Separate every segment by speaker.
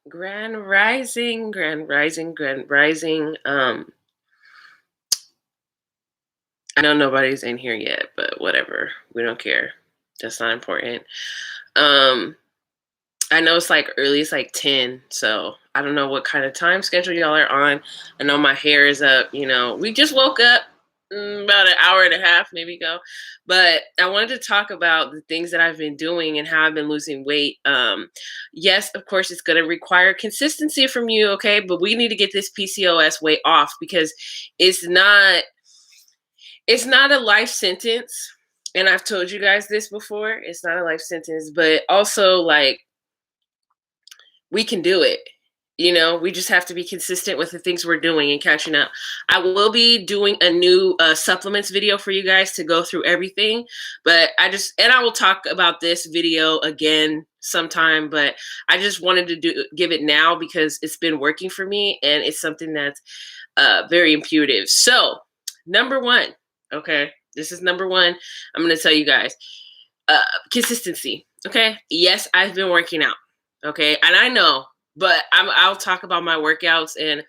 Speaker 1: Grand Rising, Grand Rising, Grand Rising. I know nobody's in here yet, but whatever. We don't care. That's not important. Um, I know it's like early, it's like 10, so I don't know what kind of time schedule y'all are on. I know my hair is up. We just woke up about an hour and a half, maybe ago. But I wanted to talk about the things that I've been doing and how I've been losing weight. Yes, of course, it's going to require consistency from you, okay? But we need to get this PCOS weight off because it's not it's not a life sentence. And I've told you guys this before. It's not a life sentence, but also like we can do it. We just have to be consistent with the things we're doing and catching up. I will be doing a new supplements video for you guys to go through everything, but I will talk about this video again sometime, but I just wanted to give it now because it's been working for me and it's something that's very intuitive. So, number one, okay, this is number one. I'm going to tell you guys consistency. Okay. Yes, I've been working out. Okay. And I know, but I'll talk about my workouts and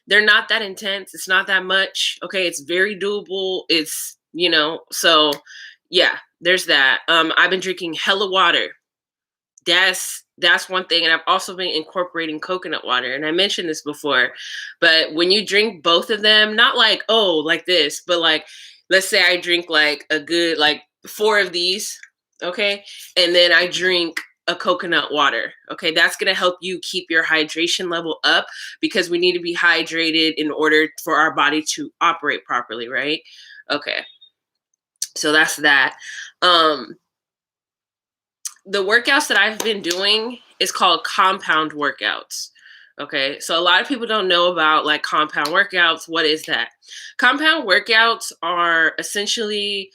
Speaker 1: they're not that intense. It's not that much. Okay. It's very doable. So yeah, there's that. I've been drinking hella water. That's one thing. And I've also been incorporating coconut water. And I mentioned this before, but when you drink both of them, not like, oh, like this, but like, let's say I drink like a good, like 4 of these. Okay. And then I drink a coconut water. Okay. That's going to help you keep your hydration level up because we need to be hydrated in order for our body to operate properly. Right. Okay. So that's that. The workouts that I've been doing is called compound workouts. Okay. So a lot of people don't know about like compound workouts. What is that? Compound workouts are essentially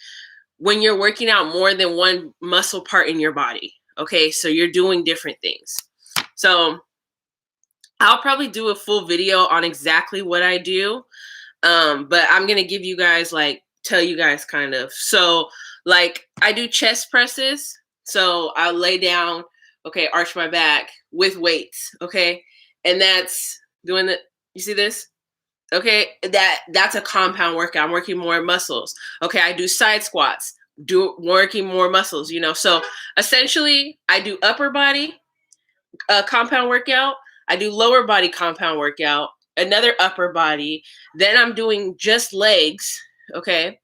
Speaker 1: when you're working out more than one muscle part in your body. Okay. So you're doing different things. So I'll probably do a full video on exactly what I do. But I'm going to give you guys tell you guys kind of. So like I do chest presses. So I'll lay down, okay, arch my back with weights, okay? And that's doing you see this? Okay, that's a compound workout. I'm working more muscles. Okay, I do side squats, working more muscles. So essentially I do upper body compound workout, I do lower body compound workout, another upper body, then I'm doing just legs, okay?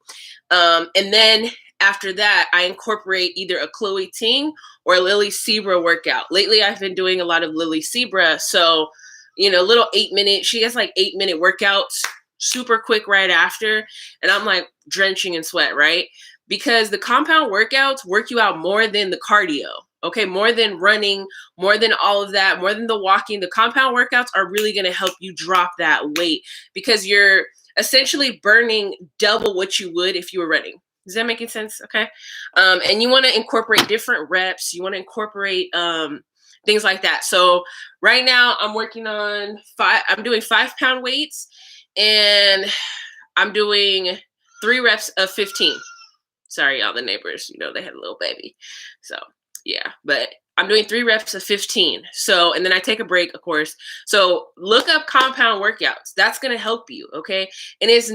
Speaker 1: And then after that, I incorporate either a Chloe Ting or a Lily Sebra workout. Lately, I've been doing a lot of Lily Sebra. So, little 8-minute, she has like 8-minute workouts, super quick right after. And I'm like drenching in sweat, right? Because the compound workouts work you out more than the cardio. Okay, more than running, more than all of that, more than the walking. The compound workouts are really going to help you drop that weight because you're essentially burning double what you would if you were running. Is that making sense? Okay. And you want to incorporate different reps. You want to incorporate things like that. So right now I'm working on I'm doing 5-pound weights and I'm doing 3 reps of 15. Sorry, y'all, the neighbors, they had a little baby. So yeah, but I'm doing 3 reps of 15. So, and then I take a break, of course. So look up compound workouts. That's going to help you. Okay. And it's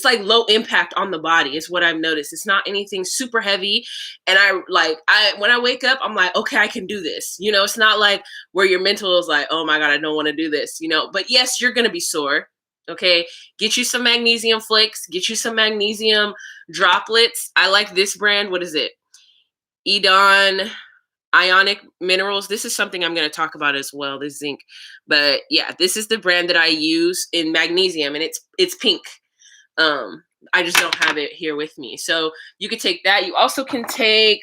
Speaker 1: like low impact on the body is what I've noticed. It's not anything super heavy. And when I wake up, I'm like, okay, I can do this. It's not like where your mental is like, oh my God, I don't want to do this, but yes, you're going to be sore. Okay. Get you some magnesium flakes, get you some magnesium droplets. I like this brand. What is it? Edon Ionic Minerals. This is something I'm going to talk about as well, this zinc. But yeah, this is the brand that I use in magnesium and it's pink. I just don't have it here with me. So you could take that. You also can take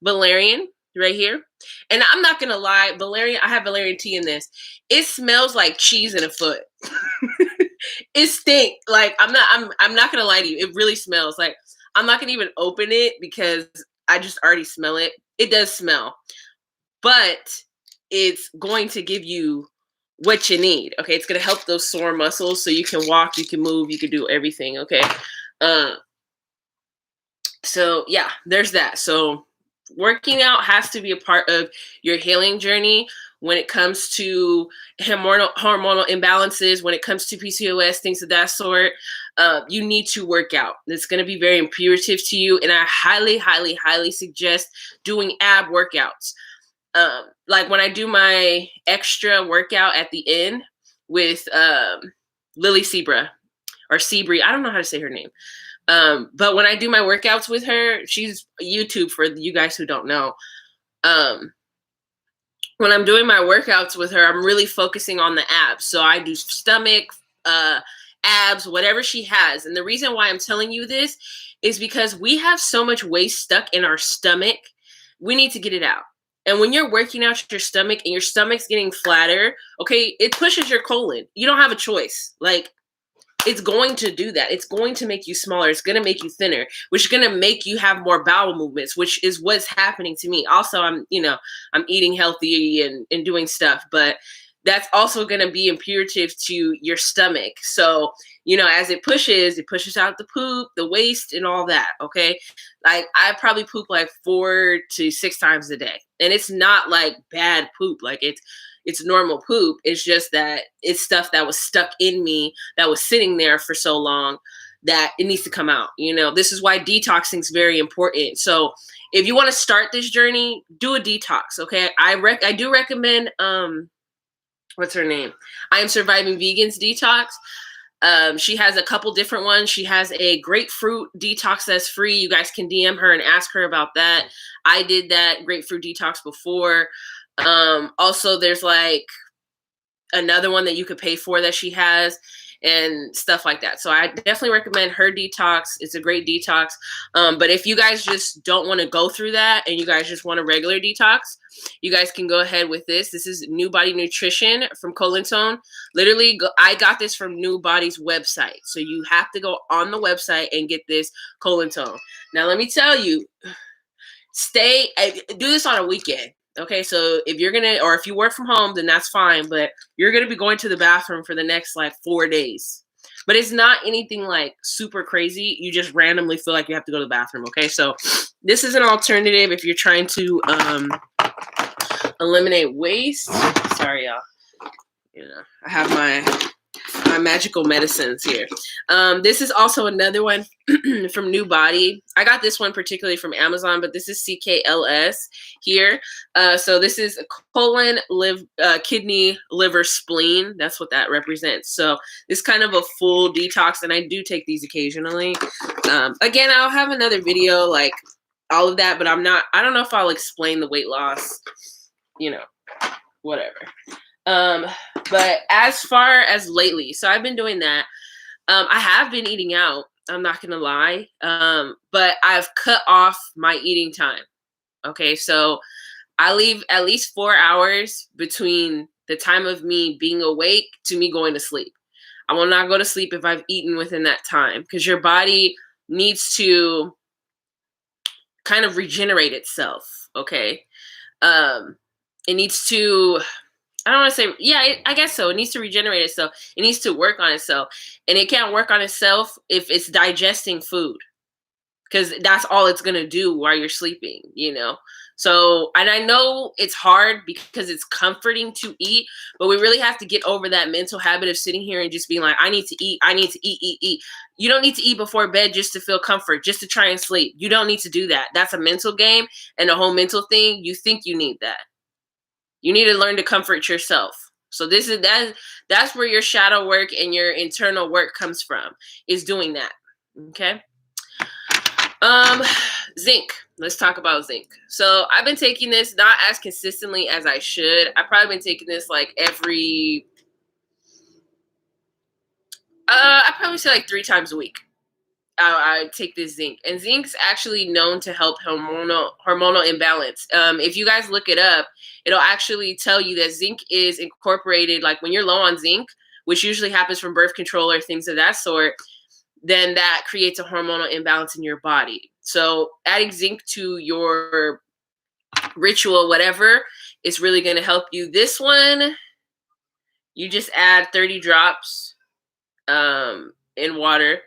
Speaker 1: valerian right here. And I'm not going to lie, I have valerian tea in this. It smells like cheese in a foot. It stinks. Like I'm not going to lie to you. It really smells like I'm not going to even open it because I just already smell it. It does smell, but it's going to give you what you need. Okay. It's going to help those sore muscles so you can walk, you can move, you can do everything. Okay. So yeah, there's that. So working out has to be a part of your healing journey when it comes to hormonal imbalances, when it comes to PCOS, things of that sort. You need to work out. It's going to be very imperative to you. And I highly, highly, highly suggest doing ab workouts. Like when I do my extra workout at the end with Lily Sebra or Sebri, I don't know how to say her name. But when I do my workouts with her, she's YouTube for you guys who don't know. When I'm doing my workouts with her, I'm really focusing on the abs. So I do stomach, abs, whatever she has. And the reason why I'm telling you this is because we have so much waste stuck in our stomach. We need to get it out. And when you're working out your stomach and your stomach's getting flatter, okay, it pushes your colon. You don't have a choice. Like, it's going to do that. It's going to make you smaller. It's going to make you thinner, which is going to make you have more bowel movements, which is what's happening to me. Also, I'm eating healthy and doing stuff, but that's also going to be imperative to your stomach. So, as it pushes out the poop, the waste, and all that. Okay. Like, I probably poop like 4 to 6 times a day. And it's not like bad poop. Like, it's normal poop. It's just that it's stuff that was stuck in me that was sitting there for so long that it needs to come out. This is why detoxing is very important. So if you want to start this journey, do a detox. Okay. I do recommend, what's her name? I Am Surviving Vegans detox. She has a couple different ones. She has a grapefruit detox that's free. You guys can DM her and ask her about that. I did that grapefruit detox before. Also, there's like another one that you could pay for that she has and stuff like that. So I definitely recommend her detox. It's a great detox. But if you guys just don't want to go through that and you guys just want a regular detox, you guys can go ahead with this. This is New Body Nutrition from Colon Tone. Literally, I got this from New Body's website. So you have to go on the website and get this Colon Tone. Now, let me tell you, do this on a weekend. Okay, so if you work from home, then that's fine, but you're going to be going to the bathroom for the next like 4 days. But it's not anything like super crazy. You just randomly feel like you have to go to the bathroom. Okay, so this is an alternative if you're trying to eliminate waste. Sorry, y'all. I have my magical medicines here. This is also another one from New Body. I got this one particularly from Amazon, but this is CKLS here. So this is a colon, kidney, liver, spleen. That's what that represents. So it's kind of a full detox, and I do take these occasionally. Again, I'll have another video like all of that, but I don't know if I'll explain the weight loss, whatever. But as far as lately, so I've been doing that. I have been eating out. I'm not going to lie. But I've cut off my eating time. Okay. So I leave at least 4 hours between the time of me being awake to me going to sleep. I will not go to sleep if I've eaten within that time, because your body needs to kind of regenerate itself. Okay. It needs to, I don't want to say, yeah, I guess so. It needs to regenerate itself. It needs to work on itself. And it can't work on itself if it's digesting food, because that's all it's going to do while you're sleeping, So, and I know it's hard because it's comforting to eat, but we really have to get over that mental habit of sitting here and just being like, I need to eat. I need to eat. You don't need to eat before bed just to feel comfort, just to try and sleep. You don't need to do that. That's a mental game and a whole mental thing. You think you need that. You need to learn to comfort yourself. So that's where your shadow work and your internal work comes from, is doing that. Okay. Zinc. Let's talk about zinc. So I've been taking this not as consistently as I should. I've probably been taking this like I probably say like 3 times a week. I take this zinc, and zinc's actually known to help hormonal imbalance. If you guys look it up, it'll actually tell you that zinc is incorporated, like when you're low on zinc, which usually happens from birth control or things of that sort, then that creates a hormonal imbalance in your body. So adding zinc to your ritual, whatever, is really going to help you. This one, you just add 30 drops in water.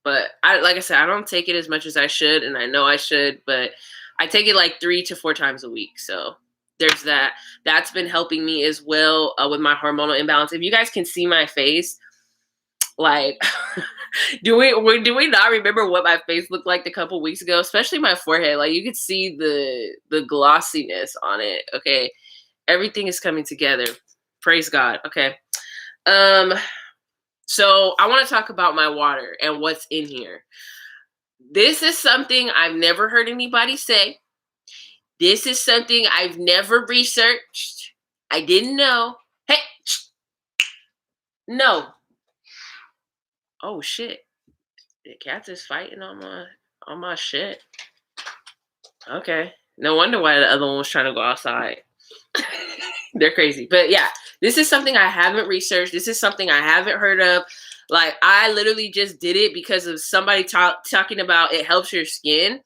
Speaker 1: But like I said, I don't take it as much as I should, and I know I should, but I take it like 3 to 4 times a week. So there's that. That's been helping me as well with my hormonal imbalance. If you guys can see my face, like, do we not remember what my face looked like a couple weeks ago? Especially my forehead. Like, you could see the glossiness on it. Okay, everything is coming together. Praise God. Okay. So I want to talk about my water and what's in here. This is something I've never heard anybody say. This is something I've never researched. I didn't know. Hey, no. Oh shit. The cats is fighting on my shit. Okay. No wonder why the other one was trying to go outside. They're crazy. But yeah, this is something I haven't researched. This is something I haven't heard of. Like, I literally just did it because of somebody talking about it helps your skin.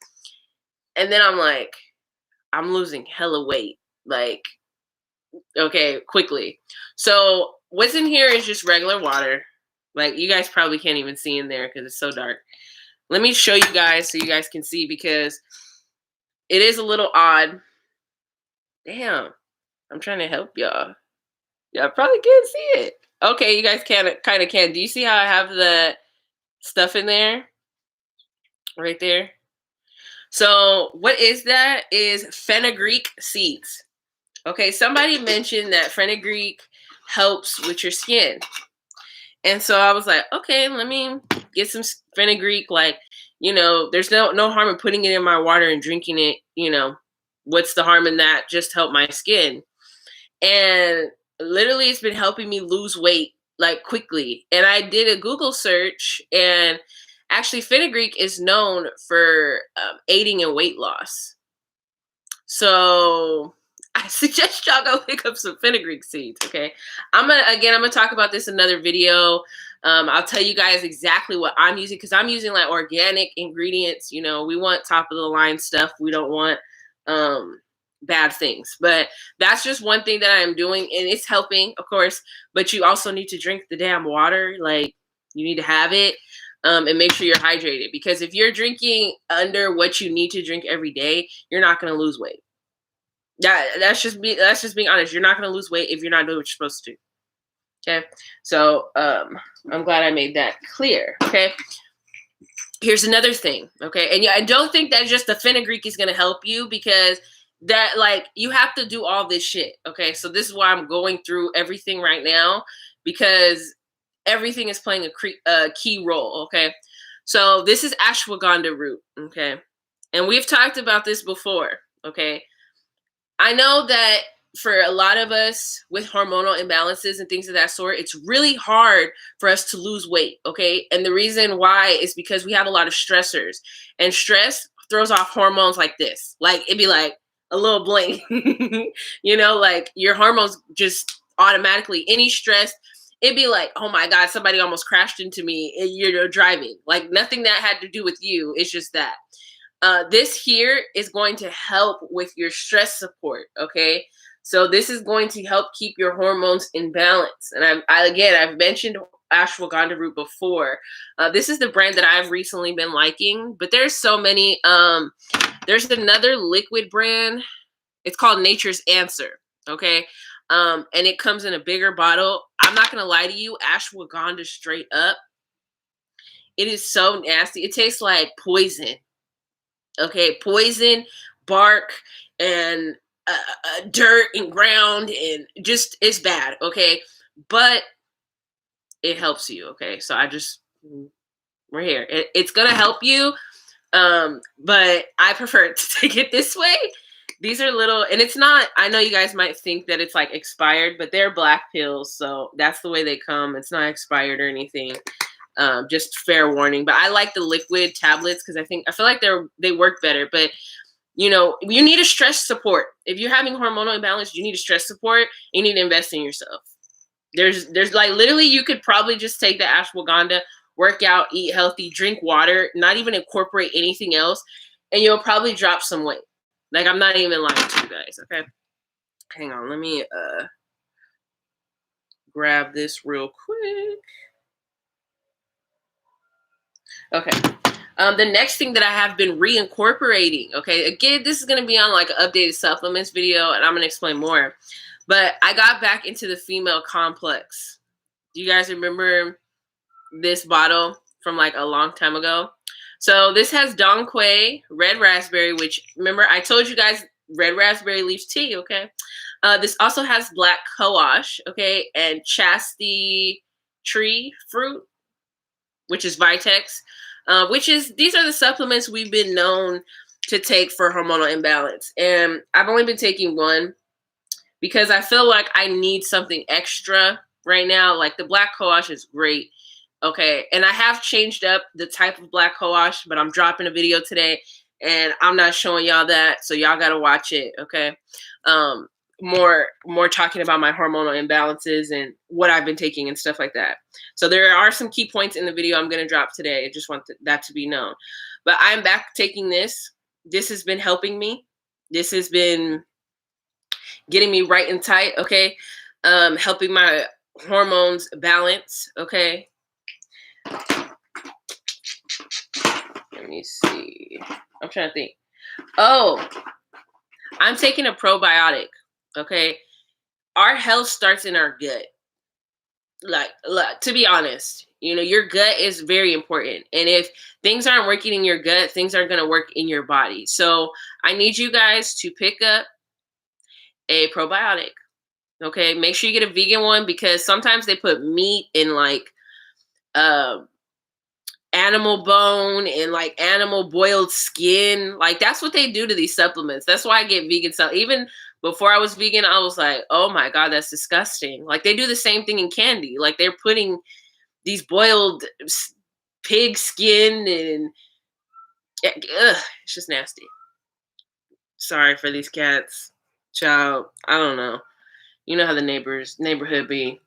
Speaker 1: And then I'm like, I'm losing hella weight. Like, okay, quickly. So what's in here is just regular water. Like, you guys probably can't even see in there because it's so dark. Let me show you guys so you guys can see, because it is a little odd. Damn, I'm trying to help y'all. Y'all probably can't see it. Okay, you guys kind of can. Do you see how I have the stuff in there? Right there. So what is that? Is fenugreek seeds. Okay, somebody mentioned that fenugreek helps with your skin. And so I was like, okay, let me get some fenugreek. Like, there's no harm in putting it in my water and drinking it. What's the harm in that? Just help my skin. And literally, it's been helping me lose weight, like, quickly. And I did a Google search, and actually fenugreek is known for aiding in weight loss. So I suggest y'all go pick up some fenugreek seeds. Okay, I'm gonna talk about this in another video. I'll tell you guys exactly what I'm using, because I'm using like organic ingredients. We want top of the line stuff. We don't want bad things. But that's just one thing that I'm doing, and it's helping, of course. But you also need to drink the damn water. Like, you need to have it. And make sure you're hydrated, because if you're drinking under what you need to drink every day, you're not going to lose weight. That's just being honest. You're not going to lose weight if you're not doing what you're supposed to do. Okay, so I'm glad I made that clear. Okay, here's another thing. Okay, and I don't think that just the fenugreek is going to help you, because that, like, you have to do all this shit. Okay, so this is why I'm going through everything right now, because everything is playing a key role. Okay, so this is ashwagandha root. Okay, and we've talked about this before. Okay, I know that for a lot of us with hormonal imbalances and things of that sort, it's really hard for us to lose weight. Okay, and the reason why is because we have a lot of stressors, and stress throws off hormones like this. Like, it'd be like a little blink. Like, your hormones just automatically, any stress, it'd be like, oh my God, somebody almost crashed into me. And you're driving. Like, nothing that had to do with you. It's just that. This here is going to help with your stress support. Okay. So this is going to help keep your hormones in balance. And I've mentioned ashwagandha root before. This is the brand that I've recently been liking, but there's so many. There's another liquid brand. It's called Nature's Answer. Okay. And it comes in a bigger bottle. I'm not going to lie to you. Ashwagandha straight up, it is so nasty. It tastes like poison. Okay. Poison, bark, and dirt and ground, and just, it's bad. Okay. But it helps you. Okay. So we're here. It's going to help you. But I prefer to take it this way. These are little, and it's not, I know you guys might think that it's like expired, but they're black pills. So that's the way they come. It's not expired or anything. Just fair warning. But I like the liquid tablets because I feel like they work better. But you need a stress support. If you're having hormonal imbalance, you need a stress support. You need to invest in yourself. There's like, literally, you could probably just take the ashwagandha, work out, eat healthy, drink water, not even incorporate anything else, and you'll probably drop some weight. Like, I'm not even lying to you guys. Okay, hang on, let me grab this real quick. Okay, The next thing that I have been reincorporating, okay, again, this is going to be on like an updated supplements video, and I'm going to explain more. But I got back into the female complex. Do you guys remember this bottle from like a long time ago? So this has Dong Quai, red raspberry, which remember I told you guys red raspberry leaf tea, okay? This also has black cohosh, okay, and chastity tree fruit, which is Vitex, these are the supplements we've been known to take for hormonal imbalance. And I've only been taking one because I feel like I need something extra right now. Like the black cohosh is great. Okay. And I have changed up the type of black cohosh, but I'm dropping a video today and I'm not showing y'all that. So y'all got to watch it. Okay. More talking about my hormonal imbalances and what I've been taking and stuff like that. So there are some key points in the video I'm going to drop today. I just want that to be known. But I'm back taking this. This has been helping me. This has been getting me right and tight, okay? Helping my hormones balance, okay? Let me see. I'm trying to think. Oh, I'm taking a probiotic. Okay, our health starts in our gut. Like, to be honest, you know, your gut is very important. And if things aren't working in your gut, things aren't going to work in your body. So I need you guys to pick up a probiotic. Okay, make sure you get a vegan one because sometimes they put meat in like animal bone and like animal boiled skin. Like that's what they do to these supplements. That's why I get vegan stuff. Even before I was vegan, I was like, oh my God, that's disgusting. Like they do the same thing in candy. Like they're putting these boiled pig skin and it's just nasty. Sorry for these cats. Child, I don't know. You know how the neighborhood be.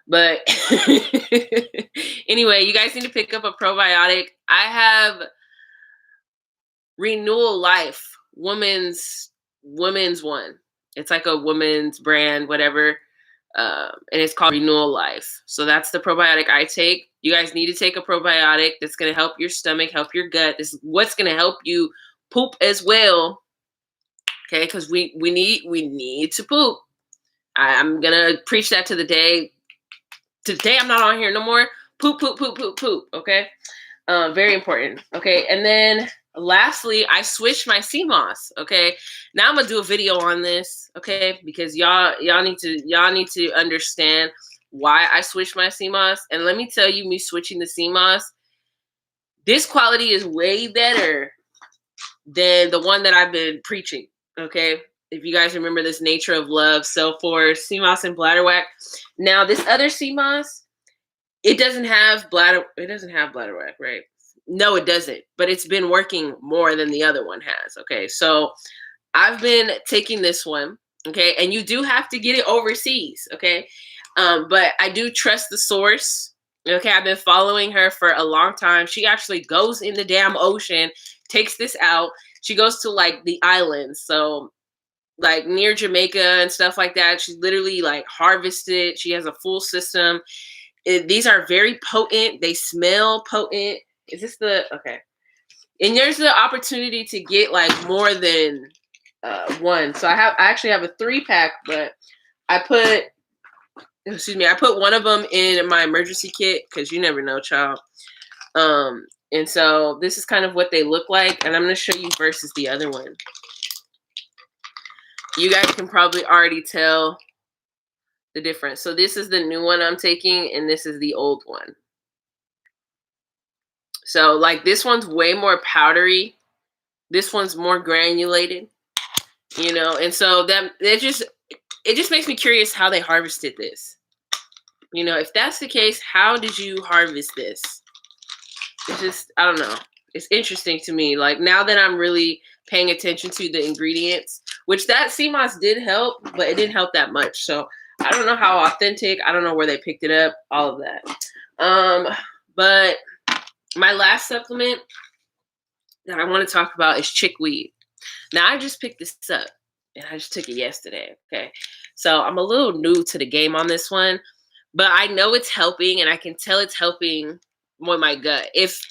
Speaker 1: But anyway, you guys need to pick up a probiotic. I have Renewal Life, women's one. It's like a women's brand, whatever. And it's called Renewal Life. So that's the probiotic I take. You guys need to take a probiotic that's going to help your stomach, help your gut. This is what's going to help you poop as well. Okay, because we need to poop. I'm going to preach that to the day. Today I'm not on here no more. Poop, poop, poop, poop, poop. Okay. Very important. Okay. And then lastly, I switched my CMOS. Okay. Now I'm gonna do a video on this. Okay, because y'all need to understand why I switched my CMOS. And let me tell you, me switching the CMOS, this quality is way better than the one that I've been preaching. Okay. If you guys remember this Nature of Love, Cellforce, CMOS, and Bladderwhack. Now this other CMOS, it doesn't have Bladderwhack, right? No, it doesn't. But it's been working more than the other one has. Okay, so I've been taking this one. Okay, and you do have to get it overseas. Okay, but I do trust the source. Okay, I've been following her for a long time. She actually goes in the damn ocean, takes this out. She goes to like the islands, so like near Jamaica and stuff like that. She literally like harvests it. She has a full system. These are very potent. They smell potent. Is this okay? And there's the opportunity to get like more than one. So I actually have a 3-pack, but I put one of them in my emergency kit because you never know, child. And so this is kind of what they look like, and I'm going to show you versus the other one. You guys can probably already tell the difference. So this is the new one I'm taking, and this is the old one. So like this one's way more powdery. This one's more granulated, you know, and so it just makes me curious how they harvested this. You know, if that's the case, how did you harvest this? It's just, I don't know. It's interesting to me. Like now that I'm really paying attention to the ingredients, which that CMOS did help, but it didn't help that much. So I don't know how authentic. I don't know where they picked it up. All of that. But my last supplement that I want to talk about is chickweed. Now I just picked this up and I just took it yesterday. Okay, so I'm a little new to the game on this one, but I know it's helping, and I can tell it's helping with my gut. If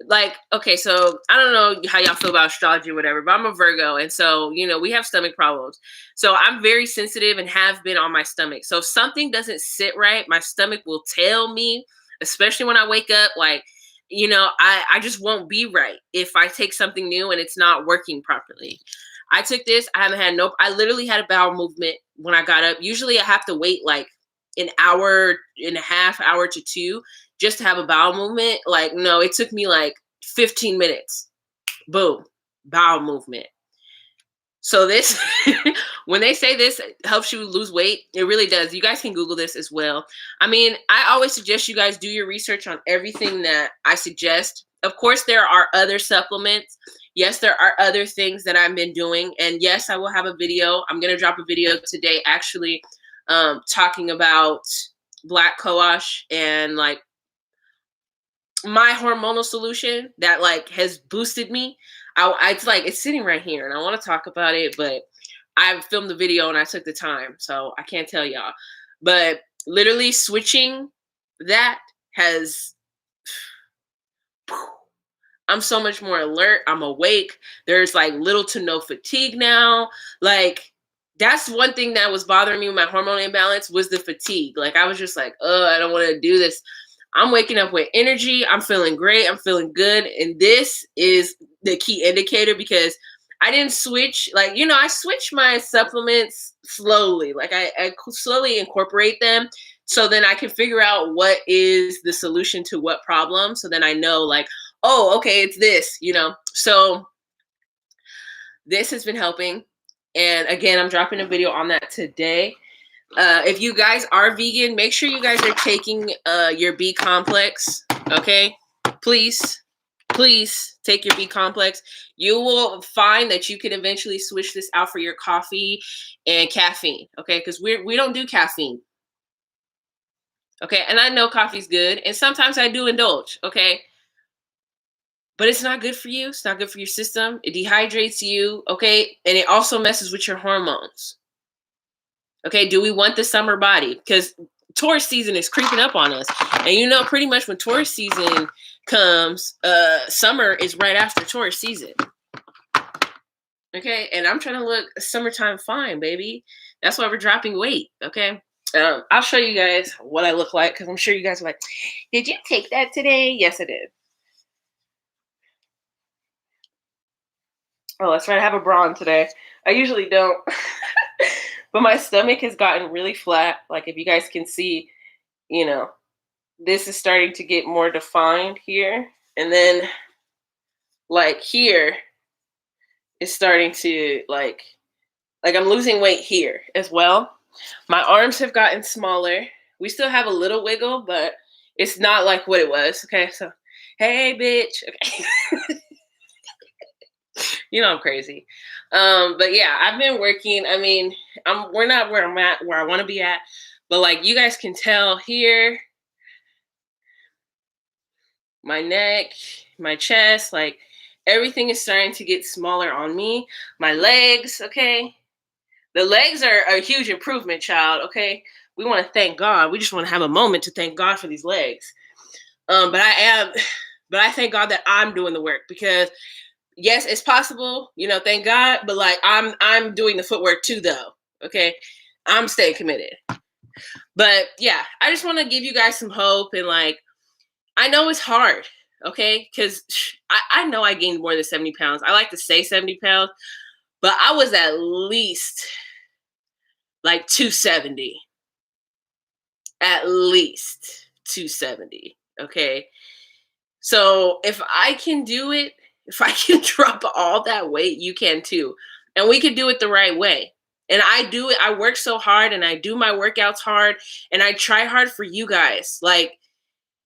Speaker 1: like, okay, so I don't know how y'all feel about astrology or whatever, but I'm a Virgo, and so we have stomach problems. So I'm very sensitive and have been on my stomach. So if something doesn't sit right, my stomach will tell me, especially when I wake up, like, I just won't be right if I take something new and it's not working properly. I took this, I haven't had no, I literally had a bowel movement when I got up. Usually I have to wait like an hour and a half, hour to two, just to have a bowel movement. Like, no, it took me like 15 minutes. Boom, bowel movement. So this, when they say this helps you lose weight, it really does. You guys can Google this as well. I mean, I always suggest you guys do your research on everything that I suggest. Of course, there are other supplements. Yes, there are other things that I've been doing. And yes, I will have a video. I'm going to drop a video today actually talking about black cohosh and like my hormonal solution that like has boosted me. It's like it's sitting right here and I want to talk about it, but I filmed the video and I took the time, so I can't tell y'all. But literally switching that has, I'm so much more alert. I'm awake. There's like little to no fatigue now. Like that's one thing that was bothering me with my hormone imbalance was the fatigue. Like I was just like, I don't want to do this. I'm waking up with energy. I'm feeling great. I'm feeling good. And this is the key indicator because I didn't switch. Like, I switch my supplements slowly. Like I slowly incorporate them so then I can figure out what is the solution to what problem. So then I know like, oh, okay, it's this, So this has been helping. And again, I'm dropping a video on that today. If you guys are vegan, make sure you guys are taking your B complex. Okay, please take your B complex. You will find that you can eventually switch this out for your coffee and caffeine. Okay, because we don't do caffeine. Okay, and I know coffee's good, and sometimes I do indulge. Okay, but it's not good for you. It's not good for your system. It dehydrates you. Okay, and it also messes with your hormones. Okay, do we want the summer body? Because Taurus season is creeping up on us. And pretty much when Taurus season comes, summer is right after Taurus season. Okay, and I'm trying to look summertime fine, baby. That's why we're dropping weight, okay? I'll show you guys what I look like because I'm sure you guys are like, did you take that today? Yes, I did. Oh, that's right. I have a bra on today. I usually don't. But my stomach has gotten really flat. Like if you guys can see, this is starting to get more defined here. And then like here is starting to like I'm losing weight here as well. My arms have gotten smaller. We still have a little wiggle, but it's not like what it was. Okay, so hey bitch. Okay. I'm crazy. But yeah, I've been working. I mean, we're not where I'm at, where I want to be at, but like you guys can tell here, my neck, my chest, like everything is starting to get smaller on me. My legs, okay. The legs are a huge improvement, child. Okay. We want to thank God. We just want to have a moment to thank God for these legs. But I thank God that I'm doing the work because yes, it's possible, thank God, but like I'm doing the footwork too though. Okay. I'm staying committed. But yeah, I just want to give you guys some hope and like I know it's hard, okay? Because I know I gained more than 70 pounds. I like to say 70 pounds, but I was at least like 270. At least 270, okay? So if I can do it, if I can drop all that weight, you can too. And we can do it the right way. And I do it. I work so hard and I do my workouts hard and I try hard for you guys. Like,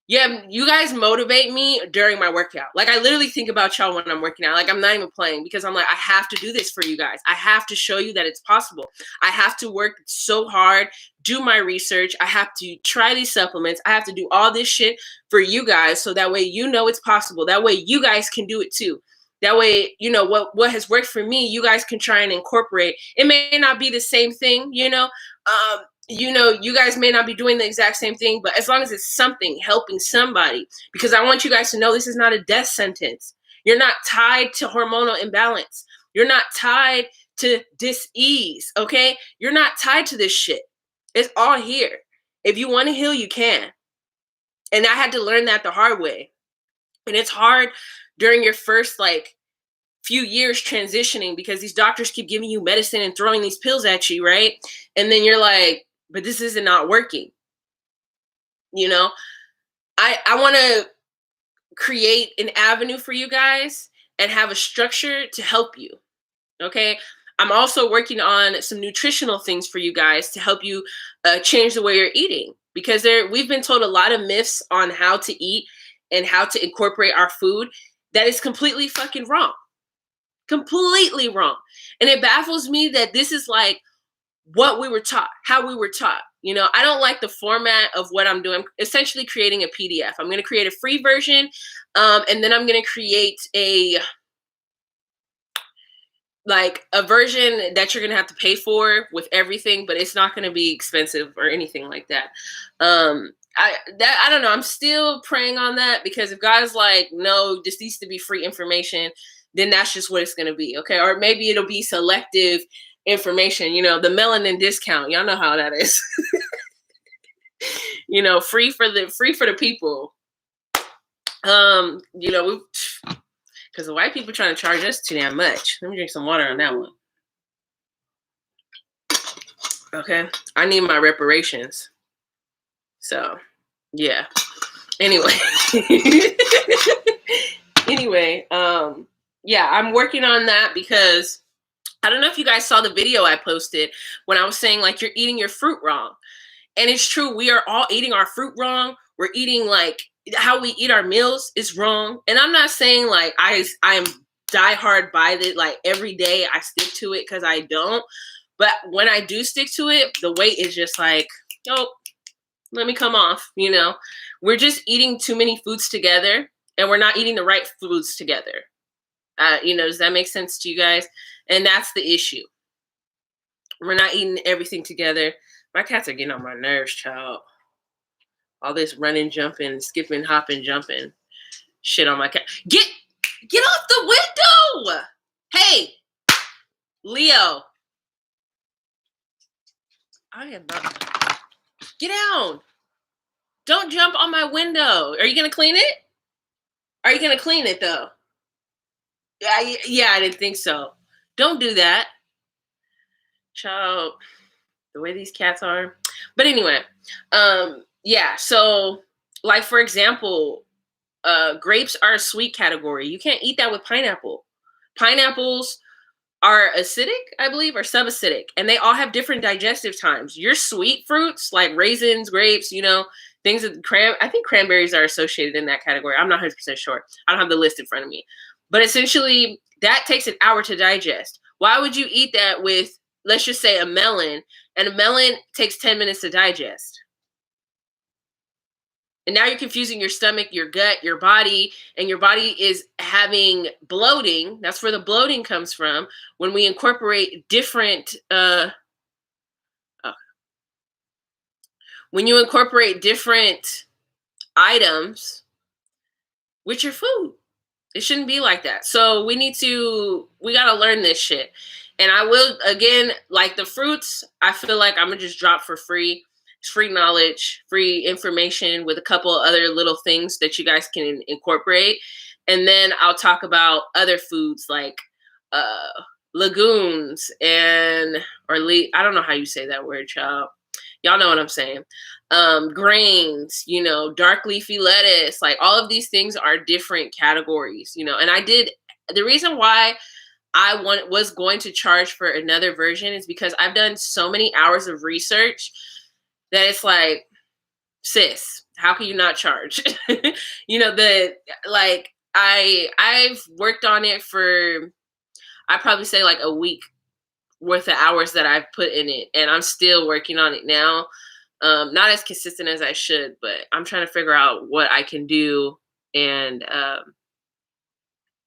Speaker 1: yeah, you guys motivate me during my workout. Like I literally think about y'all when I'm working out. Like I'm not even playing because I'm like, I have to do this for you guys. I have to show you that it's possible. I have to work so hard, do my research. I have to try these supplements. I have to do all this shit for you guys so that way it's possible. That way you guys can do it too. That way, what has worked for me, you guys can try and incorporate. It may not be the same thing, you know, you guys may not be doing the exact same thing, but as long as it's something helping somebody, because I want you guys to know this is not a death sentence. You're not tied to hormonal imbalance. You're not tied to dis-ease, okay? You're not tied to this shit. It's all here. If you want to heal, you can. And I had to learn that the hard way. And it's hard during your first like few years transitioning because these doctors keep giving you medicine and throwing these pills at you, right? And then you're like, but this isn't not working. You know, I want to create an avenue for you guys and have a structure to help you. Okay. I'm also working on some nutritional things for you guys to help you change the way you're eating because we've been told a lot of myths on how to eat and how to incorporate our food that is completely fucking wrong. Completely wrong. And it baffles me that this is like what we were taught, how we were taught. You know, I don't like the format of what I'm doing. I'm essentially creating a PDF. I'm going to create a free version, and then I'm going to create a version that you're going to have to pay for with everything, but it's not going to be expensive or anything like that. I don't know. I'm still praying on that because if God's like, no, this needs to be free information, then that's just what it's going to be. Okay. Or maybe it'll be selective information, you know, the melanin discount. Y'all know how that is. You know, free for the people. You know, because the white people trying to charge us too damn much. Let me drink some water on that one. Okay. I need my reparations. So, yeah. Anyway. Yeah, I'm working on that because I don't know if you guys saw the video I posted when I was saying like you're eating your fruit wrong. And it's true, we are all eating our fruit wrong. We're eating like how we eat our meals is wrong. And I'm not saying like I am diehard by it, like every day I stick to it because I don't. But when I do stick to it, the weight is just like, oh, let me come off, you know. We're just eating too many foods together and we're not eating the right foods together. You know, does that make sense to you guys? And that's the issue. We're not eating everything together. My cats are getting on my nerves, child. All this running, jumping, skipping, hopping, jumping. Shit on my cat. Get off the window! Hey, Leo. I am not. Get down. Don't jump on my window. Are you going to clean it? Are you going to clean it, though? Yeah, I didn't think so. Don't do that. Child, the way these cats are. But anyway, yeah, so like for example, grapes are a sweet category. You can't eat that with pineapple. Pineapples are acidic, I believe, or subacidic, and they all have different digestive times. Your sweet fruits like raisins, grapes, you know, things that I think cranberries are associated in that category. I'm not 100% sure. I don't have the list in front of me. But essentially, that takes an hour to digest. Why would you eat that with, let's just say, a melon, and a melon takes 10 minutes to digest? And now you're confusing your stomach, your gut, your body, and your body is having bloating. That's where the bloating comes from when we incorporate different, when you incorporate different items with your food. It shouldn't be like that. So we got to learn this shit. And I will, again, like the fruits, I feel like I'm going to just drop for free. It's free knowledge, free information with a couple other little things that you guys can incorporate. And then I'll talk about other foods like legumes I don't know how you say that word, child. Y'all know what I'm saying. Grains, you know, dark leafy lettuce, like all of these things are different categories, you know. And the reason why I was going to charge for another version is because I've done so many hours of research that it's like, sis, how can you not charge? You know, I've worked on it for, I probably say like a week worth of hours that I've put in it, and I'm still working on it now. Not as consistent as I should, but I'm trying to figure out what I can do and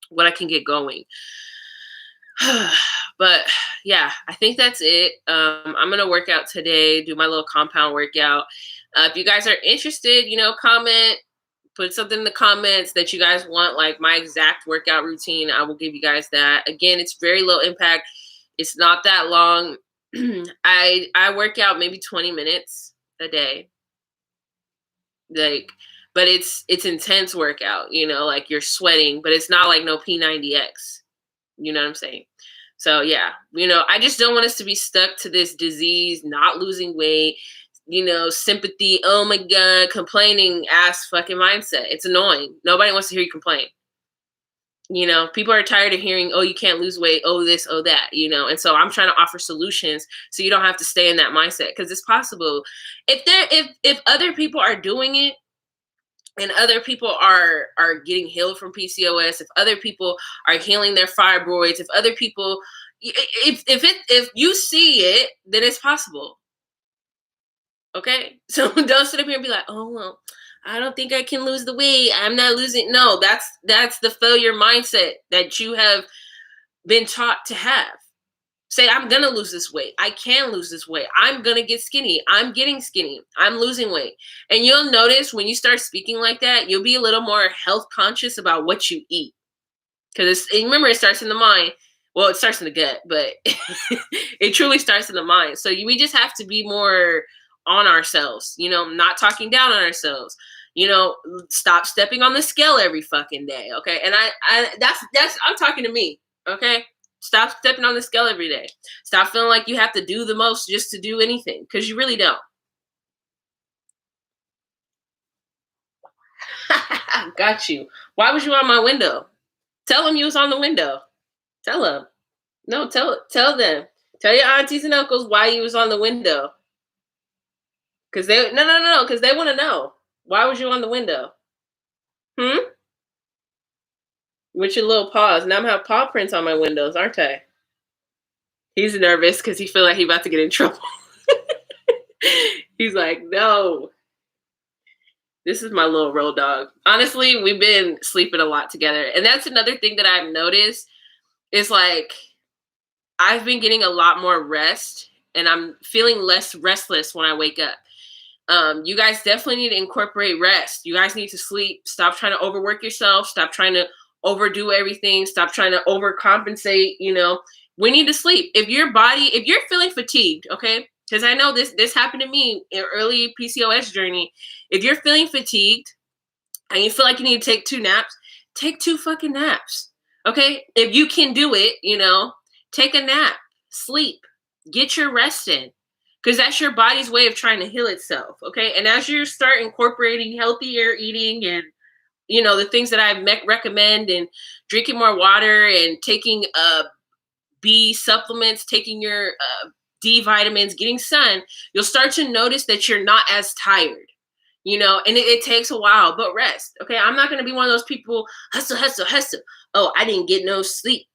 Speaker 1: what I can get going. But yeah, I think that's it. I'm gonna work out today, do my little compound workout. If you guys are interested, comment, put something in the comments that you guys want, like my exact workout routine. I will give you guys that. Again, it's very low impact. It's not that long. I work out maybe 20 minutes a day. Like, but it's intense workout, like you're sweating, but it's not like no P90X. You know what I'm saying? So yeah, I just don't want us to be stuck to this disease, not losing weight, sympathy, oh my God, complaining ass fucking mindset. It's annoying. Nobody wants to hear you complain. People are tired of hearing, oh, you can't lose weight, oh, this, oh, that, and so I'm trying to offer solutions so you don't have to stay in that mindset, because it's possible. If other people are doing it, and other people are getting healed from PCOS, if other people are healing their fibroids, if other people, if you see it, then it's possible. Okay, so don't sit up here and be like, oh well, I don't think I can lose the weight. I'm not losing. No, that's the failure mindset that you have been taught to have. Say, I'm gonna lose this weight. I can lose this weight. I'm gonna get skinny. I'm getting skinny. I'm losing weight. And you'll notice when you start speaking like that, you'll be a little more health conscious about what you eat. Because remember, it starts in the mind. Well, it starts in the gut, but it truly starts in the mind. So we just have to be more on ourselves, not talking down on ourselves. Stop stepping on the scale every fucking day. Okay. And I'm talking to me. Okay. Stop stepping on the scale every day. Stop feeling like you have to do the most just to do anything, because you really don't. Got you. Why was you on my window? Tell them you was on the window. Tell them. No, tell them. Tell your aunties and uncles why you was on the window. Because no, because they want to know. Why was you on the window? With your little paws. Now I'm have paw prints on my windows, aren't I? He's nervous because he feel like he about to get in trouble. He's like, no. This is my little road dog. Honestly, we've been sleeping a lot together. And that's another thing that I've noticed is like, I've been getting a lot more rest and I'm feeling less restless when I wake up. You guys definitely need to incorporate rest. You guys need to sleep. Stop trying to overwork yourself. Stop trying to overdo everything. Stop trying to overcompensate. We need to sleep. If you're feeling fatigued, okay, because I know this happened to me in early PCOS journey. If you're feeling fatigued and you feel like you need to take 2 naps, take 2 fucking naps. Okay? If you can do it, take a nap, sleep, get your rest in. Because that's your body's way of trying to heal itself. Okay? And as you start incorporating healthier eating and the things that I recommend, and drinking more water and taking B supplements, taking your D vitamins, getting sun, you'll start to notice that you're not as tired, and it takes a while, but rest. Okay. I'm not going to be one of those people, hustle. Oh, I didn't get no sleep.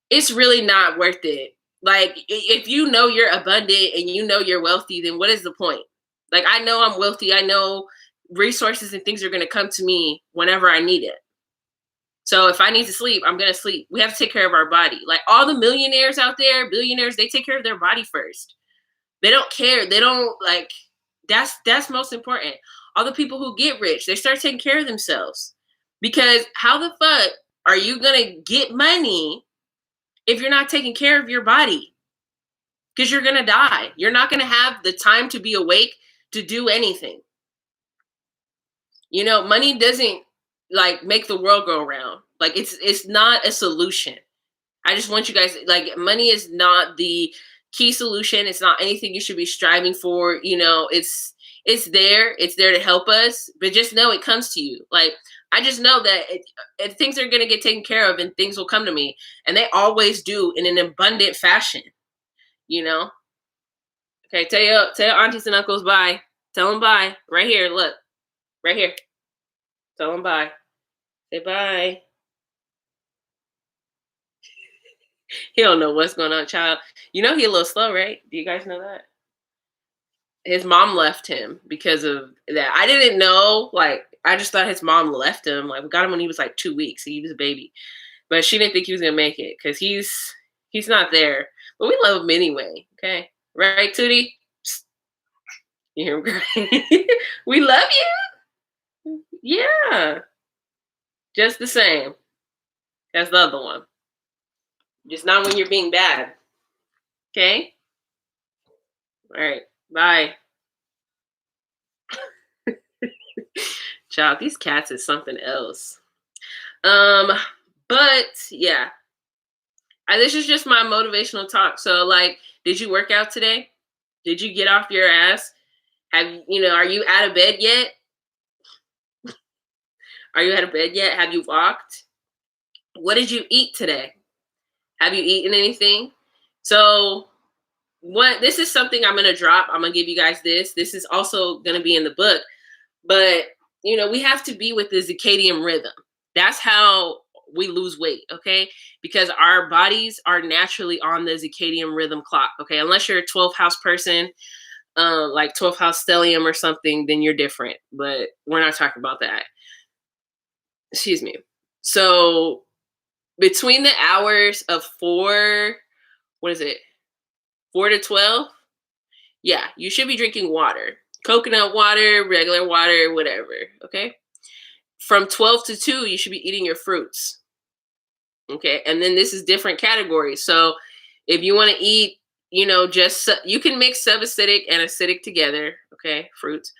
Speaker 1: It's really not worth it. Like, if you're abundant and you're wealthy, then what is the point? Like, I know I'm wealthy. I know resources and things are going to come to me whenever I need it. So if I need to sleep, I'm going to sleep. We have to take care of our body. Like, all the millionaires out there, billionaires, they take care of their body first. They don't care. They don't like, that's most important. All the people who get rich, they start taking care of themselves. Because how the fuck are you going to get money if you're not taking care of your body? Because you're going to die. You're not going to have the time to be awake to do anything. Money doesn't like make the world go around. Like, it's not a solution. I just want you guys, like, money is not the key solution. It's not anything you should be striving for. It's there. It's there to help us, but just know it comes to you. Like, I just know that things are going to get taken care of and things will come to me, and they always do in an abundant fashion. Okay, tell your aunties and uncles bye. Tell them bye. Right here, look. Right here. Tell them bye. Say bye. He don't know what's going on, child. He a little slow, right? Do you guys know that? His mom left him because of that. I didn't know. Like, I just thought his mom left him. Like, we got him when he was like 2 weeks. He was a baby. but she didn't think he was gonna make it because he's not there. But we love him anyway. Okay, right, Tootie? You hear him crying? We love you. Yeah, just the same as the other one. Just not when you're being bad. Okay. All right. Bye. Child, these cats is something else. Um, but yeah, this is just my motivational talk. So, like, did you work out today? Did you get off your ass? Are you out of bed yet? Are you out of bed yet? Have you walked? What did you eat today? Have you eaten anything? So, what this is something I'm gonna drop. I'm gonna give you guys this. This is also gonna be in the book, but we have to be with the circadian rhythm. That's how we lose weight, okay? Because our bodies are naturally on the circadian rhythm clock, okay? Unless you're a 12th house person, like 12th house stellium or something, then you're different. But we're not talking about that. Excuse me. So between the hours of 4, what is it? 4 to 12? Yeah, you should be drinking water. Coconut water, regular water, whatever, okay? From 12 to 2, you should be eating your fruits. Okay? And then this is different categories. So if you want to eat, you can mix subacidic and acidic together, okay? Fruits.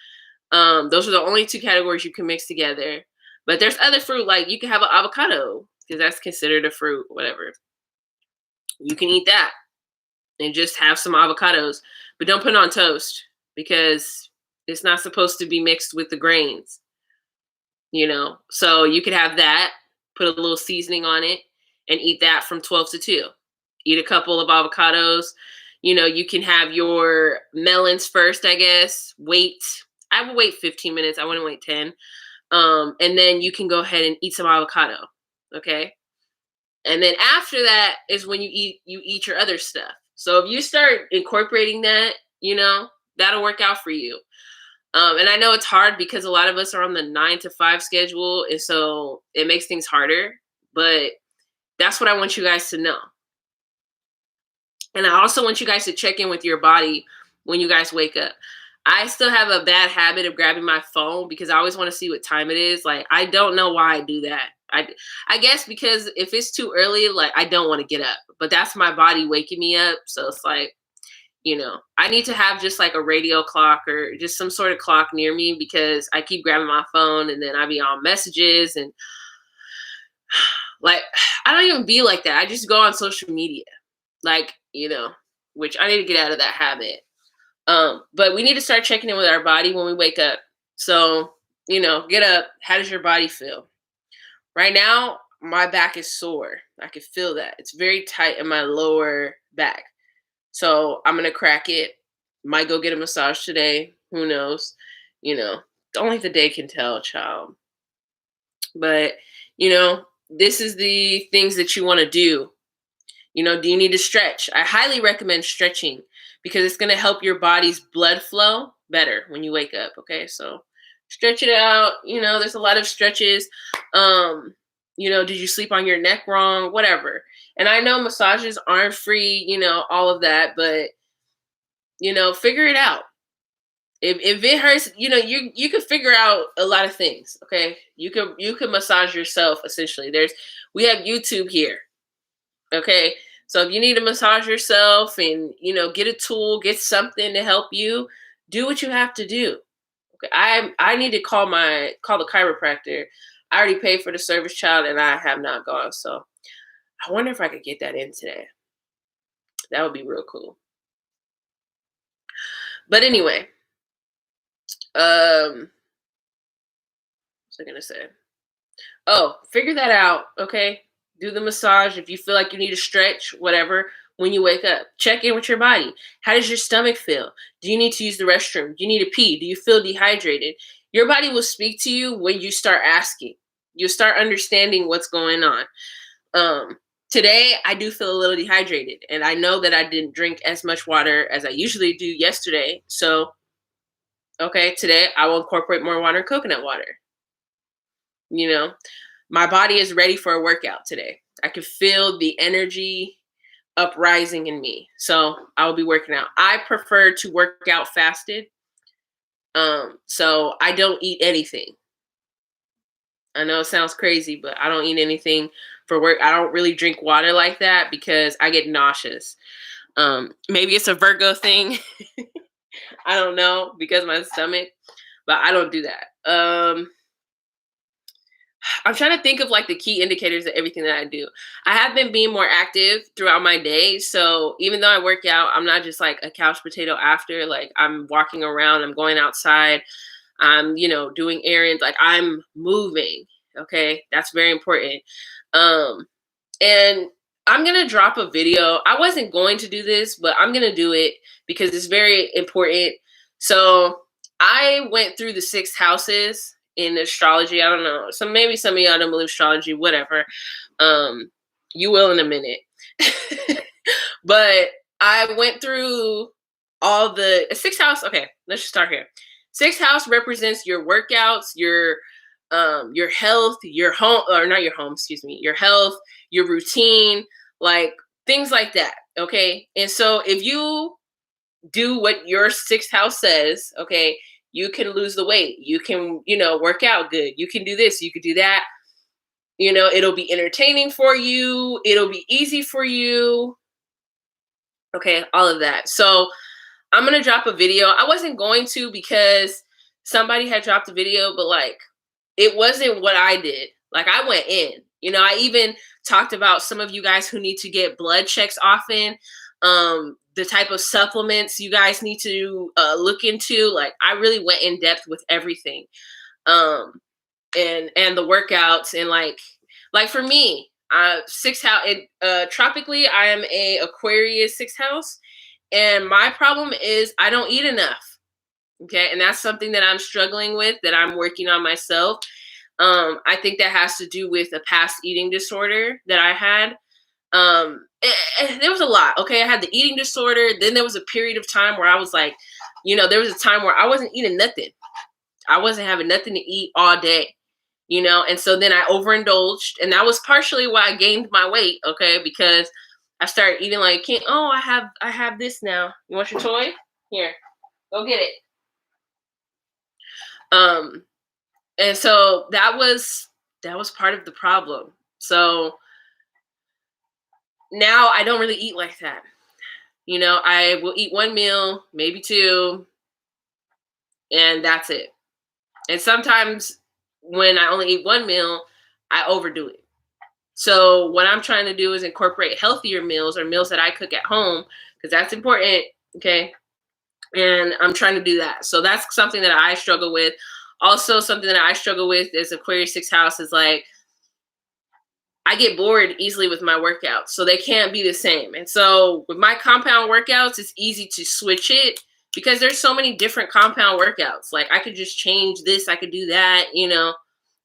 Speaker 1: Those are the only 2 categories you can mix together. But there's other fruit, like you can have an avocado because that's considered a fruit, whatever. You can eat that and just have some avocados, but don't put it on toast because it's not supposed to be mixed with the grains, So you could have that, put a little seasoning on it, and eat that from 12 to 2. Eat a couple of avocados. You can have your melons first, I guess. I would wait 15 minutes. I wouldn't wait 10. And then you can go ahead and eat some avocado. Okay. And then after that is when you eat your other stuff. So if you start incorporating that, that'll work out for you. And I know it's hard because a lot of us are on the 9 to 5 schedule. And so it makes things harder, but that's what I want you guys to know. And I also want you guys to check in with your body when you guys wake up. I still have a bad habit of grabbing my phone because I always want to see what time it is. Like, I don't know why I do that. I guess because if it's too early, like, I don't want to get up. But that's my body waking me up. So it's like, I need to have just like a radio clock or just some sort of clock near me because I keep grabbing my phone and then I be on messages and like, I don't even be like that. I just go on social media, like, which I need to get out of that habit. But we need to start checking in with our body when we wake up. So, get up. How does your body feel? Right now, my back is sore. I can feel that. It's very tight in my lower back. So I'm going to crack it. Might go get a massage today. Who knows? Only the day can tell, child. But, this is the things that you want to do. Do you need to stretch? I highly recommend stretching because it's going to help your body's blood flow better when you wake up. Okay. So stretch it out. There's a lot of stretches. Did you sleep on your neck wrong? Whatever. And I know massages aren't free, all of that, but, figure it out. If it hurts, you can figure out a lot of things. Okay. You can massage yourself. Essentially we have YouTube here. Okay. So if you need to massage yourself and, get a tool, get something to help you, do what you have to do. Okay. I need to call the chiropractor. I already paid for the service, child, and I have not gone. So I wonder if I could get that in today. That would be real cool. But anyway, what's I gonna say? Oh, figure that out. Okay. Do the massage. If you feel like you need to stretch, whatever, when you wake up, check in with your body. How does your stomach feel? Do you need to use the restroom? Do you need to pee? Do you feel dehydrated? Your body will speak to you when you start asking. You'll start understanding what's going on. Today, I do feel a little dehydrated, and I know that I didn't drink as much water as I usually do yesterday. So, okay, today I will incorporate more water, coconut water. My body is ready for a workout today. I can feel the energy uprising in me. So I will be working out. I prefer to work out fasted. So I don't eat anything. I know it sounds crazy, but I don't eat anything for work. I don't really drink water like that because I get nauseous. Maybe it's a Virgo thing. I don't know because of my stomach, but I don't do that. I'm trying to think of like the key indicators of everything that I do. I have been being more active throughout my day. So even though I work out, I'm not just like a couch potato after. Like I'm walking around, I'm going outside, I'm, doing errands, like I'm moving. Okay. That's very important. Um, and I'm going to drop a video. I wasn't going to do this, but I'm going to do it because it's very important. So I went through the 6 houses in astrology. I don't know. So maybe some of y'all don't believe astrology, whatever. You will in a minute. But I went through all the 6 house. Okay, let's just start here. 6 house represents your workouts, your health, your home, or not your home, excuse me, your health, your routine, like things like that. Okay. And so if you do what your 6th house says, okay, you can lose the weight. You can, work out good. You can do this. You could do that. It'll be entertaining for you. It'll be easy for you. Okay. All of that. So I'm going to drop a video. I wasn't going to because somebody had dropped a video, but like it wasn't what I did. Like I went in. I even talked about some of you guys who need to get blood checks often. The type of supplements you guys need to look into. Like I really went in depth with everything. And the workouts and like for me, 6th house, tropically, I am a Aquarius 6th house. And my problem is I don't eat enough. Okay. And that's something that I'm struggling with, that I'm working on myself. I think that has to do with a past eating disorder that I had. There was a lot. Okay. I had the eating disorder. Then there was a period of time where I was like, there was a time where I wasn't eating nothing. I wasn't having nothing to eat all day, and so then I overindulged. And that was partially why I gained my weight. Okay. Because I started eating like, oh, I have this now. You want your toy? Here, go get it. And so that was part of the problem. So now I don't really eat like that. I will eat one meal, maybe two, and that's it. And sometimes when I only eat one meal, I overdo it. So what I'm trying to do is incorporate healthier meals, or meals that I cook at home, because that's important. Okay. And I'm trying to do that. So that's something that I struggle with. Also, something that I struggle with is Aquarius 6th house is like, I get bored easily with my workouts, so they can't be the same. And so with my compound workouts, it's easy to switch it because there's so many different compound workouts. Like I could just change this, I could do that,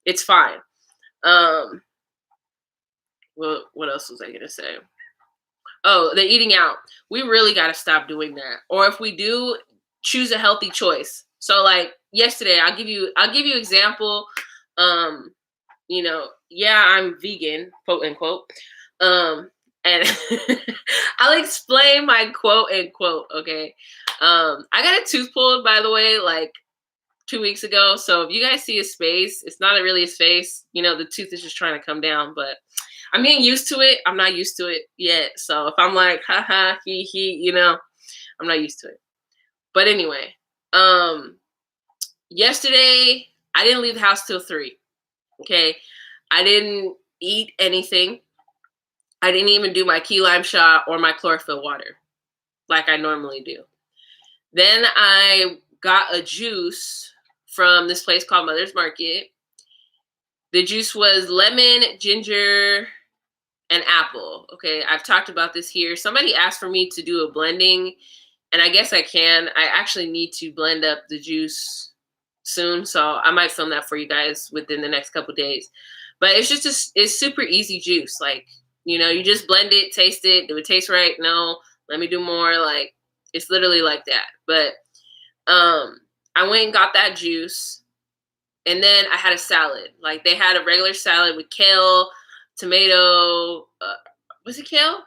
Speaker 1: it's fine. Well, what else was I going to say? Oh, the eating out. We really got to stop doing that. Or if we do, choose a healthy choice. So like yesterday, I'll give you example. Yeah, I'm vegan, quote unquote. And I'll explain my quote unquote. Okay. I got a tooth pulled, by the way, like 2 weeks ago. So if you guys see a space, it's not really a space. The tooth is just trying to come down, but I'm getting used to it. I'm not used to it yet. So if I'm like, haha, he, I'm not used to it. But anyway, yesterday I didn't leave the house till 3. Okay. I didn't eat anything. I didn't even do my key lime shot or my chlorophyll water like I normally do. Then I got a juice from this place called Mother's Market. The juice was lemon, ginger, and apple. Okay, I've talked about this here. Somebody asked for me to do a blending, and I guess I can. I actually need to blend up the juice soon, so I might film that for you guys within the next couple days. But it's just it's super easy juice. Like, you just blend it, taste it. Do it taste right? No. Let me do more. Like, it's literally like that. But I went and got that juice, and then I had a salad. Like, they had a regular salad with kale, tomato. Was it kale?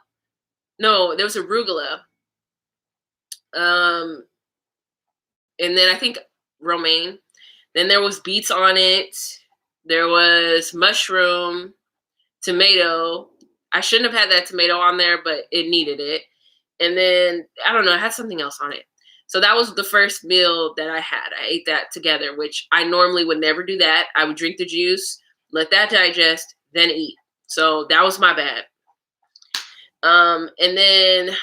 Speaker 1: No, there was arugula. Um, and then I think romaine. Then there was beets on it. There was mushroom, tomato. I shouldn't have had that tomato on there, but it needed it. And then I don't know, I had something else on it. So that was the first meal that I had. I ate that together, which I normally would never do that. I would drink the juice, let that digest, then eat. So that was my bad. And then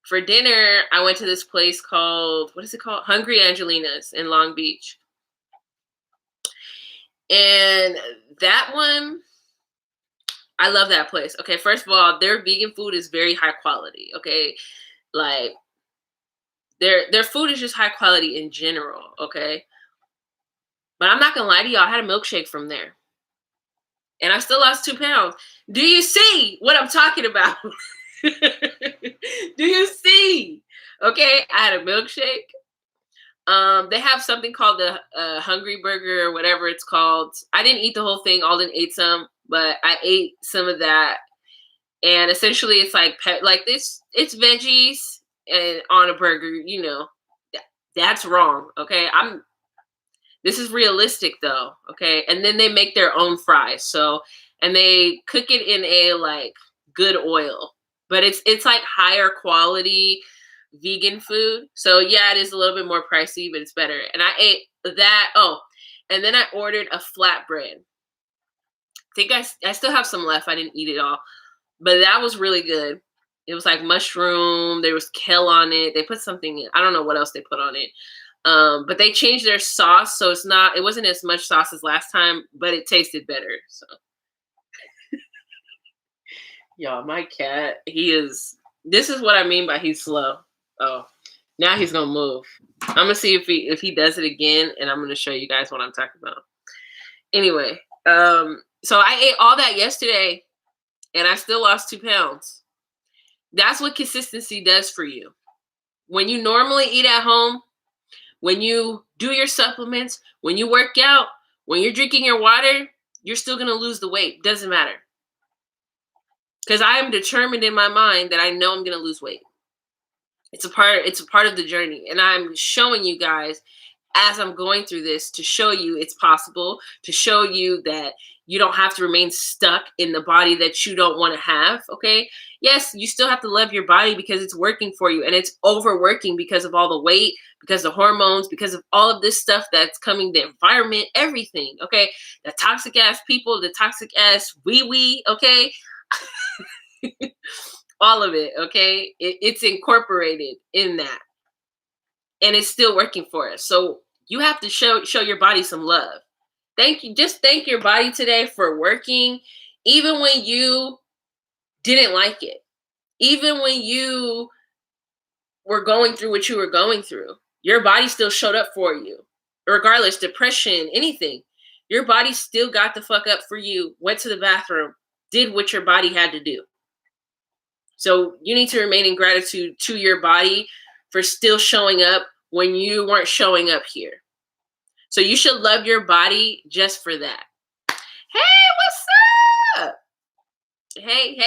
Speaker 1: for dinner, I went to this place called, what is it called? Hungry Angelina's in Long Beach. And that one, I love that place. Okay, first of all, their vegan food is very high quality. Okay, like their food is just high quality in general. Okay, but I'm not gonna lie to y'all. I had a milkshake from there, and I still lost 2 pounds. Do you see what I'm talking about? Do you see? Okay, I had a milkshake. They have something called the Hungry Burger or whatever it's called. I didn't eat the whole thing. Alden ate some, but I ate some of that. And essentially, it's like this. It's veggies and on a burger. You know, that's wrong. Okay, This is realistic though. Okay, and then they make their own fries. So, and they cook it in a like good oil, but it's like higher quality vegan food. So yeah, it is a little bit more pricey, but it's better. And I ate that. Oh, and then I ordered a flatbread. I think I still have some left. I didn't eat it all, but that was really good. It was like mushroom. There was kale on it. They put something in. I don't know what else they put on it. But they changed their sauce, so it wasn't as much sauce as last time, but it tasted better. So, y'all, my cat, this is what I mean by he's slow. Oh, now he's gonna move. I'm gonna see if he does it again, and I'm gonna show you guys what I'm talking about. Anyway, so I ate all that yesterday, and I still lost 2 pounds. That's what consistency does for you. When you normally eat at home, when you do your supplements, when you work out, when you're drinking your water, you're still going to lose the weight. Doesn't matter. Because I am determined in my mind that I know I'm going to lose weight. It's a part of the journey. And I'm showing you guys as I'm going through this to show you it's possible, to show you that you don't have to remain stuck in the body that you don't want to have, okay? Yes, you still have to love your body because it's working for you, and it's overworking because of all the weight, because of hormones, because of all of this stuff that's coming, the environment, everything, okay? The toxic ass people, the toxic ass wee, okay? All of it, okay? It's incorporated in that. And it's still working for us. So you have to show your body some love. Just thank your body today for working, even when you didn't like it, even when you were going through what you were going through. Your body still showed up for you, regardless, depression, anything. Your body still got the fuck up for you, went to the bathroom, did what your body had to do. So you need to remain in gratitude to your body for still showing up when you weren't showing up here. So you should love your body just for that. Hey, what's up? Hey.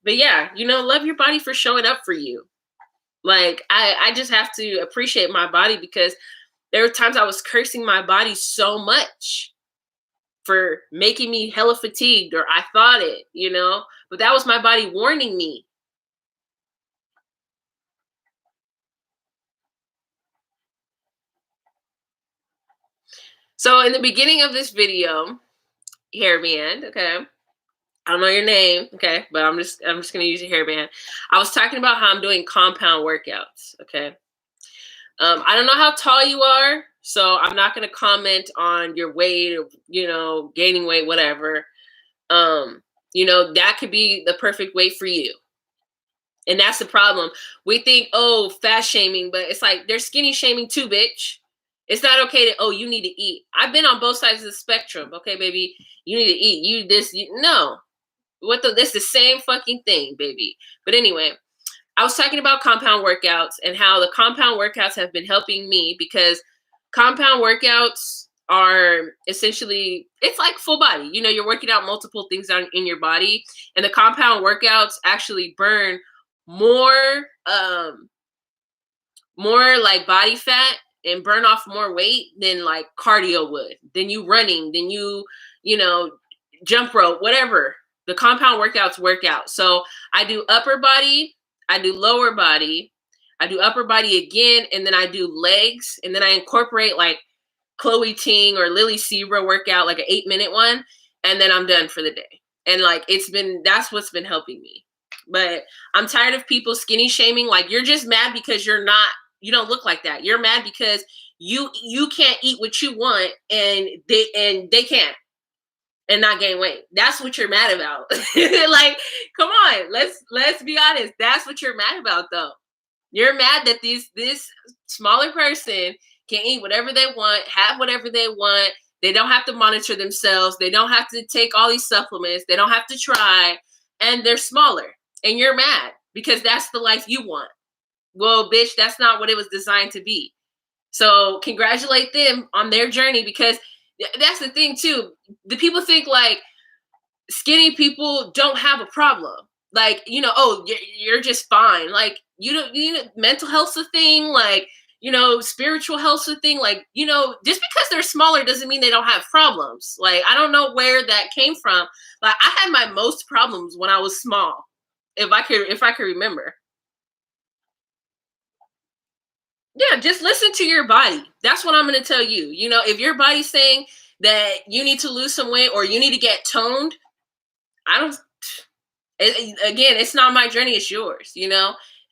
Speaker 1: But yeah, love your body for showing up for you. Like, I just have to appreciate my body because there were times I was cursing my body so much for making me hella fatigued, or I thought it, but that was my body warning me. So in the beginning of this video, hairband, okay, I don't know your name, okay, but I'm just gonna use your hairband. I was talking about how I'm doing compound workouts, okay. I don't know how tall you are, so I'm not gonna comment on your weight or gaining weight, whatever. That could be the perfect weight for you. And that's the problem. We think, oh, fat shaming, but it's like they're skinny shaming too, bitch. It's not okay to, oh, you need to eat. I've been on both sides of the spectrum. Okay, baby, you need to eat. No. It's the same fucking thing, baby. But anyway, I was talking about compound workouts and how the compound workouts have been helping me because Compound workouts are essentially, it's like full body. You're working out multiple things in your body, and the compound workouts actually burn more more like body fat and burn off more weight than like cardio would, than you running, than you know, jump rope, whatever. The compound workouts work out. So I do upper body, I do lower body, I do upper body again, and then I do legs, and then I incorporate like Chloe Ting or Lily Sebra workout, like an 8-minute one, and then I'm done for the day. And like that's what's been helping me. But I'm tired of people skinny shaming. Like, you're just mad because you don't look like that. You're mad because you can't eat what you want, and they can't, and not gain weight. That's what you're mad about. Like, come on, let's be honest. That's what you're mad about, though. You're mad that this smaller person can eat whatever they want, have whatever they want. They don't have to monitor themselves. They don't have to take all these supplements. They don't have to try, and they're smaller. And you're mad because that's the life you want. Well, bitch, that's not what it was designed to be. So congratulate them on their journey, because that's the thing too. The people think like skinny people don't have a problem. Like, oh, you're just fine. Like, you don't, mental health's a thing. Like, spiritual health's a thing. Like, just because they're smaller doesn't mean they don't have problems. Like, I don't know where that came from. Like, I had my most problems when I was small, if I could remember. Yeah, just listen to your body. That's what I'm going to tell you. If your body's saying that you need to lose some weight or you need to get toned, I don't. Again, it's not my journey; it's yours.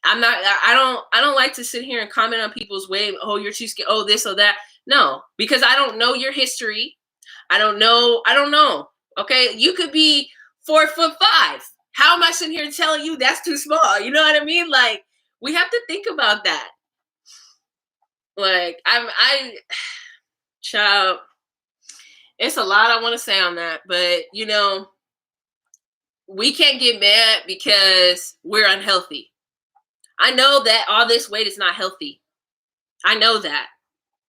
Speaker 1: I'm not. I don't like to sit here and comment on people's weight. Oh, you're too skinny. Oh, this or that. No, because I don't know your history. I don't know. Okay, you could be 4'5". How am I sitting here telling you that's too small? You know what I mean? Like, we have to think about that. Like, child, it's a lot I want to say on that, but we can't get mad because we're unhealthy. I know that all this weight is not healthy. I know that,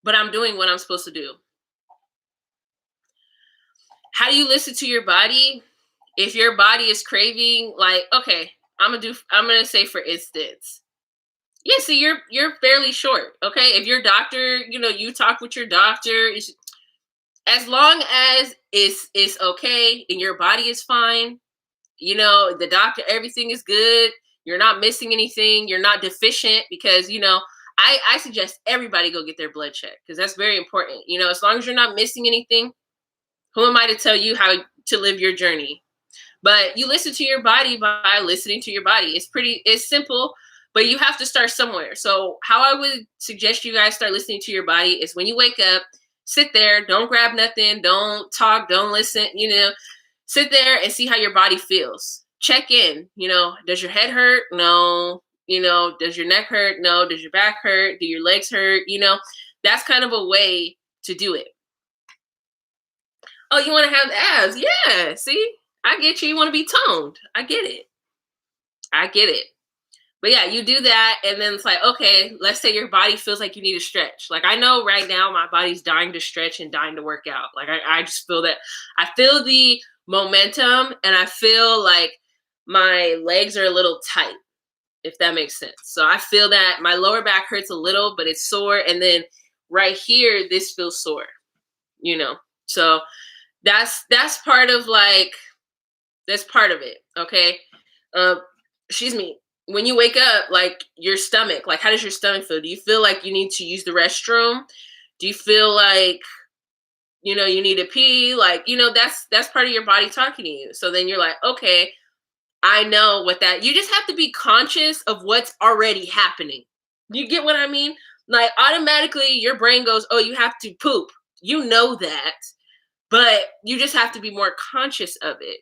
Speaker 1: but I'm doing what I'm supposed to do. How do you listen to your body? If your body is craving, like, okay, I'm gonna say, for instance, yeah, see, you're fairly short. Okay, if your doctor, you talk with your doctor, as long as it's okay and your body is fine, the doctor, everything is good, you're not missing anything, you're not deficient, because I suggest everybody go get their blood checked, because that's very important. As long as you're not missing anything, who am I to tell you how to live your journey? But you listen to your body by listening to your body. It's simple, but you have to start somewhere. So how I would suggest you guys start listening to your body is when you wake up, sit there, don't grab nothing, don't talk, don't listen, sit there and see how your body feels. Check in, does your head hurt? No. Does your neck hurt? No. Does your back hurt? Do your legs hurt? That's kind of a way to do it. Oh, you want to have abs? Yeah. See, I get you. You want to be toned. I get it. But yeah, you do that, and then it's like, okay, let's say your body feels like you need to stretch. Like, I know right now my body's dying to stretch and dying to work out. Like, I just feel that. I feel the momentum, and I feel like my legs are a little tight, if that makes sense. So I feel that my lower back hurts a little, but it's sore, and then right here, this feels sore, So that's part of it, okay? Excuse me. When you wake up, like, your stomach, like, how does your stomach feel? Do you feel like you need to use the restroom? Do you feel like, you need to pee? Like, that's part of your body talking to you. So then you're like, okay, I know what that, you just have to be conscious of what's already happening. You get what I mean? Like, automatically your brain goes, oh, you have to poop. You know that, but you just have to be more conscious of it.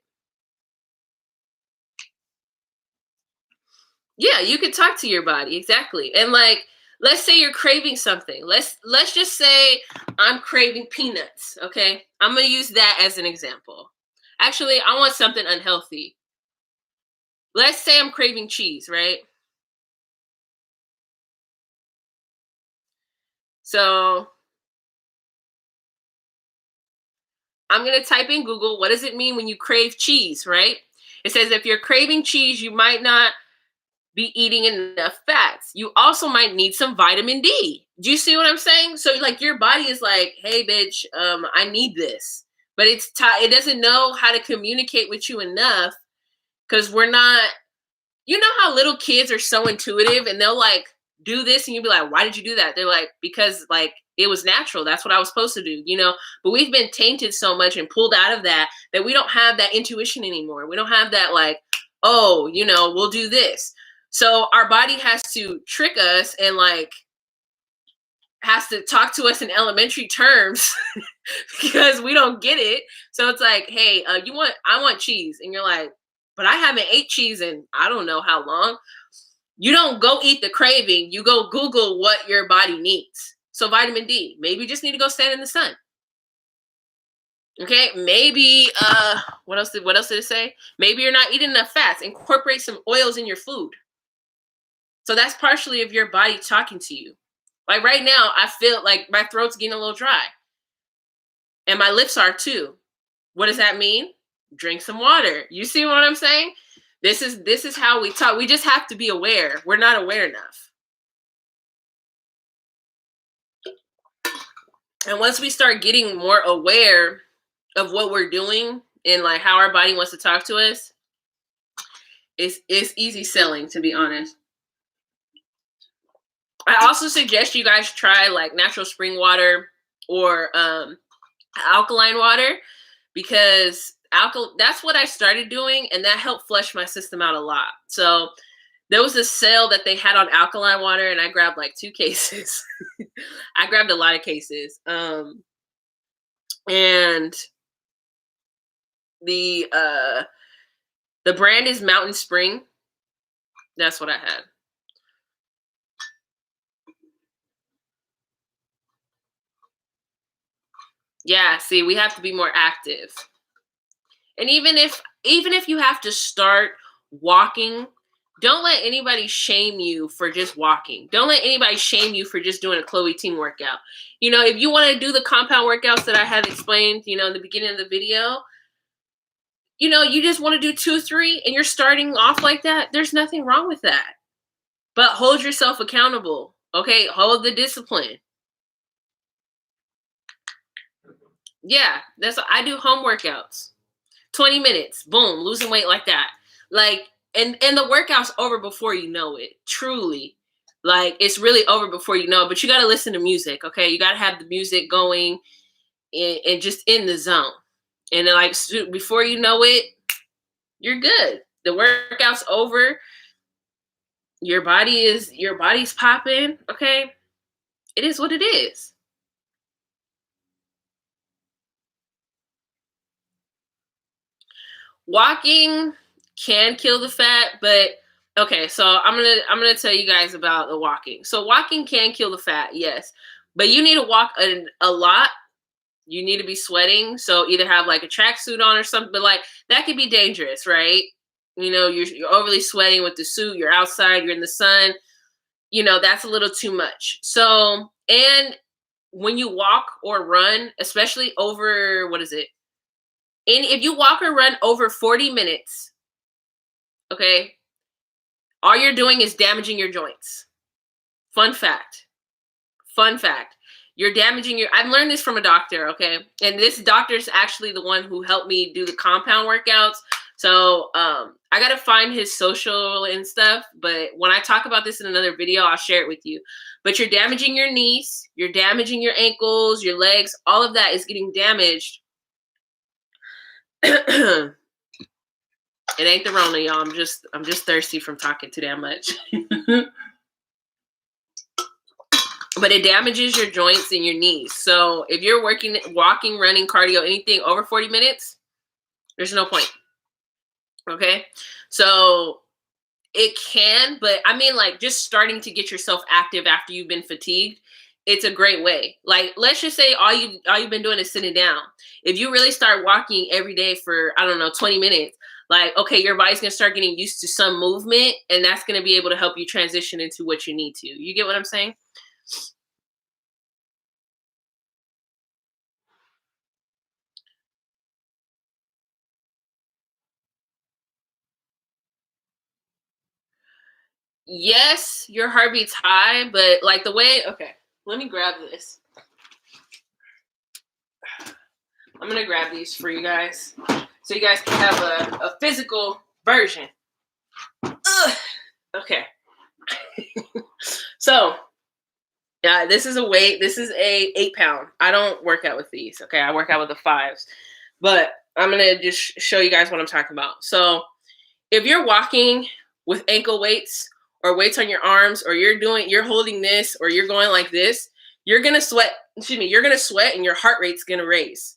Speaker 1: Yeah, you could talk to your body, exactly. And like, let's say you're craving something. Let's just say I'm craving peanuts, okay? I'm going to use that as an example. Actually, I want something unhealthy. Let's say I'm craving cheese, right? So I'm going to type in Google, what does it mean when you crave cheese, right? It says if you're craving cheese, you might not be eating enough fats. You also might need some vitamin D. Do you see what I'm saying? So like your body is like, hey bitch, I need this. But it doesn't know how to communicate with you enough because we're not, you know how little kids are so intuitive and they'll like do this and you'll be like, why did you do that? They're like, because like it was natural. That's what I was supposed to do, you know? But we've been tainted so much and pulled out of that that we don't have that intuition anymore. We don't have that like, oh, you know, we'll do this. So our body has to trick us and like has to talk to us in elementary terms because we don't get it. So it's like, hey, I want cheese. And you're like, but I haven't ate cheese in I don't know how long. You don't go eat the craving. You go Google what your body needs. So vitamin D, maybe you just need to go stand in the sun. Okay, maybe what else did it say? Maybe you're not eating enough fats. Incorporate some oils in your food. So that's partially of your body talking to you. Like right now, I feel like my throat's getting a little dry. And my lips are too. What does that mean? Drink some water. You see what I'm saying? This is how we talk. We just have to be aware. We're not aware enough. And once we start getting more aware of what we're doing and like how our body wants to talk to us, it's easy selling, to be honest. I also suggest you guys try like natural spring water or alkaline water because that's what I started doing and that helped flush my system out a lot. So there was a sale that they had on alkaline water and I grabbed like 2 cases. I grabbed a lot of cases. And the brand is Mountain Spring. That's what I had. Yeah, see, we have to be more active. And even if you have to start walking, don't let anybody shame you for just walking. Don't let anybody shame you for just doing a Chloe Ting workout. You know, if you want to do the compound workouts that I had explained, you know, in the beginning of the video, you know, you just want to do 2 or 3 and you're starting off like that, there's nothing wrong with that. But hold yourself accountable. Okay, hold the discipline. Yeah, I do home workouts. 20 minutes, boom, losing weight like that. Like, and the workout's over before you know it. Truly. Like, it's really over before you know it. But you got to listen to music, okay? You got to have the music going and just in the zone. And then, like, before you know it, you're good. The workout's over. Your body's popping, okay? It is what it is. Walking can kill the fat, but okay, so I'm gonna tell you guys about the walking. So walking can kill the fat, yes, but you need to walk a lot. You need to be sweating, so either have like a tracksuit on or something. But like that could be dangerous, right? You know, you're overly sweating with the suit. You're outside. You're in the sun. You know, that's a little too much. So and when you walk or run, especially over what is it? And if you walk or run over 40 minutes, okay, all you're doing is damaging your joints. Fun fact. Fun fact. You're damaging I've learned this from a doctor, okay? And this doctor's actually the one who helped me do the compound workouts. So I got to find his social and stuff. But when I talk about this in another video, I'll share it with you. But you're damaging your knees. You're damaging your ankles, your legs. All of that is getting damaged. It ain't the Rona, y'all. I'm just thirsty from talking too damn much. But it damages your joints and your knees. So if you're walking, running, cardio, anything over 40 minutes, there's no point. Okay? So it can, but I mean like just starting to get yourself active after you've been fatigued, it's a great way. Like let's just say all you've been doing is sitting down. If you really start walking every day for, I don't know, 20 minutes, like, okay, your body's going to start getting used to some movement and that's going to be able to help you transition into what you need to. You get what I'm saying? yes, your heart beats high, but like the way, okay, let me grab this. I'm gonna grab these for you guys so you guys can have a physical version. Ugh. Okay. So, yeah, this is a weight. This is a 8 pound. I don't work out with these. Okay, I work out with the 5s, but I'm gonna just show you guys what I'm talking about. So, if you're walking with ankle weights or weights on your arms, or you're holding this, or you're going like this, you're gonna sweat. Excuse me, you're gonna sweat, and your heart rate's gonna raise.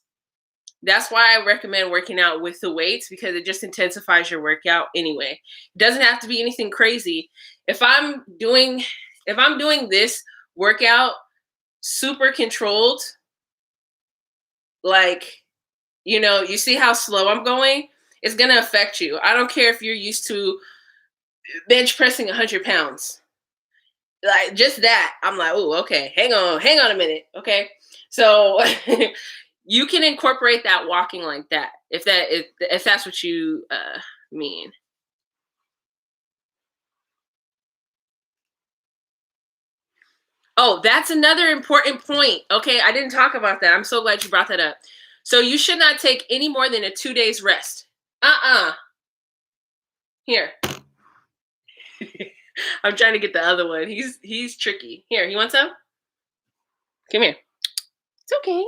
Speaker 1: That's why I recommend working out with the weights, because it just intensifies your workout anyway. It doesn't have to be anything crazy. If I'm doing this workout super controlled, like, you see how slow I'm going, it's going to affect you. I don't care if you're used to bench pressing 100 pounds. Like, just that, I'm like, oh, okay, hang on a minute. Okay. So you can incorporate that walking like that, if that's what you mean. Oh, that's another important point. Okay, I didn't talk about that. I'm so glad you brought that up. So you should not take any more than a 2 days rest. Here. I'm trying to get the other one. He's tricky. Here, you want some? Come here. It's okay.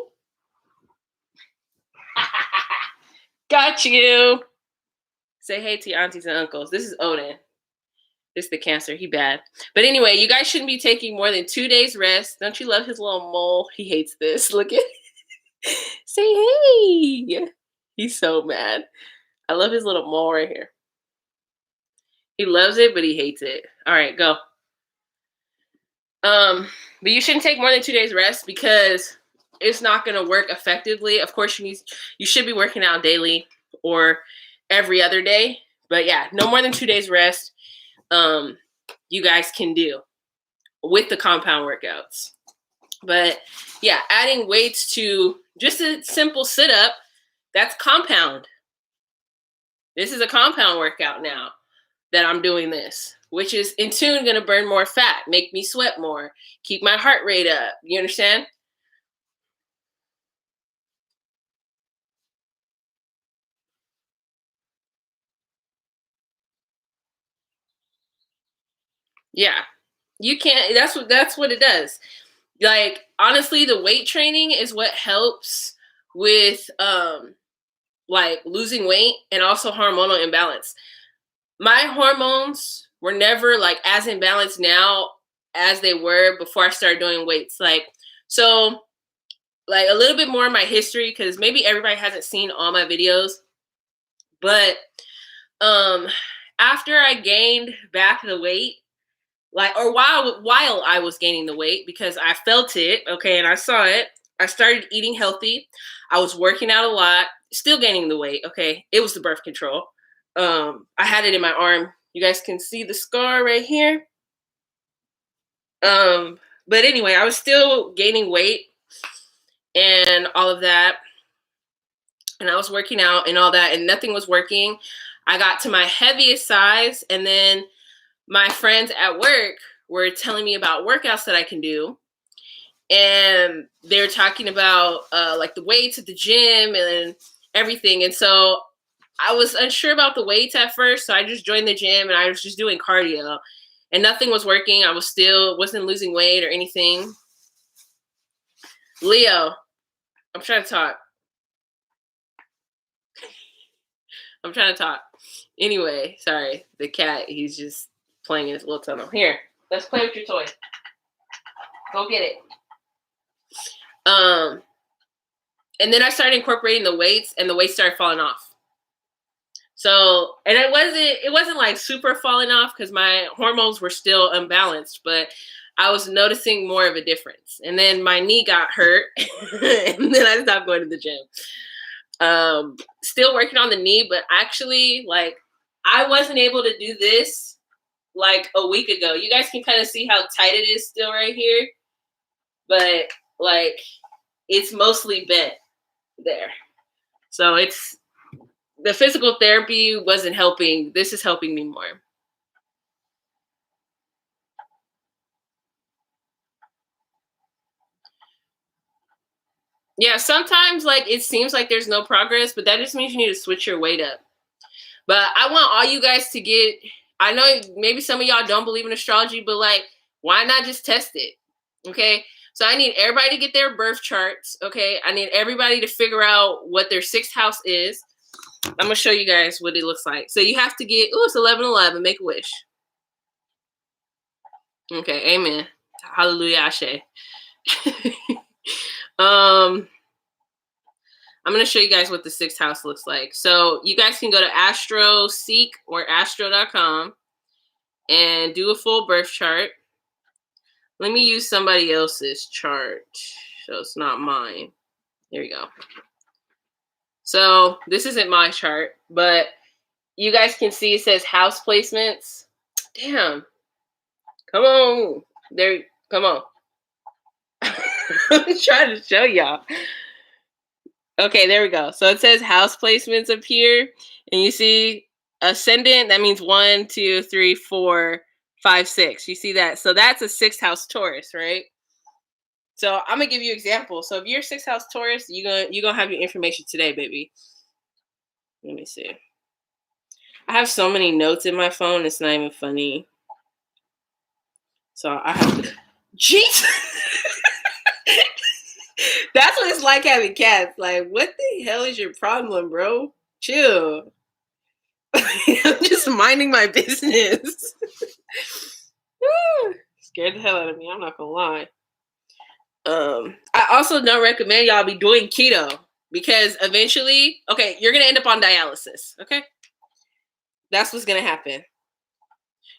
Speaker 1: Got you. Say hey to your aunties and uncles. This is Odin. This is the Cancer. He bad. But anyway, you guys shouldn't be taking more than 2 days rest. Don't you love his little mole? He hates this. Look at Say hey. He's so mad. I love his little mole right here. He loves it, but he hates it. All right, go. But you shouldn't take more than 2 days rest, because it's not going to work effectively. Of course, you should be working out daily or every other day. But yeah, no more than 2 days rest. You guys can do with the compound workouts. But yeah, adding weights to just a simple sit up, that's compound. This is a compound workout now that I'm doing this, which is in tune going to burn more fat, make me sweat more, keep my heart rate up. You understand? Yeah. You can't, that's what it does. Like, honestly, the weight training is what helps with like losing weight and also hormonal imbalance. My hormones were never like as imbalanced now as they were before I started doing weights. Like, so like a little bit more of my history, because maybe everybody hasn't seen all my videos, but um after I gained back the weight, like, or while I was gaining the weight, because I felt it, okay, and I saw it, I started eating healthy. I was working out a lot, still gaining the weight, okay. It was the birth control. I had it in my arm. You guys can see the scar right here. But anyway, I was still gaining weight and all of that. And I was working out and all that, and nothing was working. I got to my heaviest size, and then my friends at work were telling me about workouts that I can do. And they're talking about like the weights at the gym and everything. And so I was unsure about the weights at first. So I just joined the gym and I was just doing cardio, and nothing was working. I wasn't losing weight or anything. Leo, I'm trying to talk. I'm trying to talk. Anyway, sorry. The cat, he's just playing in his little tunnel. Here, let's play with your toy. Go get it. And then I started incorporating the weights, and the weights started falling off. So, and it wasn't like super falling off, because my hormones were still unbalanced, but I was noticing more of a difference. And then my knee got hurt, and then I stopped going to the gym. Still working on the knee, but actually, like, I wasn't able to do this like a week ago. You guys can kind of see how tight it is still right here, but like it's mostly bent there. So it's the physical therapy wasn't helping. This is helping me more. Yeah, sometimes like it seems like there's no progress, but that just means you need to switch your weight up. But I want all you guys to get. I know maybe some of y'all don't believe in astrology, but like, why not just test it? Okay. So I need everybody to get their birth charts. Okay. I need everybody to figure out what their sixth house is. I'm gonna show you guys what it looks like. So you have to get. Oh, it's 11:11. Make a wish. Okay. Amen. Hallelujah. Ashe. I'm going to show you guys what the sixth house looks like. So you guys can go to AstroSeek or astro.com and do a full birth chart. Let me use somebody else's chart so it's not mine. There we go. So this isn't my chart, but you guys can see it says house placements. Damn. Come on. There. Come on. I'm trying to show y'all. Okay, there we go. So it says house placements up here, and you see ascendant. That means 1, 2, 3, 4, 5, 6. You see that? So that's a sixth house Taurus, right? So I'm gonna give you an example. So if you're sixth house Taurus, you're gonna have your information today, baby. Let me see. I have so many notes in my phone. It's not even funny. So I have to. Jesus. That's what it's like having cats. Like, what the hell is your problem, bro? Chill. I'm just minding my business. Scared the hell out of me. I'm not gonna lie. I also don't recommend y'all be doing keto because eventually, okay, you're gonna end up on dialysis. Okay, that's what's gonna happen.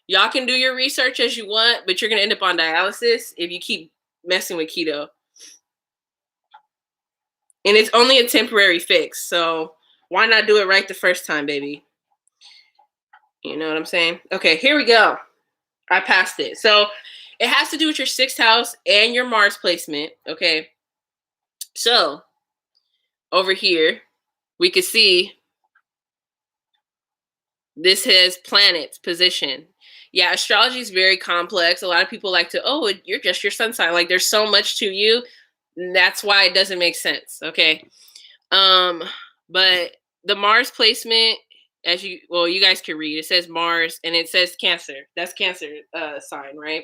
Speaker 1: Y'all can do your research as you want, but you're gonna end up on dialysis if you keep messing with keto. And it's only a temporary fix, so why not do it right the first time, baby? You know what I'm saying? Okay, here we go. I passed it. So it has to do with your sixth house and your Mars placement. Okay. So over here, we can see this has planets position. Yeah, astrology is very complex. A lot of people like to, oh, you're just your sun sign. Like there's so much to you. That's why it doesn't make sense. Okay. But the Mars placement, you guys can read. It says Mars and it says Cancer. That's Cancer sign, right?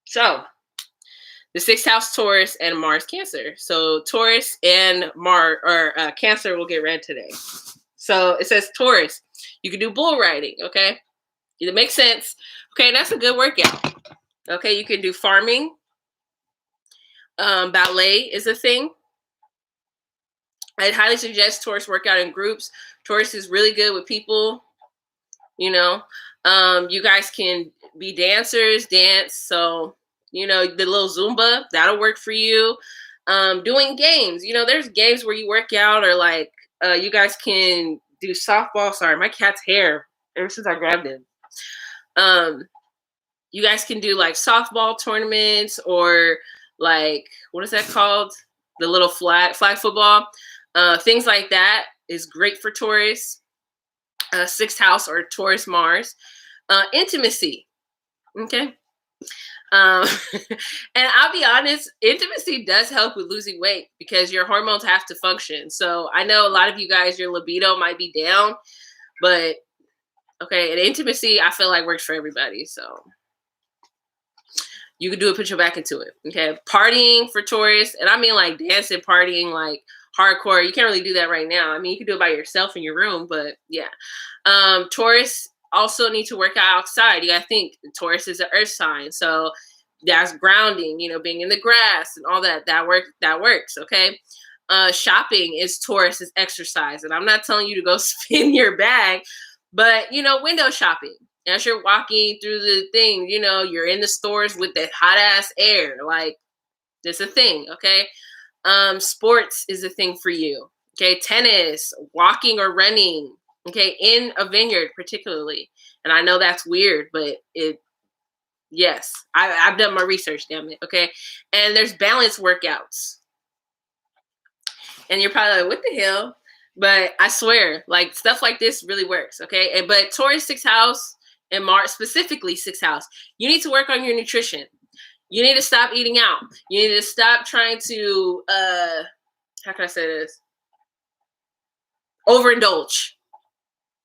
Speaker 1: So the sixth house Taurus and Mars Cancer. So Taurus and Mars or Cancer will get read today. So it says Taurus. You can do bull riding. Okay, it makes sense. Okay, that's a good workout. Okay, you can do farming. Ballet is a thing. I'd highly suggest Taurus workout in groups. Taurus is really good with people. You know, you guys can be dancers, dance. So, you know, the little Zumba, that'll work for you. Doing games, you know, there's games where you work out or like you guys can do softball. Sorry, my cat's hair, ever since I grabbed him. You guys can do like softball tournaments or like, what is that called? The little flag football. Things like that is great for Taurus. Sixth house or Taurus Mars. Intimacy. Okay. And I'll be honest, intimacy does help with losing weight because your hormones have to function. So I know a lot of you guys, your libido might be down, but okay, and intimacy I feel like works for everybody. So you can do it, put your back into it. Okay. Partying for Taurus, and I mean like dancing, partying, like hardcore. You can't really do that right now. I mean, you can do it by yourself in your room, but yeah. Taurus also need to work out outside. You gotta think Taurus is an earth sign, so that's grounding, you know, being in the grass and all that. That works, okay? Shopping is Taurus's exercise. And I'm not telling you to go spin your bag, but you know, window shopping. As you're walking through the thing, you know, you're in the stores with that hot ass air. Like, it's a thing, okay? Sports is a thing for you. Okay, tennis, walking or running, okay, in a vineyard particularly. And I know that's weird, but yes, I've done my research, damn it, okay? And there's balance workouts. And you're probably like, what the hell? But I swear, like, stuff like this really works, okay? But Taurus 6th house and Mars, specifically 6th house, you need to work on your nutrition. You need to stop eating out. You need to stop trying to how can I say this? Overindulge,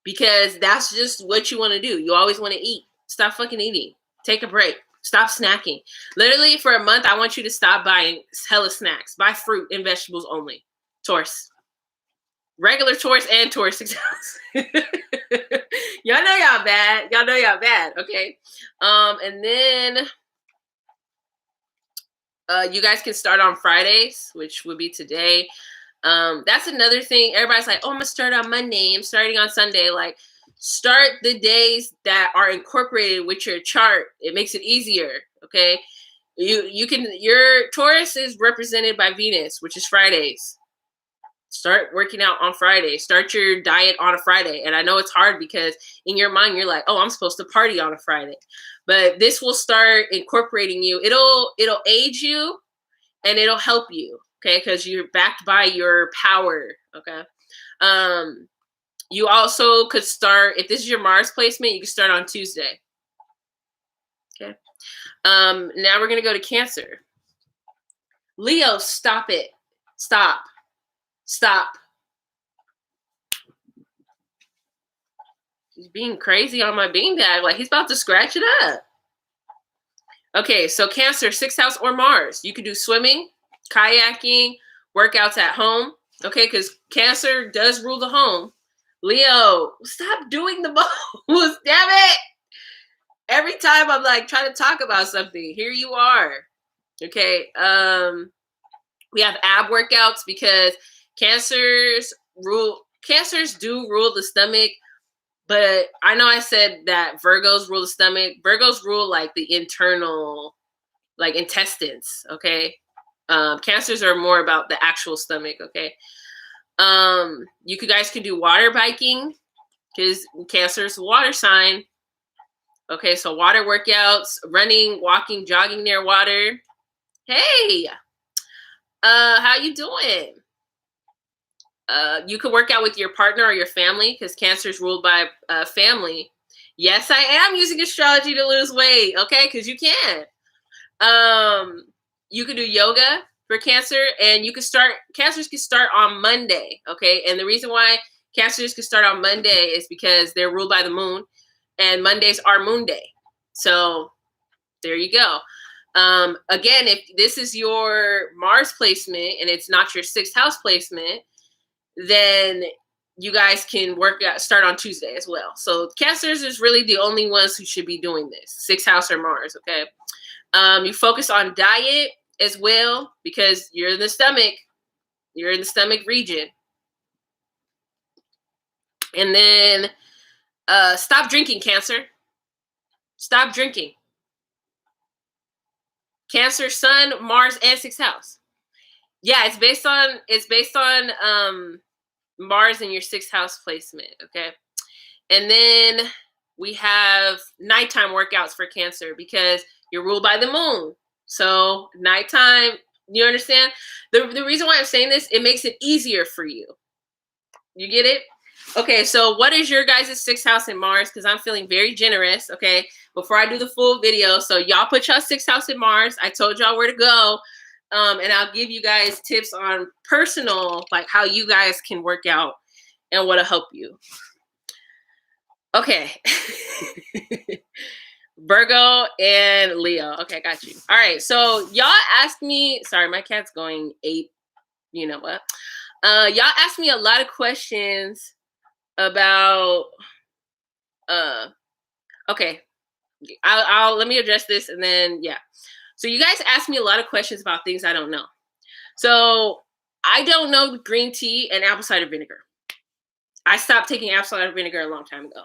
Speaker 1: because that's just what you want to do. You always want to eat. Stop fucking eating. Take a break. Stop snacking. Literally, for a month, I want you to stop buying hella snacks. Buy fruit and vegetables only. Taurus. Regular Taurus and Taurus 6 house. Y'all know y'all bad. Y'all know y'all bad, okay? And then you guys can start on Fridays, which would be today. That's another thing. Everybody's like, oh, I'm gonna start on Monday. I'm starting on Sunday. Like, start the days that are incorporated with your chart. It makes it easier. Okay. You can, your Taurus is represented by Venus, which is Fridays. Start working out on Friday. Start your diet on a Friday. And I know it's hard because in your mind, you're like, oh, I'm supposed to party on a Friday. But this will start incorporating you. It'll aid you and it'll help you. Okay, because you're backed by your power. Okay. You also could start, if this is your Mars placement, you can start on Tuesday. Okay. Now we're gonna go to Cancer. Leo, stop it. Stop. He's being crazy on my beanbag, like he's about to scratch it up. Okay, so Cancer, 6th house or Mars. You could do swimming, kayaking, workouts at home. Okay, because Cancer does rule the home. Leo, stop doing the most. Damn it. Every time I'm like trying to talk about something, here you are. Okay. We have ab workouts because Cancers do rule the stomach. But I know I said that Virgos rule the stomach. Virgos rule like the internal, like intestines, okay? Cancers are more about the actual stomach, okay? You guys can do water biking because Cancer's water sign. Okay, so water workouts, running, walking, jogging near water. Hey, how you doing? You could work out with your partner or your family because Cancer is ruled by family. Yes, I am using astrology to lose weight. Okay, because you can. You could do yoga for Cancer, and you could start. Cancers can start on Monday. Okay, and the reason why Cancers can start on Monday is because they're ruled by the moon, and Mondays are Moon Day. So there you go. Again, if this is your Mars placement and it's not your 6th house placement, then you guys can start on Tuesday as well. So Cancers is really the only ones who should be doing this, 6th house or Mars, okay? You focus on diet as well because you're in the stomach. You're in the stomach region. And then stop drinking, Cancer. Stop drinking. Cancer, Sun, Mars, and 6th house. Yeah, it's based on Mars in your 6th house placement, okay? And then we have nighttime workouts for Cancer because you're ruled by the moon. So nighttime, you understand? The reason why I'm saying this, it makes it easier for you. You get it? Okay, so what is your guys' 6th house in Mars? Because I'm feeling very generous, okay? Before I do the full video, so y'all put y'all 6th house in Mars. I told y'all where to go. And I'll give you guys tips on personal, like how you guys can work out and what'll help you. Okay. Virgo and Leo. Okay, got you. All right, so y'all asked me, sorry, my cat's going 8, you know what? Y'all asked me a lot of questions about, okay, I'll let me address this and then, yeah. So you guys asked me a lot of questions about things I don't know. So I don't know green tea and apple cider vinegar. I stopped taking apple cider vinegar a long time ago.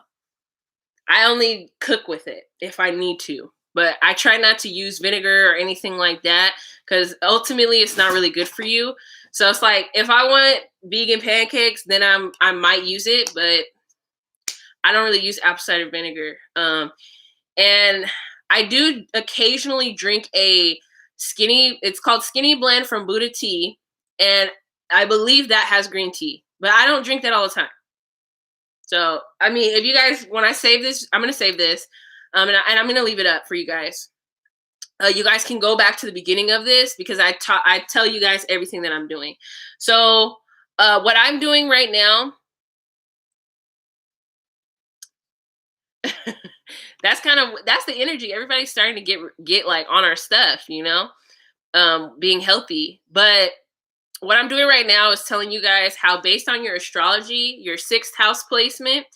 Speaker 1: I only cook with it if I need to, but I try not to use vinegar or anything like that because ultimately it's not really good for you. So it's like if I want vegan pancakes, then I might use it, but I don't really use apple cider vinegar. And I do occasionally drink it's called Skinny Blend from Buddha Tea, and I believe that has green tea, but I don't drink that all the time. So, I mean, if you guys, when I save this, I'm going to save this, and I'm going to leave it up for you guys. You guys can go back to the beginning of this because I tell you guys everything that I'm doing. So what I'm doing right now, that's the energy. Everybody's starting to get like on our stuff, being healthy. But what I'm doing right now is telling you guys how, based on your astrology, your sixth house placement,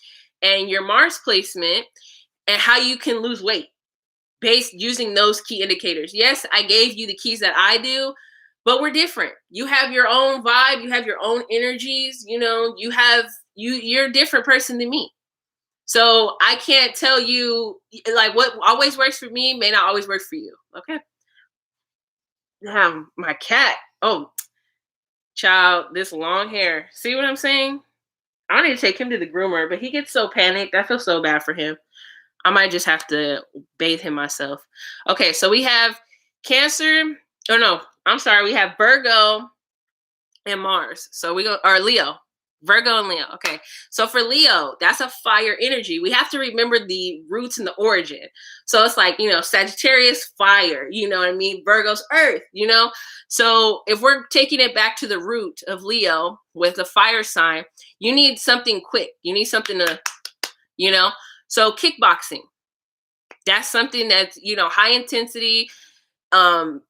Speaker 1: and your Mars placement, and how you can lose weight based using those key indicators. Yes, I gave you the keys that I do, but we're different. You have your own vibe, you have your own energies, you're a different person than me. So I can't tell you, like, what always works for me may not always work for you. Okay. My cat. Oh, child, this long hair. See what I'm saying? I need to take him to the groomer, but he gets so panicked. I feel so bad for him. I might just have to bathe him myself. Okay, so we have Cancer. Oh no, I'm sorry. We have Virgo and Mars. So we go, or Leo. Virgo and Leo. Okay. So for Leo, that's a fire energy. We have to remember the roots and the origin. So it's like, Sagittarius, fire, you know what I mean? Virgo's earth. So if we're taking it back to the root of Leo with the fire sign, you need something quick. You need something to, you know. So kickboxing, that's something that's, high intensity,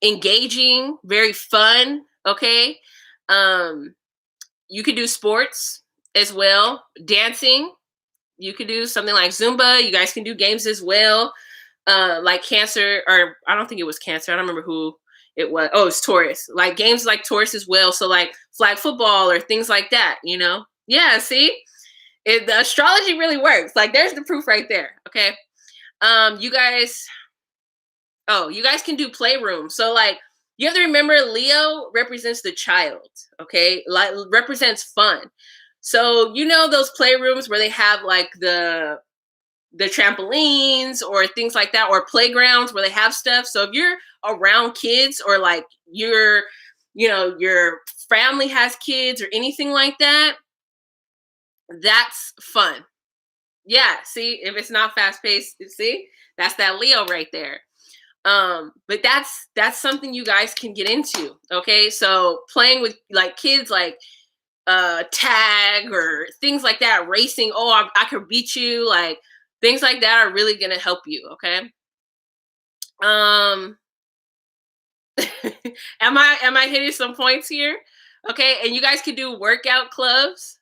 Speaker 1: engaging, very fun. Okay. You could do sports as well, dancing. You could do something like Zumba. You guys can do games as well, like Cancer, or I don't think it was Cancer. I don't remember who it was. Oh, it's Taurus. Like games like Taurus as well. So like flag football or things like that. Yeah. See, the astrology really works. Like there's the proof right there. Okay. You guys. Oh, you guys can do playroom. So like, you have to remember Leo represents the child, okay? Like represents fun. So those playrooms where they have like the trampolines or things like that, or playgrounds where they have stuff. So if you're around kids, or like your family has kids or anything like that, that's fun. Yeah, see, if it's not fast paced, see, that's that Leo right there. But that's something you guys can get into. Okay. So playing with like kids, like tag or things like that, racing. Oh, I could beat you. Like things like that are really gonna help you. Okay. Um am I hitting some points here? Okay, and you guys can do workout clubs.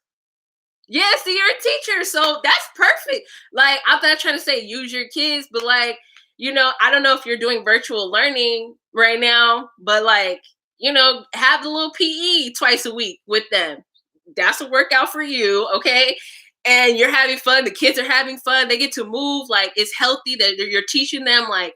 Speaker 1: Yeah, see, you're a teacher, so that's perfect. Like, I'm not trying to say use your kids, but like, I don't know if you're doing virtual learning right now, but like, have the little PE twice a week with them. That's a workout for you, okay? And you're having fun. The kids are having fun. They get to move. Like, it's healthy that you're teaching them like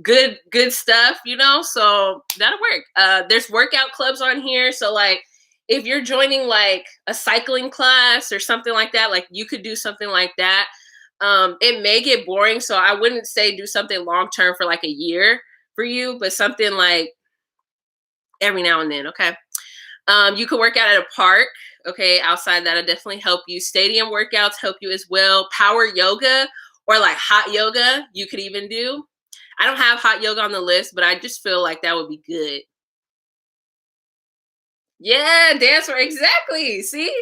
Speaker 1: good stuff, So that'll work. There's workout clubs on here, so like, if you're joining like a cycling class or something like that, like you could do something like that. It may get boring, so I wouldn't say do something long term for like a year for you, but something like every now and then. Okay. You could work out at a park. Okay. Outside, that'll definitely help you. Stadium workouts help you as well. Power yoga or like hot yoga, you could even do. I don't have hot yoga on the list, but I just feel like that would be good. Yeah, dance for exactly. See,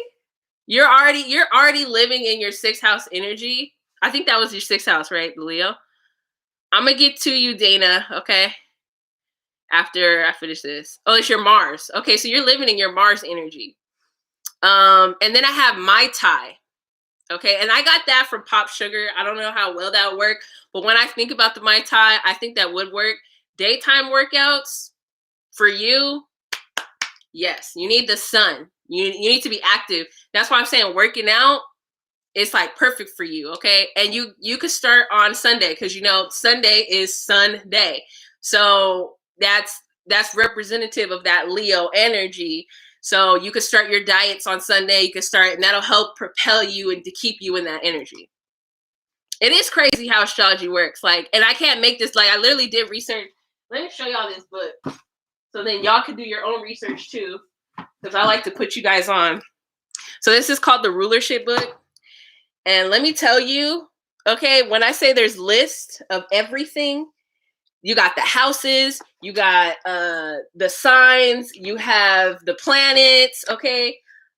Speaker 1: you're already living in your sixth house energy. I think that was your sixth house, right, Leo? I'm gonna get to you, Dana. Okay, after I finish this. Oh, it's your Mars. Okay, so you're living in your Mars energy. And then I have Mai Tai. Okay, and I got that from Pop Sugar. I don't know how well that would work, but when I think about the Mai Tai, I think that would work. Daytime workouts for you. Yes, you need the sun. You need to be active. That's why I'm saying working out is like perfect for you. Okay, and you could start on Sunday because Sunday is Sun Day, so that's representative of that Leo energy. So you could start your diets on Sunday. You could start, and that'll help propel you and to keep you in that energy. It is crazy how astrology works. Like, and I can't make this. Like, I literally did research. Let me show y'all this book. So then y'all can do your own research too, because I like to put you guys on. So this is called the Rulership book. And let me tell you, okay, when I say there's list of everything, you got the houses, you got the signs, you have the planets, okay?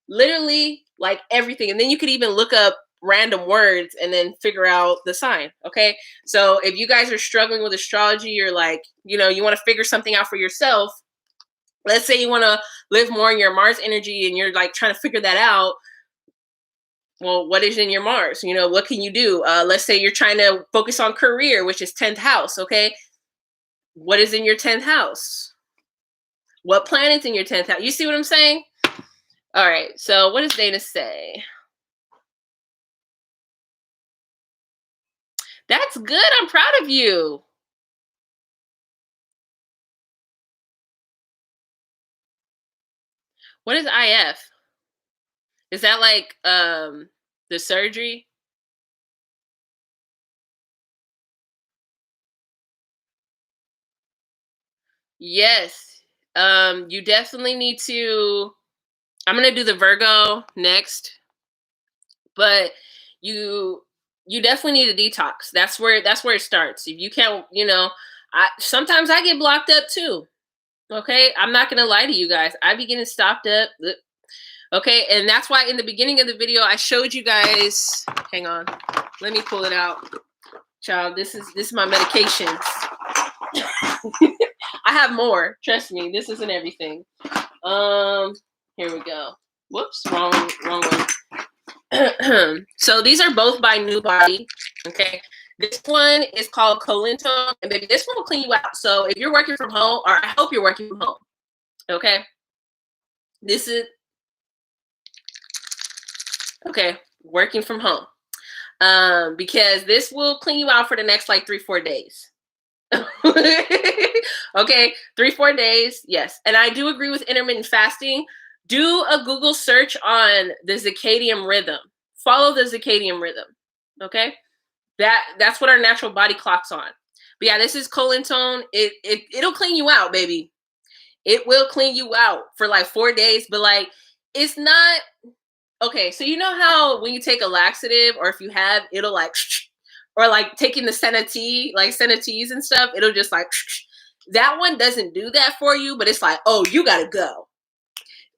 Speaker 1: Literally like everything. And then you could even look up random words and then figure out the sign, okay? So if you guys are struggling with astrology, or like, you know, you want to figure something out for yourself, let's say you want to live more in your Mars energy and you're like trying to figure that out. Well, what is in your Mars? You know, what can you do? Let's say you're trying to focus on career, which is 10th house, okay? What is in your 10th house? What planet's in your 10th house? You see what I'm saying? All right, so what does Dana say? That's good. I'm proud of you. What is IF? Is that like the surgery? Yes. You definitely need to. I'm gonna do the Virgo next, but you you definitely need a detox. That's where it starts. If you can't, you know, I sometimes I get blocked up too. Okay, I'm not gonna lie to you guys. I be getting stopped up. Okay, and that's why in the beginning of the video I showed you guys. Hang on, let me pull it out, child. This is my medications. I have more. Trust me, this isn't everything. Here we go. Whoops, wrong one. So these are both by New Body. Okay, this one is called Colintone, and baby, this one will clean you out. So if you're working from home, or I hope you're working from home. Okay, this is okay. Working from home, because this will clean you out for the next like 3-4 days. Okay, 3-4 days, yes. And I do agree with intermittent fasting. Do a Google search on the circadian rhythm. Follow the circadian rhythm. Okay, that's what our natural body clock's on. But yeah, this is Colintone. It'll clean you out, baby. It will clean you out for like 4 days. But like, it's not okay. So you know how when you take a laxative, or if you have, it'll like, or like taking the Senna tea, like Senna teas and stuff, it'll just like, that one doesn't do that for you, but it's like, oh, you gotta go.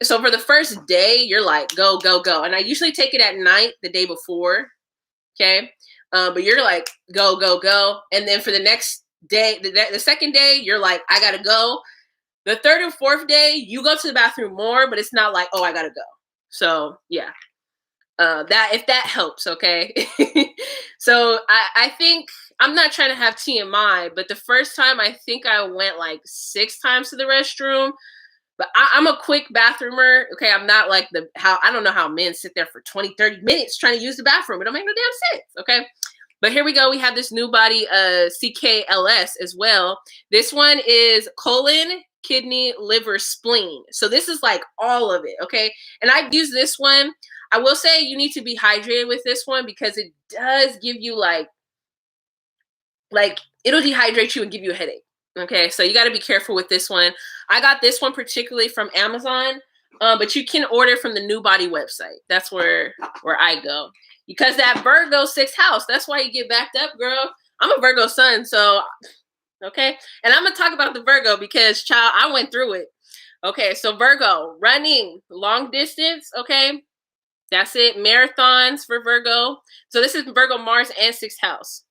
Speaker 1: So for the first day, you're like, go, go, go. And I usually take it at night the day before, okay? But you're like, go, go, go. And then for the next day, the second day, you're like, I gotta go. The third and fourth day, you go to the bathroom more, but it's not like, oh, I gotta go. So yeah, that if that helps, okay? So I think, I'm not trying to have TMI, but the first time I think I went like 6 times to the restroom. But I'm a quick bathroomer. Okay, I'm not like I don't know how men sit there for 20-30 minutes trying to use the bathroom. It don't make no damn sense. Okay, but here we go. We have this New Body CKLS as well. This one is colon, kidney, liver, spleen. So this is like all of it. Okay, and I've used this one. I will say you need to be hydrated with this one, because it does give you like it'll dehydrate you and give you a headache. Okay, so you got to be careful with this one. I got this one particularly from Amazon, but you can order from the New Body website. That's where I go, because that Virgo 6th house. That's why you get backed up, girl. I'm a Virgo sun, so okay. And I'm gonna talk about the Virgo because, child, I went through it. Okay, so Virgo, running, long distance. Okay, that's it. Marathons for Virgo. So this is Virgo, Mars, and 6th house.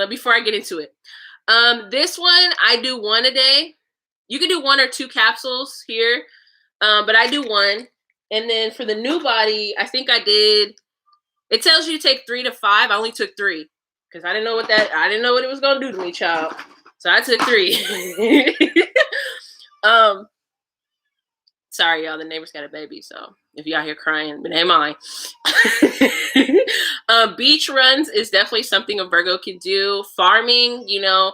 Speaker 1: Before I get into it, this one I do one a day. You can do 1 or 2 capsules here, but I do 1. And then for the New Body, I think I did. It tells you to take 3 to 5. I only took 3 because I didn't know what it was gonna do to me, child. So I took 3. Sorry, y'all. The neighbors got a baby, so if you out here crying, but am I? Beach runs is definitely something a Virgo can do. Farming, you know,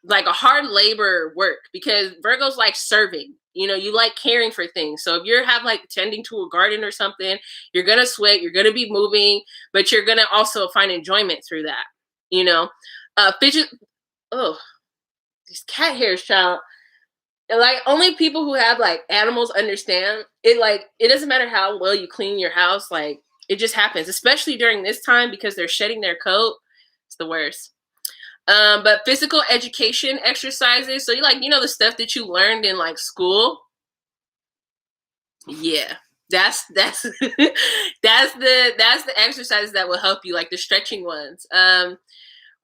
Speaker 1: like a hard labor work, because Virgo's like serving. You know, you like caring for things. So if you're like tending to a garden or something, you're gonna sweat, you're gonna be moving, but you're gonna also find enjoyment through that. You know, fidget. Oh, these cat hairs, child. Like, only people who have like animals understand it. Like, it doesn't matter how well you clean your house, like it just happens, especially during this time, because they're shedding their coat. It's the worst. But physical education exercises. So you like, the stuff that you learned in like school. Yeah. That's that's the exercises that will help you, like the stretching ones.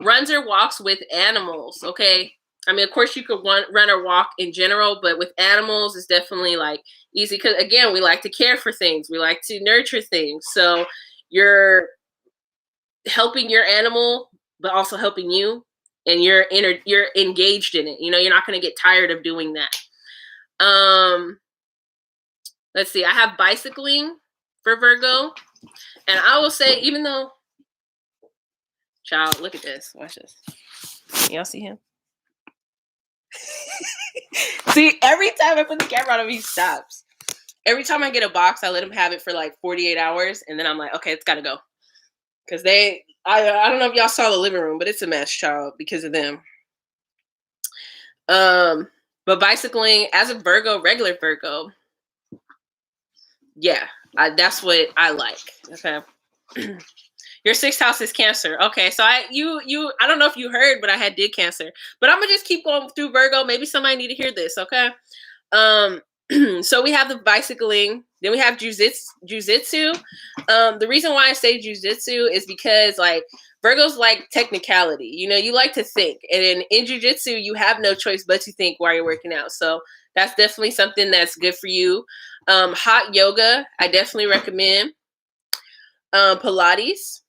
Speaker 1: Runs or walks with animals. Okay. I mean, of course, you could run or walk in general, but with animals, it's definitely like easy because, again, we like to care for things, we like to nurture things. So you're helping your animal, but also helping you, and you're engaged in it. You're not going to get tired of doing that. Let's see. I have bicycling for Virgo, and I will say, even though, child, look at this. Watch this. Y'all see him? See, every time I put the camera on him, he stops. Every time I get a box, I let him have it for like 48 hours, and then I'm like, okay, it's got to go. Because I don't know if y'all saw the living room, but it's a mess, child, because of them. But bicycling as a Virgo, regular Virgo, yeah, that's what I like. Okay. Your sixth house is Cancer. Okay, so I don't know if you heard, but I did Cancer. But I'm gonna just keep going through Virgo. Maybe somebody need to hear this. Okay. So we have the bicycling. Then we have jujitsu. The reason why I say jujitsu is because like Virgo's like technicality. You like to think, and in jujitsu you have no choice but to think while you're working out. So that's definitely something that's good for you. Hot yoga, I definitely recommend. Pilates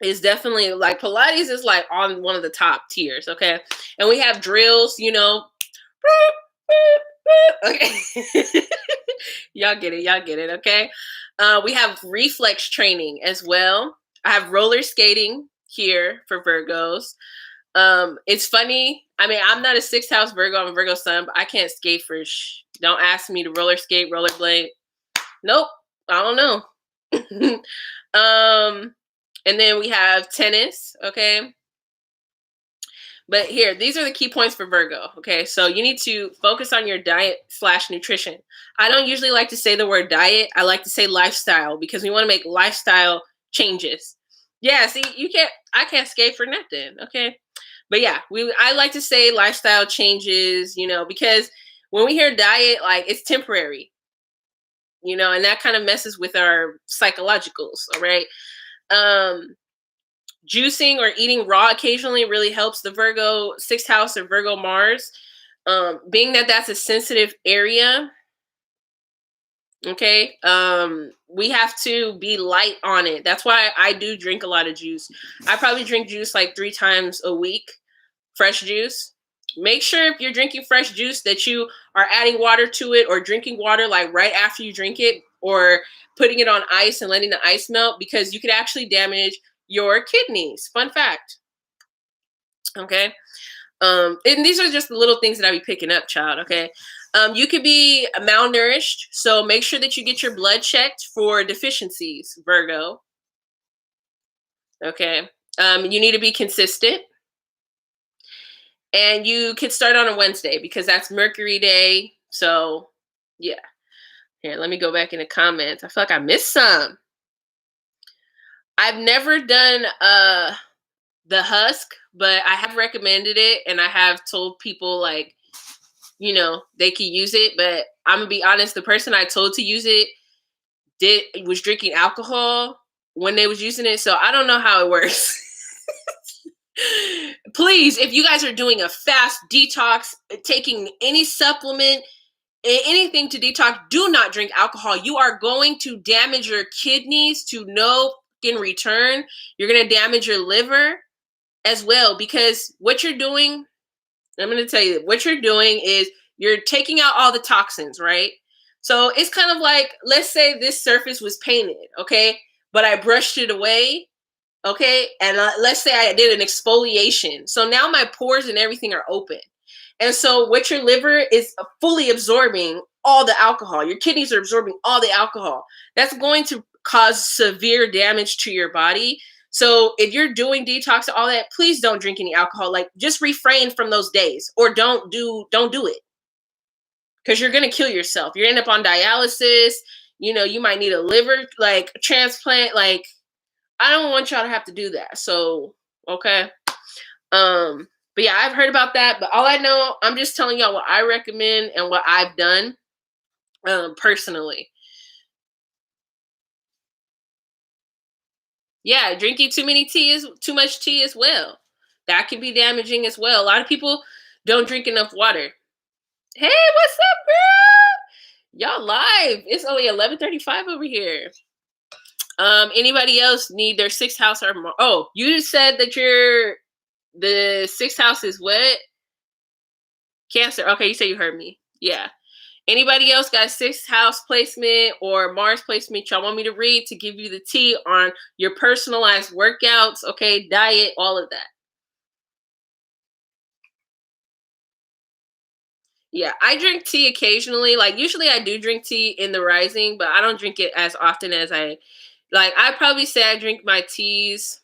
Speaker 1: is definitely like Pilates is like on one of the top tiers. Okay, and we have drills. Okay. Y'all get it. Okay. We have reflex training as well. I have roller skating here for Virgos. It's funny. I mean, I'm not a sixth house Virgo. I'm a Virgo sun, but I can't skate for don't ask me to roller skate, rollerblade. Nope. I don't know. And then we have tennis. Okay. But here, these are the key points for Virgo. Okay, so you need to focus on your diet/nutrition. I don't usually like to say the word diet. I like to say lifestyle because we want to make lifestyle changes. Yeah, see, I can't skate for nothing. Okay, but yeah, I like to say lifestyle changes. Because when we hear diet, like it's temporary. And that kind of messes with our psychologicals. All right. Juicing or eating raw occasionally really helps the Virgo sixth house or Virgo Mars. Being that that's a sensitive area, okay, we have to be light on it. That's why I do drink a lot of juice. I probably drink juice like 3 times a week, fresh juice. Make sure if you're drinking fresh juice that you are adding water to it or drinking water like right after you drink it or putting it on ice and letting the ice melt because you could actually damage your kidneys. Fun fact. Okay. And these are just the little things that I be picking up, child. Okay. You could be malnourished. So make sure that you get your blood checked for deficiencies, Virgo. Okay. You need to be consistent. And you could start on a Wednesday because that's Mercury Day. So yeah. Here, let me go back in the comments. I feel like I missed some. I've never done the husk, but I have recommended it and I have told people like, they could use it. But I'm gonna be honest, the person I told to use it was drinking alcohol when they was using it. So I don't know how it works. Please, if you guys are doing a fast detox, taking any supplement, anything to detox, do not drink alcohol. You are going to damage your kidneys to no in return. You're going to damage your liver as well because what you're doing, I'm going to tell you, what you're doing is you're taking out all the toxins, right? So it's kind of like, let's say this surface was painted, okay? But I brushed it away, okay? And let's say I did an exfoliation. So now my pores and everything are open. And so what your liver is fully absorbing all the alcohol. Your kidneys are absorbing all the alcohol. That's going to cause severe damage to your body. So if you're doing detox and all that, please don't drink any alcohol. Like just refrain from those days or don't do it. Because you're going to kill yourself. You end up on dialysis. You might need a liver like transplant. Like I don't want y'all to have to do that. So, okay. But yeah, I've heard about that. But all I know, I'm just telling y'all what I recommend and what I've done personally. Yeah, drinking too much tea as well. That can be damaging as well. A lot of people don't drink enough water. Hey, what's up, girl? Y'all live. It's only 11:35 over here. Anybody else need their sixth house or more? Oh, you said that the sixth house is what? Cancer. Okay, you said you heard me. Yeah. Anybody else got sixth house placement or Mars placement y'all want me to read to give you the tea on your personalized workouts, okay, diet, all of that? Yeah, I drink tea occasionally. Like usually I do drink tea in the rising, but I don't drink it as often as I like. I probably say I drink my teas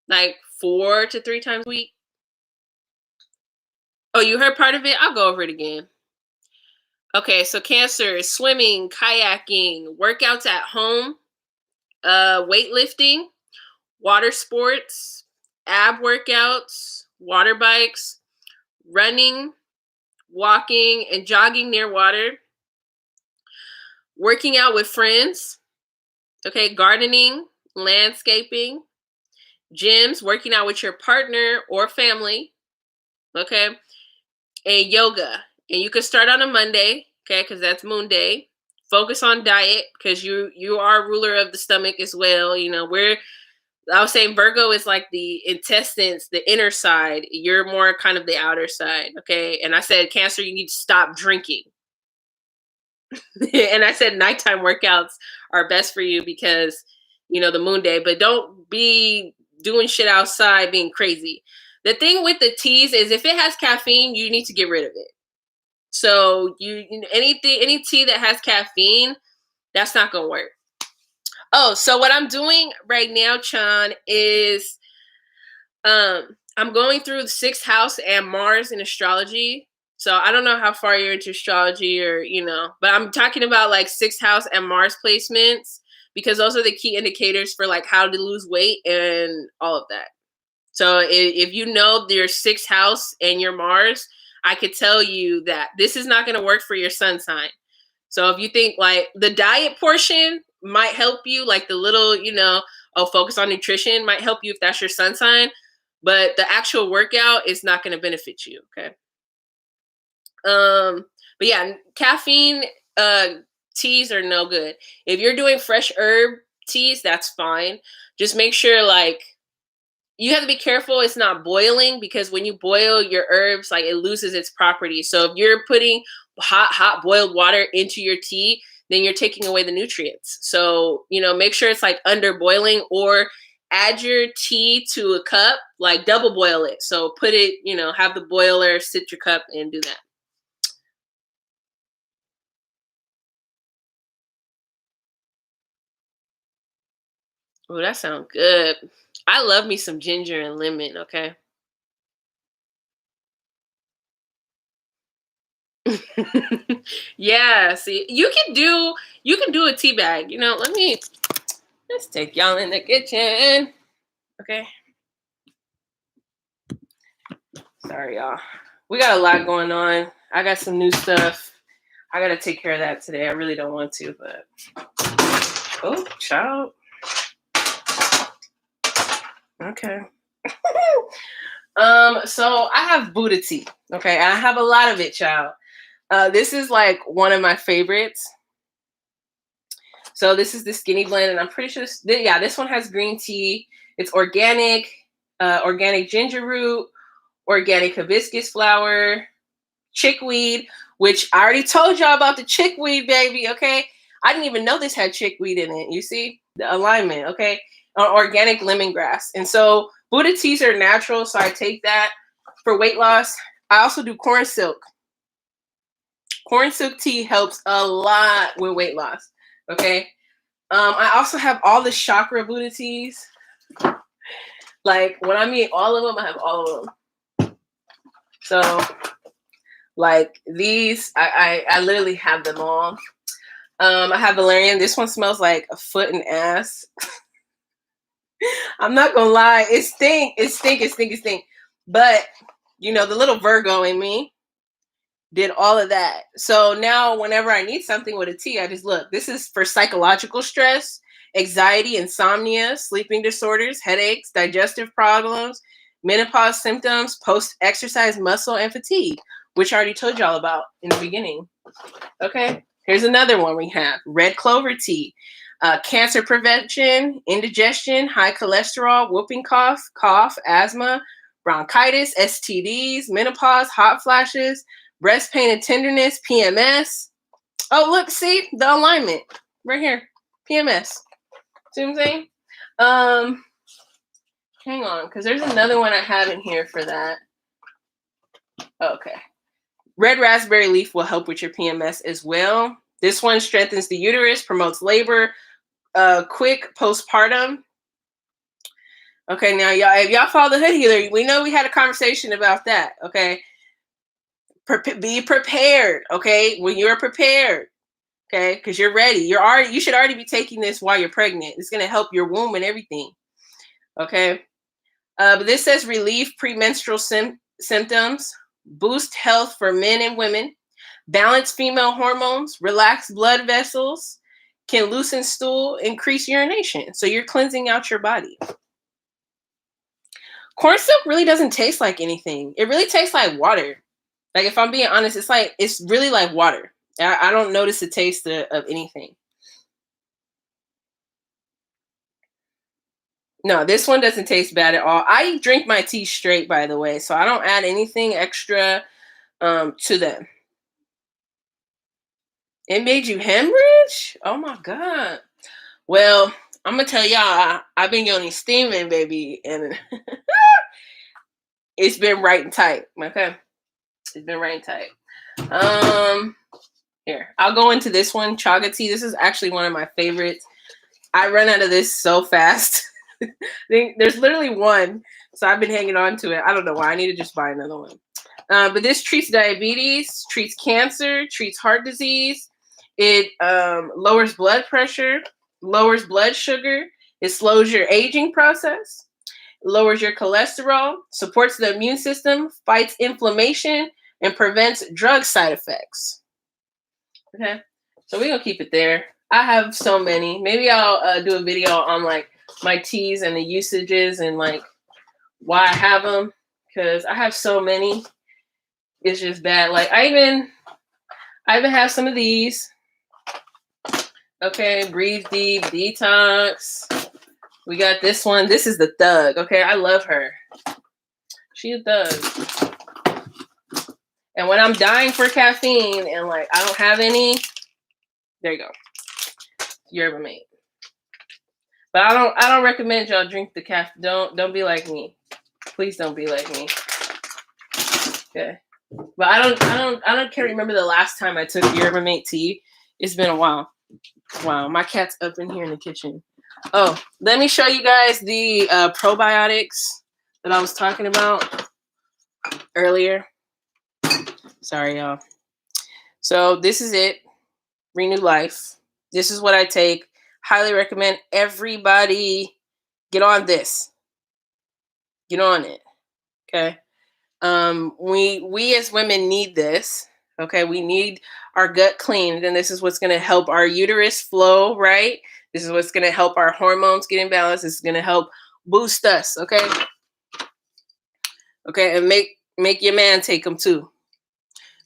Speaker 1: like 4 to 3 times a week. Oh, you heard part of it? I'll go over it again. Okay, so cancer is swimming, kayaking, workouts at home, weightlifting, water sports, ab workouts, water bikes, running, walking, and jogging near water, working out with friends, okay, gardening, landscaping, gyms, working out with your partner or family, okay, and yoga. And you can start on a Monday, okay, because that's Moon Day. Focus on diet because you are ruler of the stomach as well. You know, I was saying Virgo is like the intestines, the inner side. You're more kind of the outer side, okay? And I said Cancer, you need to stop drinking. And I said nighttime workouts are best for you because the moon day, but don't be doing shit outside being crazy. The thing with the teas is if it has caffeine, you need to get rid of it. So any tea that has caffeine, that's not gonna work. Oh, so what I'm doing right now, Chan, is I'm going through the sixth house and Mars in astrology. So I don't know how far you're into astrology but I'm talking about like sixth house and Mars placements because those are the key indicators for like how to lose weight and all of that. So if you know your sixth house and your Mars, I could tell you that this is not going to work for your sun sign. So if you think like the diet portion might help you, like the little, focus on nutrition might help you if that's your sun sign, but the actual workout is not going to benefit you. Okay. But yeah, caffeine teas are no good. If you're doing fresh herb teas, that's fine. Just make sure like you have to be careful it's not boiling because when you boil your herbs, like it loses its properties. So if you're putting hot boiled water into your tea, then you're taking away the nutrients. So, make sure it's like under boiling or add your tea to a cup, like double boil it. So put it, have the boiler, sit your cup and do that. Oh, that sounds good. I love me some ginger and lemon, okay? Yeah, see, you can do a tea bag. Let's take y'all in the kitchen. Okay. Sorry, y'all. We got a lot going on. I got some new stuff. I gotta take care of that today. I really don't want to, but oh, child. Okay. So I have Buddha tea. Okay, I have a lot of it, child. This is like one of my favorites. So this is the skinny blend, and I'm pretty sure this one has green tea. It's organic, organic ginger root, organic hibiscus flower, chickweed, which I already told y'all about the chickweed, baby. Okay, I didn't even know this had chickweed in it. You see the alignment, okay? Organic lemongrass, and so Buddha teas are natural, so I take that for weight loss. I also do corn silk. Corn silk tea helps a lot with weight loss. Okay. I also have all the chakra Buddha teas. Like when I mean all of them, I have all of them. So like these, I literally have them all. I have valerian. This one smells like a foot and ass. I'm not gonna lie. It stink. It stink. It stink. It stink. But you know, the little Virgo in me did all of that. So now, whenever I need something with a T, I just look. This is for psychological stress, anxiety, insomnia, sleeping disorders, headaches, digestive problems, menopause symptoms, post-exercise muscle and fatigue, which I already told y'all about in the beginning. Okay, here's another one we have: red clover tea. Cancer prevention, indigestion, high cholesterol, whooping cough, asthma, bronchitis, STDs, menopause, hot flashes, breast pain and tenderness, PMS. Oh, look, see the alignment right here, PMS. See what I'm saying? Hang on, because there's another one I have in here for that. Okay. Red raspberry leaf will help with your PMS as well. This one strengthens the uterus, promotes labor, quick postpartum. Okay, now y'all, if y'all follow the Hood Healer, we know we had a conversation about that. Okay, be prepared. Okay, when you're prepared, okay, because you're ready. You should already be taking this while you're pregnant. It's gonna help your womb and everything. Okay, but this says relieve premenstrual symptoms, boost health for men and women, balance female hormones, relax blood vessels, can loosen stool, increase urination. So you're cleansing out your body. Corn silk really doesn't taste like anything. It really tastes like water. Like, if I'm being honest, it's really like water. I don't notice the taste of anything. No, this one doesn't taste bad at all. I drink my tea straight, by the way, so I don't add anything extra to them. It made you hemorrhage? Oh my God. Well, I'm gonna tell y'all, I've been yoni steaming, baby, and it's been right and tight. Okay, it's been right and tight. Here, I'll go into this one, chaga tea. This is actually one of my favorites. I run out of this so fast. There's literally one, so I've been hanging on to it. I don't know why. I need to just buy another one. But this treats diabetes, treats cancer, treats heart disease. It lowers blood pressure, lowers blood sugar. It slows your aging process, lowers your cholesterol, supports the immune system, fights inflammation, and prevents drug side effects. Okay, so we're gonna keep it there. I have so many. Maybe I'll do a video on like my teas and the usages and like why I have them, because I have so many. It's just bad. Like I even have some of these. Okay, breathe deep, detox. We got this one. This is the Thug. Okay, I love her. She's a thug. And when I'm dying for caffeine and like I don't have any, there you go. Yerba mate. But I don't recommend y'all drink the caffeine. Don't be like me. Please don't be like me. Okay. But I can't remember the last time I took yerba mate tea. It's been a while. Wow, my cat's up in here in the kitchen. Oh, let me show you guys the probiotics that I was talking about earlier. Sorry, y'all. So this is it. Renew Life. This is what I take. Highly recommend everybody get on this. Get on it. Okay. We as women need this. Okay, we need our gut cleaned, and this is what's going to help our uterus flow right. This is what's going to help our hormones get in balance. This is going to help boost us. Okay. Okay, and make your man take them too.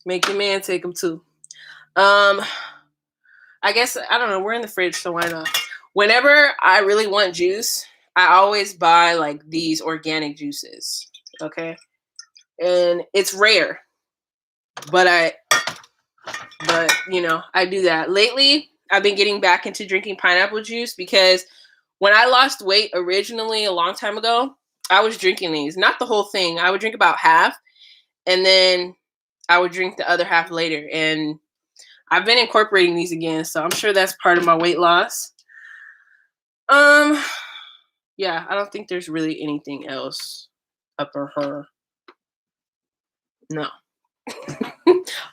Speaker 1: Make your man take them too. I guess, I don't know, we're in the fridge, so why not? Whenever I really want juice, I always buy like these organic juices. Okay. And it's rare, but you know, I do that. Lately, I've been getting back into drinking pineapple juice because when I lost weight originally a long time ago, I was drinking these, not the whole thing. I would drink about half and then I would drink the other half later. And I've been incorporating these again, so I'm sure that's part of my weight loss. Yeah, I don't think there's really anything else up or her. No.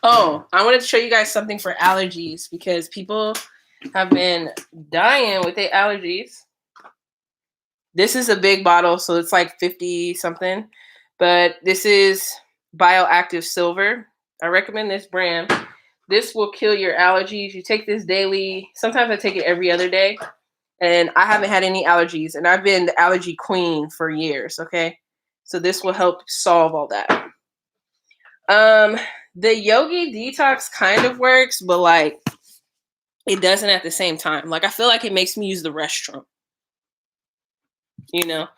Speaker 1: Oh, I wanted to show you guys something for allergies because people have been dying with their allergies. This is a big bottle, so it's like 50 something. But this is Bioactive Silver. I recommend this brand. This will kill your allergies. You take this daily. Sometimes I take it every other day. And I haven't had any allergies. And I've been the allergy queen for years. Okay. So this will help solve all that. The Yogi Detox kind of works, but like it doesn't at the same time. Like I feel like it makes me use the restroom. You know?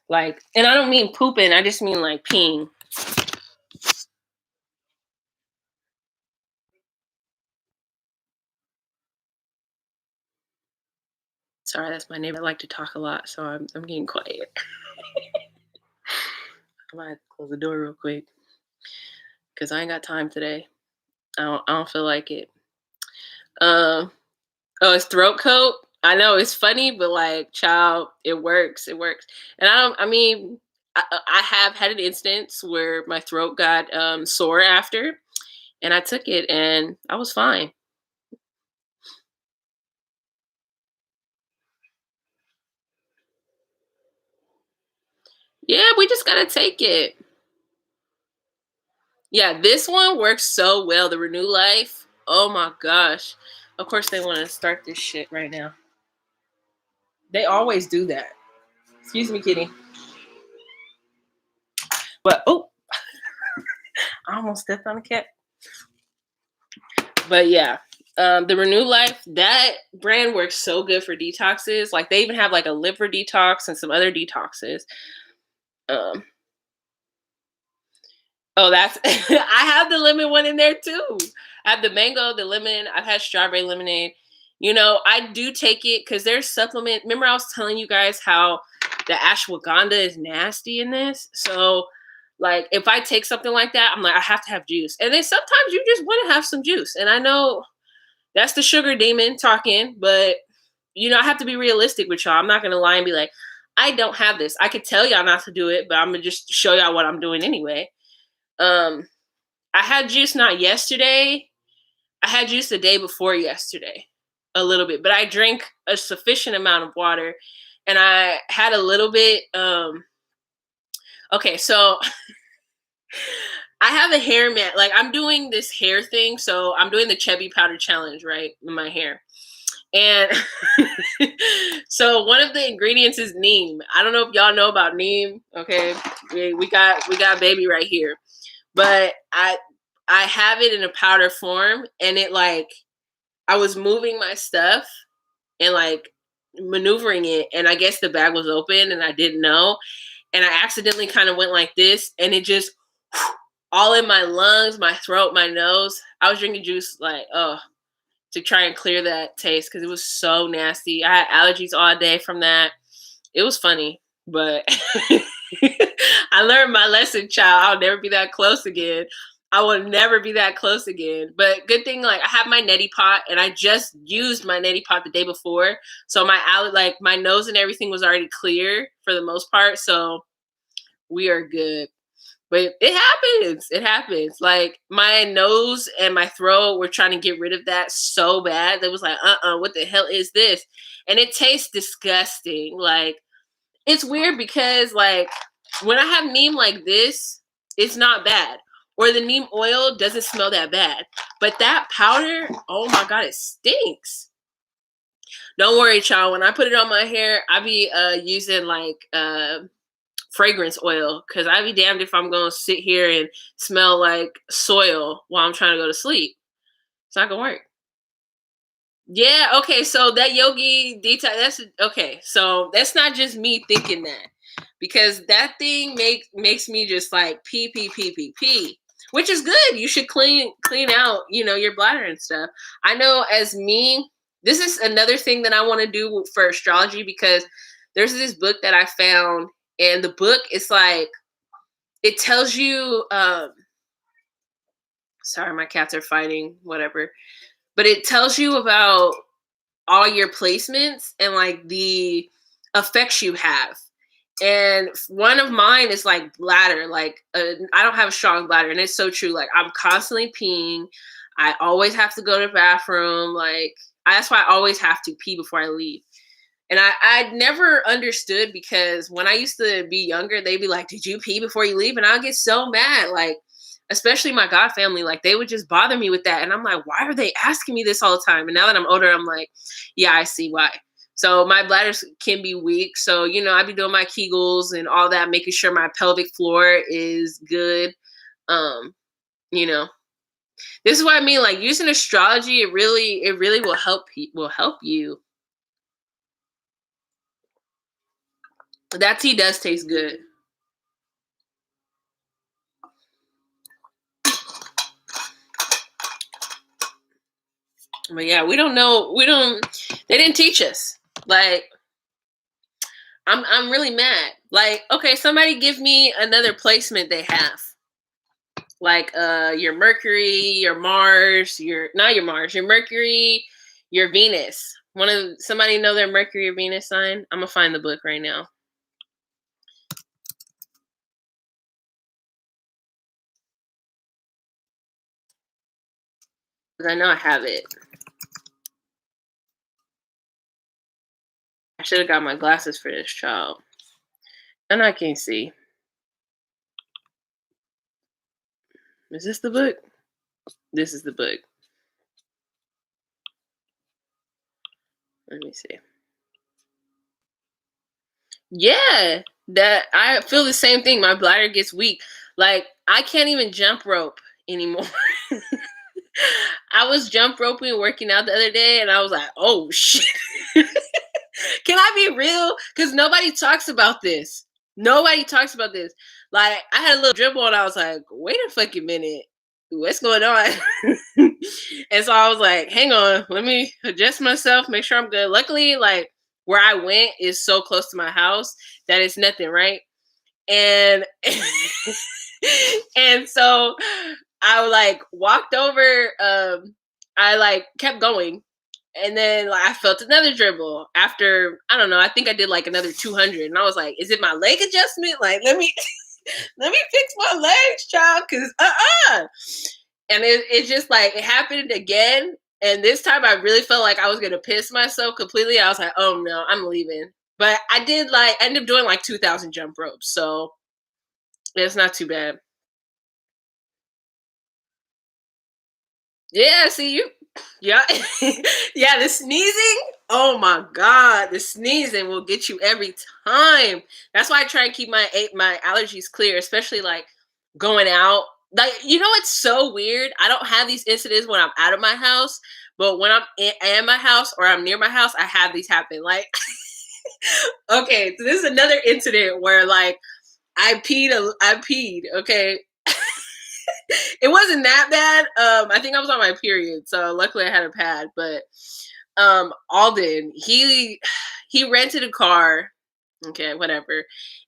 Speaker 1: Like, and I don't mean pooping, I just mean like peeing. Sorry, that's my neighbor. I like to talk a lot, so I'm getting quiet. I might have to close the door real quick because I ain't got time today. I don't feel like it. Oh, it's throat coat. I know it's funny, but like, child, it works. It works. And I mean, I have had an instance where my throat got sore after, and I took it, and I was fine. Yeah, we just gotta take it. Yeah, this one works so well. The Renew Life. Oh my gosh. Of course, they want to start this shit right now. They always do that. Excuse me, kitty. But oh, I almost stepped on a cat. But yeah, the Renew Life, that brand works so good for detoxes. Like they even have like a liver detox and some other detoxes. Um, oh, that's I have the lemon one in there too. I have the mango, the lemon. I've had strawberry lemonade. You know, I do take it because there's supplement. Remember, I was telling you guys how the ashwagandha is nasty in this. So, like, if I take something like that, I'm like, I have to have juice. And then sometimes you just want to have some juice. And I know that's the sugar demon talking, but you know, I have to be realistic with y'all. I'm not gonna lie and be like, I don't have this. I could tell y'all not to do it, but I'm gonna just show y'all what I'm doing anyway. Um, I had juice not yesterday. I had juice the day before yesterday, a little bit, but I drank a sufficient amount of water, and I had a little bit. Okay, so I have a hair mat. Like I'm doing this hair thing, so I'm doing the Chubby Powder Challenge, right, in my hair. And so one of the ingredients is neem. I don't know if y'all know about neem. Okay, we got baby right here, but I have it in a powder form, and it like I was moving my stuff and like maneuvering it, and I guess the bag was open and I didn't know, and I accidentally kind of went like this, and it just all in my lungs, my throat, my nose. I was drinking juice like to try and clear that taste because it was so nasty. I had allergies all day from that. It was funny, but I learned my lesson, child. I'll never be that close again. I will never be that close again. But good thing, like I have my neti pot, and I just used my neti pot the day before, so like my nose and everything was already clear for the most part. So we are good. But it happens. It happens. Like my nose and my throat were trying to get rid of that so bad. That was like, what the hell is this? And it tastes disgusting. Like it's weird because like when I have neem like this, it's not bad. Or the neem oil doesn't smell that bad. But that powder, oh my god, it stinks. Don't worry, child. When I put it on my hair, I be using like fragrance oil because I'd be damned if I'm gonna sit here and smell like soil while I'm trying to go to sleep. It's not gonna work. Yeah, okay, so that yogi detox, that's okay. So that's not just me thinking that. Because that thing makes me just like pee, which is good. You should clean out, you know, your bladder and stuff. I know as me, this is another thing that I want to do for astrology because there's this book that I found, and the book is like it tells you sorry, my cats are fighting, whatever. But it tells you about all your placements and like the effects you have. And one of mine is like bladder. Like I don't have a strong bladder, and it's so true. Like I'm constantly peeing. I always have to go to the bathroom. Like that's why I always have to pee before I leave. And I never understood because when I used to be younger, they'd be like, "Did you pee before you leave?" And I'll get so mad, like, especially my god family, like they would just bother me with that. And I'm like, why are they asking me this all the time? And now that I'm older, I'm like, yeah, I see why. So my bladders can be weak. So, I be doing my Kegels and all that, making sure my pelvic floor is good. Um, you know, this is what I mean. Like using astrology, it really will help you. That tea does taste good. But yeah, we don't know. They didn't teach us. Like, I'm really mad. Like, okay, somebody give me another placement they have. Like your Mercury, your Mars, your not your Mars, your Mercury, your Venus. Somebody know their Mercury or Venus sign? I'm gonna find the book right now. Because I know I have it. I should have got my glasses for this child. And I can't see. Is this the book? This is the book. Let me see. Yeah, that I feel the same thing. My bladder gets weak. Like I can't even jump rope anymore. I was jump roping working out the other day and I was like, oh shit. Can I be real? Because nobody talks about this. Nobody talks about this. Like I had a little dribble and I was like, wait a fucking minute. What's going on? And so I was like, hang on, let me adjust myself, make sure I'm good. Luckily, like where I went is so close to my house that it's nothing, right? And and so I like walked over, I like kept going. And then like I felt another dribble after I don't know, I think I did like another 200 and I was like, is it my leg adjustment? Like let me let me fix my legs, child, cuz and it just like it happened again. And this time I really felt like I was gonna piss myself completely. I was like, oh no, I'm leaving. But I did like end up doing like 2,000 jump ropes. So it's not too bad. Yeah, see you. Yeah. Yeah, the sneezing. Oh my god, the sneezing will get you every time. That's why I try and keep my allergies clear, especially like going out. Like it's so weird. I don't have these incidents when I'm out of my house, but when I'm in my house or I'm near my house, I have these happen. Like, okay, so this is another incident where like I peed. Okay, it wasn't that bad. I think I was on my period, so luckily I had a pad. But Alden, he rented a car. Okay, whatever.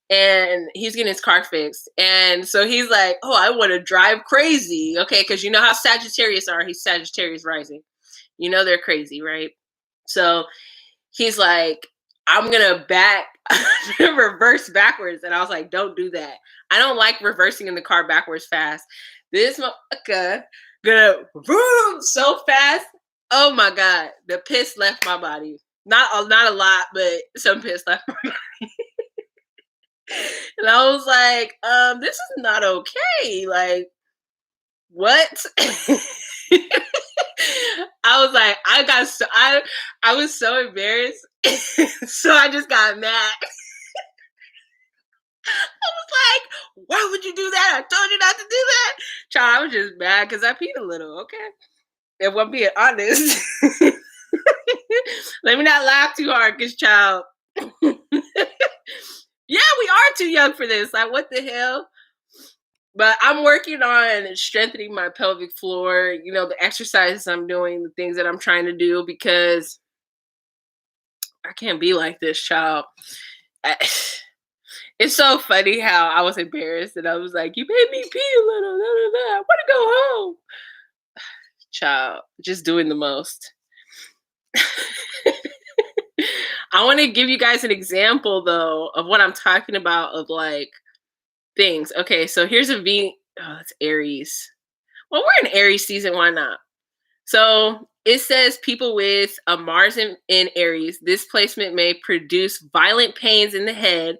Speaker 1: And he's getting his car fixed. And so he's like, oh, I want to drive crazy. Okay, because you know how Sagittarius are. He's Sagittarius rising. You know they're crazy, right? So he's like, I'm gonna reverse backwards. And I was like, don't do that. I don't like reversing in the car backwards fast. This motherfucker gonna vroom so fast. Oh my god, the piss left my body. Not a lot, but some piss left my body. And I was like, this is not okay. Like, what? I was like, I was so embarrassed. So I just got mad. I was like, why would you do that? I told you not to do that. Child, I was just mad because I peed a little, okay? If I'm being honest. Let me not laugh too hard, because child. Yeah, we are too young for this. Like, what the hell? But I'm working on strengthening my pelvic floor, the exercises I'm doing, the things that I'm trying to do, because I can't be like this, child. I, it's so funny how I was embarrassed and I was like, you made me pee a little. Da, da, da. I want to go home. Child, just doing the most. I want to give you guys an example, though, of what I'm talking about, of like things. Okay, so here's oh, it's Aries. Well, we're in Aries season. Why not? So It says people with a Mars in Aries, this placement may produce violent pains in the head,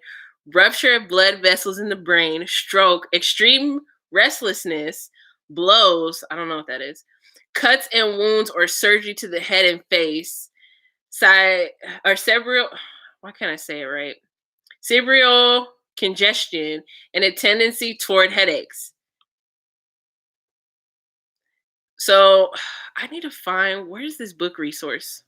Speaker 1: rupture of blood vessels in the brain, stroke, extreme restlessness, blows, I don't know what that is, cuts and wounds or surgery to the head and face, or several, why can't I say it right? Cerebral congestion and a tendency toward headaches. So I need to find, where's this book resource?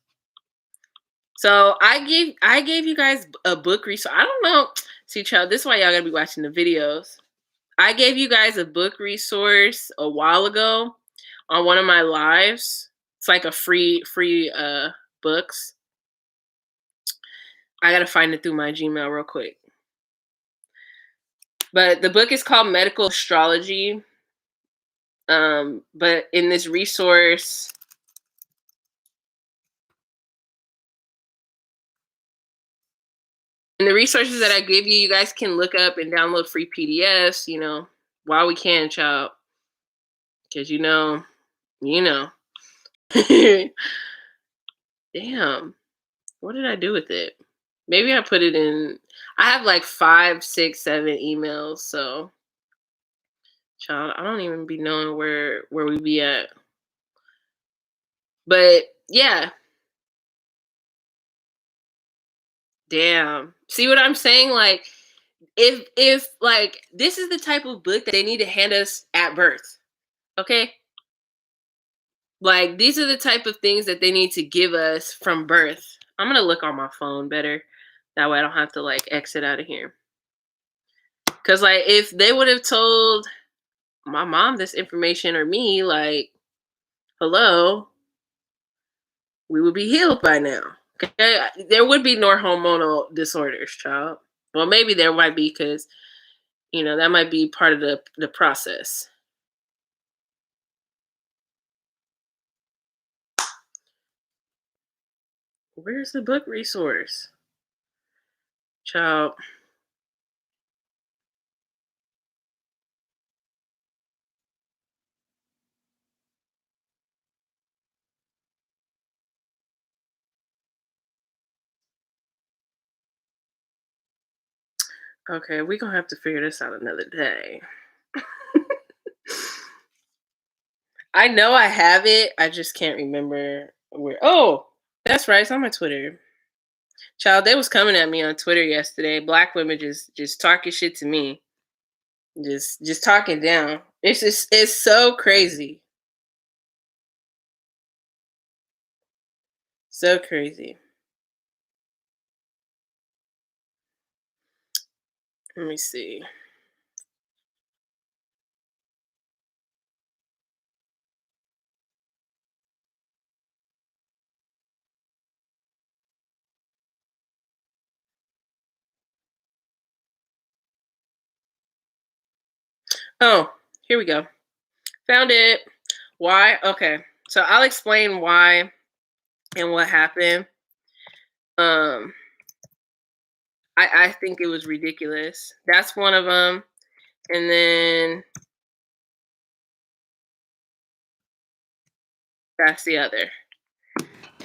Speaker 1: So I gave you guys a book resource. I don't know. See, child, this is why y'all gotta be watching the videos. I gave you guys a book resource a while ago on one of my lives. It's like a free books. I gotta find it through my Gmail real quick. But the book is called Medical Astrology. But in this resource, and the resources that I give you, you guys can look up and download free PDFs, while we can, child. Because you know. Damn. What did I do with it? Maybe I put it in. I have like 5, 6, 7 emails, so child, I don't even be knowing where we be at. But yeah, damn. See what I'm saying? Like, if like this is the type of book that they need to hand us at birth. Okay? Like these are the type of things that they need to give us from birth. I'm gonna look on my phone better. That way I don't have to like exit out of here. Cause like if they would have told my mom this information or me, like, hello, we would be healed by now. Okay. There would be no hormonal disorders, child. Well, maybe there might be because, that might be part of the process. Where's the book resource? Child. Okay, we're gonna have to figure this out another day. I know I have it. I just can't remember where. Oh, that's right. It's on my Twitter. Child, they was coming at me on Twitter yesterday. Black women just talking shit to me. Just talking down. It's so crazy. So crazy. Let me see. Oh, here we go. Found it. Why? Okay. So I'll explain why and what happened. Um, I think it was ridiculous. That's one of them. And then that's the other.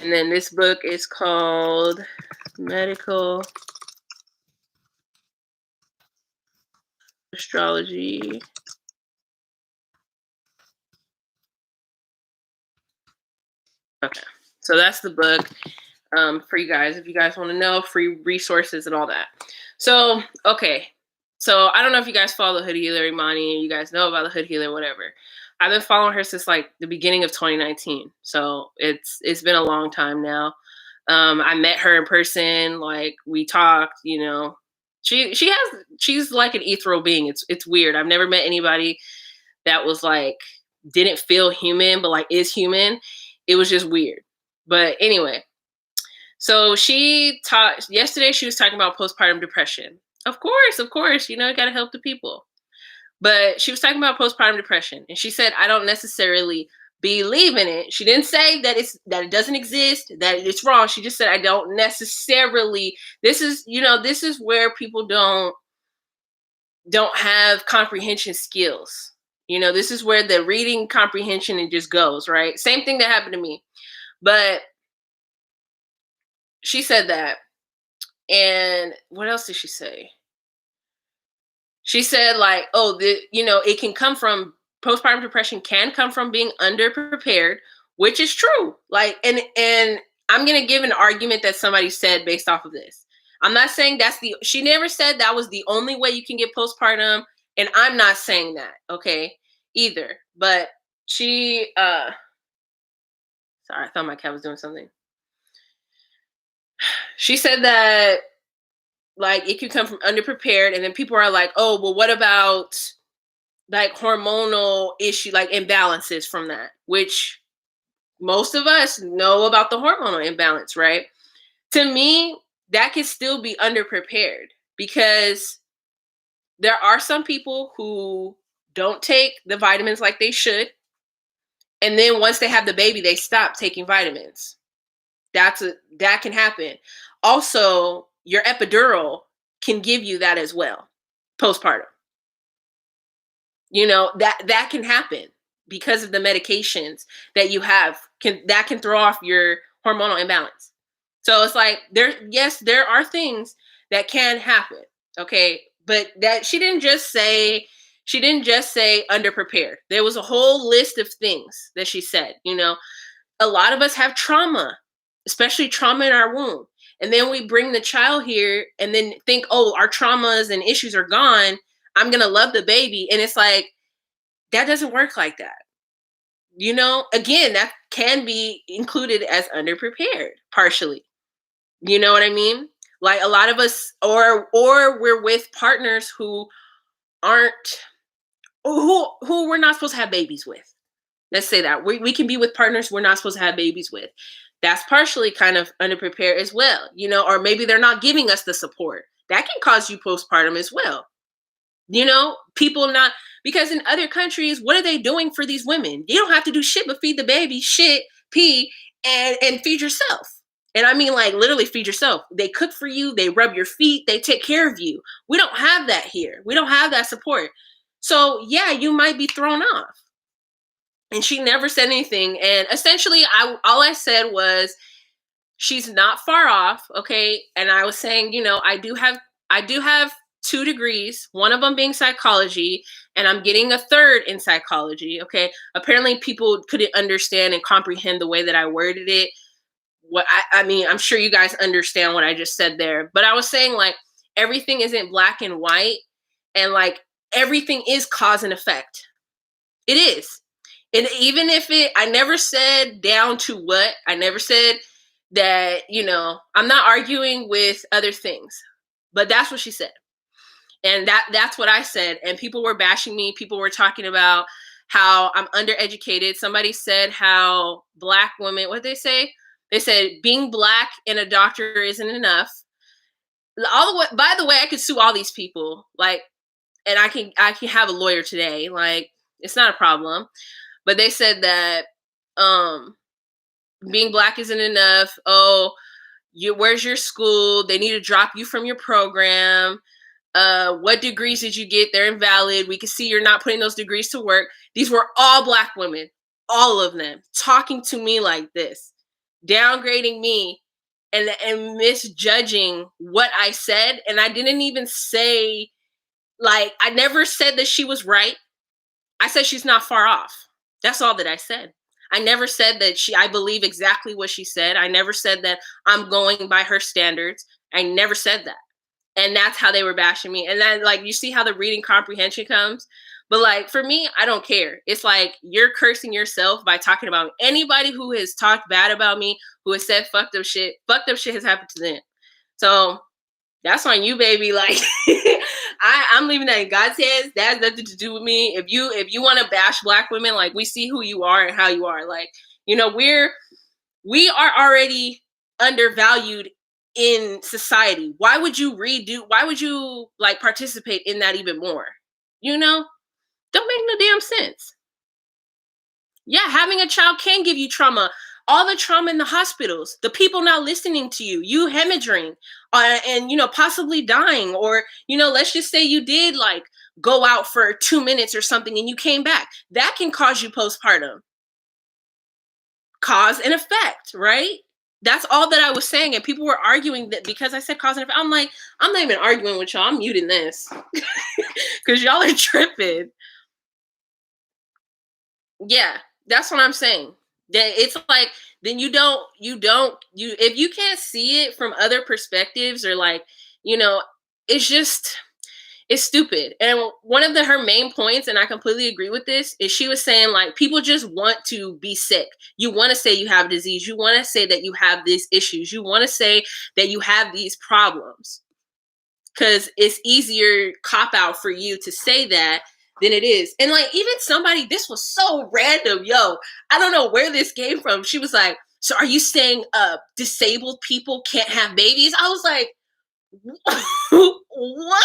Speaker 1: And then this book is called Medical Astrology. Okay. So that's the book for you guys. If you guys want to know, free resources and all that. So, okay. So I don't know if you guys follow the Hood Healer, Imani, and you guys know about the Hood Healer, whatever. I've been following her since like the beginning of 2019. So it's been a long time now. I met her in person, like we talked, she's like an ethereal being. It's weird. I've never met anybody that was like didn't feel human, but like is human. It was just weird. But anyway, so she taught yesterday. She was talking about postpartum depression. Of course, you gotta help the people. But she was talking about postpartum depression, and she said, "I don't necessarily believe in it." She didn't say that it doesn't exist, that it's wrong. She just said, "I don't necessarily." This is where people don't have comprehension skills. This is where the reading comprehension it just goes right. Same thing that happened to me. But she said that. And what else did she say? She said like, oh, it can come from postpartum depression can come from being underprepared, which is true. Like, and I'm gonna give an argument that somebody said based off of this. I'm not saying she never said that was the only way you can get postpartum, and I'm not saying that, okay, either. But sorry, I thought my cat was doing something. She said that like it could come from underprepared, and then people are like, oh, well, what about like hormonal issue, like imbalances from that, which most of us know about the hormonal imbalance, right? To me, that can still be underprepared because there are some people who don't take the vitamins like they should. And then once they have the baby, they stop taking vitamins. That can happen. Also, your epidural can give you that as well, postpartum. That can happen because of the medications that you have that can throw off your hormonal imbalance. So it's like there are things that can happen, okay? But that she didn't just say underprepared. There was a whole list of things that she said. A lot of us have trauma, especially trauma in our womb. And then we bring the child here and then think, oh, our traumas and issues are gone. I'm going to love the baby. And it's like, that doesn't work like that. Again, that can be included as underprepared partially. You know what I mean? Like a lot of us, or we're with partners who aren't, who we're not supposed to have babies with. Let's say that we can be with partners we're not supposed to have babies with. That's partially kind of underprepared as well, or maybe they're not giving us the support. That can cause you postpartum as well. People not, because in other countries, what are they doing for these women? You don't have to do shit but feed the baby, shit, pee, and feed yourself. And I mean, like, literally feed yourself. They cook for you, they rub your feet, they take care of you. We don't have that here. We don't have that support. So yeah, you might be thrown off. And she never said anything. And essentially, all I said was, she's not far off, okay? And I was saying, I do have 2 degrees, one of them being psychology, and I'm getting a third in psychology, okay? Apparently people couldn't understand and comprehend the way that I worded it. I mean, I'm sure you guys understand what I just said there, but I was saying like everything isn't black and white, and like everything is cause and effect. It is. And even if I never said down to what, I never said that, I'm not arguing with other things, but that's what she said. And that's what I said. And people were bashing me. People were talking about how I'm undereducated. Somebody said how Black women, what did they say? They said being Black and a doctor isn't enough. By the way, I could sue all these people. Like, and I can have a lawyer today. Like, it's not a problem. But they said that being Black isn't enough. Oh, where's your school? They need to drop you from your program. What degrees did you get? They're invalid. We can see you're not putting those degrees to work. These were all Black women, all of them, talking to me like this, downgrading me and misjudging what I said. And I didn't even say, like, I never said that she was right. I said she's not far off. That's all that I said. I never said that I believe exactly what she said. I never said that I'm going by her standards. I never said that. And that's how they were bashing me. And then, like, you see how the reading comprehension comes. But, like, for me, I don't care. It's like you're cursing yourself by talking about me. Anybody who has talked bad about me, who has said fucked up shit has happened to them. So that's on you, baby. Like, I'm leaving that in God's hands. That has nothing to do with me. If you want to bash Black women, like, we see who you are and how you are. Like, we are already undervalued in society. Why would you like participate in that even more? Don't make no damn sense. Yeah, having a child can give you trauma. All the trauma in the hospitals, the people not listening to you, you hemorrhaging, and possibly dying, or let's just say you did like go out for 2 minutes or something and you came back. That can cause you postpartum. cause and effect, right? That's all that I was saying. And people were arguing that because I said cause and effect. I'm like, I'm not even arguing with y'all. I'm muting this because y'all are tripping. Yeah, that's what I'm saying. That it's like then you if you can't see it from other perspectives or like, you know, it's just it's stupid. And one of her main points, and I completely agree with this, is she was saying like people just want to be sick. You want to say you have disease. You want to say that you have these issues. You want to say that you have these problems because it's easier cop out for you to say that than it is. And like even somebody, this was so random, yo. I don't know where this came from. She was like, "So are you saying disabled people can't have babies?" I was like, "What?"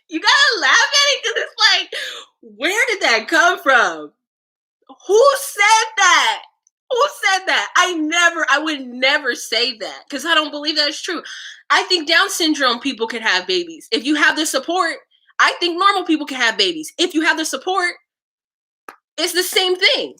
Speaker 1: You gotta laugh at it because it's like, where did that come from? Who said that? Who said that? I would never say that because I don't believe that's true. I think Down syndrome people can have babies. If you have the support, I think normal people can have babies. If you have the support, it's the same thing.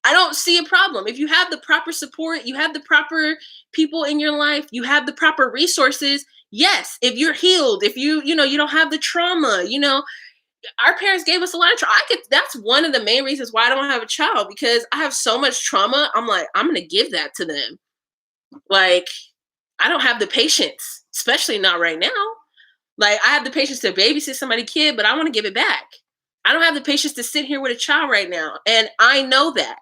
Speaker 1: I don't see a problem. If you have the proper support, you have the proper people in your life, you have the proper resources. Yes, if you're healed, if you don't have the trauma, our parents gave us a lot of trauma. That's one of the main reasons why I don't have a child because I have so much trauma. I'm like, I'm going to give that to them. Like, I don't have the patience, especially not right now. Like, I have the patience to babysit somebody's kid, but I want to give it back. I don't have the patience to sit here with a child right now. And I know that.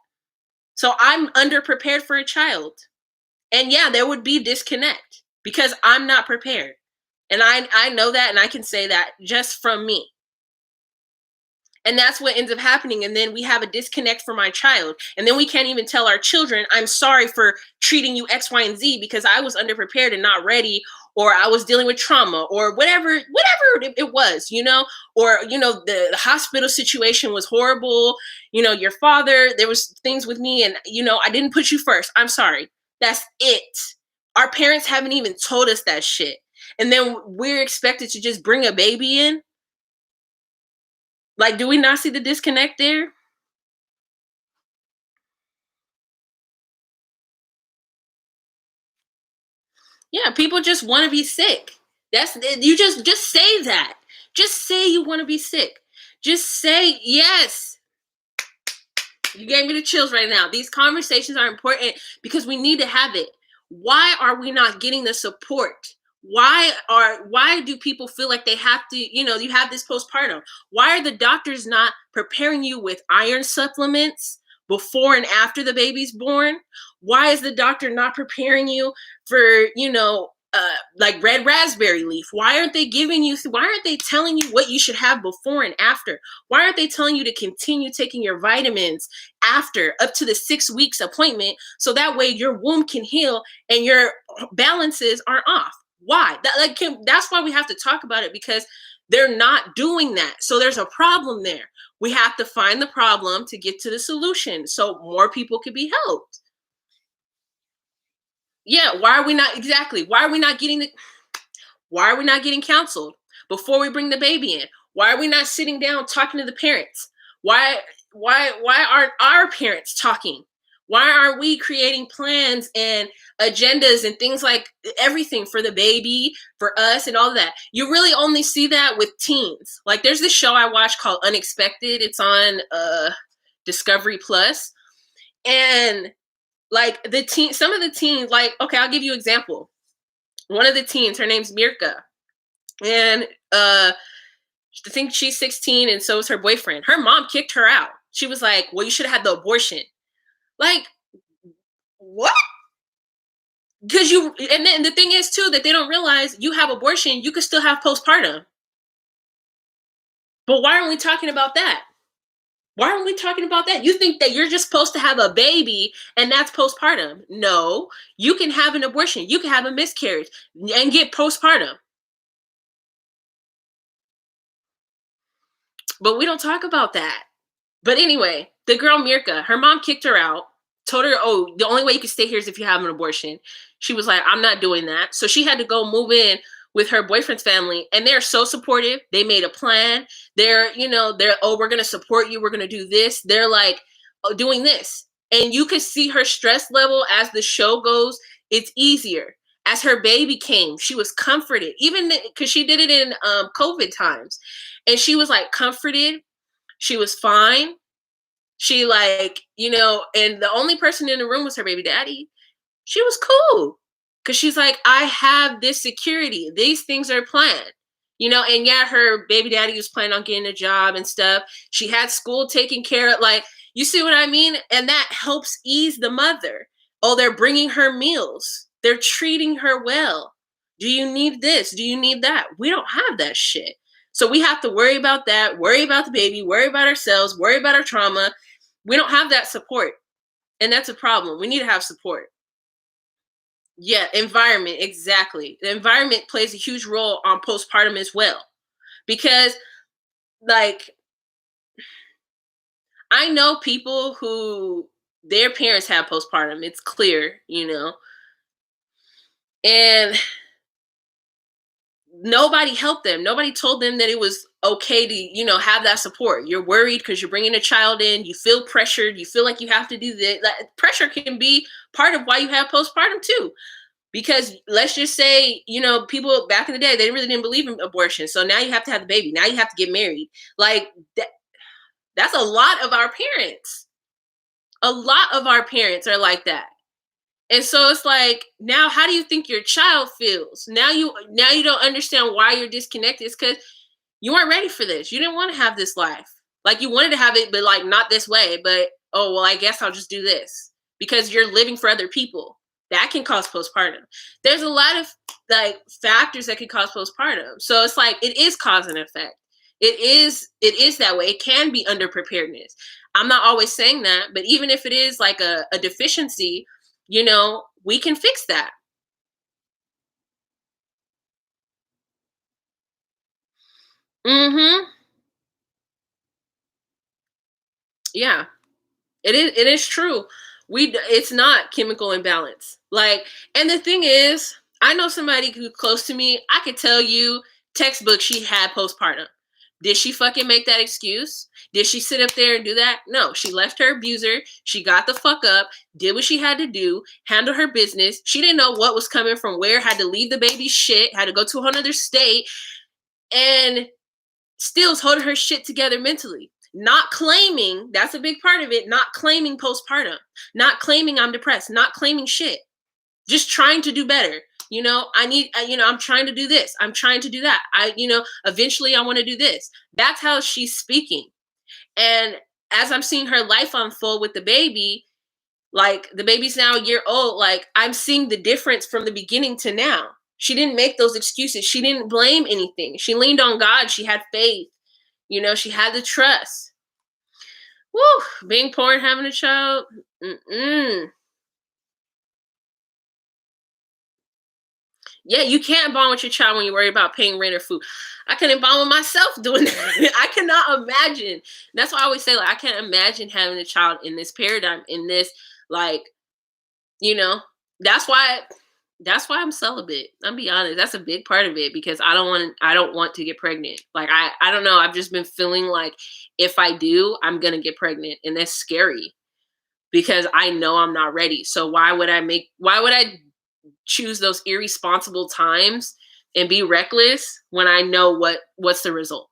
Speaker 1: So I'm underprepared for a child. And yeah, there would be disconnect because I'm not prepared. And I know that and I can say that just from me. And that's what ends up happening. And then we have a disconnect for my child. And then we can't even tell our children, I'm sorry for treating you X, Y, and Z because I was underprepared and not ready, or I was dealing with trauma or whatever it was, or, the hospital situation was horrible. Your father, there was things with me and, I didn't put you first. I'm sorry. That's it. Our parents haven't even told us that shit. And then we're expected to just bring a baby in. Like, do we not see the disconnect there? Yeah, people just want to be sick. That's you just say that. Just say you want to be sick. Just say yes. You gave me the chills right now. These conversations are important because we need to have it. Why are we not getting the support? Why do people feel like they have to, you have this postpartum? Why are the doctors not preparing you with iron supplements before and after the baby's born? Why is the doctor not preparing you for, like red raspberry leaf? Why aren't they telling you what you should have before and after? Why aren't they telling you to continue taking your vitamins after up to the 6 weeks appointment so that way your womb can heal and your balances aren't off? Why? That's why we have to talk about it because they're not doing that. So there's a problem there. We have to find the problem to get to the solution so more people can be helped. Yeah, why are we not getting counseled before we bring the baby in? Why are we not sitting down talking to the parents? Why aren't our parents talking? Why aren't we creating plans and agendas and things like everything for the baby, for us and all of that? You really only see that with teens. Like there's this show I watch called Unexpected. It's on Discovery Plus. And like some of the teens, like, okay, I'll give you an example. One of the teens, her name's Mirka. And I think she's 16 and so is her boyfriend. Her mom kicked her out. She was like, well, you should have had the abortion. Like, what? Because and then the thing is too, that they don't realize you have abortion, you could still have postpartum. But why aren't we talking about that? Why aren't we talking about that? You think that you're just supposed to have a baby and that's postpartum. No, you can have an abortion. You can have a miscarriage and get postpartum. But we don't talk about that. But anyway, the girl Mirka, her mom kicked her out, told her, oh, the only way you can stay here is if you have an abortion. She was like, I'm not doing that. So she had to go move in with her boyfriend's family, and they're so supportive. They made a plan. They're oh, we're gonna support you. We're gonna do this. They're like doing this, and you could see her stress level as the show goes. It's easier. As her baby came, she was comforted, even because she did it in COVID times, and she was like comforted. She was fine. She like, and the only person in the room was her baby daddy. She was cool because she's like, I have this security. These things are planned, and yeah, her baby daddy was planning on getting a job and stuff. She had school taken care of. Like, you see what I mean? And that helps ease the mother. Oh, they're bringing her meals. They're treating her well. Do you need this? Do you need that? We don't have that shit. So we have to worry about that, worry about the baby, worry about ourselves, worry about our trauma. We don't have that support. And that's a problem. We need to have support. Yeah, environment, exactly. The environment plays a huge role on postpartum as well. Because, like, I know people who their parents have postpartum. It's clear, and nobody helped them. Nobody told them that it was okay to, have that support. You're worried because you're bringing a child in. You feel pressured. You feel like you have to do this. Like, pressure can be part of why you have postpartum too. Because let's just say, people back in the day, they really didn't believe in abortion. So now you have to have the baby. Now you have to get married. Like, that's a lot of our parents. A lot of our parents are like that. And so it's like, now how do you think your child feels? Now you don't understand why you're disconnected. It's because you weren't ready for this. You didn't want to have this life. Like, you wanted to have it, but like not this way. But, oh, well, I guess I'll just do this. Because you're living for other people. That can cause postpartum. There's a lot of like factors that can cause postpartum. So it's like, it is cause and effect. It is that way. It can be underpreparedness. I'm not always saying that, but even if it is like a deficiency, we can fix that. Mm-hmm. Yeah. It is true. It's not chemical imbalance. Like, and the thing is, I know somebody who's close to me. I could tell you textbook she had postpartum. Did she fucking make that excuse? Did she sit up there and do that? No, she left her abuser. She got the fuck up, did what she had to do, handle her business. She didn't know what was coming from where, had to leave the baby shit, had to go to a whole other state, and still's holding her shit together mentally. Not claiming, that's a big part of it, not claiming postpartum, not claiming I'm depressed, not claiming shit. Just trying to do better. I'm trying to do this. I'm trying to do that. Eventually I want to do this. That's how she's speaking. And as I'm seeing her life unfold with the baby, like the baby's now a year old, like I'm seeing the difference from the beginning to now. She didn't make those excuses. She didn't blame anything. She leaned on God. She had faith. She had the trust. Woo, being poor and having a child. Mm-mm. Yeah, you can't bond with your child when you're worried about paying rent or food. I couldn't bond with myself doing that. I cannot imagine. That's why I always say, like, I can't imagine having a child in this paradigm, in this, like, you know, that's why I'm celibate. I'll be honest. That's a big part of it because I don't want to get pregnant. Like, I don't know. I've just been feeling like if I do, I'm gonna get pregnant. And that's scary because I know I'm not ready. So why would I choose those irresponsible times and be reckless when I know what's the result?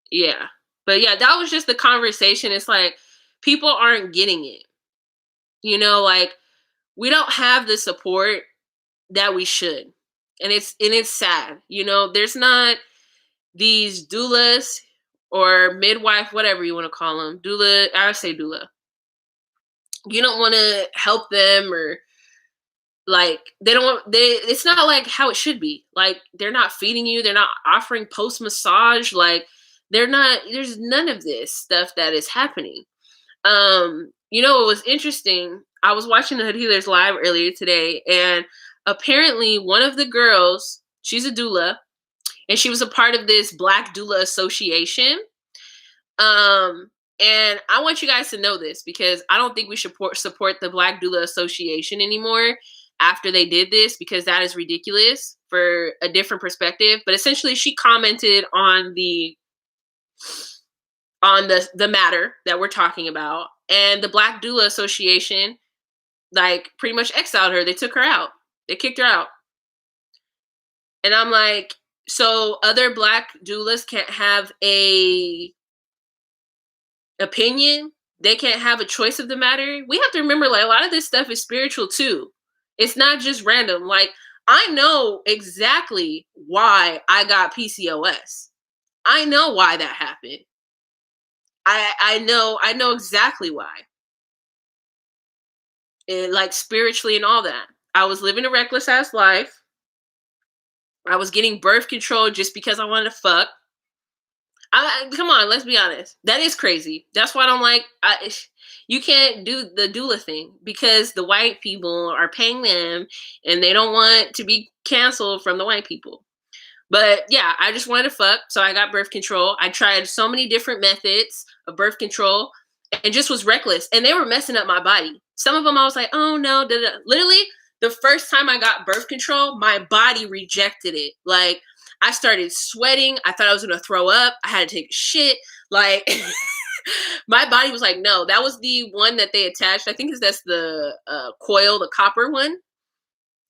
Speaker 1: Yeah. But yeah, that was just the conversation. It's like people aren't getting it. Like we don't have the support that we should. And it's sad. There's not these doulas or midwife, whatever you want to call them. Doula, I would say doula. You don't want to help them or like it's not like how it should be. Like they're not feeding you, they're not offering post massage, like there's none of this stuff that is happening. It was interesting. I was watching the Hood Healers live earlier today, and apparently one of the girls, she's a doula, and she was a part of this Black Doula Association. And I want you guys to know this because I don't think we should support the Black Doula Association anymore after they did this, because that is ridiculous for a different perspective. But essentially, she commented on the matter that we're talking about, and the Black Doula Association like pretty much exiled her. They took her out. They kicked her out. And I'm like, so other Black doulas can't have a opinion? They can't have a choice of the matter? We have to remember, like, a lot of this stuff is spiritual too. It's not just random. Like, I know exactly why I got PCOS. I know why that happened. I know exactly why. Like spiritually and all that. I was living a reckless ass life. I was getting birth control just because I wanted to fuck. Come on, let's be honest. That is crazy. That's why I don't like. You can't do the doula thing because the white people are paying them, and they don't want to be canceled from the white people. But yeah, I just wanted to fuck, so I got birth control. I tried so many different methods of birth control, and just was reckless. And they were messing up my body. Some of them I was like, oh no, da, da. Literally, the first time I got birth control, my body rejected it. Like, I started sweating. I thought I was gonna throw up. I had to take a shit. Like, my body was like, no. That was the one that they attached. I think that's the coil, the copper one.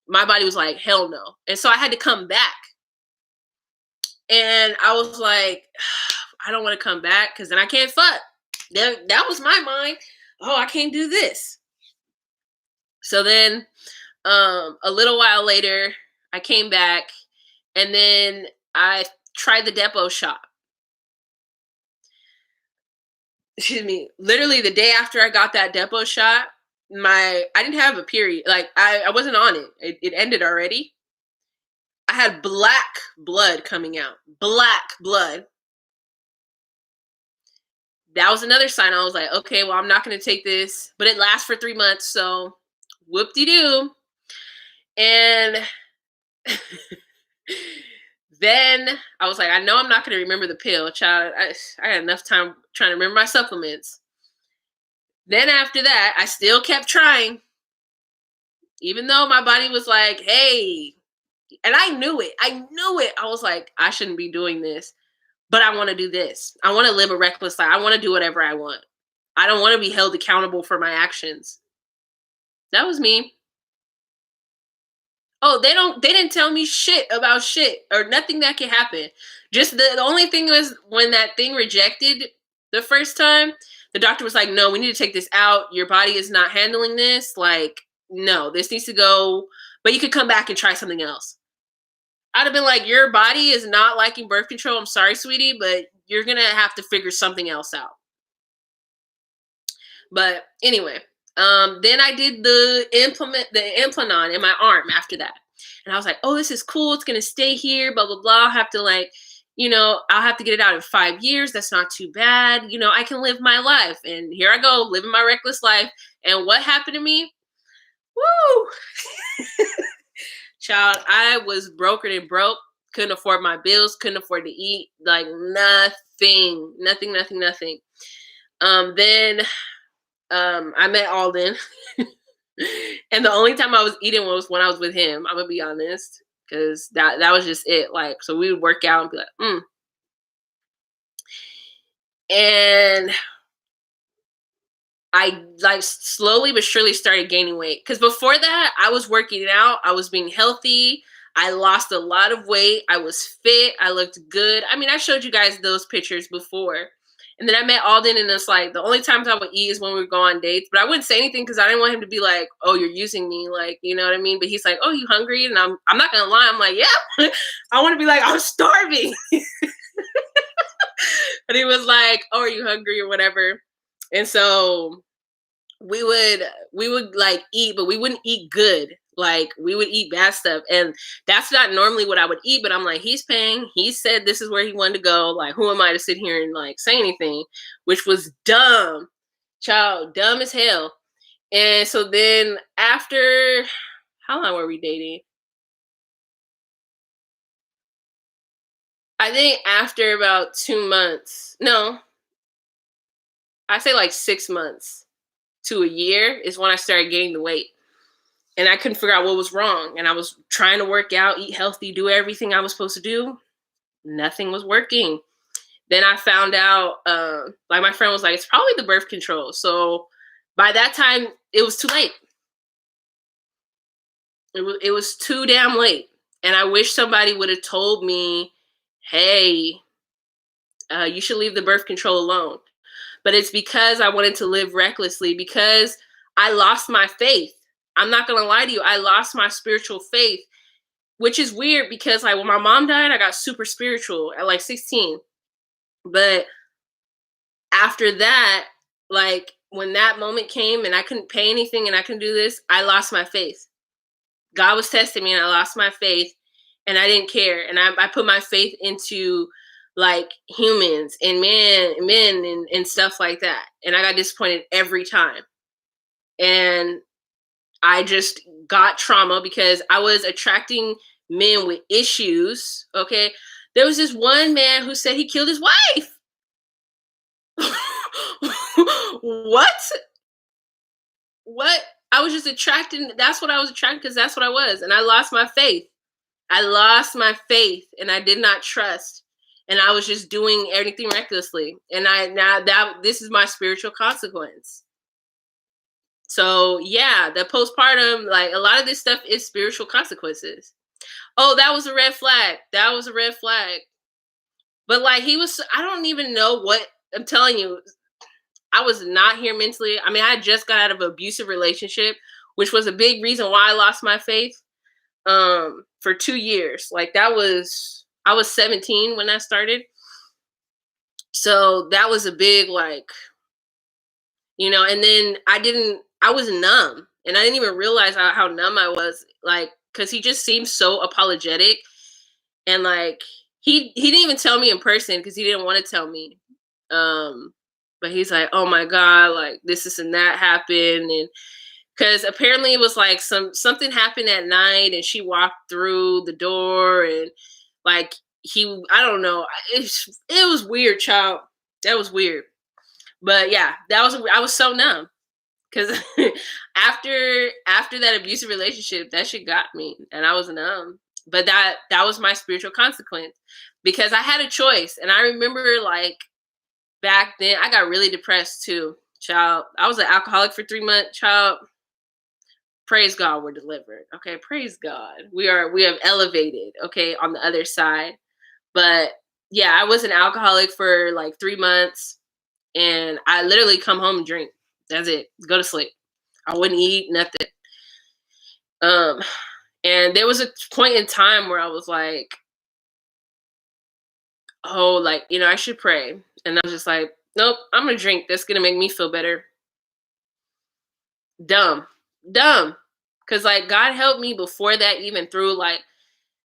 Speaker 1: My body was like, hell no. And so I had to come back. And I was like, I don't want to come back because then I can't fuck. That was my mind. Oh, I can't do this. So then a little while later, I came back, and then I tried the Depo shot. Excuse me. Literally the day after I got that Depo shot, I didn't have a period. Like, I wasn't on it. It ended already. I had black blood coming out. Black blood. That was another sign. I was like, okay, well, I'm not going to take this. But it lasts for 3 months, so whoop-de-doo. And then I was like, I know I'm not going to remember the pill, child. I had enough time trying to remember my supplements. Then after that, I still kept trying. Even though my body was like, hey. And I knew it. I was like, I shouldn't be doing this. But I want to do this. I want to live a reckless life. I want to do whatever I want. I don't want to be held accountable for my actions. That was me. Oh, they didn't tell me shit about shit or nothing that could happen. Just the only thing was when that thing rejected the first time, the doctor was like, no, we need to take this out. Your body is not handling this. Like, no, this needs to go, but you could come back and try something else. I'd have been like, your body is not liking birth control. I'm sorry, sweetie, but you're going to have to figure something else out. But anyway, then I did the Implanon in my arm after that. And I was like, oh, this is cool. It's going to stay here, blah, blah, blah. I'll have to I'll have to get it out in 5 years. That's not too bad. I can live my life. And here I go, living my reckless life. And what happened to me? Woo! Child, I was broken and broke. Couldn't afford my bills. Couldn't afford to eat. Like, nothing. Then I met Alden. And the only time I was eating was when I was with him. I'm going to be honest. Because that was just it. Like, so we would work out and be like, And I like slowly but surely started gaining weight. Because before that, I was working out. I was being healthy. I lost a lot of weight. I was fit. I looked good. I mean, I showed you guys those pictures before. And then I met Alden, and it's like the only times I would eat is when we would go on dates. But I wouldn't say anything because I didn't want him to be like, "Oh, you're using me," like, you know what I mean. But he's like, "Oh, you hungry?" And I'm not gonna lie. I'm like, "Yeah." I want to be like, "I'm starving." But he was like, "Oh, are you hungry?" or whatever. And so we would like eat, but we wouldn't eat good. Like, we would eat bad stuff. And that's not normally what I would eat, but I'm like, he's paying. He said this is where he wanted to go. Like, who am I to sit here and like say anything? Which was dumb. Child, dumb as hell. And so then after, how long were we dating? I think after about 2 months. No. I say like 6 months to a year is when I started gaining the weight. And I couldn't figure out what was wrong. And I was trying to work out, eat healthy, do everything I was supposed to do. Nothing was working. Then I found out, like my friend was like, it's probably the birth control. So by that time, it was too late. It was too damn late. And I wish somebody would have told me, hey, you should leave the birth control alone. But it's because I wanted to live recklessly, because I lost my faith. I'm not going to lie to you. I lost my spiritual faith, which is weird because like when my mom died, I got super spiritual at like 16. But after that, like when that moment came and I couldn't pay anything and I couldn't do this, I lost my faith. God was testing me and I lost my faith and I didn't care. And I put my faith into like humans and men and stuff like that. And I got disappointed every time. And I just got trauma because I was attracting men with issues. Okay. There was this one man who said he killed his wife. What? What? I was just attracting. That's what I was attracting because that's what I was. And I lost my faith. I lost my faith and I did not trust. And I was just doing everything recklessly. And this is my spiritual consequence. So yeah, the postpartum, like a lot of this stuff is spiritual consequences. Oh, that was a red flag. That was a red flag. But like I don't even know what, I'm telling you, I was not here mentally. I mean, I just got out of an abusive relationship, which was a big reason why I lost my faith for 2 years. Like I was 17 when that started. So that was a big like, and then I was numb and I didn't even realize how numb I was, like, cause he just seemed so apologetic and like, he didn't even tell me in person because he didn't want to tell me. But he's like, oh my God, like this and that happened. And because apparently it was like something happened at night and she walked through the door and like I don't know. It was weird, child. That was weird. But yeah, I was so numb because after that abusive relationship, that shit got me and I was numb. But that was my spiritual consequence because I had a choice. And I remember like back then I got really depressed too, child. I was an alcoholic for 3 months, child. Praise God, we're delivered. Okay, praise God. We have elevated, okay, on the other side. But yeah, I was an alcoholic for like 3 months and I literally come home and drink. That's it. Go to sleep. I wouldn't eat nothing. And there was a point in time where I was like, oh, like, I should pray. And I was just like, nope, I'm gonna drink. That's gonna make me feel better. Dumb. Because like God helped me before that, even through like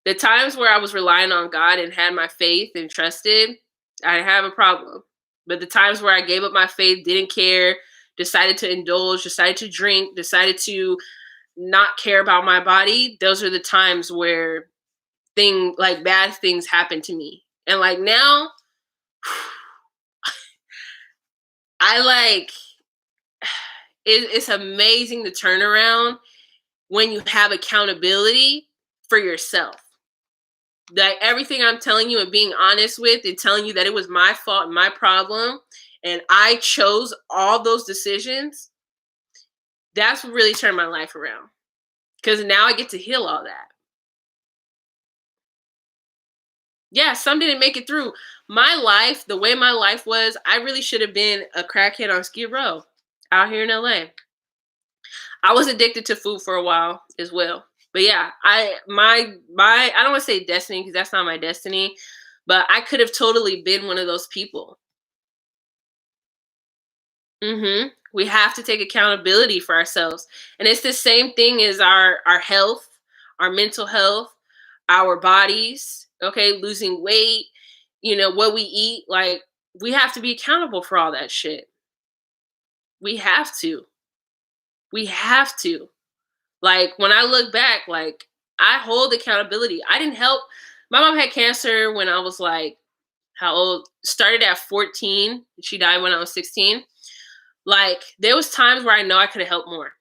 Speaker 1: the times where I was relying on God and had my faith and trusted, I didn't have a problem. But the times where I gave up my faith, didn't care, decided to indulge, decided to drink, decided to not care about my body, those are the times where bad things happen to me. And like now, I like, it's amazing the turnaround when you have accountability for yourself. That everything I'm telling you and being honest with and telling you that it was my fault and my problem and I chose all those decisions, that's what really turned my life around. Because now I get to heal all that. Yeah, some didn't make it through. My life, the way my life was, I really should have been a crackhead on Skid Row out here in LA. I was addicted to food for a while as well. But yeah, I don't want to say destiny because that's not my destiny, but I could have totally been one of those people. We have to take accountability for ourselves. And it's the same thing as our health, our mental health, our bodies, okay, losing weight, what we eat, like we have to be accountable for all that shit. We have to. We have to. Like when I look back, like I hold accountability. I didn't help. My mom had cancer when I was like, how old? Started at 14. She died when I was 16. Like there was times where I know I could have helped more.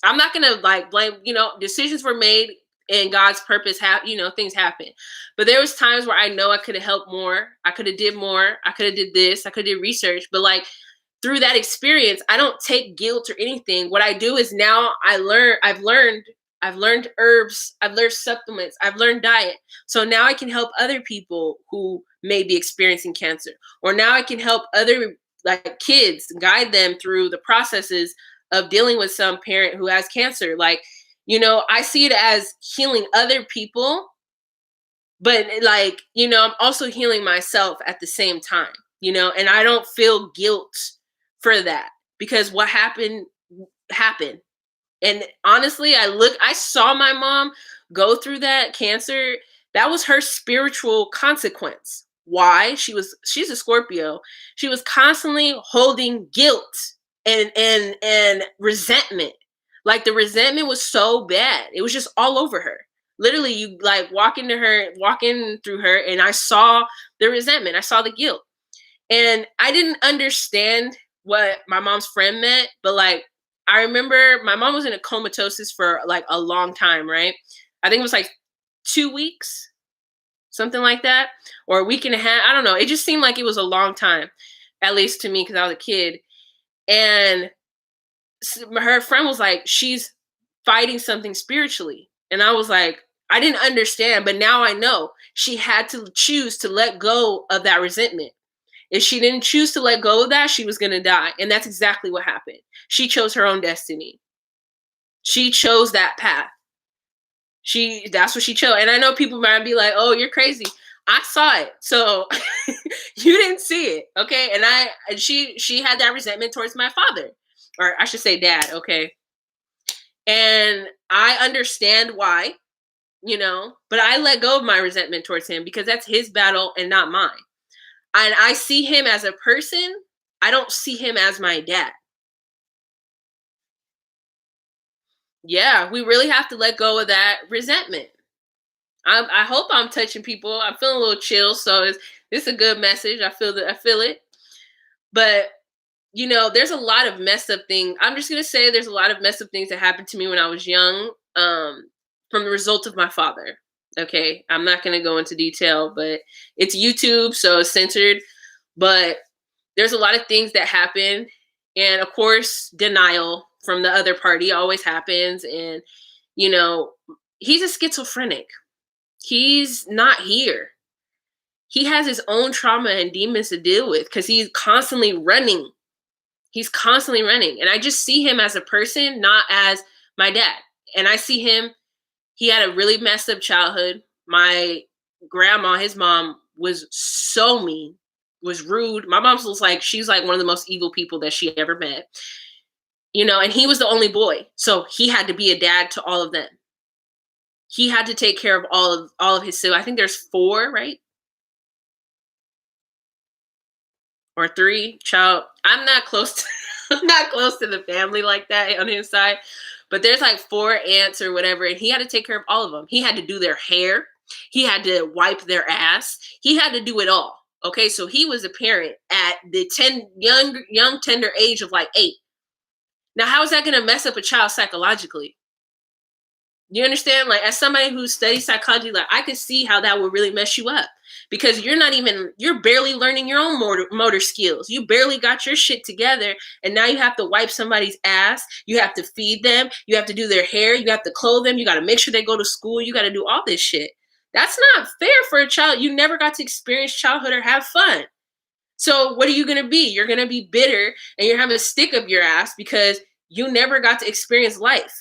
Speaker 1: I'm not gonna like blame, decisions were made and God's purpose things happen. But there was times where I know I could have helped more. I could have did more. I could have did this. I could have did research. But like through that experience, I don't take guilt or anything. What I do is now I've learned herbs, I've learned supplements, I've learned diet. So now I can help other people who may be experiencing cancer. Or now I can help other like kids, guide them through the processes of dealing with some parent who has cancer. Like, I see it as healing other people, but like, I'm also healing myself at the same time, and I don't feel guilt for that because what happened. And honestly, I saw my mom go through that cancer. That was her spiritual consequence. Why? She's a Scorpio. She was constantly holding guilt and resentment. Like the resentment was so bad. It was just all over her. Literally, you like walking through her, and I saw the resentment. I saw the guilt. And I didn't understand what my mom's friend meant, but like I remember my mom was in a comatosis for like a long time, right? I think it was like 2 weeks, something like that, or a week and a half. I don't know. It just seemed like it was a long time, at least to me, because I was a kid. And her friend was like, she's fighting something spiritually. And I was like, I didn't understand, but now I know she had to choose to let go of that resentment. If she didn't choose to let go of that, she was going to die. And that's exactly what happened. She chose her own destiny. She chose that path. That's what she chose. And I know people might be like, "Oh, you're crazy." I saw it. So you didn't see it. Okay? And she had that resentment towards my father. Or I should say dad, okay? And I understand why, but I let go of my resentment towards him because that's his battle and not mine. And I see him as a person. I don't see him as my dad. Yeah, we really have to let go of that resentment. I hope I'm touching people. I'm feeling a little chill, so it's a good message. I feel it. But there's a lot of messed up things. I'm just gonna say there's a lot of messed up things that happened to me when I was young, from the result of my father. Okay, I'm not gonna go into detail, but it's YouTube, so it's censored. But there's a lot of things that happen, and of course, denial from the other party always happens. And he's a schizophrenic. He's not here. He has his own trauma and demons to deal with because he's constantly running. He's constantly running. And I just see him as a person, not as my dad. And I see him, he had a really messed up childhood. My grandma, his mom, was so mean, was rude. My mom was like, she's like one of the most evil people that she ever met. And he was the only boy. So he had to be a dad to all of them. He had to take care of all of his siblings. I think there's 4, right? Or 3 child. I'm not close to I'm not close to the family like that on his side. But there's like 4 aunts or whatever, and he had to take care of all of them. He had to do their hair. He had to wipe their ass. He had to do it all. Okay, so he was a parent at the young tender age of like 8. Now, how is that going to mess up a child psychologically? You understand? Like, as somebody who studies psychology, like I could see how that would really mess you up because you're barely learning your own motor skills. You barely got your shit together. And now you have to wipe somebody's ass. You have to feed them. You have to do their hair. You have to clothe them. You got to make sure they go to school. You got to do all this shit. That's not fair for a child. You never got to experience childhood or have fun. So what are you going to be? You're going to be bitter and you're having a stick up your ass because you never got to experience life.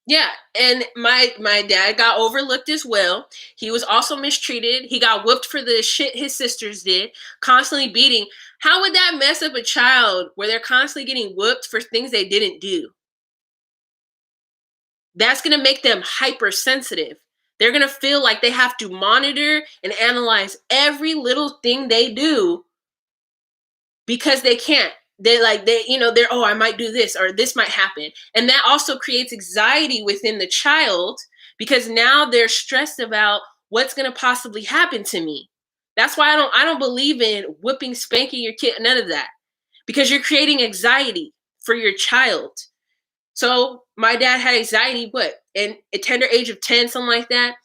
Speaker 1: Yeah, and my dad got overlooked as well. He was also mistreated. He got whooped for the shit his sisters did, constantly beating. How would that mess up a child where they're constantly getting whooped for things they didn't do? That's going to make them hypersensitive. They're going to feel like they have to monitor and analyze every little thing they do because they can't. They're, oh, I might do this or this might happen. And that also creates anxiety within the child because now they're stressed about what's going to possibly happen to me. That's why I don't believe in whipping, spanking your kid, none of that. Because you're creating anxiety for your child. So my dad had anxiety, what, in a tender age of 10, something like that.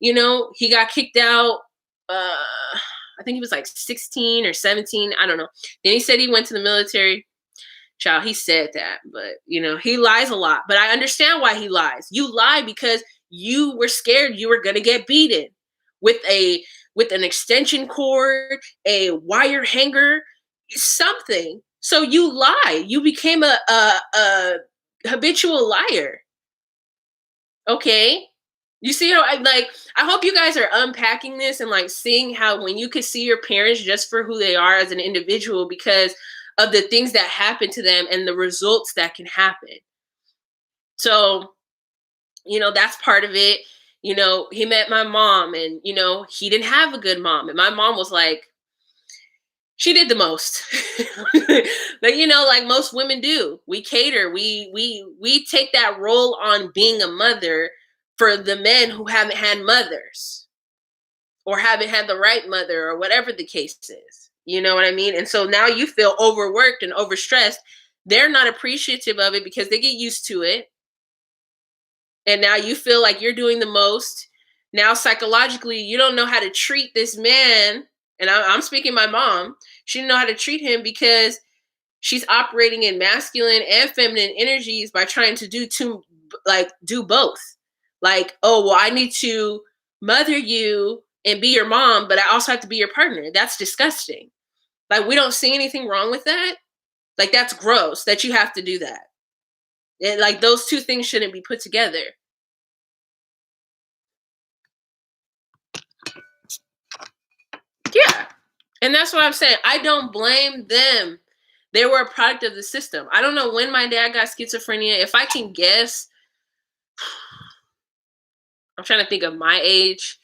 Speaker 1: He got kicked out. I think he was like 16 or 17. I don't know. Then he said he went to the military. Child, he said that, but he lies a lot. But I understand why he lies. You lie because you were scared you were gonna get beaten with an extension cord, a wire hanger, something. So you lie. You became a habitual liar. Okay. You see how I hope you guys are unpacking this and like seeing how when you could see your parents just for who they are as an individual because of the things that happen to them and the results that can happen. So, that's part of it. He met my mom and he didn't have a good mom. And my mom was like, she did the most. But like most women do, we cater, we take that role on being a mother for the men who haven't had mothers or haven't had the right mother or whatever the case is. You know what I mean? And so now you feel overworked and overstressed. They're not appreciative of it because they get used to it. And now you feel like you're doing the most. Now psychologically, you don't know how to treat this man. And I'm speaking my mom. She didn't know how to treat him because she's operating in masculine and feminine energies by trying to do both. Like, oh, well, I need to mother you and be your mom, but I also have to be your partner. That's disgusting. Like, we don't see anything wrong with that. Like, that's gross that you have to do that. And like those two things shouldn't be put together. Yeah. And that's what I'm saying. I don't blame them. They were a product of the system. I don't know when my dad got schizophrenia. If I can guess, I'm trying to think of my age.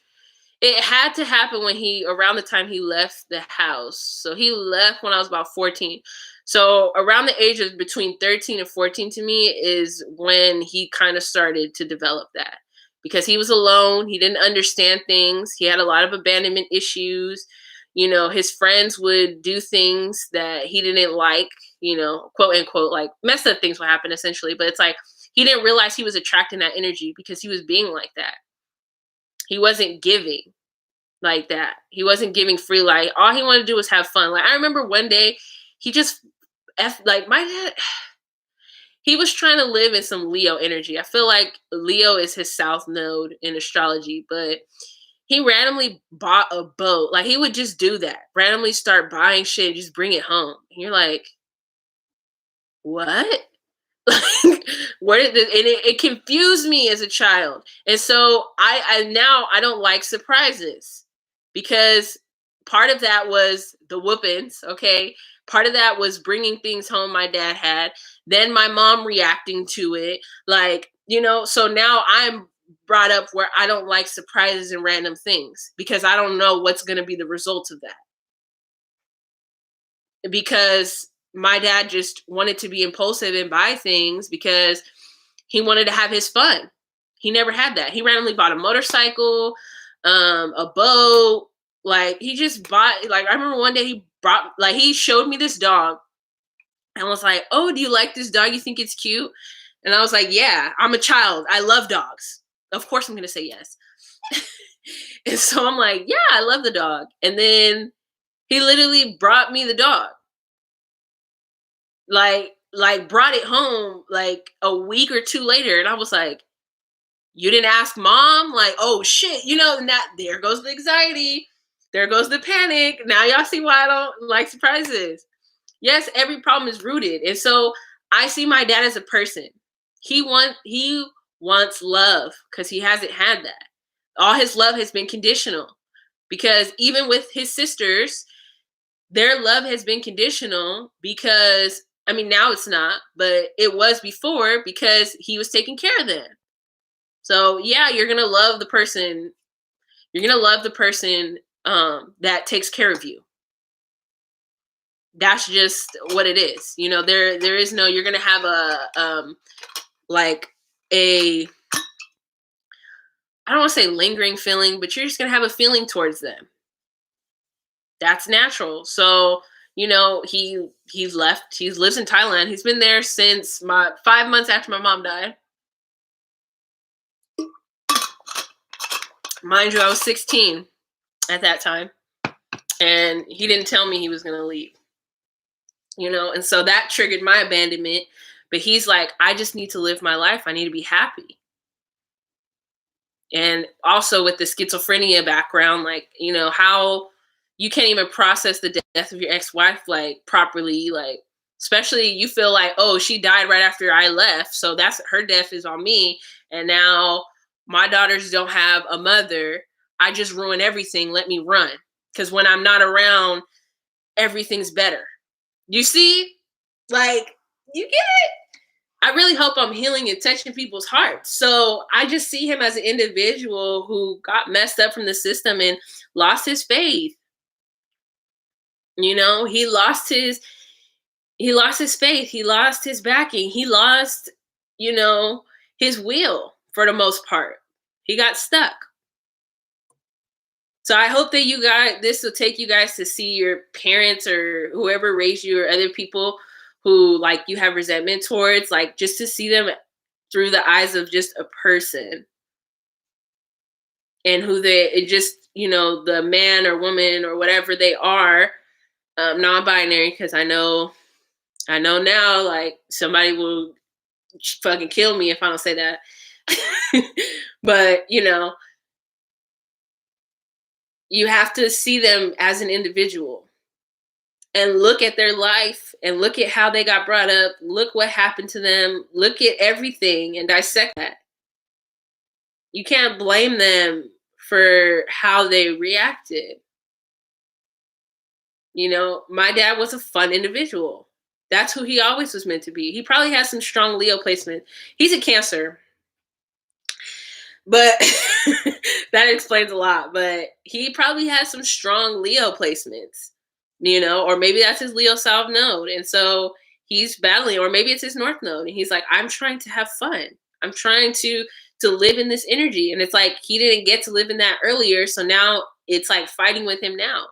Speaker 1: It had to happen around the time he left the house. So he left when I was about 14. So around the age of between 13 and 14 to me is when he kind of started to develop that. Because he was alone, he didn't understand things, he had a lot of abandonment issues. His friends would do things that he didn't like, quote unquote, like messed up things would happen essentially. But it's like he didn't realize he was attracting that energy because he was being like that. He wasn't giving like that. He wasn't giving free light. All he wanted to do was have fun. Like I remember one day he just like my dad, he was trying to live in some Leo energy. I feel like Leo is his south node in astrology, but he randomly bought a boat. Like he would just do that. Randomly start buying shit, just bring it home. And you're like, what? Like where did this, and it confused me as a child. And so I don't like surprises because part of that was the whoopings, okay? Part of that was bringing things home my dad had, then my mom reacting to it, like, so now I'm brought up where I don't like surprises and random things because I don't know what's going to be the result of that. Because my dad just wanted to be impulsive and buy things because he wanted to have his fun. He never had that. He randomly bought a motorcycle, a boat. Like he just bought. Like I remember one day he showed me this dog, and was like, "Oh, do you like this dog? You think it's cute?" And I was like, "Yeah, I'm a child. I love dogs. Of course, I'm gonna say yes." And so I'm like, "Yeah, I love the dog." And then he literally brought me the dog. Like brought it home like a week or two later, and I was like, you didn't ask mom? Like, oh shit, and that there goes the anxiety, there goes the panic. Now y'all see why I don't like surprises. Yes, every problem is rooted. And so I see my dad as a person. He wants love because he hasn't had that. All his love has been conditional. Because even with his sisters, their love has been conditional because I mean now it's not, but it was before because he was taking care of them. So yeah, you're gonna love the person. You're gonna love the person that takes care of you. That's just what it is. There is no. You're gonna have like a I don't want to say lingering feeling, but you're just gonna have a feeling towards them. That's natural. So, he's left. He lives in Thailand. He's been there since my 5 months after my mom died. Mind you, I was 16 at that time, and he didn't tell me he was going to leave. And so that triggered my abandonment. But he's like, I just need to live my life. I need to be happy. And also with the schizophrenia background, like, how you can't even process the death of your ex-wife like properly, like, especially you feel like, oh, she died right after I left, so that's her death is on me, and now my daughters don't have a mother. I just ruin everything. Let me run, because when I'm not around, everything's better. You see, like, you get it. I really hope I'm healing and touching people's hearts. So I just see him as an individual who got messed up from the system and lost his faith. He lost his faith. He lost his backing. He lost, you know, his will for the most part. He got stuck. So I hope that this will take you guys to see your parents or whoever raised you or other people who like you have resentment towards, like just to see them through the eyes of just a person, and who the man or woman or whatever they are, non-binary, because I know now, like somebody will fucking kill me if I don't say that. But you have to see them as an individual and look at their life and look at how they got brought up. Look what happened to them. Look at everything and dissect that. You can't blame them for how they reacted. My dad was a fun individual. That's who he always was meant to be. He probably has some strong Leo placement. He's a Cancer. But that explains a lot. But he probably has some strong Leo placements, or maybe that's his Leo South node. And so he's battling, or maybe it's his North node. And he's like, I'm trying to have fun. I'm trying to live in this energy. And it's like, he didn't get to live in that earlier. So now it's like fighting with him now.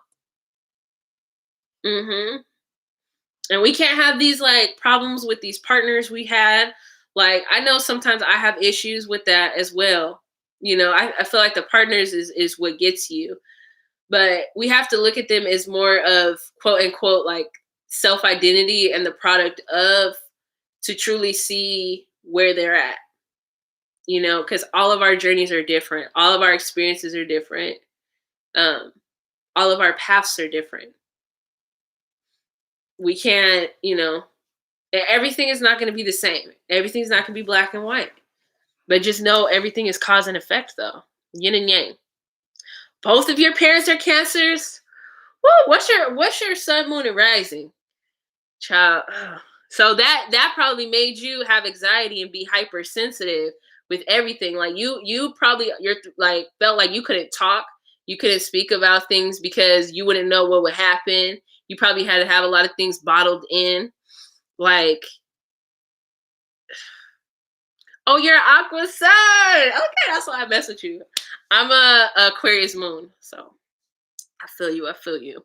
Speaker 1: And we can't have these like problems with these partners we had. Like, I know sometimes I have issues with that as well. I feel like the partners is what gets you. But we have to look at them as more of quote unquote like self-identity and the product of, to truly see where they're at. Because all of our journeys are different. All of our experiences are different. All of our paths are different. We can't, everything is not going to be the same. Everything's not going to be black and white. But just know everything is cause and effect, though. Yin and yang. Both of your parents are Cancers. Woo, what's your sun, moon, and rising? Child. So that probably made you have anxiety and be hypersensitive with everything. Like you're like felt like you couldn't talk, you couldn't speak about things because you wouldn't know what would happen. You probably had to have a lot of things bottled in. Like, oh, you're an Aqua sun. Okay, that's why I mess with you. I'm a Aquarius moon, so I feel you.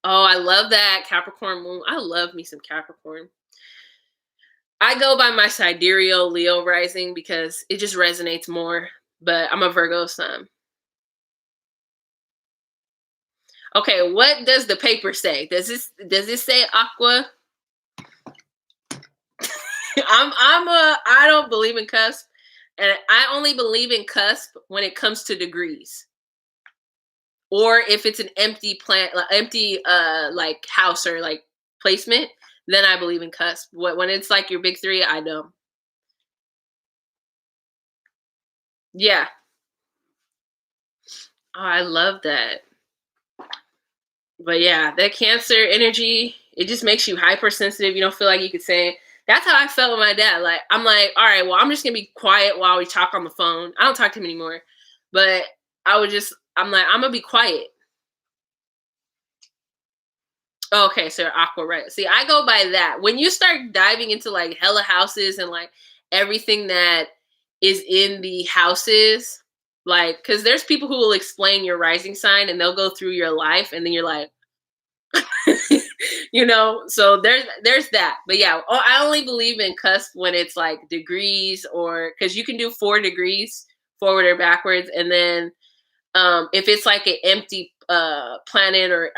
Speaker 1: Oh, I love that Capricorn moon. I love me some Capricorn. I go by my sidereal Leo rising because it just resonates more, but I'm a Virgo sun. Okay, what does the paper say? Does it say Aqua? I don't believe in cusp, and I only believe in cusp when it comes to degrees, or if it's an empty like house or like placement, then I believe in cusp. When it's like your big three, I don't. Yeah. Oh, I love that. But yeah, that Cancer energy, it just makes you hypersensitive. You don't feel like you could say. That's how I felt with my dad. Like, I'm like, all right, well, I'm just gonna be quiet while we talk on the phone. I don't talk to him anymore. But I'm like, I'm gonna be quiet. Okay, so Aqua, right? See, I go by that. When you start diving into like hella houses and like everything that is in the houses, Like, because there's people who will explain your rising sign and they'll go through your life, and then you're like, so there's that. But yeah, I only believe in cusp when it's like degrees, or because you can do 4 degrees forward or backwards, and then if it's like an empty planet, or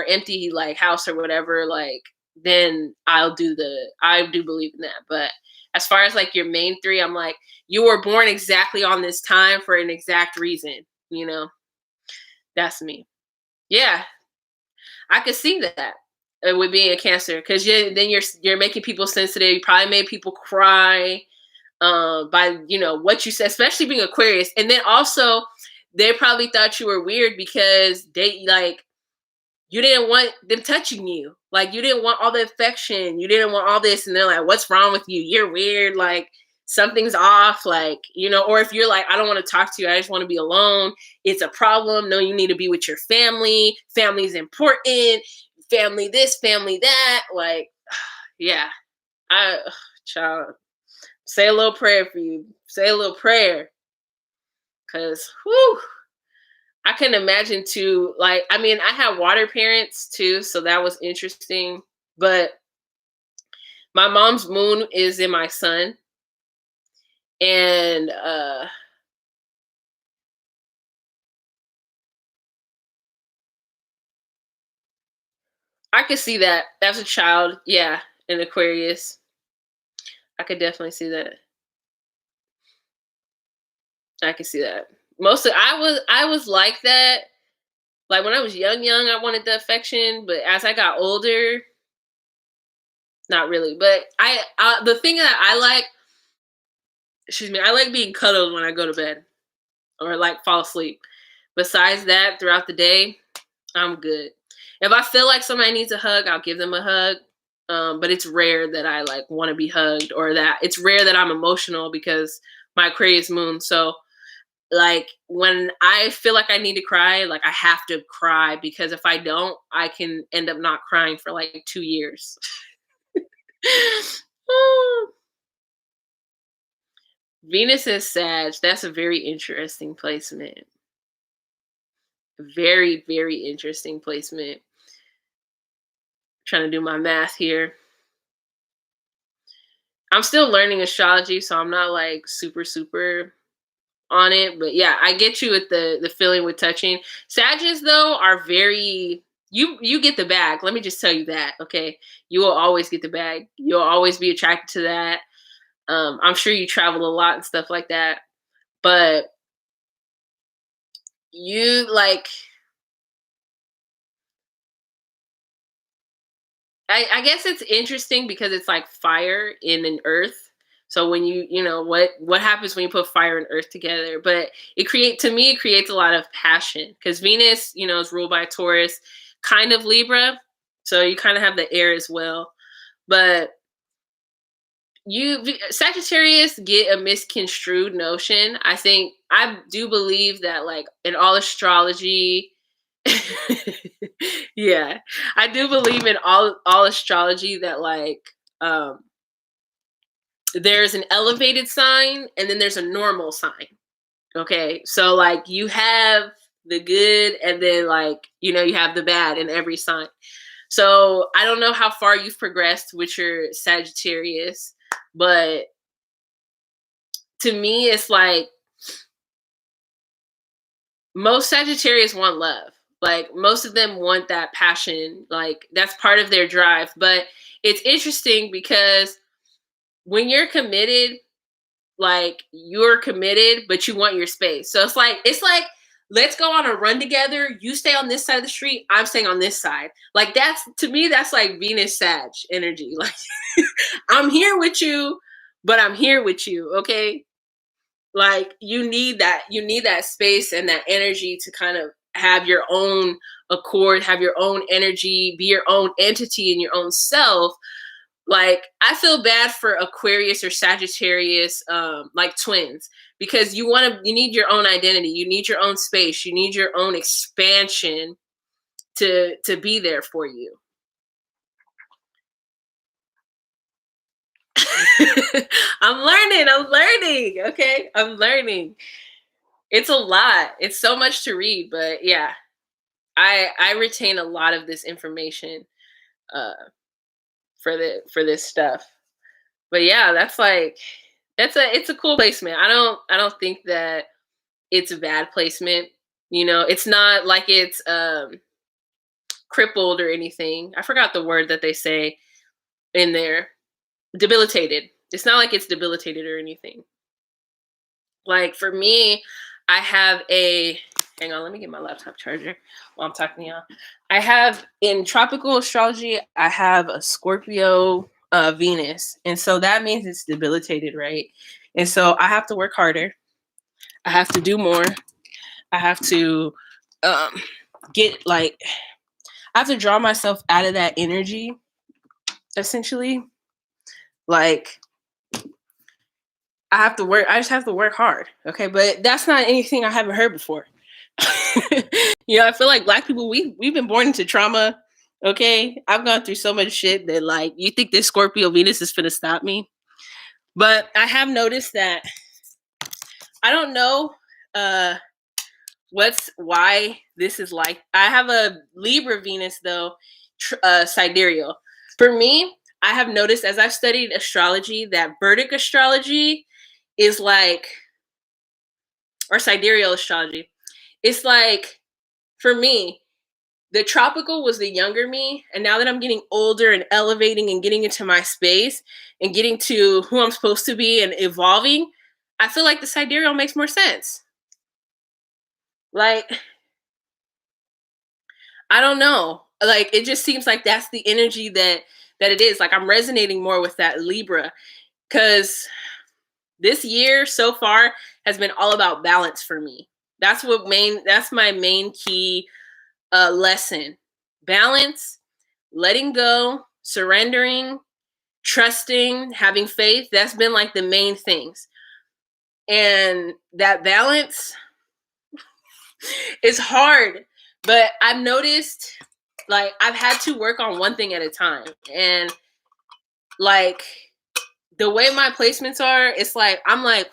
Speaker 1: empty like house or whatever, like, then I do believe in that. But as far as like your main three, I'm like, you were born exactly on this time for an exact reason. You know, that's me. Yeah, I could see that with being a Cancer, because then you're making people sensitive. You probably made people cry by what you said, especially being Aquarius, and then also they probably thought you were weird because they like you didn't want them touching you, like you didn't want all the affection, you didn't want all this, and they're like, "What's wrong with you? You're weird. Like something's off." Like or if you're like, "I don't want to talk to you. I just want to be alone." It's a problem. No, you need to be with your family. Family's important. Family this, family that. Like, yeah, I child. Say a little prayer for you. Say a little prayer. Cause whew, I can imagine too, like, I mean, I had water parents too, so that was interesting. But my mom's moon is in my sun. And I could see that as a child, yeah, in Aquarius. I could definitely see that. I can see that. Mostly I was like that. Like when I was young, I wanted the affection, but as I got older, not really. But the thing that I like, excuse me, I like being cuddled when I go to bed or like fall asleep. Besides that, throughout the day, I'm good. If I feel like somebody needs a hug, I'll give them a hug. But it's rare that I like want to be hugged, or that it's rare that I'm emotional because my Aquarius moon. So like when I feel like I need to cry, like I have to cry, because if I don't, I can end up not crying for like 2 years. Venus is Sag. That's a very interesting placement. Very, very interesting placement. Trying to do my math here. I'm still learning astrology, so I'm not like super, super on it. But yeah, I get you with the feeling with touching. Sagittarius though are very, you get the bag. Let me just tell you that. Okay. You will always get the bag. You'll always be attracted to that. I'm sure you travel a lot and stuff like that. But you like, I guess it's interesting because it's like fire in an earth. So when what happens when you put fire and earth together? But it creates a lot of passion, because Venus, is ruled by Taurus, kind of Libra. So you kind of have the air as well. But Sagittarius get a misconstrued notion. I do believe that like in all astrology, yeah, I do believe in all astrology that like um there's an elevated sign and then there's a normal sign. Okay? So like you have the good, and then like you have the bad in every sign. So I don't know how far you've progressed with your Sagittarius, but to me it's like most Sagittarius want love. Like most of them want that passion. Like that's part of their drive. But it's interesting because when you're committed, like you're committed, but you want your space. So it's like let's go on a run together. You stay on this side of the street, I'm staying on this side. Like that's to me, that's like Venus Sag energy. Like I'm here with you, but I'm here with you. Okay. Like you need that space and that energy to kind of have your own accord, have your own energy, be your own entity in your own self. Like I feel bad for Aquarius or Sagittarius, like twins, because you need your own identity, you need your own space, you need your own expansion to be there for you. I'm learning, okay, I'm learning. It's a lot. It's so much to read, but yeah, I retain a lot of this information uh for this stuff. But yeah, that's like it's a cool placement. I don't think that it's a bad placement. You know, it's not like it's crippled or anything. I forgot the word that they say in there. Debilitated. It's not like it's debilitated or anything. Like for me, I have a hang on, let me get my laptop charger while I'm talking to y'all. I have in tropical astrology, I have a Scorpio Venus. And so that means it's debilitated, right? And so I have to work harder. I have to do more. I have to um get like I have to draw myself out of that energy, essentially. Like I have to work. I just have to work hard. Okay, but that's not anything I haven't heard before. You know, I feel like Black people we've been born into trauma. Okay, I've gone through so much shit that like you think this Scorpio Venus is gonna stop me, but I have noticed that I don't know what's why this is like. I have a Libra Venus though, sidereal. For me, I have noticed as I've studied astrology that Vedic astrology is like, or sidereal astrology. It's like, for me, the tropical was the younger me. And now that I'm getting older and elevating and getting into my space and getting to who I'm supposed to be and evolving, I feel like the sidereal makes more sense. Like, I don't know. Like, it just seems like that's the energy that it is. Like, I'm resonating more with that Libra because this year so far has been all about balance for me. That's my main key lesson. Balance, letting go, surrendering, trusting, having faith. That's been like the main things. And that balance is hard, but I've noticed like I've had to work on one thing at a time. And like the way my placements are, it's like I'm like,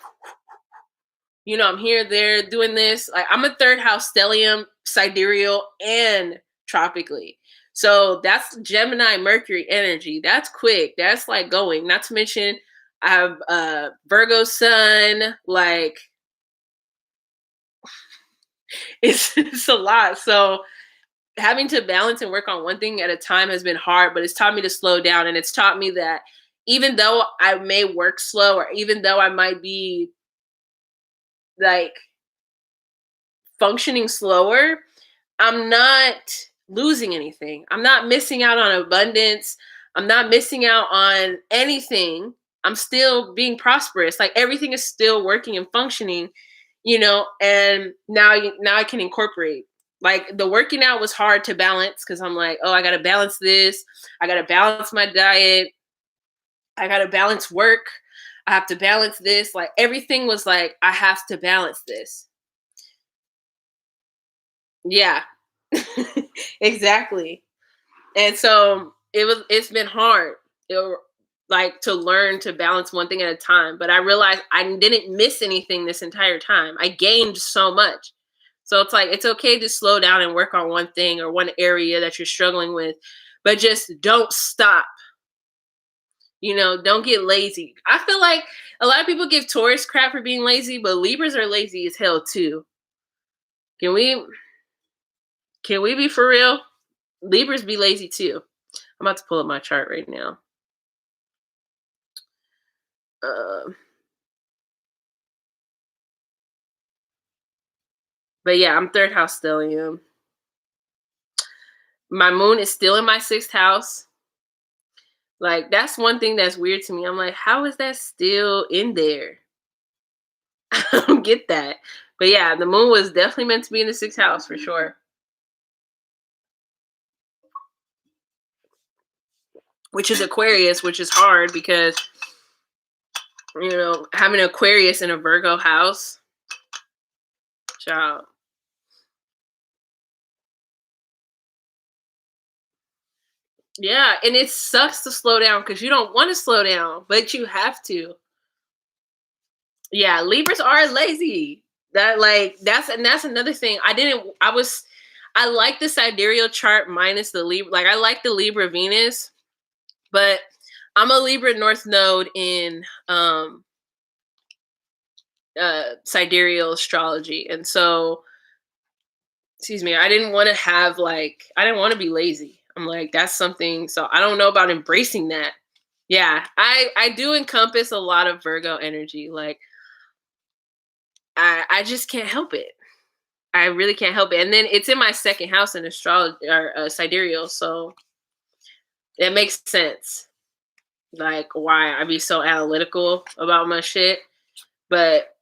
Speaker 1: you know, I'm here, there, doing this. Like I'm a third house stellium, sidereal, and tropically. So that's Gemini Mercury energy. That's quick. That's like going. Not to mention I have Virgo sun. Like it's a lot. So having to balance and work on one thing at a time has been hard, but it's taught me to slow down, and it's taught me that even though I may work slow, or even though I might be like functioning slower, I'm not losing anything. I'm not missing out on abundance. I'm not missing out on anything. I'm still being prosperous. Like everything is still working and functioning, you know, and now I can incorporate. Like the working out was hard to balance because I'm like, oh, I got to balance this. I got to balance my diet. I got to balance work. I have to balance this. Like everything was like, I have to balance this. Yeah, exactly. And so it's been hard. Like to learn to balance one thing at a time. But I realized I didn't miss anything this entire time. I gained so much. So it's like it's okay to slow down and work on one thing or one area that you're struggling with, but just don't stop. You know, don't get lazy. I feel like a lot of people give Taurus crap for being lazy, but Libras are lazy as hell too. Can we be for real? Libras be lazy too. I'm about to pull up my chart right now. Uh, but yeah, I'm third house stellium. My moon is still in my sixth house. Like that's one thing that's weird to me. I'm like, how is that still in there? I don't get that. But yeah, the moon was definitely meant to be in the sixth house for sure. Which is Aquarius, which is hard because you know, having Aquarius in a Virgo house, child. Yeah, and it sucks to slow down because you don't want to slow down, but you have to. Yeah, Libras are lazy. That's another thing. I like the sidereal chart minus the Libra. Like I like the Libra Venus, but I'm a Libra North Node in sidereal astrology. And so, excuse me, I didn't want to be lazy. I'm like, that's something. So I don't know about embracing that. Yeah, I do encompass a lot of Virgo energy. Like I just can't help it. I really can't help it. And then it's in my second house in astrology or sidereal, so it makes sense. Like why I be so analytical about my shit. But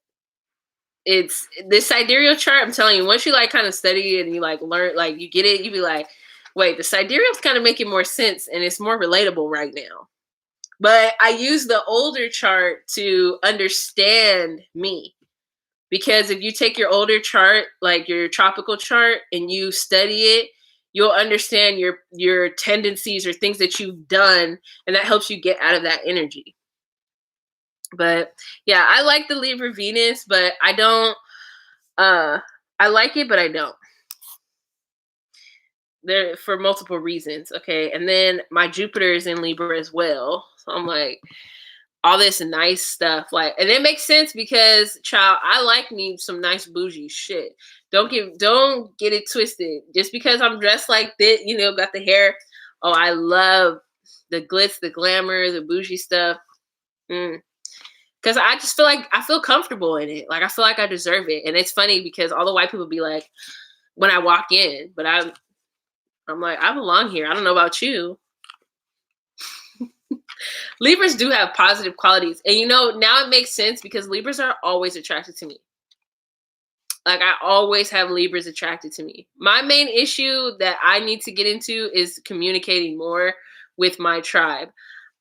Speaker 1: it's this sidereal chart. I'm telling you, once you like kind of study it and you like learn, like you get it, you be like, wait, the sidereal's kind of making more sense and it's more relatable right now. But I use the older chart to understand me. Because if you take your older chart, like your tropical chart, and you study it, you'll understand your tendencies or things that you've done, and that helps you get out of that energy. But yeah, I like the Libra Venus, but I don't I like it, but I don't. There for multiple reasons, okay? And then my Jupiter is in Libra as well. So I'm like, all this nice stuff, like, and it makes sense because, child, I like me some nice bougie shit. Don't get it twisted. Just because I'm dressed like this, got the hair. Oh, I love the glitz, the glamour, the bougie stuff. Because I just I feel comfortable in it. Like I feel like I deserve it. And it's funny because all the white people be like, when I walk in, but I'm like, I belong here. I don't know about you. Libras do have positive qualities. And now it makes sense because Libras are always attracted to me. Like I always have Libras attracted to me. My main issue that I need to get into is communicating more with my tribe.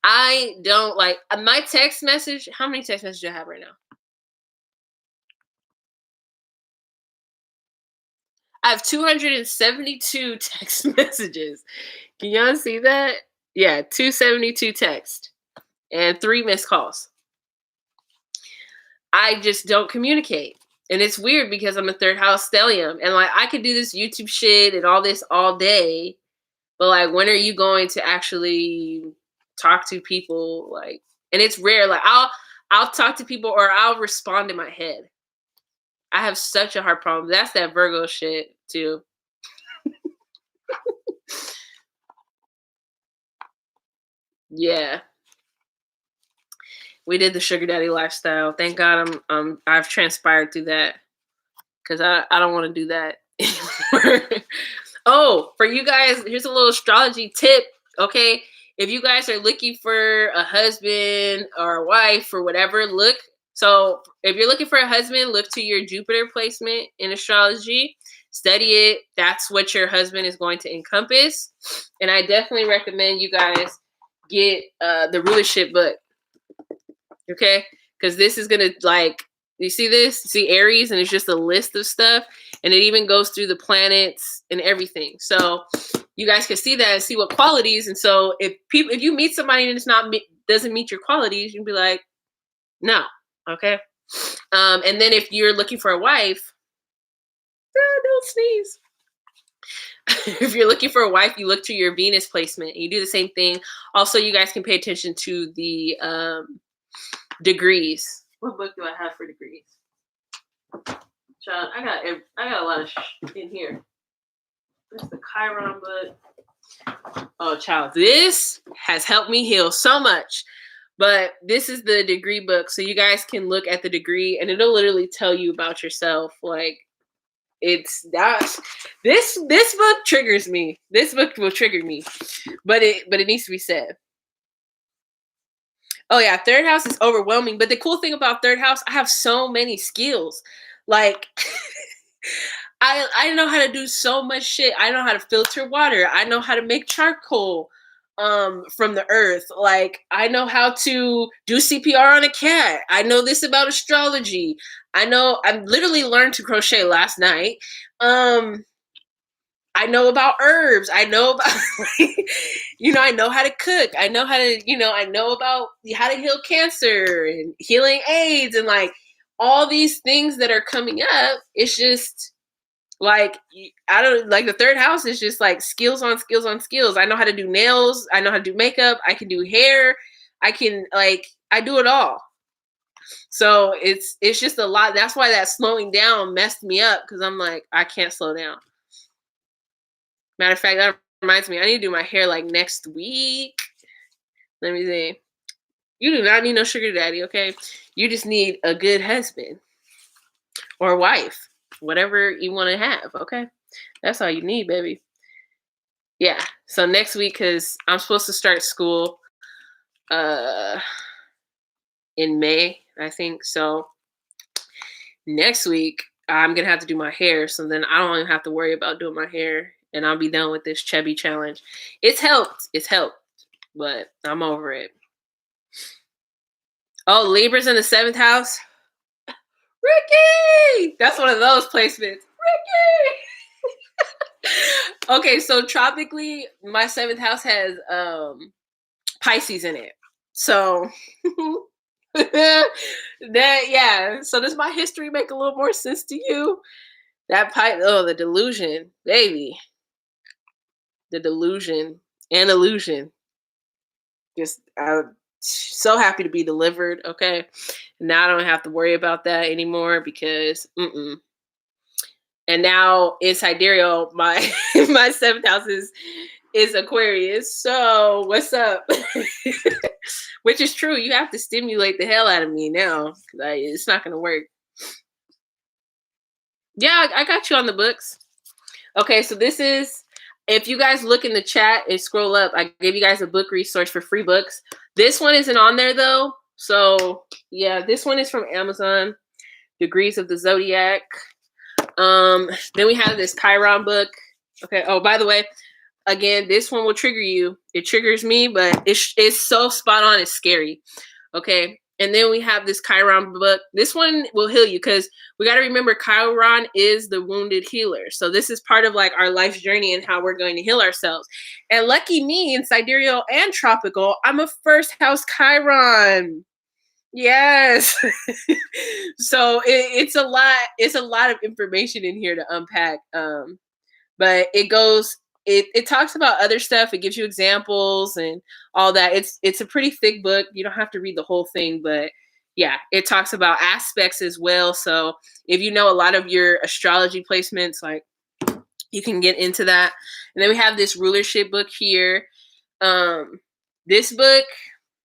Speaker 1: I don't like my text message. How many text messages do I have right now? I have 272 text messages. Can y'all see that? Yeah, 272 text and 3 missed calls. I just don't communicate. And it's weird because I'm a third house stellium. And like I could do this YouTube shit and all this all day. But like when are you going to actually talk to people? Like, and it's rare. Like I'll talk to people or I'll respond in my head. I have such a hard problem. That's that Virgo shit too. Yeah. We did the sugar daddy lifestyle. Thank God I've transpired through that. Cause I don't want to do that anymore. Oh, for you guys, here's a little astrology tip. Okay. If you guys are looking for a husband or a wife or whatever, so if you're looking for a husband, look to your Jupiter placement in astrology, study it. That's what your husband is going to encompass. And I definitely recommend you guys get the rulership book. Okay. Because this is going to you see this? See Aries, and it's just a list of stuff. And it even goes through the planets and everything. So you guys can see that and see what qualities. And so if you meet somebody and doesn't meet your qualities, you can be like, no. Okay. And then if you're looking for a wife, don't sneeze. If you're looking for a wife, you look to your Venus placement. You do the same thing. Also, you guys can pay attention to the degrees. What book do I have for degrees? Child, I got a lot of in here. That's the Chiron book. Oh, child, this has helped me heal so much. But this is the degree book, so you guys can look at the degree, and it'll literally tell you about yourself. Like, it's that this book triggers me. This book will trigger me, but it needs to be said. Oh yeah, third house is overwhelming. But the cool thing about third house, I have so many skills. Like I know how to do so much shit. I know how to filter water. I know how to make charcoal from the earth. Like I know how to do CPR on a cat. I know this about astrology. I literally learned to crochet last night. I know about herbs. I know about, I know how to cook. I know how to, I know about how to heal cancer and healing AIDS and like all these things that are coming up, it's just like I don't like the third house is just like skills on skills on skills. I know how to do nails, I know how to do makeup, I can do hair, I can like I do it all. So it's just a lot. That's why that slowing down messed me up because I'm like, I can't slow down. Matter of fact, that reminds me, I need to do my hair like next week. Let me see. You do not need no sugar daddy, okay? You just need a good husband or wife, whatever you want to have, okay? That's all you need, baby. Yeah. So next week, because I'm supposed to start school uh in May, I think. So next week, I'm gonna have to do my hair. So then I don't even have to worry about doing my hair and I'll be done with this chubby challenge. It's helped. It's helped, but I'm over it. Oh, Libra's in the seventh house. Ricky! That's one of those placements. Ricky! Okay, so tropically, my seventh house has Pisces in it. So that yeah. So does my history make a little more sense to you? That the delusion, baby. The delusion and illusion. Just I'm so happy to be delivered. Okay, now I don't have to worry about that anymore because and now in sidereal, my my seventh house is Aquarius. So what's up? Which is true. You have to stimulate the hell out of me now. Like, it's not gonna work. Yeah, I got you on the books. Okay, so this is if you guys look in the chat and scroll up, I gave you guys a book resource for free books. This one isn't on there though. So yeah, this one is from Amazon. Degrees of the Zodiac. Then we have this Chiron book. Okay. Oh, by the way, again, this one will trigger you. It triggers me, but it's so spot on. It's scary. Okay. And then we have this Chiron book. This one will heal you because we got to remember Chiron is the wounded healer. So this is part of like our life's journey and how we're going to heal ourselves. And lucky me in sidereal and tropical, I'm a first house Chiron. Yes. So it's a lot. It's a lot of information in here to unpack. But it goes. It talks about other stuff. It gives you examples and all that. It's a pretty thick book. You don't have to read the whole thing, but yeah, it talks about aspects as well. So if you know a lot of your astrology placements, like you can get into that. And then we have this rulership book here. This book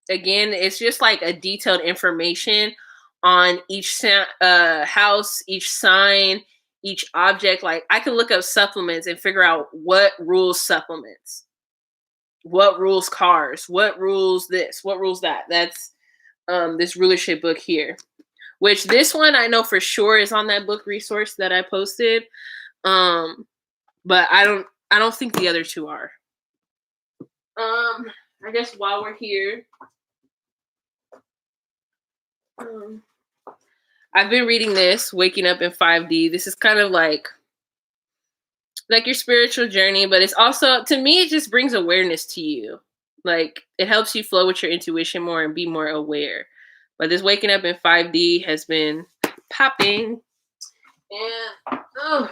Speaker 1: again, it's just like a detailed information on each house, each sign, each object. Like I can look up supplements and figure out what rules supplements, what rules cars, what rules this, what rules that. That's this rulership book here. Which this one I know for sure is on that book resource that I posted. But I don't think the other two are. I guess while we're here, I've been reading this, Waking Up in 5D. This is kind of like your spiritual journey, but it's also, to me, it just brings awareness to you. Like, it helps you flow with your intuition more and be more aware. But this Waking Up in 5D has been popping. And, oh.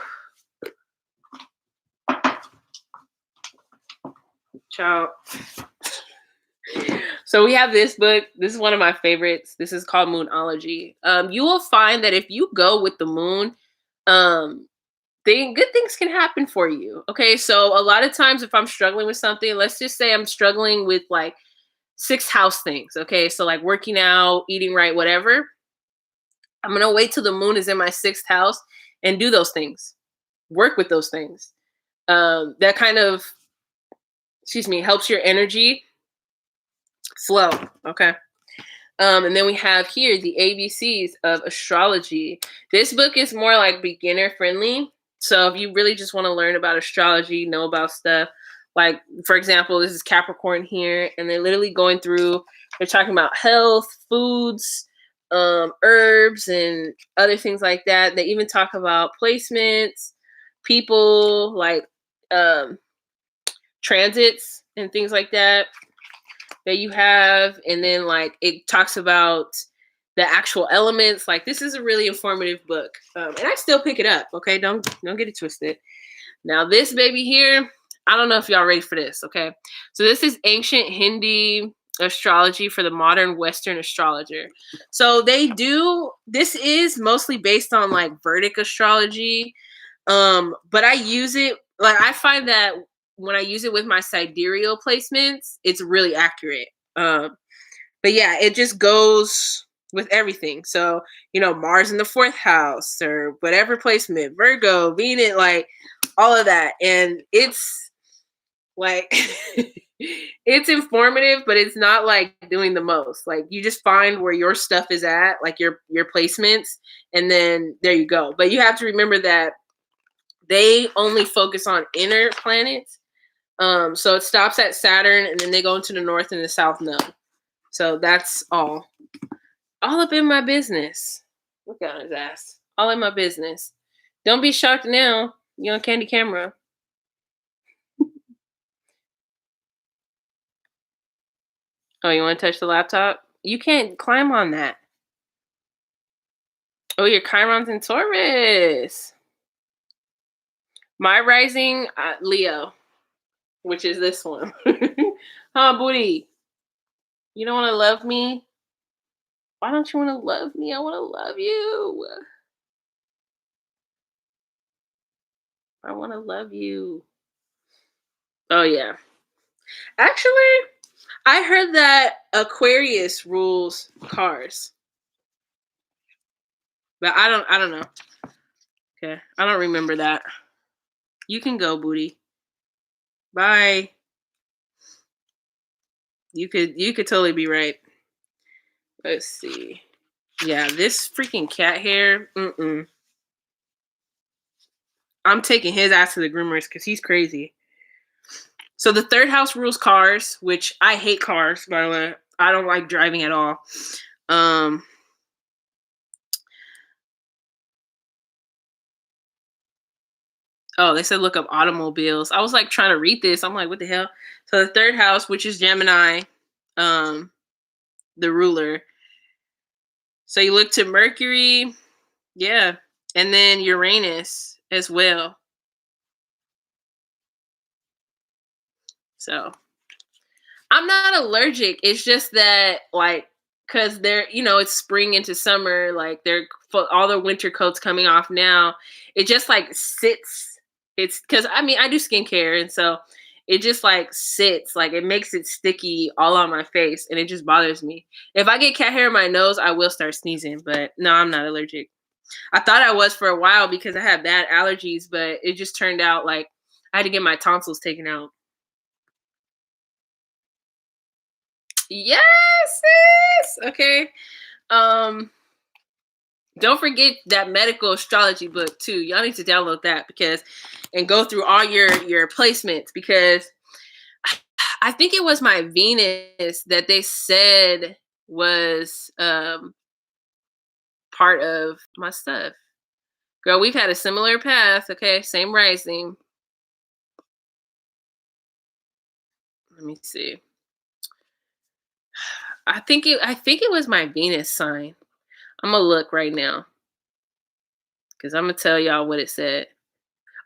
Speaker 1: Ciao. So we have this book. This is one of my favorites. This is called Moonology. You will find that if you go with the moon, good things can happen for you. Okay, so a lot of times if I'm struggling with something, let's just say I'm struggling with like 6th house things. Okay, so like working out, eating right, whatever. I'm gonna wait till the moon is in my 6th house and do those things. Work with those things. That kind of, helps your energy flow. Okay. And then we have here the ABCs of astrology. This book is more like beginner friendly. So if you really just want to learn about astrology, know about stuff, like for example, this is Capricorn here, and they're literally going through, they're talking about health, foods, herbs, and other things like that. They even talk about placements, people, like transits and things like that you have. And then like it talks about the actual elements. Like this is a really informative book, and I still pick it up. Okay, don't get it twisted. Now this baby here, I don't know if y'all ready for this. Okay, so this is ancient Hindi astrology for the modern Western astrologer. So they do. This is mostly based on like Vedic astrology, but I use it. Like I find that when I use it with my sidereal placements, it's really accurate. But yeah, it just goes with everything. So, Mars in the fourth house or whatever placement, Virgo, Venus, like all of that. And it's like, it's informative, but it's not like doing the most. Like you just find where your stuff is at, like your placements, and then there you go. But you have to remember that they only focus on inner planets. So it stops at Saturn and then they go into the north and the south node. So that's all up in my business. Look at his ass. All in my business. Don't be shocked now. You're on Candy Camera. Oh, you want to touch the laptop? You can't climb on that. Oh, your Chiron's in Taurus. My rising, Leo, which is this one. Huh, booty? You don't want to love me? Why don't you want to love me? I want to love you. I want to love you. Oh, yeah. Actually, I heard that Aquarius rules cars. But I don't know. Okay. I don't remember that. You can go, booty. Bye. You could totally be right. Let's see. Yeah, this freaking cat hair. I'm taking his ass to the groomers because he's crazy. So the third house rules cars, which I hate cars, by the way. I don't like driving at all. Oh, they said look up automobiles. I was like trying to read this. I'm like, what the hell? So the third house, which is Gemini, the ruler. So you look to Mercury, yeah, and then Uranus as well. So I'm not allergic. It's just that like because they're it's spring into summer, like they're all the winter coats coming off now. It just like sits. It's because I do skincare, and so it just like sits, like it makes it sticky all on my face, and it just bothers me. If I get cat hair in my nose, I will start sneezing. But no, I'm not allergic. I thought I was for a while because I had bad allergies, but it just turned out like I had to get my tonsils taken out. Yes, sis. Okay. Don't forget that medical astrology book too. Y'all need to download that and go through all your placements because I think it was my Venus that they said was part of my stuff. Girl, we've had a similar path. Okay, same rising. Let me see. I think it was my Venus sign. I'm gonna look right now because I'm gonna tell y'all what it said.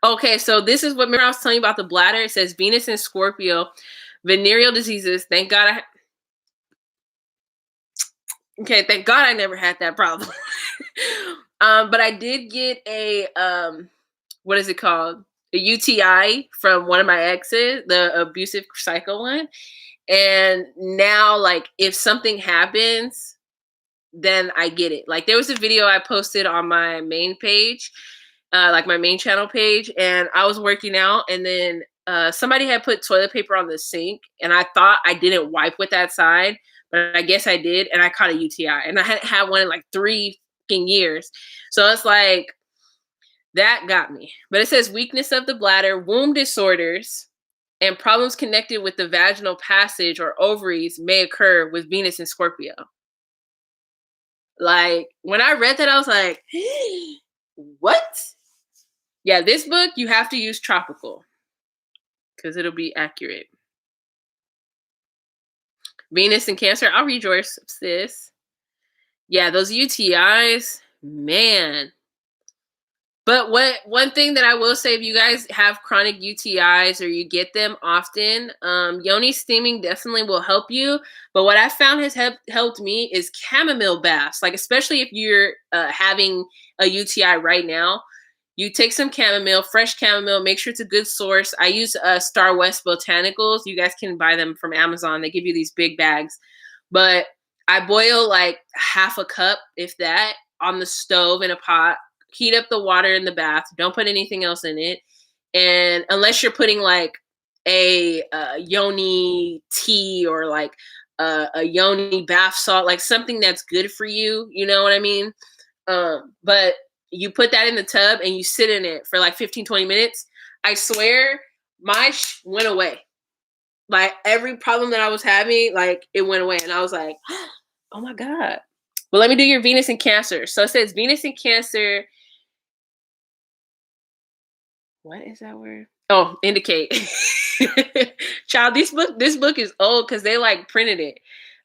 Speaker 1: Okay, so this is what remember I was telling you about the bladder. It says Venus and Scorpio, venereal diseases. Thank God okay, thank God I never had that problem. But I did get a what is it called? A UTI from one of my exes, the abusive cycle one. And now, like, if something happens, then I get it. Like, there was a video I posted on my main page, like my main channel page, and I was working out, and then somebody had put toilet paper on the sink, and I thought I didn't wipe with that side, but I guess I did, and I caught a UTI, and I hadn't had one in like 3 years. So it's like, that got me. But it says weakness of the bladder, womb disorders, and problems connected with the vaginal passage or ovaries may occur with Venus and Scorpio. Like, when I read that, I was like, what? Yeah, this book, you have to use tropical because it'll be accurate. Venus and Cancer, I'll read yours, sis. Yeah, those UTIs, man. But what one thing that I will say, if you guys have chronic UTIs or you get them often, yoni steaming definitely will help you. But what I found has helped me is chamomile baths. Like especially if you're having a UTI right now, you take some chamomile, fresh chamomile. Make sure it's a good source. I use Star West Botanicals. You guys can buy them from Amazon. They give you these big bags, but I boil like half a cup, if that, on the stove in a pot. Heat up the water in the bath. Don't put anything else in it. And unless you're putting like a yoni tea or like a yoni bath salt, like something that's good for you, you know what I mean? But you put that in the tub and you sit in it for like 15, 20 minutes. I swear my went away. Like every problem that I was having, like it went away. And I was like, oh my God. Well, let me do your Venus in Cancer. So it says Venus in Cancer. What is that word? Oh, indicate. Child, this book is old because they like printed it.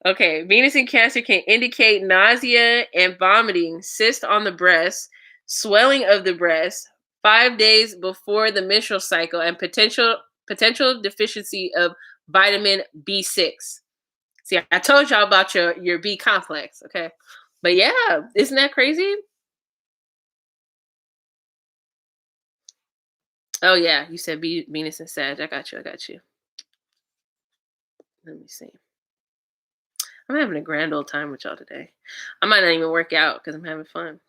Speaker 1: Okay, Venus in Cancer can indicate nausea and vomiting, cyst on the breast, swelling of the breast, 5 days before the menstrual cycle, and potential deficiency of vitamin B6. See, I told y'all about your B complex. Okay, but yeah, isn't that crazy? Oh yeah, you said Venus and Sag. I got you. I got you. Let me see. I'm having a grand old time with y'all today. I might not even work out because I'm having fun.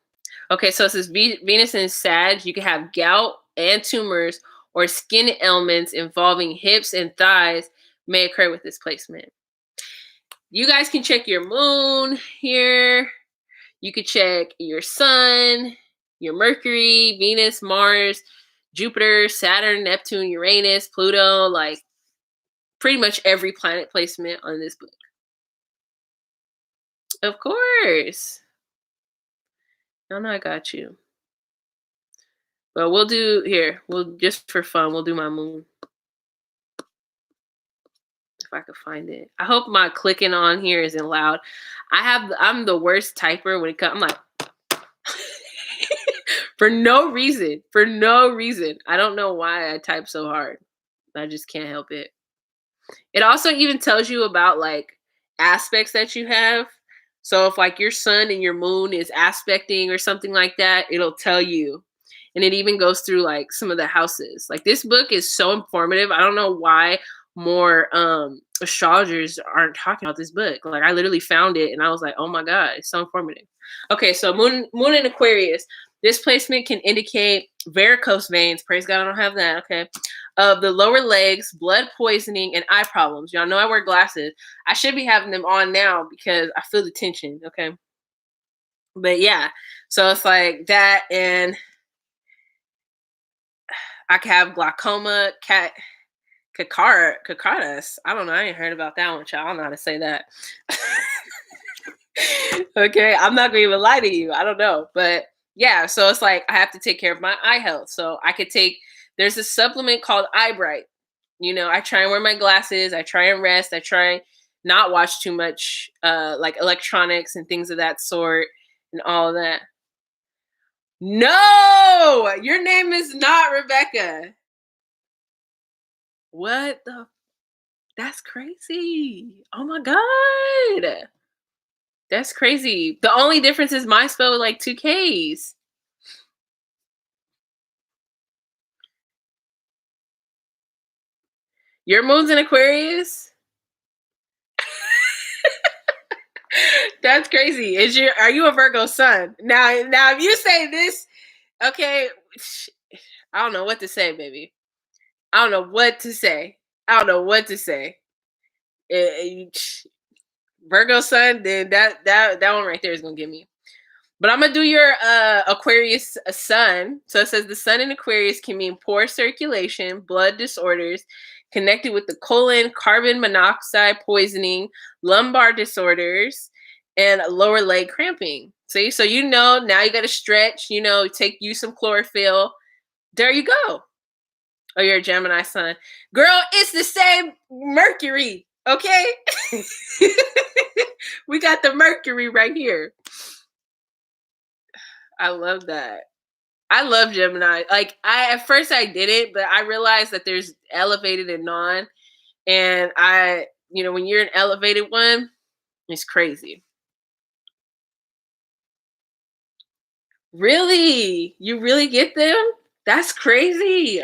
Speaker 1: Okay, so it says Venus and Sag. You can have gout and tumors or skin ailments involving hips and thighs may occur with this placement. You guys can check your moon here. You could check your sun, your Mercury, Venus, Mars, Jupiter, Saturn, Neptune, Uranus, Pluto, like pretty much every planet placement on this book. Of course. No, no, I got you. But we'll do here. We'll just for fun. We'll do my moon if I could find it. I hope my clicking on here isn't loud. I'm the worst typer when it comes. I'm like for no reason. For no reason. I don't know why I type so hard. I just can't help it. It also even tells you about like aspects that you have. So if like your sun and your moon is aspecting or something like that, it'll tell you. And it even goes through like some of the houses. Like this book is so informative. I don't know why more astrologers aren't talking about this book. Like I literally found it and I was like, oh my God, it's so informative. Okay, so moon in Aquarius. This placement can indicate varicose veins. Praise God, I don't have that. Okay. Of the lower legs, blood poisoning, and eye problems. Y'all know I wear glasses. I should be having them on now because I feel the tension. Okay. But yeah, so it's like that, and I could have glaucoma, cacaras. I don't know. I ain't heard about that one, child. I don't know how to say that. Okay, I'm not gonna even lie to you. I don't know, but yeah. So it's like I have to take care of my eye health. So I could take. There's a supplement called Eye Bright. You know, I try and wear my glasses. I try and rest. I try not watch too much, like electronics and things of that sort, and all of that. No, your name is not Rebecca. What the? That's crazy. Oh my God. That's crazy. The only difference is my spell with like two Ks. Your moon's in Aquarius? That's crazy. Are you a Virgo sun? Now if you say this, okay, I don't know what to say, baby. I don't know what to say. I don't know what to say. Eh, eh, Virgo sun, then that one right there is gonna get me. But I'm gonna do your Aquarius sun. So it says the sun in Aquarius can mean poor circulation, blood disorders connected with the colon, carbon monoxide poisoning, lumbar disorders, and lower leg cramping. See, so you know now you got to stretch. You know, use some chlorophyll. There you go. Oh, you're a Gemini sun, girl. It's the same Mercury. Okay. We got the Mercury right here. I love that. I love Gemini. Like I at first I did it, but I realized that there's elevated and non. And when you're an elevated one, it's crazy. Really? You really get them? That's crazy.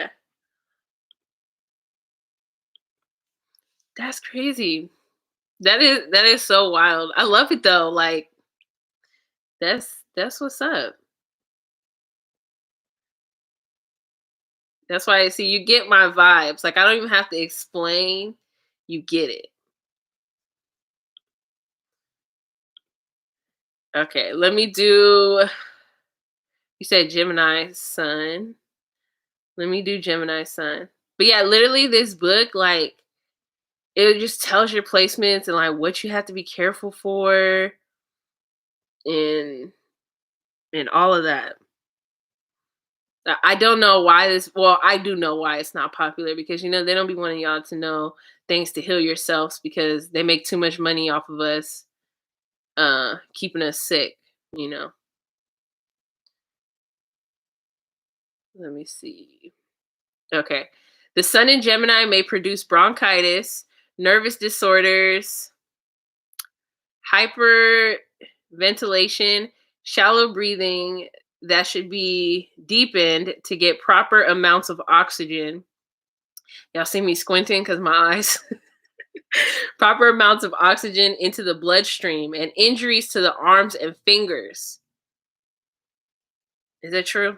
Speaker 1: That's crazy. That is so wild. I love it though. Like that's what's up. That's why I see you get my vibes. Like I don't even have to explain. You get it. Okay, let me do you said Gemini Sun. Let me do Gemini Sun. But yeah, literally this book, like it just tells your placements and like what you have to be careful for and all of that. I don't know why this. Well, I do know why it's not popular because they don't be wanting y'all to know things to heal yourselves because they make too much money off of us, keeping us sick. You know. Let me see. Okay, the Sun in Gemini may produce bronchitis, nervous disorders, hyperventilation, shallow breathing that should be deepened to get proper amounts of oxygen. Y'all see me squinting because my eyes. Proper amounts of oxygen into the bloodstream and injuries to the arms and fingers. Is that true?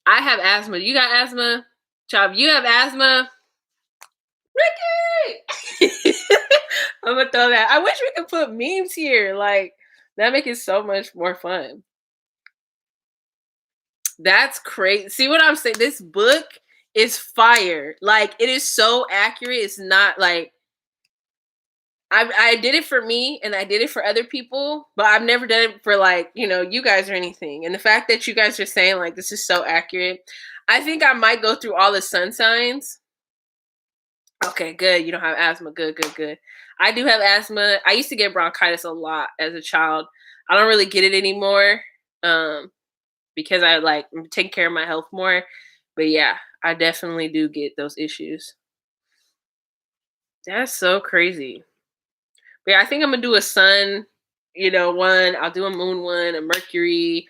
Speaker 1: I have asthma. You got asthma? Chop, you have asthma? Ricky! I'm gonna throw that. I wish we could put memes here. Like, that make it so much more fun. That's crazy. See what I'm saying? This book is fire. Like, it is so accurate. It's not like I did it for me and I did it for other people, but I've never done it for like, you guys or anything. And the fact that you guys are saying like this is so accurate, I think I might go through all the sun signs. Okay, good. You don't have asthma. Good, good, good. I do have asthma. I used to get bronchitis a lot as a child. I don't really get it anymore. Because I like take care of my health more. But yeah, I definitely do get those issues. That's so crazy. But yeah, I think I'm gonna do a sun, one. I'll do a moon one, a Mercury,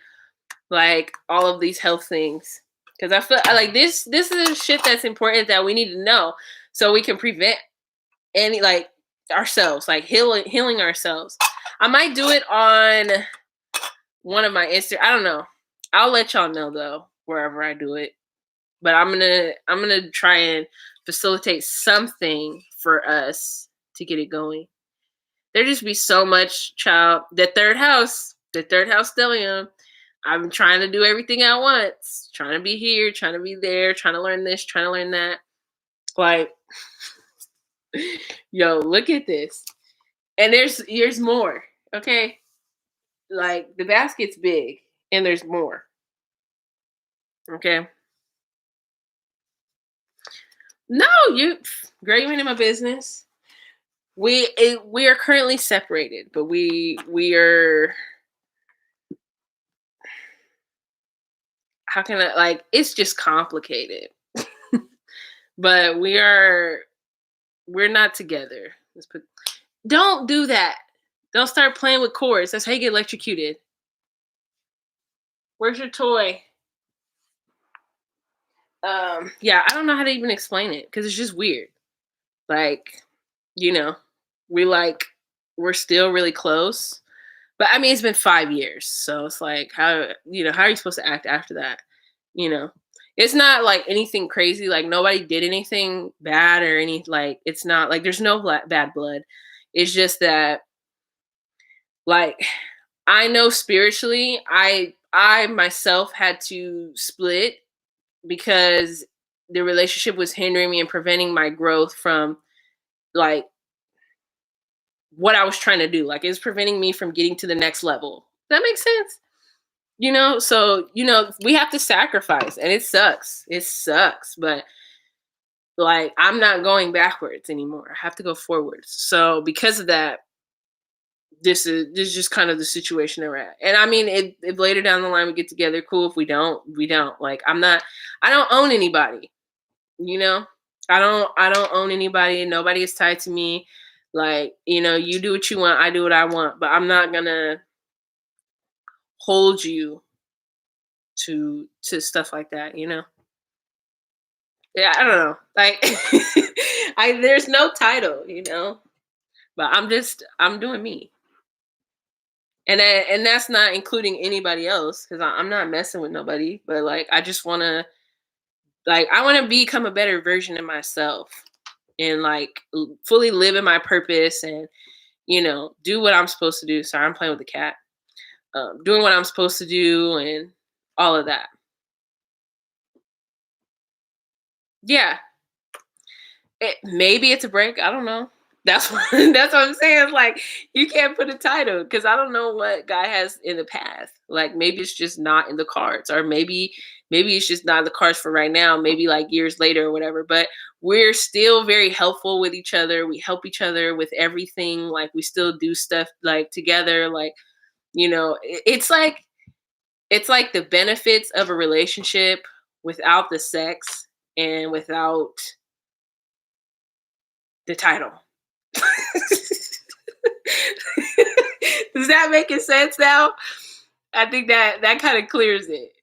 Speaker 1: like all of these health things. Because I feel like this. This is shit that's important that we need to know, so we can prevent any like ourselves, like healing ourselves. I might do it on one of my Insta. I don't know. I'll let y'all know though wherever I do it. But I'm gonna try and facilitate something for us to get it going. There just be so much, child. The third house stellium. I'm trying to do everything at once. Trying to be here, trying to be there, trying to learn this, trying to learn that. Like, yo, look at this. And there's more. Okay. Like the basket's big and there's more. Okay. No, girl, you ain't in my business. We are currently separated, but we are. How can I like? It's just complicated, but we're not together. Let's put. Don't do that. Don't start playing with cords. That's how you get electrocuted. Where's your toy? Yeah, I don't know how to even explain it because it's just weird. Like, you know, we like we're still really close. But I mean it's been 5 years. So it's like how are you supposed to act after that? You know. It's not like anything crazy, like nobody did anything bad or any like it's not like there's no bad blood. It's just that like I know spiritually I myself had to split because the relationship was hindering me and preventing my growth from like what I was trying to do. Like it's preventing me from getting to the next level. Does that make sense? So we have to sacrifice and it sucks. It sucks. But like I'm not going backwards anymore. I have to go forwards. So because of that, this is just kind of the situation that we're at. And I mean, if later down the line we get together, cool. If we don't, we don't. Like I don't own anybody, you know? I don't own anybody. Nobody is tied to me. Like, you do what you want, I do what I want, but I'm not gonna hold you to stuff like that, you know? Yeah, I don't know. Like I there's no title, but I'm doing me. And that's not including anybody else because I'm not messing with nobody. But like, I just want to I want to become a better version of myself and like fully live in my purpose and do what I'm supposed to do. Sorry, I'm playing with the cat. Doing what I'm supposed to do and all of that. Yeah, maybe it's a break. I don't know. That's what that's what I'm saying. It's like you can't put a title because I don't know what guy has in the past. Like maybe it's just not in the cards, or maybe it's just not in the cards for right now. Maybe like years later or whatever. But we're still very helpful with each other. We help each other with everything. Like we still do stuff like together. Like it's like the benefits of a relationship without the sex and without the title. Does that make sense now? I think that kind of clears it.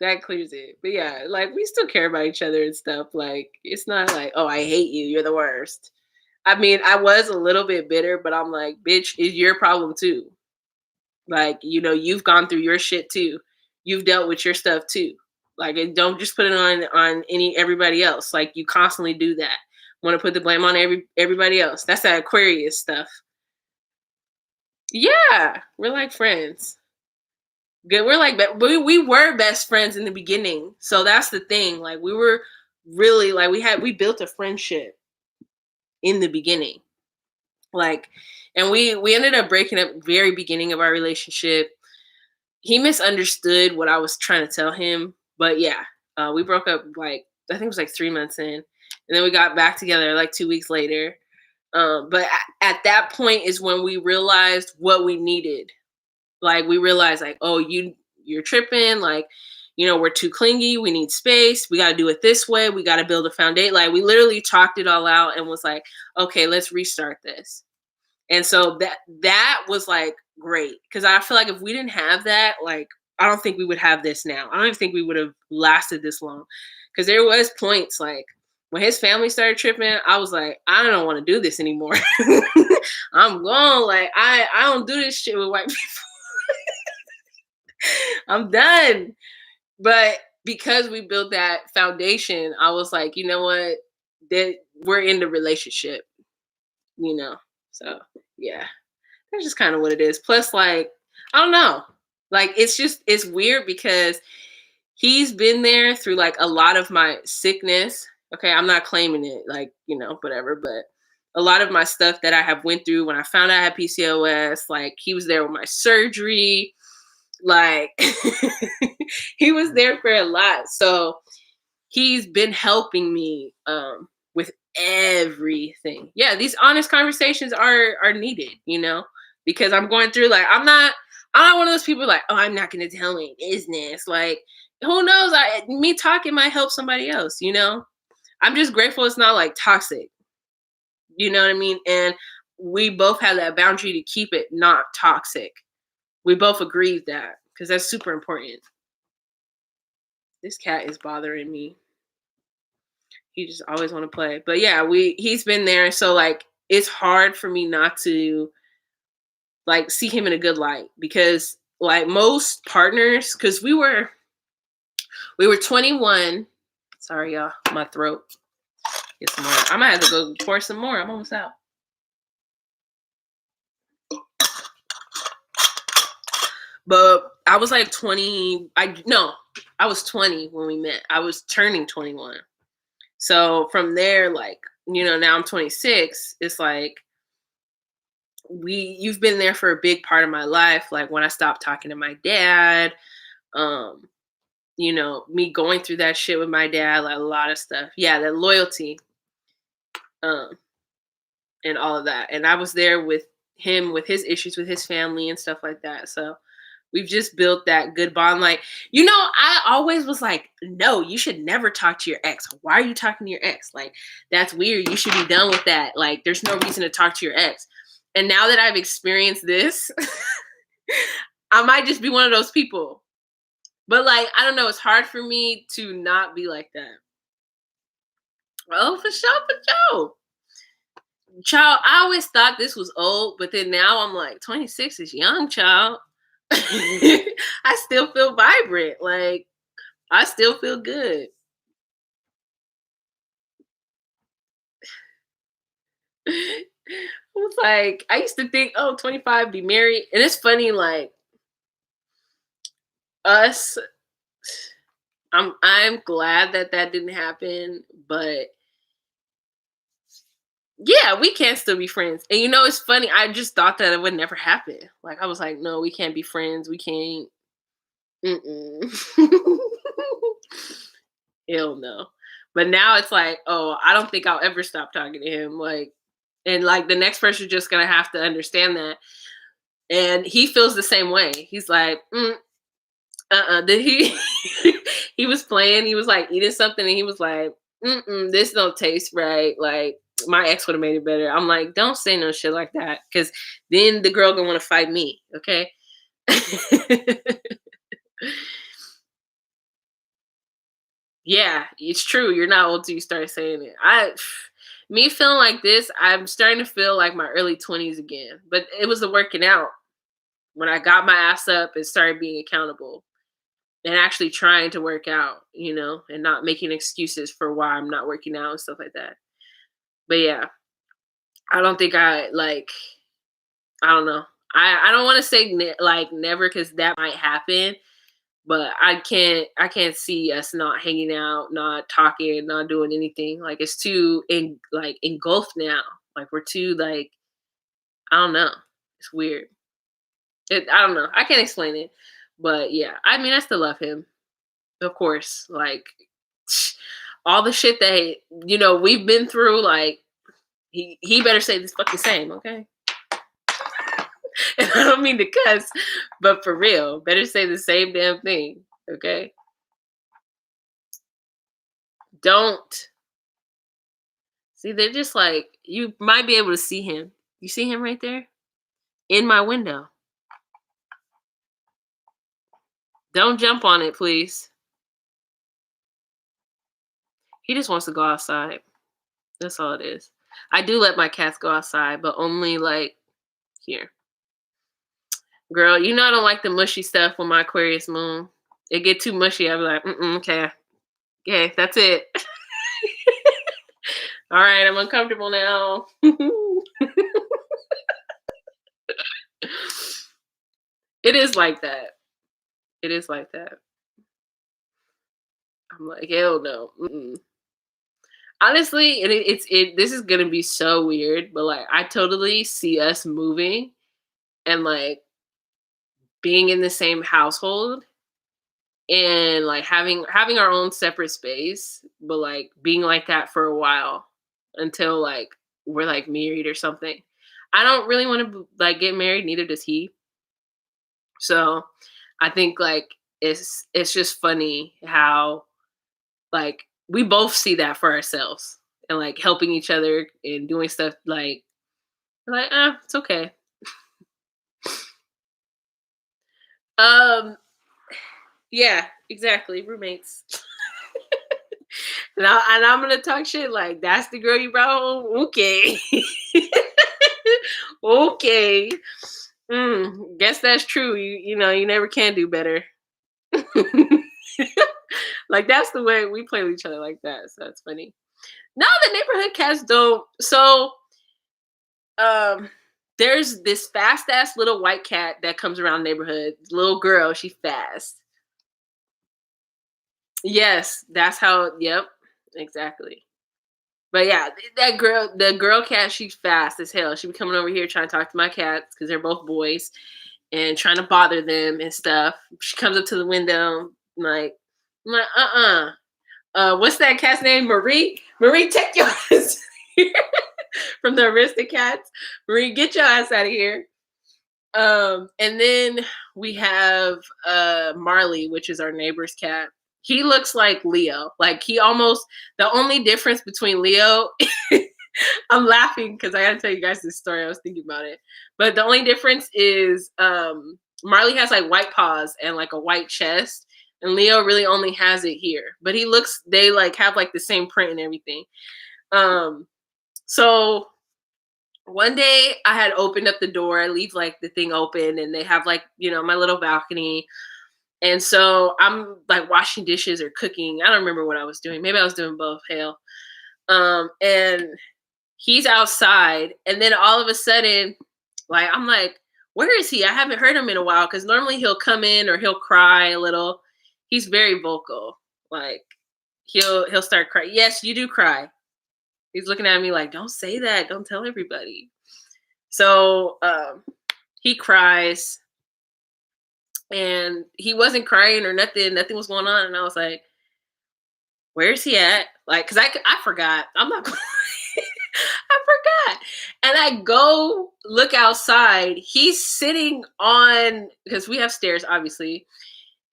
Speaker 1: That clears it. But yeah, like we still care about each other and stuff. Like it's not like, oh, I hate you. You're the worst. I mean, I was a little bit bitter, but I'm like, bitch, it's your problem too. Like, you've gone through your shit too. You've dealt with your stuff too. Like, and don't just put it on everybody else. Like, you constantly do that. Want to put the blame on everybody else. That's that Aquarius stuff. Yeah, we're like friends. Good. We're like we were best friends in the beginning. So that's the thing. Like we were really like we built a friendship in the beginning. Like and we ended up breaking up very beginning of our relationship. He misunderstood what I was trying to tell him, but yeah, we broke up like I think it was like 3 months in, and then we got back together like 2 weeks later. But at that point is when we realized what we needed. Like we realized like, oh, you're tripping. Like, we're too clingy. We need space. We got to do it this way. We got to build a foundation. Like we literally talked it all out and was like, okay, let's restart this. And so that was like great because I feel like if we didn't have that, like I don't think we would have this now. I don't even think we would have lasted this long because there was points like when his family started tripping, I was like, I don't want to do this anymore. I'm gone. Like I don't do this shit with white people. I'm done. But because we built that foundation, I was like, you know what? That we're in the relationship, you know. So yeah, that's just kind of what it is. Plus, like, I don't know. Like it's weird because he's been there through like a lot of my sickness. Okay, I'm not claiming it, like, whatever, but a lot of my stuff that I have went through when I found out I had PCOS, like he was there with my surgery. Like he was there for a lot. So he's been helping me with everything. Yeah, these honest conversations are needed, because I'm going through like I'm not one of those people like, oh, I'm not gonna tell my business. Like, who knows? Me talking might help somebody else. I'm just grateful it's not like toxic. You know what I mean? And we both have that boundary to keep it not toxic. We both agreed that because that's super important. This cat is bothering me. He just always want to play. But yeah, he's been there. So like it's hard for me not to like see him in a good light because like most partners, because we were 21. Sorry, y'all, my throat. Get some more. I might have to go pour some more. I'm almost out. But I was like 20. I was 20 when we met. I was turning 21. So from there, like, now I'm 26. It's like you've been there for a big part of my life. Like when I stopped talking to my dad, me going through that shit with my dad, like a lot of stuff. Yeah, that loyalty, and all of that. And I was there with him with his issues with his family and stuff like that. So we've just built that good bond. Like, I always was like, no, you should never talk to your ex. Why are you talking to your ex? Like, that's weird. You should be done with that. Like, there's no reason to talk to your ex. And now that I've experienced this, I might just be one of those people. But like, I don't know. It's hard for me to not be like that. Oh, for sure, for sure. Child, I always thought this was old, but then now I'm like, 26 is young, child. I still feel vibrant. Like, I still feel good. I was like, I used to think, oh, 25, be married. And it's funny, like, us, I'm glad that that didn't happen, but yeah, we can still be friends. And it's funny. I just thought that it would never happen. Like, I was like, no, we can't be friends. We can't. Mm-mm. Hell no. But now it's like, oh, I don't think I'll ever stop talking to him. Like, and like the next person's just gonna have to understand that. And he feels the same way. He's like, Did he? He was playing. He was like eating something, and he was like, this don't taste right. Like, my ex would have made it better. I'm like, don't say no shit like that, because then the girl gonna want to fight me. Okay. Yeah, it's true. You're not old till you start saying it. Me feeling like this, I'm starting to feel like my early 20s again. But it was the working out when I got my ass up and started being accountable and actually trying to work out, and not making excuses for why I'm not working out and stuff like that. But yeah, I don't think I don't know. I don't want to say like never, because that might happen. But I can't see us not hanging out, not talking, not doing anything. Like, it's too engulfed now. Like, we're too like, I don't know. It's weird. I don't know. I can't explain it. But yeah, I mean, I still love him, of course. Like, all the shit that we've been through. Like, he better say this fucking same, okay? And I don't mean to cuss, but for real, better say the same damn thing, okay? Don't. See, they're just like, you might be able to see him. You see him right there? In my window. Don't jump on it, please. He just wants to go outside. That's all it is. I do let my cats go outside, but only like here. Girl, I don't like the mushy stuff with my Aquarius moon. It get too mushy. I be like, okay. Okay, that's it. All right, I'm uncomfortable now. It is like that. It is like that. I'm like, hell no. Honestly, and this is gonna be so weird, but like, I totally see us moving and like being in the same household and like having our own separate space, but like being like that for a while until like we're like married or something. I don't really want to like get married, neither does he. So I think like it's just funny how like we both see that for ourselves and like helping each other and doing stuff like it's okay. Um yeah, exactly. Roommates. And I'm gonna talk shit like, that's the girl you brought home? Okay. Okay. Guess that's true. You never can do better. Like, that's the way we play with each other, like that. So that's funny. No, the neighborhood cats don't. So um there's this fast ass little white cat that comes around the neighborhood. Little girl, she fast. Yes, that's how. Yep, exactly. But yeah, the girl cat, she's fast as hell. She be coming over here trying to talk to my cats because they're both boys and trying to bother them and stuff. She comes up to the window, I'm like, what's that cat's name? Marie? Marie, take your ass here. from the Aristocats. Marie, get your ass out of here. And then we have Marley, which is our neighbor's cat. He looks like Leo. Like he almost the only difference between Leo I'm laughing because I gotta tell you guys this story. I was thinking about it. But the only difference is Marley has like white paws and like a white chest. And Leo really only has it here. But he looks they like have like the same print and everything. Um so one day I had opened up the door. I leave like the thing open and they have like, my little balcony. And so I'm like washing dishes or cooking. I don't remember what I was doing. Maybe I was doing both. Hell. And he's outside. And then all of a sudden, like, I'm like, where is he? I haven't heard him in a while because normally he'll come in or he'll cry a little. He's very vocal. Like he'll start crying. Yes, you do cry. He's looking at me like, don't say that. Don't tell everybody. So he cries and he wasn't crying or nothing. Nothing was going on. And I was like, where's he at? Like, cause I forgot. I'm not going I forgot. And I go look outside. He's sitting on, because we have stairs, obviously.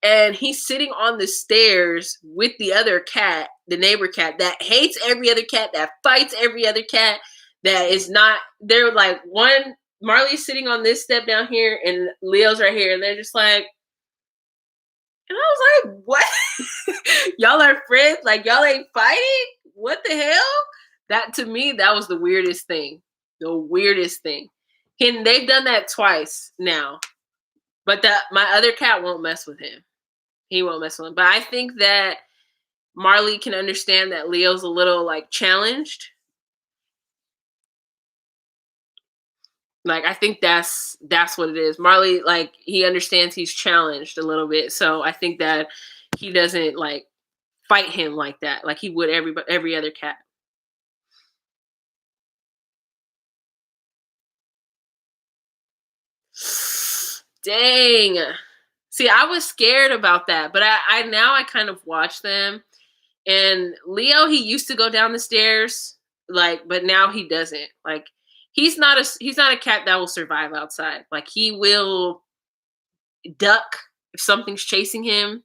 Speaker 1: And he's sitting on the stairs with the other cat, the neighbor cat that hates every other cat, that fights every other cat, that is not, they're like Marley's sitting on this step down here and Leo's right here. And they're just like, and I was like, what? Y'all are friends? Like y'all ain't fighting? What the hell? That to me, that was the weirdest thing. The weirdest thing. And they've done that twice now. But my other cat won't mess with him. He won't mess with him. But I think that Marley can understand that Leo's a little like challenged. Like I think that's what it is. Marley, like he understands he's challenged a little bit. So I think that he doesn't like fight him like that, like he would every other cat. Dang. See, I was scared about that, but I now I kind of watch them. And Leo, he used to go down the stairs, like, but now he doesn't. Like, he's not a cat that will survive outside. Like, he will duck if something's chasing him.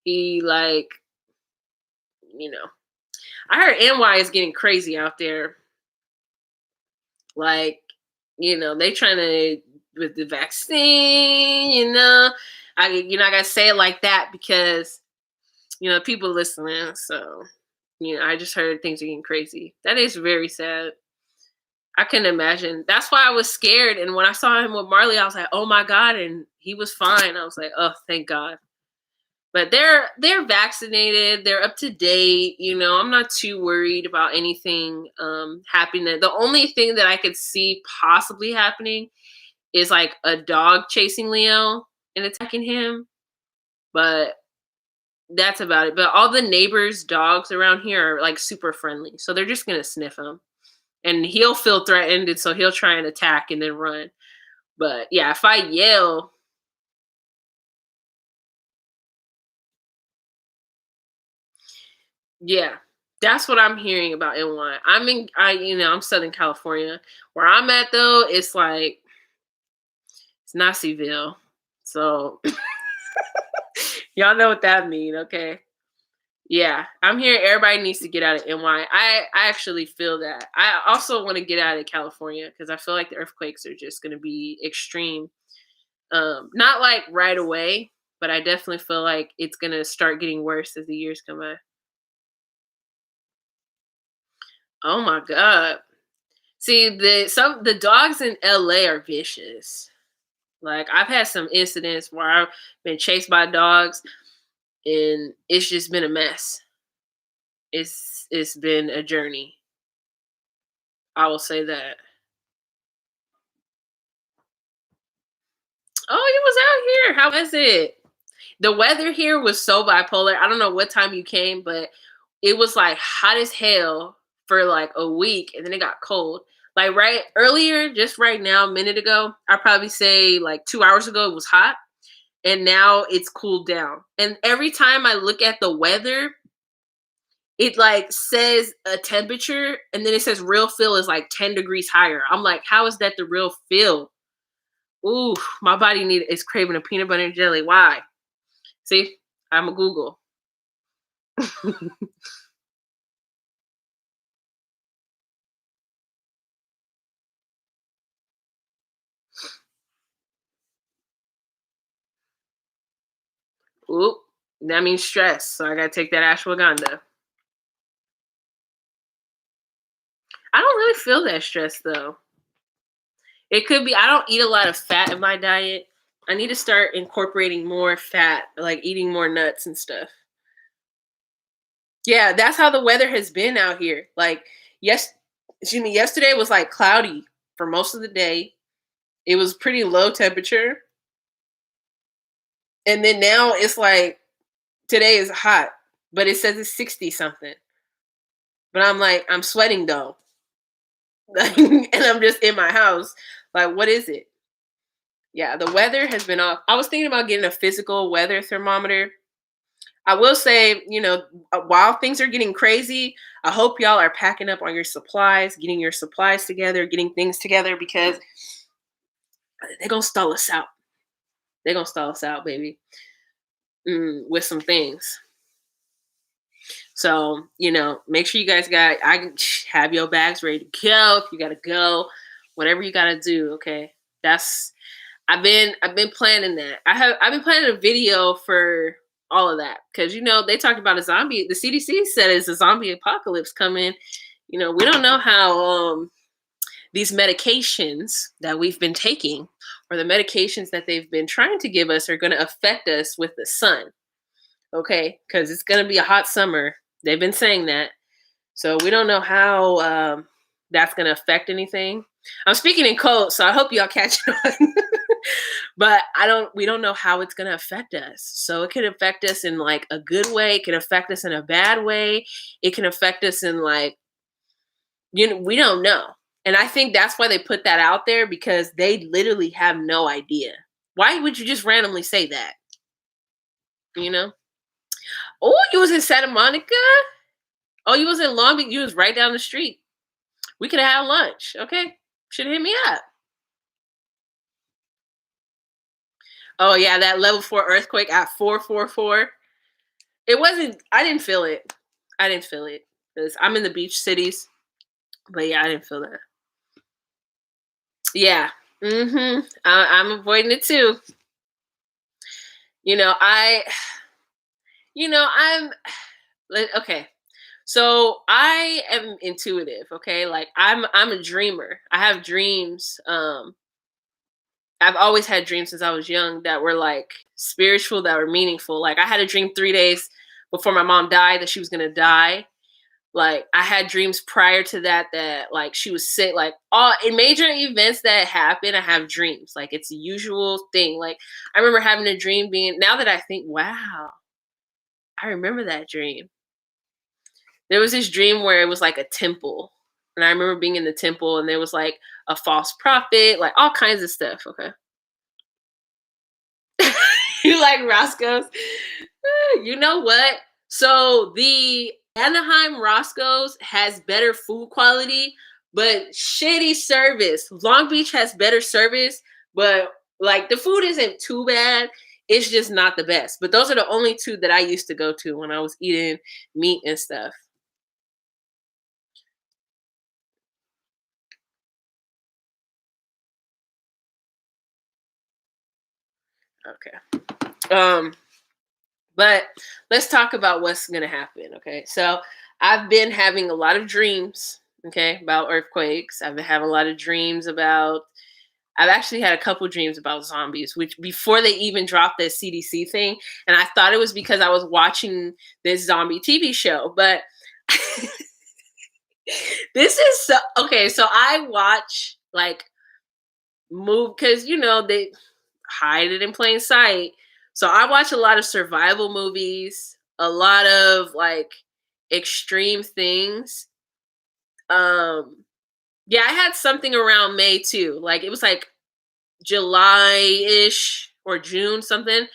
Speaker 1: He like, I heard NY is getting crazy out there. Like, they trying to with the vaccine, I gotta say it like that because people listening. So, I just heard things are getting crazy. That is very sad. I couldn't imagine. That's why I was scared. And when I saw him with Marley, I was like, oh my God. And he was fine. I was like, oh, thank God. But they're vaccinated. They're up to date. I'm not too worried about anything happening. The only thing that I could see possibly happening is like a dog chasing Leo and attacking him. But that's about it. But all the neighbors' dogs around here are like super friendly. So they're just going to sniff him. And he'll feel threatened. And so he'll try and attack and then run. But yeah, if I yell, yeah, that's what I'm hearing about NY. I'm Southern California. Where I'm at though, it's like it's Naziville. So y'all know what that means, okay? Yeah, I'm here. Everybody needs to get out of NY. I actually feel that. I also want to get out of California because I feel like the earthquakes are just going to be extreme. Not like right away, but I definitely feel like it's going to start getting worse as the years come by. Oh my God. See, the dogs in LA are vicious. Like I've had some incidents where I've been chased by dogs and it's just been a mess. It's been a journey. I will say that. Oh, you was out here. How was it? The weather here was so bipolar. I don't know what time you came, but it was like hot as hell for like a week and then it got cold. Like right earlier, just right now, a minute ago, I'd probably say like 2 hours ago, it was hot and now it's cooled down. And every time I look at the weather, it like says a temperature and then it says real feel is like 10 degrees higher. I'm like, how is that the real feel? Ooh, my body is craving a peanut butter and jelly. Why? See, I'm a Google. Oop, that means stress. So I gotta take that ashwagandha. I don't really feel that stress though. It could be I don't eat a lot of fat in my diet. I need to start incorporating more fat, like eating more nuts and stuff. Yeah, that's how the weather has been out here. Like yes, excuse me, yesterday was like cloudy for most of the day. It was pretty low temperature. And then now it's like today is hot, but it says it's 60 something. But I'm like, I'm sweating though. And I'm just in my house. Like, what is it? Yeah, the weather has been off. I was thinking about getting a physical weather thermometer. I will say, while things are getting crazy, I hope y'all are packing up on your supplies, getting your supplies together, getting things together because they're going to stall us out. They're going to stall us out, baby, with some things. So, make sure you guys have your bags ready to go. If you got to go, whatever you got to do. Okay. I've been planning that. I've been planning a video for all of that because they talked about a zombie. The CDC said it's a zombie apocalypse coming. We don't know how these medications that we've been taking or the medications that they've been trying to give us are going to affect us with the sun. Okay, because it's going to be a hot summer. They've been saying that, so we don't know how that's going to affect anything. I'm speaking in code, so I hope y'all catch on. But we don't know how it's going to affect us. So it could affect us in like a good way. It can affect us in a bad way. It can affect us in like, we don't know. And I think that's why they put that out there because they literally have no idea. Why would you just randomly say that? Oh, you was in Santa Monica? Oh, you was in Long Beach. You was right down the street. We could have had lunch. Okay. Should have hit me up. Oh yeah, that level 4 earthquake at 444. I didn't feel it. I didn't feel it. Because I'm in the beach cities. But yeah, I didn't feel that. Yeah. I'm avoiding it too. I'm okay. So I am intuitive, okay? Like I'm a dreamer. I have dreams. I've always had dreams since I was young that were like spiritual, that were meaningful. Like I had a dream 3 days before my mom died that she was gonna die. Like I had dreams prior to that like she was sick. Like all in major events that happen, I have dreams. Like it's a usual thing. Like I remember having a dream now that I think, wow, I remember that dream. There was this dream where it was like a temple. And I remember being in the temple and there was like a false prophet, like all kinds of stuff. Okay. You like Roscoe's? You know what? So the Anaheim Roscoe's has better food quality, but shitty service. Long Beach has better service, but like the food isn't too bad. It's just not the best. But those are the only two that I used to go to when I was eating meat and stuff. Okay. But let's talk about what's gonna happen. Okay. So I've been having a lot of dreams, okay, about earthquakes. I've been having a lot of dreams about I've actually had a couple dreams about zombies, which before they even dropped this CDC thing, and I thought it was because I was watching this zombie TV show, but this is so okay. So I watch like move because they hide it in plain sight. So I watch a lot of survival movies, a lot of like extreme things. Yeah, I had something around May too. Like it was like July-ish or June something.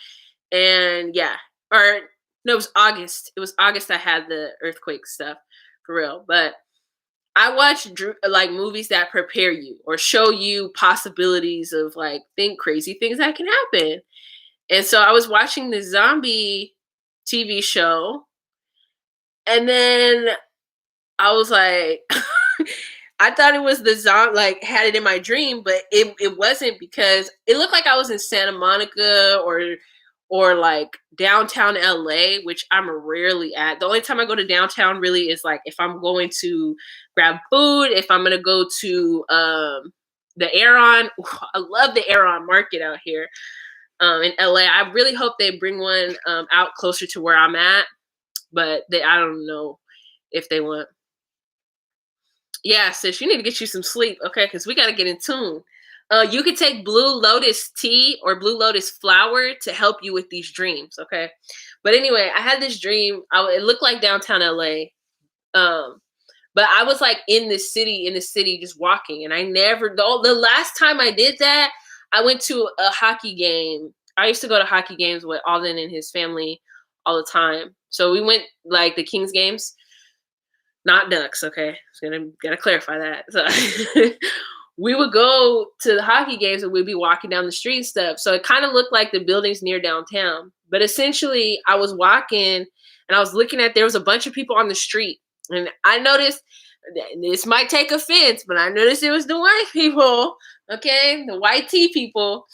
Speaker 1: And yeah, or No, it was August. It was August I had the earthquake stuff for real. But I watch like movies that prepare you or show you possibilities of like think crazy things that can happen. And so I was watching the zombie TV show, and then I was like, I thought it was the zombie, like had it in my dream, but it wasn't because it looked like I was in Santa Monica or like downtown LA, which I'm rarely at. The only time I go to downtown really is like if I'm going to grab food, if I'm gonna go to the Aeron. I love the Aeron Market out here in LA. I really hope they bring one out closer to where I'm at, but I don't know if they want. Yeah, sis, you need to get you some sleep, okay? Because we got to get in tune. You could take blue lotus tea or blue lotus flower to help you with these dreams, okay? But anyway, I had this dream. It looked like downtown LA. Um, but I was like in the city, just walking. And I never, the last time I did that, I went to a hockey game. I used to go to hockey games with Alden and his family all the time. So we went like the Kings games, not Ducks. Okay, so gotta clarify that. So we would go to the hockey games and we'd be walking down the street and stuff. So it kind of looked like the buildings near downtown. But essentially, I was walking and I was looking at there was a bunch of people on the street, and I noticed this might take offense, but I noticed it was the white people. Okay, the white tea people.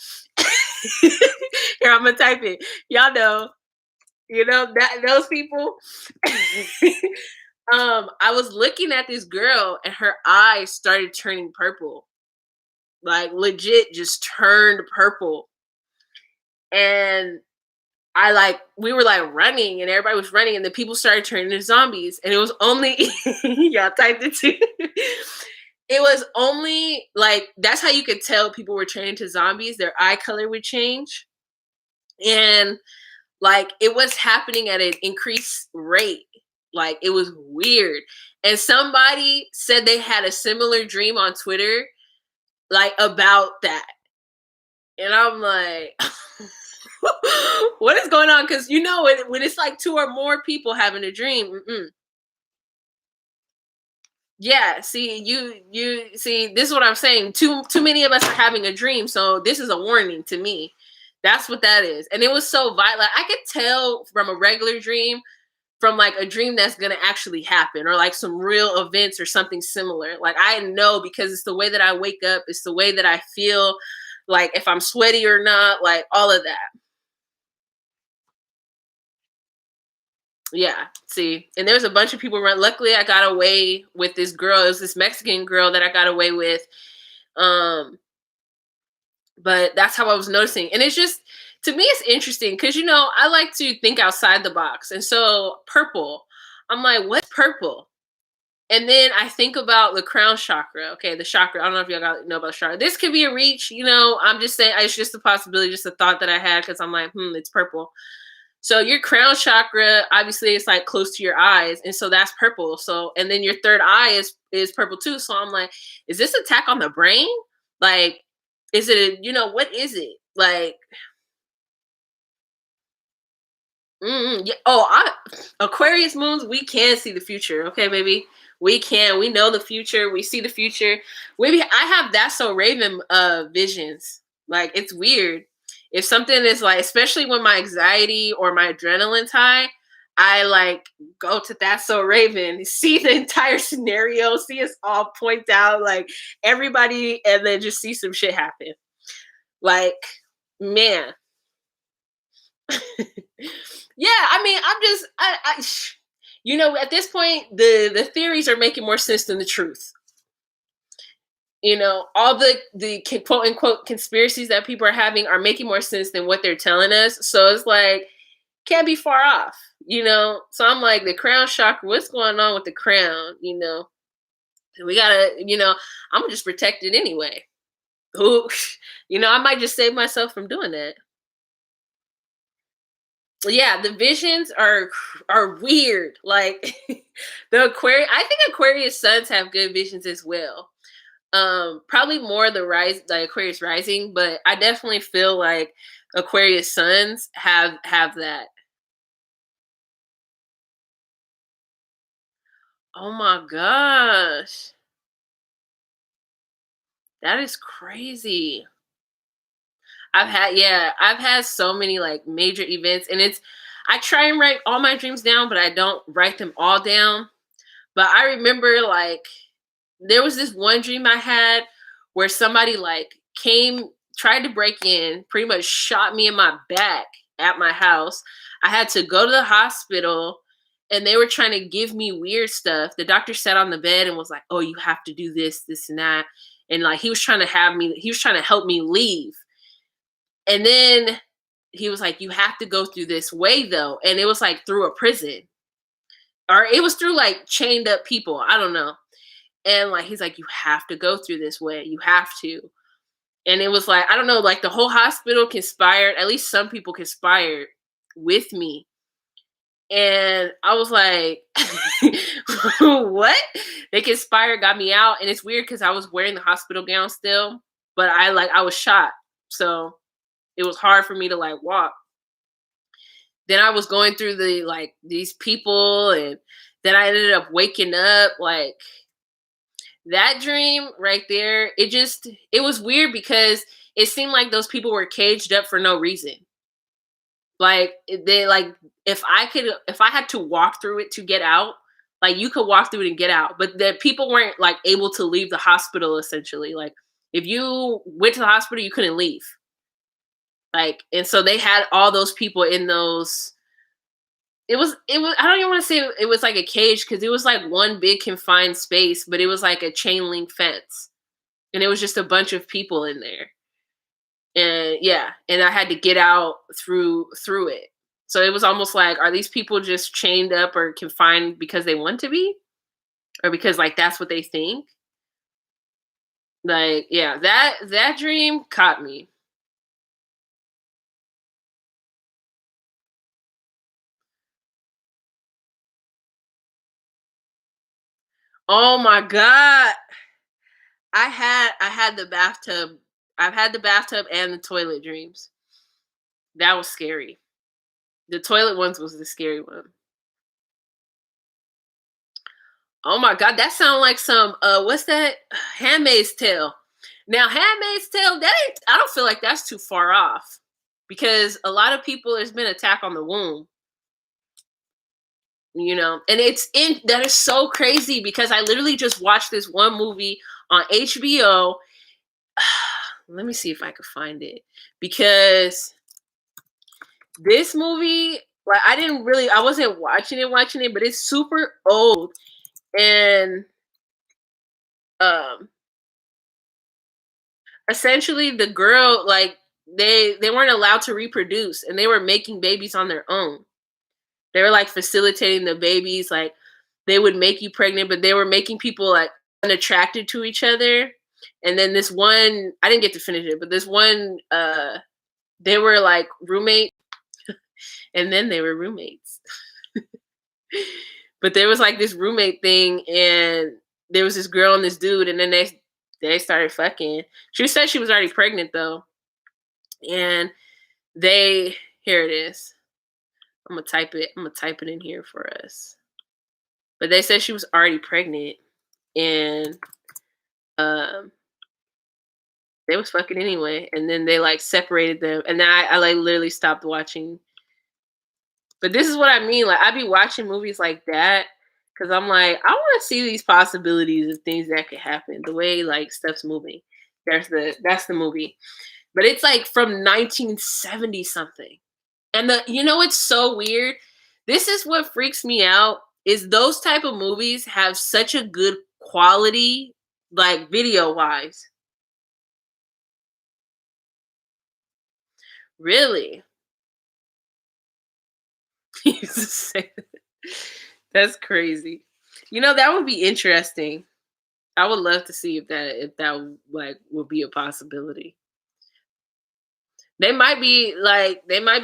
Speaker 1: Here, I'm gonna type it. Y'all know, that those people. I was looking at this girl and her eyes started turning purple. Like legit just turned purple. And we were like running and everybody was running and the people started turning into zombies. And it was only yeah, I typed it too. It was only like that's how you could tell people were turning into zombies. Their eye color would change. And like it was happening at an increased rate. Like it was weird. And somebody said they had a similar dream on Twitter, like about that. And I'm like, what is going on? Because when it's like two or more people having a dream, yeah. See, you see, this is what I'm saying. Too many of us are having a dream, so this is a warning to me. That's what that is. And it was so violent. I could tell from a regular dream from like a dream that's gonna actually happen or like some real events or something similar. Like I know because it's the way that I wake up, it's the way that I feel, like if I'm sweaty or not, like all of that. Yeah, see, and there was a bunch of people around. Luckily, I got away with this girl. It was this Mexican girl that I got away with. Um, but that's how I was noticing, and it's just to me, it's interesting because I like to think outside the box, and so purple. I'm like, what's purple? And then I think about the crown chakra. Okay, the chakra. I don't know if y'all know about the chakra. This could be a reach. I'm just saying. It's just a possibility, just a thought that I had because I'm like, it's purple. So your crown chakra, obviously, it's like close to your eyes, and so that's purple. So, and then your third eye is purple too. So I'm like, is this attack on the brain? Like, is it? What is it? Like, yeah. Oh, Aquarius moons, we can see the future. Okay, baby. We can. We know the future. We see the future. Maybe I have That's So Raven visions. Like it's weird. If something is like, especially when my anxiety or my adrenaline's high, I like go to That's So Raven, see the entire scenario, see us all point out like everybody, and then just see some shit happen. Like, man. Yeah, I mean, I'm just, at this point, the theories are making more sense than the truth. All the quote unquote conspiracies that people are having are making more sense than what they're telling us. So it's like, can't be far off, So I'm like, the crown chakra, what's going on with the crown? We gotta, I'm just protected anyway. Who, I might just save myself from doing that. Yeah, the visions are weird. Like the Aquarius, I think Aquarius suns have good visions as well. Probably more the Aquarius rising, but I definitely feel like Aquarius suns have that. Oh my gosh. That is crazy. I've had so many like major events, and I try and write all my dreams down, but I don't write them all down. But I remember like there was this one dream I had where somebody like came, tried to break in, pretty much shot me in my back at my house. I had to go to the hospital and they were trying to give me weird stuff. The doctor sat on the bed and was like, "Oh, you have to do this, this and that." And like he was trying to help me leave. And then he was like, "You have to go through this way though." And it was like through a prison. Or it was through like chained up people. I don't know. And like he's like, "You have to go through this way. You have to." And it was like, I don't know, like the whole hospital conspired, at least some people conspired with me. And I was like, what? They conspired, got me out. And it's weird because I was wearing the hospital gown still, but I was shot. So it was hard for me to like walk. Then I was going through these people, and then I ended up waking up like that dream right there. It was weird because it seemed like those people were caged up for no reason. Like they like if I had to walk through it to get out, like you could walk through it and get out, but the people weren't like able to leave the hospital essentially. Like if you went to the hospital, you couldn't leave. Like and so they had all those people in those. It was I don't even want to say it was like a cage because it was like one big confined space, but it was like a chain link fence. And it was just a bunch of people in there. And yeah, and I had to get out through it. So it was almost like, are these people just chained up or confined because they want to be? Or because like that's what they think? Like, yeah, that dream caught me. Oh my god. I had the bathtub. I've had the bathtub and the toilet dreams. That was scary. The toilet ones was the scary one. Oh my god, that sounds like some what's that? Handmaid's Tale. Now Handmaid's Tale, that ain't I don't feel like that's too far off. Because a lot of people there's been attack on the womb, you know. And it's in that is so crazy because I literally just watched this one movie on HBO. Let me see if I could find it. Because this movie, like I wasn't watching it, but it's super old. And um essentially the girl like they weren't allowed to reproduce and they were making babies on their own. They were like facilitating the babies, like they would make you pregnant, but they were making people like unattracted to each other. And then this one, I didn't get to finish it, but this one they were like roommate and then they were roommates. But there was like this roommate thing and there was this girl and this dude and then they started fucking. She said she was already pregnant though. And they here it is. I'm gonna type it. I'm gonna type it in here for us. But they said she was already pregnant, and um, they was fucking anyway. And then they like separated them, and then I like literally stopped watching. But this is what I mean. Like I be watching movies like that because I'm like I want to see these possibilities of things that could happen. The way like stuff's moving. That's the movie. But it's like from 1970 something. And it's so weird. This is what freaks me out is those type of movies have such a good quality, like video wise. Really? That's crazy. That would be interesting. I would love to see if that like would be a possibility. They might be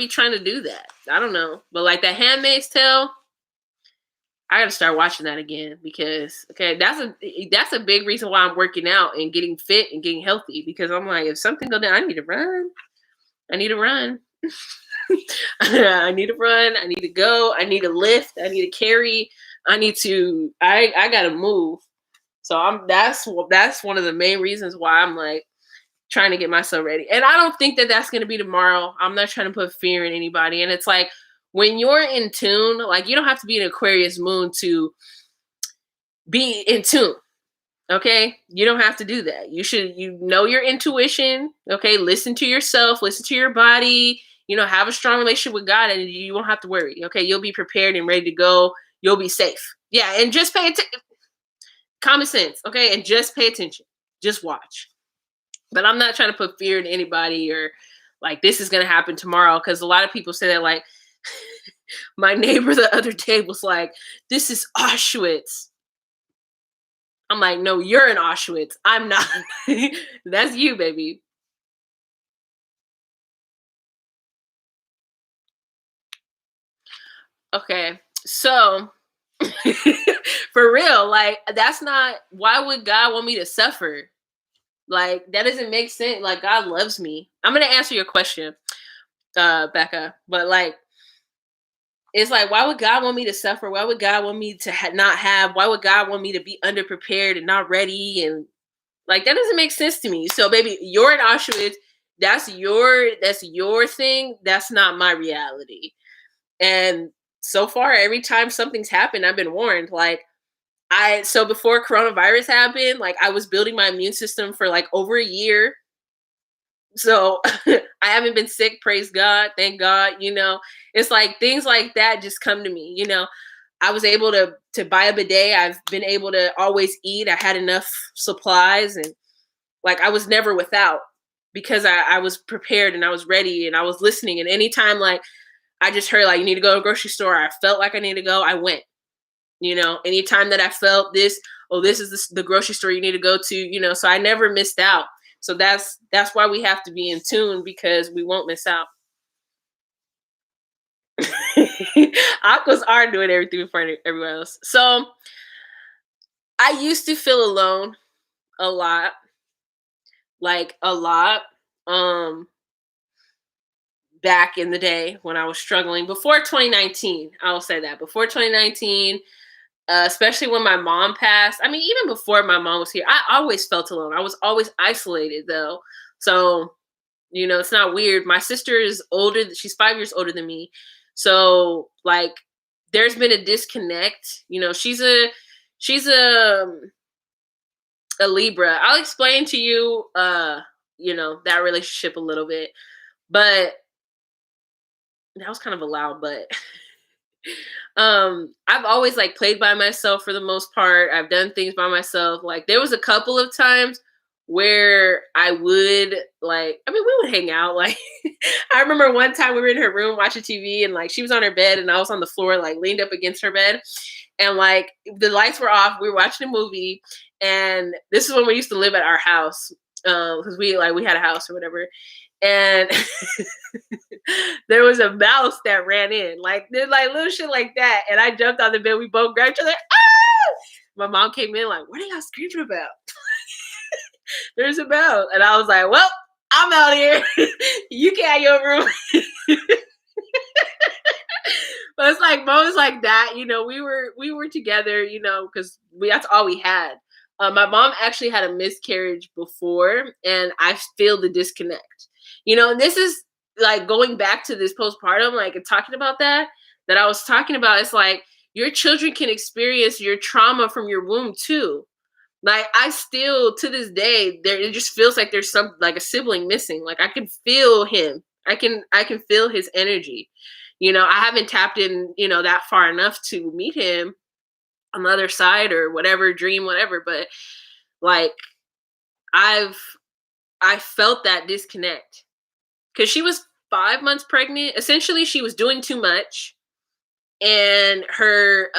Speaker 1: trying to do that. I don't know. But like that Handmaid's Tale, I gotta start watching that again because okay, that's a big reason why I'm working out and getting fit and getting healthy because I'm like if something go down, I need to run. I need to run. I need to run. I need to go. I need to lift. I need to carry. I gotta move. So that's one of the main reasons why I'm like trying to get myself ready. And I don't think that that's going to be tomorrow. I'm not trying to put fear in anybody. And it's like when you're in tune, like you don't have to be an Aquarius moon to be in tune. Okay? You don't have to do that. You know your intuition, okay? Listen to yourself, listen to your body, have a strong relationship with God and you won't have to worry. Okay? You'll be prepared and ready to go. You'll be safe. Yeah, and just pay attention. Common sense, okay? And just pay attention. Just watch. But I'm not trying to put fear in anybody or like this is gonna happen tomorrow because a lot of people say that like my neighbor the other day was like, this is Auschwitz. I'm like, no, you're in Auschwitz. I'm not. That's you, baby. Okay. So for real, like that's not why would God want me to suffer? Like that doesn't make sense. Like God loves me. I'm gonna answer your question, Becca. But like, it's like, why would God want me to suffer? Why would God want me to not have? Why would God want me to be underprepared and not ready? And like that doesn't make sense to me. So, baby, you're in Auschwitz. That's your thing. That's not my reality. And so far, every time something's happened, I've been warned. Like so before coronavirus happened, like I was building my immune system for like over a year. So I haven't been sick, praise God, thank God, It's like things like that just come to me. I was able to buy a bidet. I've been able to always eat. I had enough supplies and like I was never without because I was prepared and I was ready and I was listening. And anytime like I just heard like you need to go to the grocery store, I felt like I need to go, I went. Anytime that I felt this, oh, this is the grocery store you need to go to, so I never missed out. So that's why we have to be in tune because we won't miss out. Aquas are doing everything in front of everyone else. So I used to feel alone a lot, like a lot. Back in the day when I was struggling before 2019, I will say that before 2019, especially when my mom passed. I mean, even before my mom was here, I always felt alone. I was always isolated though. So, it's not weird. My sister is older. She's 5 years older than me. So like there's been a disconnect. She's a Libra. I'll explain to you, that relationship a little bit. But that was kind of a loud but. I've always like played by myself for the most part. I've done things by myself. Like there was a couple of times where I would we would hang out. Like I remember one time we were in her room watching TV and like she was on her bed and I was on the floor, like leaned up against her bed. And like the lights were off. We were watching a movie. And this is when we used to live at our house. Because we had a house or whatever. And there was a mouse that ran in. Like there's like little shit like that. And I jumped on the bed. We both grabbed each other. Ah! My mom came in like, what are y'all screaming about? There's a mouse. And I was like, well, I'm out here. You can have your room. But it's like moments like that, we were together, because that's all we had. My mom actually had a miscarriage before, and I feel the disconnect. And this is like going back to this postpartum, like and talking about that I was talking about. It's like your children can experience your trauma from your womb too. Like I still to this day, it just feels like there's some like a sibling missing. Like I can feel him. I can feel his energy. I haven't tapped in, that far enough to meet him on the other side or whatever, dream, whatever. But like I felt that disconnect because she was 5 months pregnant. Essentially, she was doing too much, and her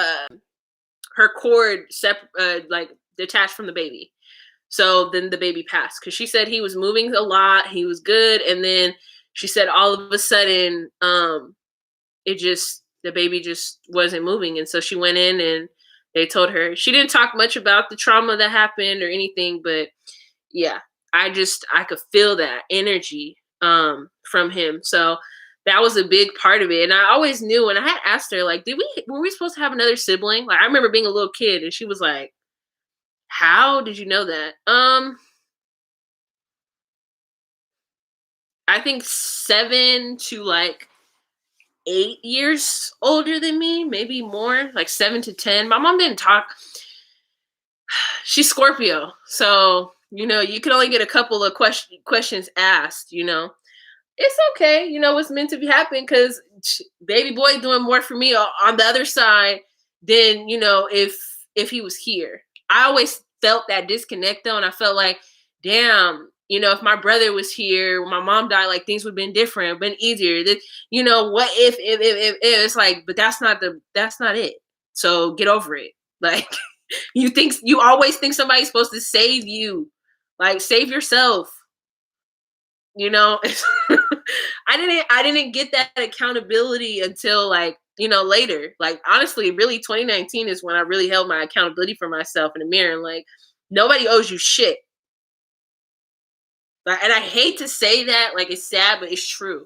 Speaker 1: cord like detached from the baby. So then the baby passed because she said he was moving a lot. He was good, and then she said all of a sudden, the baby just wasn't moving, and so she went in and they told her. She didn't talk much about the trauma that happened or anything, but yeah, I could feel that energy from him. So that was a big part of it. And I always knew, and I had asked her, like, were we supposed to have another sibling? Like, I remember being a little kid, and she was like, "How did you know that?" I think 7 to like 8 years older than me, maybe more, like 7 to 10. My mom didn't talk. She's Scorpio, so you can only get a couple of questions asked. It's okay. It's meant to be happen because baby boy doing more for me on the other side than if he was here. I always felt that disconnect though, and I felt like, damn, if my brother was here, when my mom died, like things would have been different, been easier. What if it's like, but that's not it. So get over it. Like you always think somebody's supposed to save you, like save yourself. you know I didn't get that accountability until like later. Like honestly, really 2019 is when I really held my accountability for myself in the mirror and like nobody owes you shit. Like, and I hate to say that, like it's sad but it's true.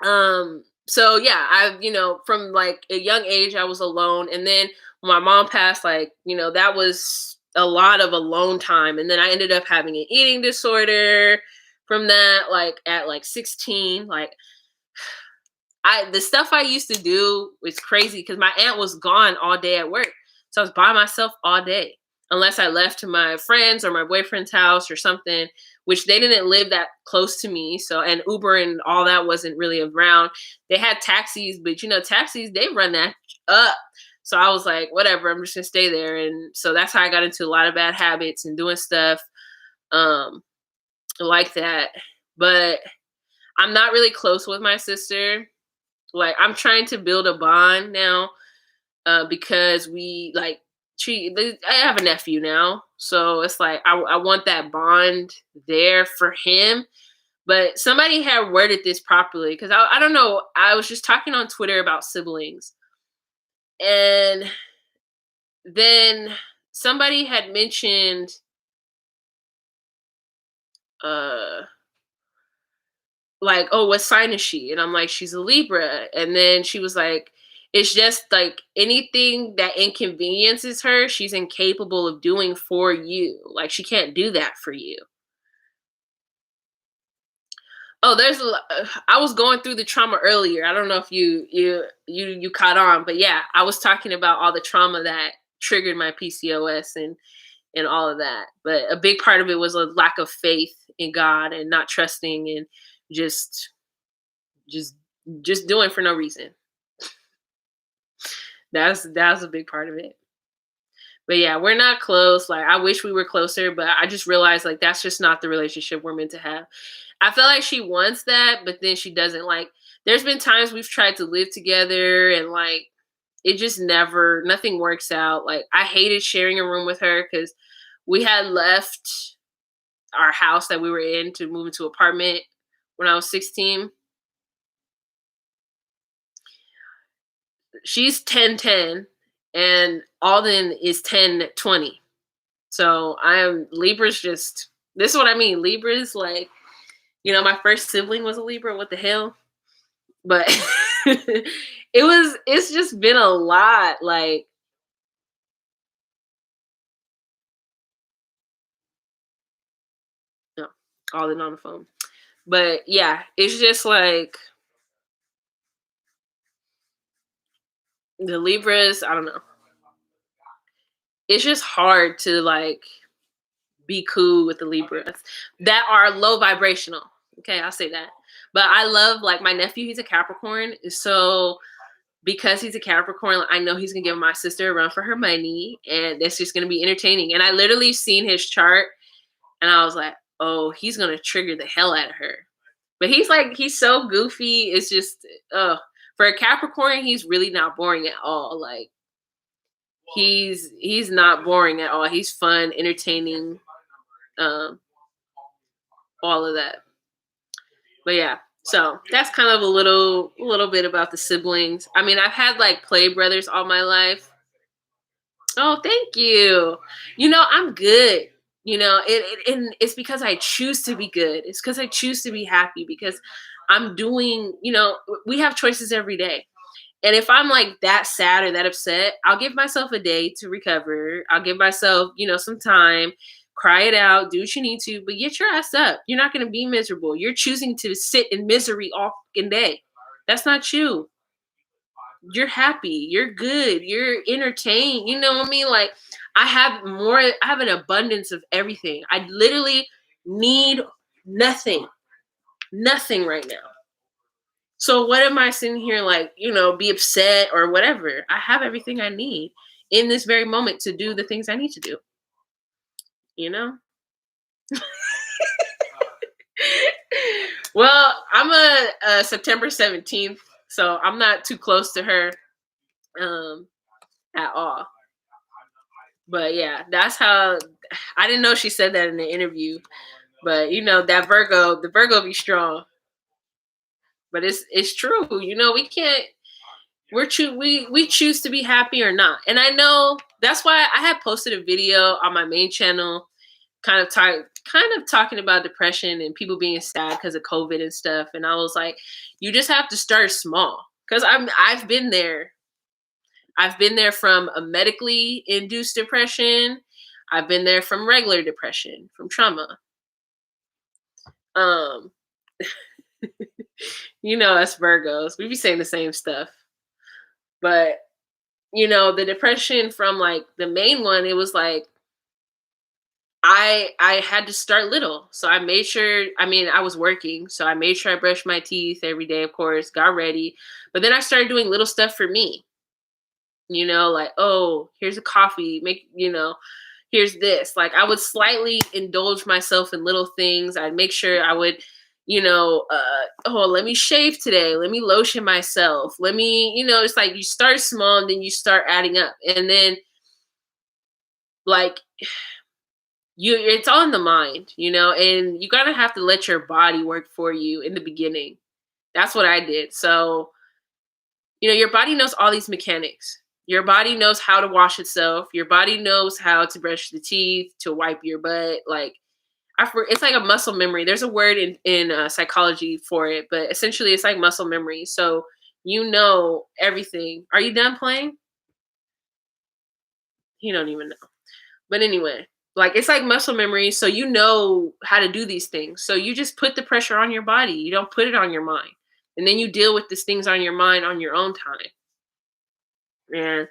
Speaker 1: So yeah, from like a young age I was alone, and then when my mom passed, like that was a lot of alone time, and then I ended up having an eating disorder from that, like at like 16. Like the stuff I used to do was crazy because my aunt was gone all day at work, so I was by myself all day unless I left to my friends or my boyfriend's house or something, which they didn't live that close to me. So, and Uber and all that wasn't really around. They had taxis, but taxis, they run that up. So I was like, whatever, I'm just gonna stay there. And so that's how I got into a lot of bad habits and doing stuff like that. But I'm not really close with my sister. Like I'm trying to build a bond now because I have a nephew now, so it's like I want that bond there for him. But somebody had worded this properly because I don't know. I was just talking on Twitter about siblings, and then somebody had mentioned uh like, oh, what sign is she? And I'm like, she's a Libra. And then she was like, it's just like anything that inconveniences her, she's incapable of doing for you. Like she can't do that for you. Oh, I was going through the trauma earlier. I don't know if you caught on, but yeah, I was talking about all the trauma that triggered my PCOS and all of that. But a big part of it was a lack of faith in God and not trusting and just just just doing for no reason. That's a big part of it. But yeah, we're not close. Like I wish we were closer, but I just realized like that's just not the relationship we're meant to have. I feel like she wants that, but then she doesn't. Like there's been times we've tried to live together and like it just never nothing works out. Like I hated sharing a room with her because we had left our house that we were in to move into an apartment when I was 16. She's 10-10 and Alden is 10-20. So I am Libra's just this is what I mean. Libra's like, my first sibling was a Libra. What the hell? But it's just been a lot. Like, no, Alden on the phone. But yeah, it's just like the Libras, I don't know. It's just hard to like be cool with the Libras that are low vibrational. Okay, I'll say that. But I love like my nephew, he's a Capricorn. So because he's a Capricorn, I know he's gonna give my sister a run for her money and that's just gonna be entertaining. And I literally seen his chart and I was like, oh, he's gonna trigger the hell out of her. But he's so goofy. It's just for a Capricorn, he's really not boring at all. Like he's not boring at all. He's fun, entertaining, um, all of that. But yeah, so that's kind of a little bit about the siblings. I mean, I've had like play brothers all my life. Oh, thank you. I'm good. And it's because I choose to be good. It's because I choose to be happy because I'm doing, we have choices every day. And if I'm like that sad or that upset, I'll give myself a day to recover. I'll give myself, some time, cry it out, do what you need to, but get your ass up. You're not going to be miserable. You're choosing to sit in misery all fucking day. That's not you. You're happy. You're good. You're entertained. You know what I mean? Like, I have an abundance of everything. I literally need nothing, nothing right now. So what am I sitting here like, be upset or whatever? I have everything I need in this very moment to do the things I need to do, you know? Well, I'm a September 17th, so I'm not too close to her at all. But yeah, that's how I didn't know she said that in the interview. But that the Virgo be strong. But it's true. We can't we choose to be happy or not. And I know that's why I had posted a video on my main channel kind of talking about depression and people being sad because of COVID and stuff. And I was like, you just have to start small. Because I've been there. I've been there from a medically induced depression. I've been there from regular depression, from trauma. Us Virgos, we be saying the same stuff. But, the depression from like the main one, it was like, I had to start little. So I made sure, I was working. So I made sure I brushed my teeth every day, of course, got ready. But then I started doing little stuff for me. Like, oh, here's a coffee, here's this. Like I would slightly indulge myself in little things. I'd make sure I would, let me shave today. Let me lotion myself. Let me, it's like you start small and then you start adding up. And then like it's all in the mind, and you gotta have to let your body work for you in the beginning. That's what I did. So, your body knows all these mechanics. Your body knows how to wash itself. Your body knows how to brush the teeth, to wipe your butt. Like, it's like a muscle memory. There's a word in psychology for it, but essentially it's like muscle memory. So you know everything. Are you done playing? You don't even know. But anyway, like it's like muscle memory. So you know how to do these things. So you just put the pressure on your body. You don't put it on your mind. And then you deal with these things on your mind on your own time. And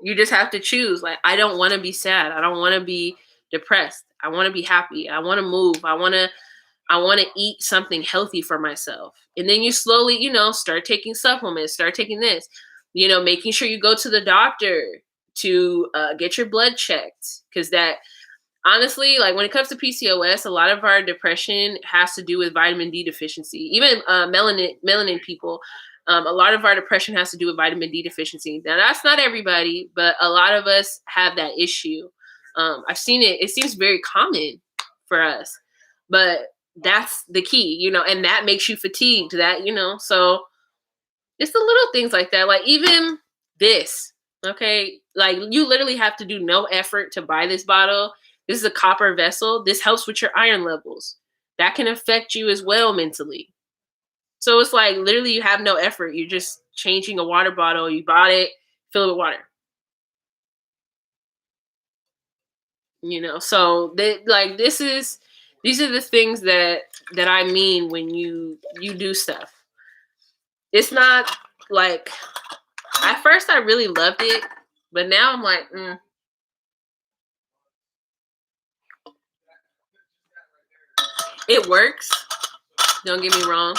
Speaker 1: you just have to choose. Like, I don't want to be sad. I don't want to be depressed. I want to be happy. I want to move. I want to eat something healthy for myself. And then you slowly, start taking supplements, start taking this, making sure you go to the doctor to get your blood checked. Because that, honestly, like when it comes to PCOS, a lot of our depression has to do with vitamin D deficiency. Even melanin people, a lot of our depression has to do with vitamin D deficiency. Now, that's not everybody, but a lot of us have that issue. I've seen it. It seems very common for us, but that's the key, and that makes you fatigued. That, so it's the little things like that. Like even this, okay? Like you literally have to do no effort to buy this bottle. This is a copper vessel. This helps with your iron levels. That can affect you as well mentally. So it's like literally you have no effort. You're just changing a water bottle. You bought it, fill it with water. So these are the things that I mean when you do stuff. It's not like at first I really loved it, but now I'm like, It works. Don't get me wrong.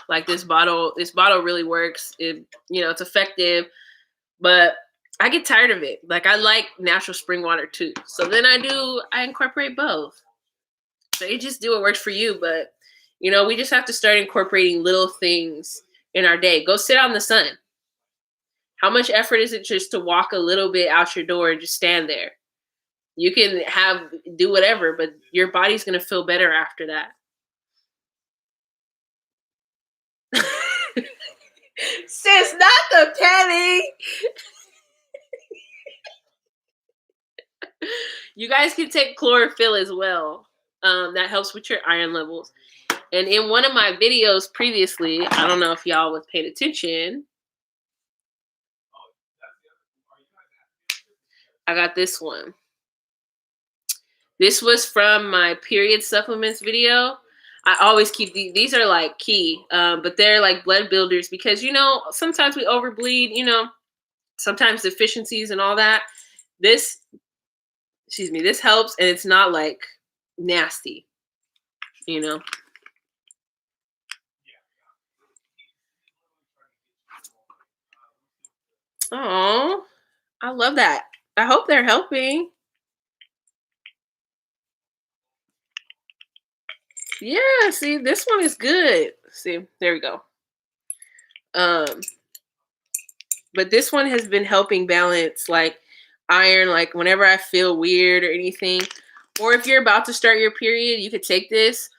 Speaker 1: Like this bottle really works. It's effective, but I get tired of it. Like I like natural spring water too. So then I incorporate both. So you just do what works for you. But, we just have to start incorporating little things in our day. Go sit out in the sun. How much effort is it just to walk a little bit out your door and just stand there? You can do whatever, but your body's going to feel better after that. Sis, not the penny. You guys can take chlorophyll as well. That helps with your iron levels. And in one of my videos previously, I don't know if y'all was paying attention, I got this one. This was from my period supplements video. I always keep these are like key, but they're like blood builders because sometimes we overbleed, sometimes deficiencies and all that. This, excuse me, this helps and it's not like nasty, you know. Oh, I love that. I hope they're helping. Yeah, see, this one is good. See, there we go. Um, but this one has been helping balance like iron, like whenever I feel weird or anything, or if you're about to start your period, you could take this.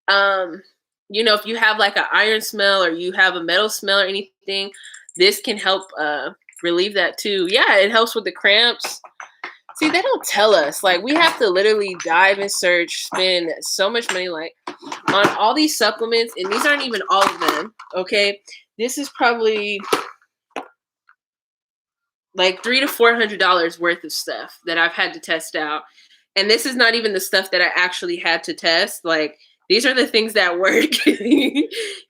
Speaker 1: Um, if you have like an iron smell or you have a metal smell or anything, this can help relieve that too. Yeah, it helps with the cramps. See, they don't tell us. Like, we have to literally dive and search, spend so much money, like, on all these supplements, and these aren't even all of them, okay? This is probably like $300 to $400 worth of stuff that I've had to test out. And this is not even the stuff that I actually had to test. Like, these are the things that work.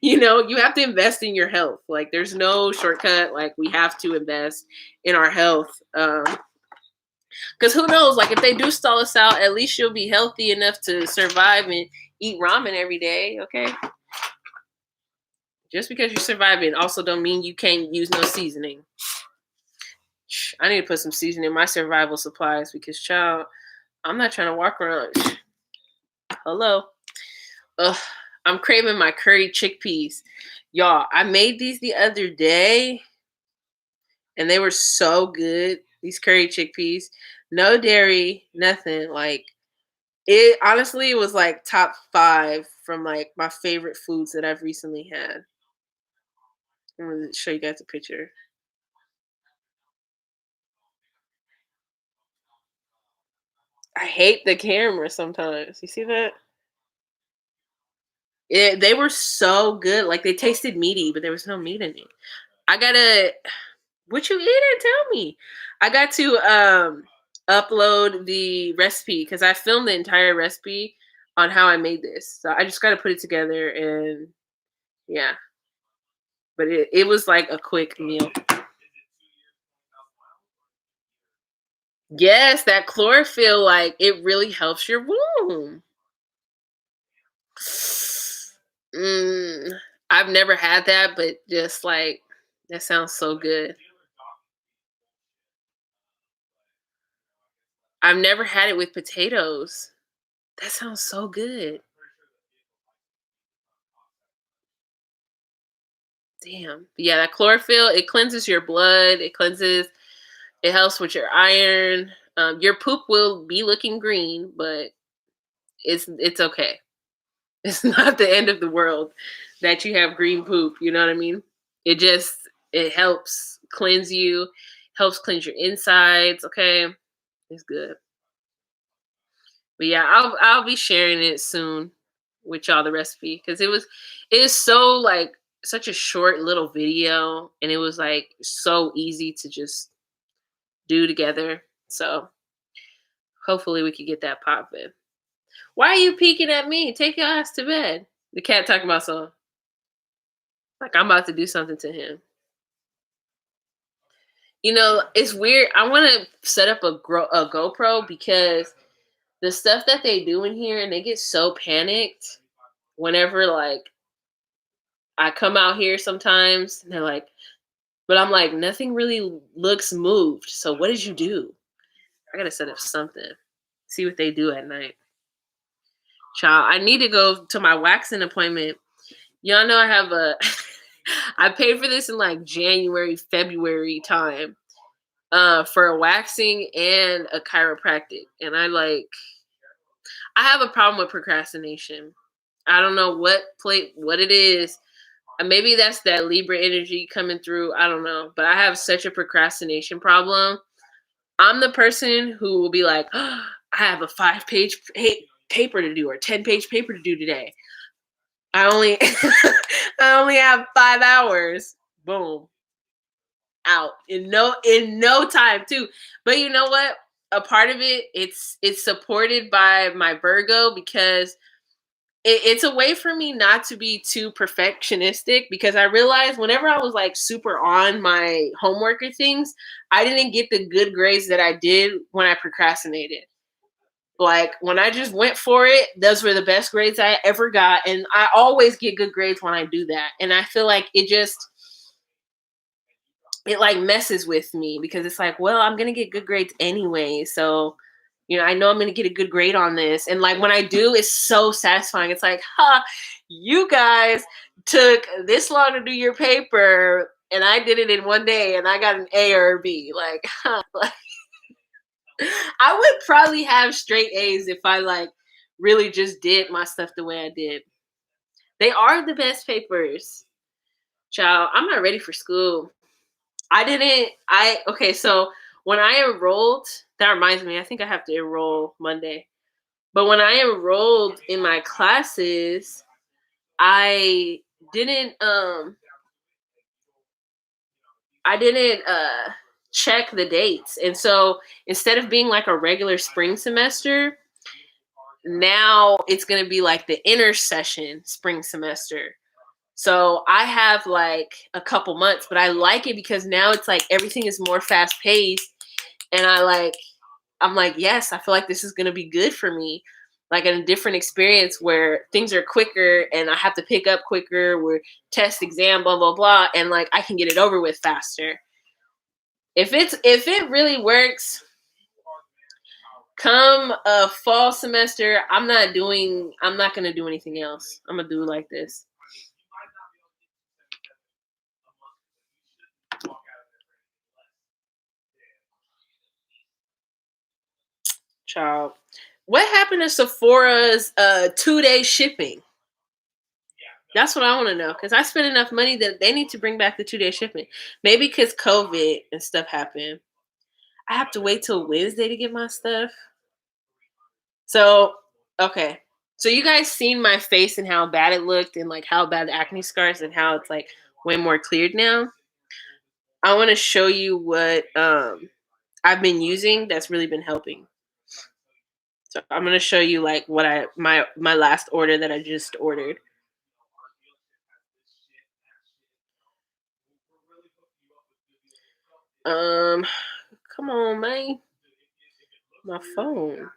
Speaker 1: You have to invest in your health. Like, there's no shortcut. Like, we have to invest in our health. Because who knows? Like, if they do stall us out, at least you'll be healthy enough to survive and eat ramen every day. Okay. Just because you're surviving also don't mean you can't use no seasoning. I need to put some seasoning in my survival supplies because, child, I'm not trying to walk around. Hello. Ugh, I'm craving my curry chickpeas. Y'all, I made these the other day and they were so good. These curry chickpeas. No dairy, nothing. Like, it honestly was like top 5 from like my favorite foods that I've recently had. I'm gonna show you guys a picture. I hate the camera sometimes. You see that? They were so good. Like, they tasted meaty, but there was no meat in it. I gotta. What you eating? Tell me. I got to upload the recipe because I filmed the entire recipe on how I made this. So I just got to put it together and yeah. But it was like a quick meal. Yes, that chlorophyll, like, it really helps your womb. Mm, I've never had that, but just like that sounds so good. I've never had it with potatoes. That sounds so good. Damn. Yeah, that chlorophyll, it cleanses your blood. It helps with your iron. Your poop will be looking green, but it's okay. It's not the end of the world that you have green poop. You know what I mean? It helps cleanse you, helps cleanse your insides. Okay, it's good. But yeah, I'll be sharing it soon with y'all the recipe because it is so like such a short little video and it was like so easy to just do together. So hopefully we could get that popping. Why are you peeking at me? Take your ass to bed. The cat talking about something. Like I'm about to do something to him. It's weird. I want to set up a GoPro because the stuff that they do in here and they get so panicked whenever like I come out here sometimes and they're like, but I'm like, nothing really looks moved. So what did you do? I gotta set up something. See what they do at night. Child, I need to go to my waxing appointment. Y'all know I have a I paid for this in like January, February time. For a waxing and a chiropractic. And I have a problem with procrastination. I don't know what it is. Maybe that's that Libra energy coming through. I don't know. But I have such a procrastination problem. I'm the person who will be like, oh, I have a 5-page paper to do or 10-page paper to do today. I only I only have 5 hours. Boom. Out in no time too. But you know what? A part of it's supported by my Virgo because it's a way for me not to be too perfectionistic because I realized whenever I was like super on my homework or things, I didn't get the good grades that I did when I procrastinated. Like when I just went for it, those were the best grades I ever got. And I always get good grades when I do that. And I feel like it like messes with me because it's like, well, I'm gonna get good grades anyway. So, I know I'm gonna get a good grade on this. And like when I do, it's so satisfying. It's like, you guys took this long to do your paper and I did it in one day and I got an A or a B. Like, like I would probably have straight A's if I like really just did my stuff the way I did. They are the best papers. Child, I'm not ready for school. Okay, so when I enrolled, that reminds me, I think I have to enroll Monday. But when I enrolled in my classes, I didn't check the dates. And so instead of being like a regular spring semester, now it's going to be like the intersession spring semester. So I have like a couple months, but I like it because now it's like everything is more fast paced and I'm like, yes, I feel like this is going to be good for me. Like in a different experience where things are quicker and I have to pick up quicker, where test, exam, blah, blah, blah. And like, I can get it over with faster. If it really works, come a fall semester, I'm not going to do anything else. I'm going to do it like this. Child. What happened to Sephora's 2-day shipping? That's what I want to know because I spent enough money that they need to bring back the 2-day shipping. Maybe because COVID and stuff happened. I have to wait till Wednesday to get my stuff. So, okay. So you guys seen my face and how bad it looked and like how bad the acne scars and how it's like way more cleared now. I want to show you what I've been using that's really been helping. So I'm gonna show you like what my last order that I just ordered. Come on, man. My phone.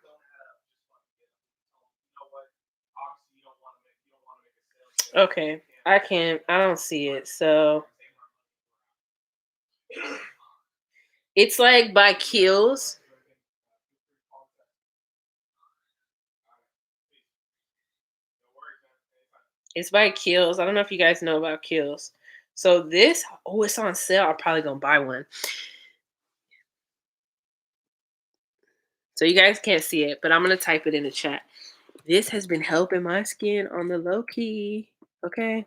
Speaker 1: Okay, I don't see it. So it's like by Kiehl's. It's by Kiehl's. I don't know if you guys know about Kiehl's. So this, it's on sale. I'm probably gonna buy one. So you guys can't see it, but I'm gonna type it in the chat. This has been helping my skin on the low key. Okay.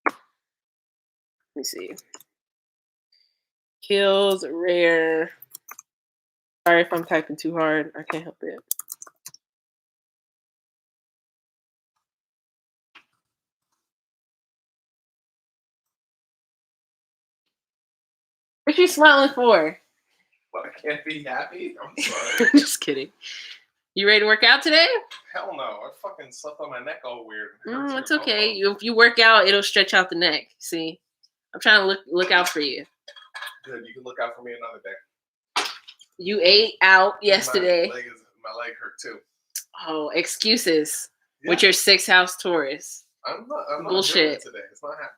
Speaker 1: Let me see. Kiehl's Rare. Sorry if I'm typing too hard. I can't help it. What you smiling for?
Speaker 2: What, I can't be happy? I'm sorry.
Speaker 1: Just kidding. You ready to work out today?
Speaker 2: Hell no. I fucking slept on my neck all weird.
Speaker 1: It's okay. If you work out, it'll stretch out the neck. See? I'm trying to look out for you.
Speaker 2: Good. You can look out for me another day.
Speaker 1: You ate out yesterday.
Speaker 2: My leg hurt too.
Speaker 1: Oh, excuses. Yeah. With your 6th house Taurus.
Speaker 2: I'm not
Speaker 1: bullshit
Speaker 2: doing it today. It's not happening.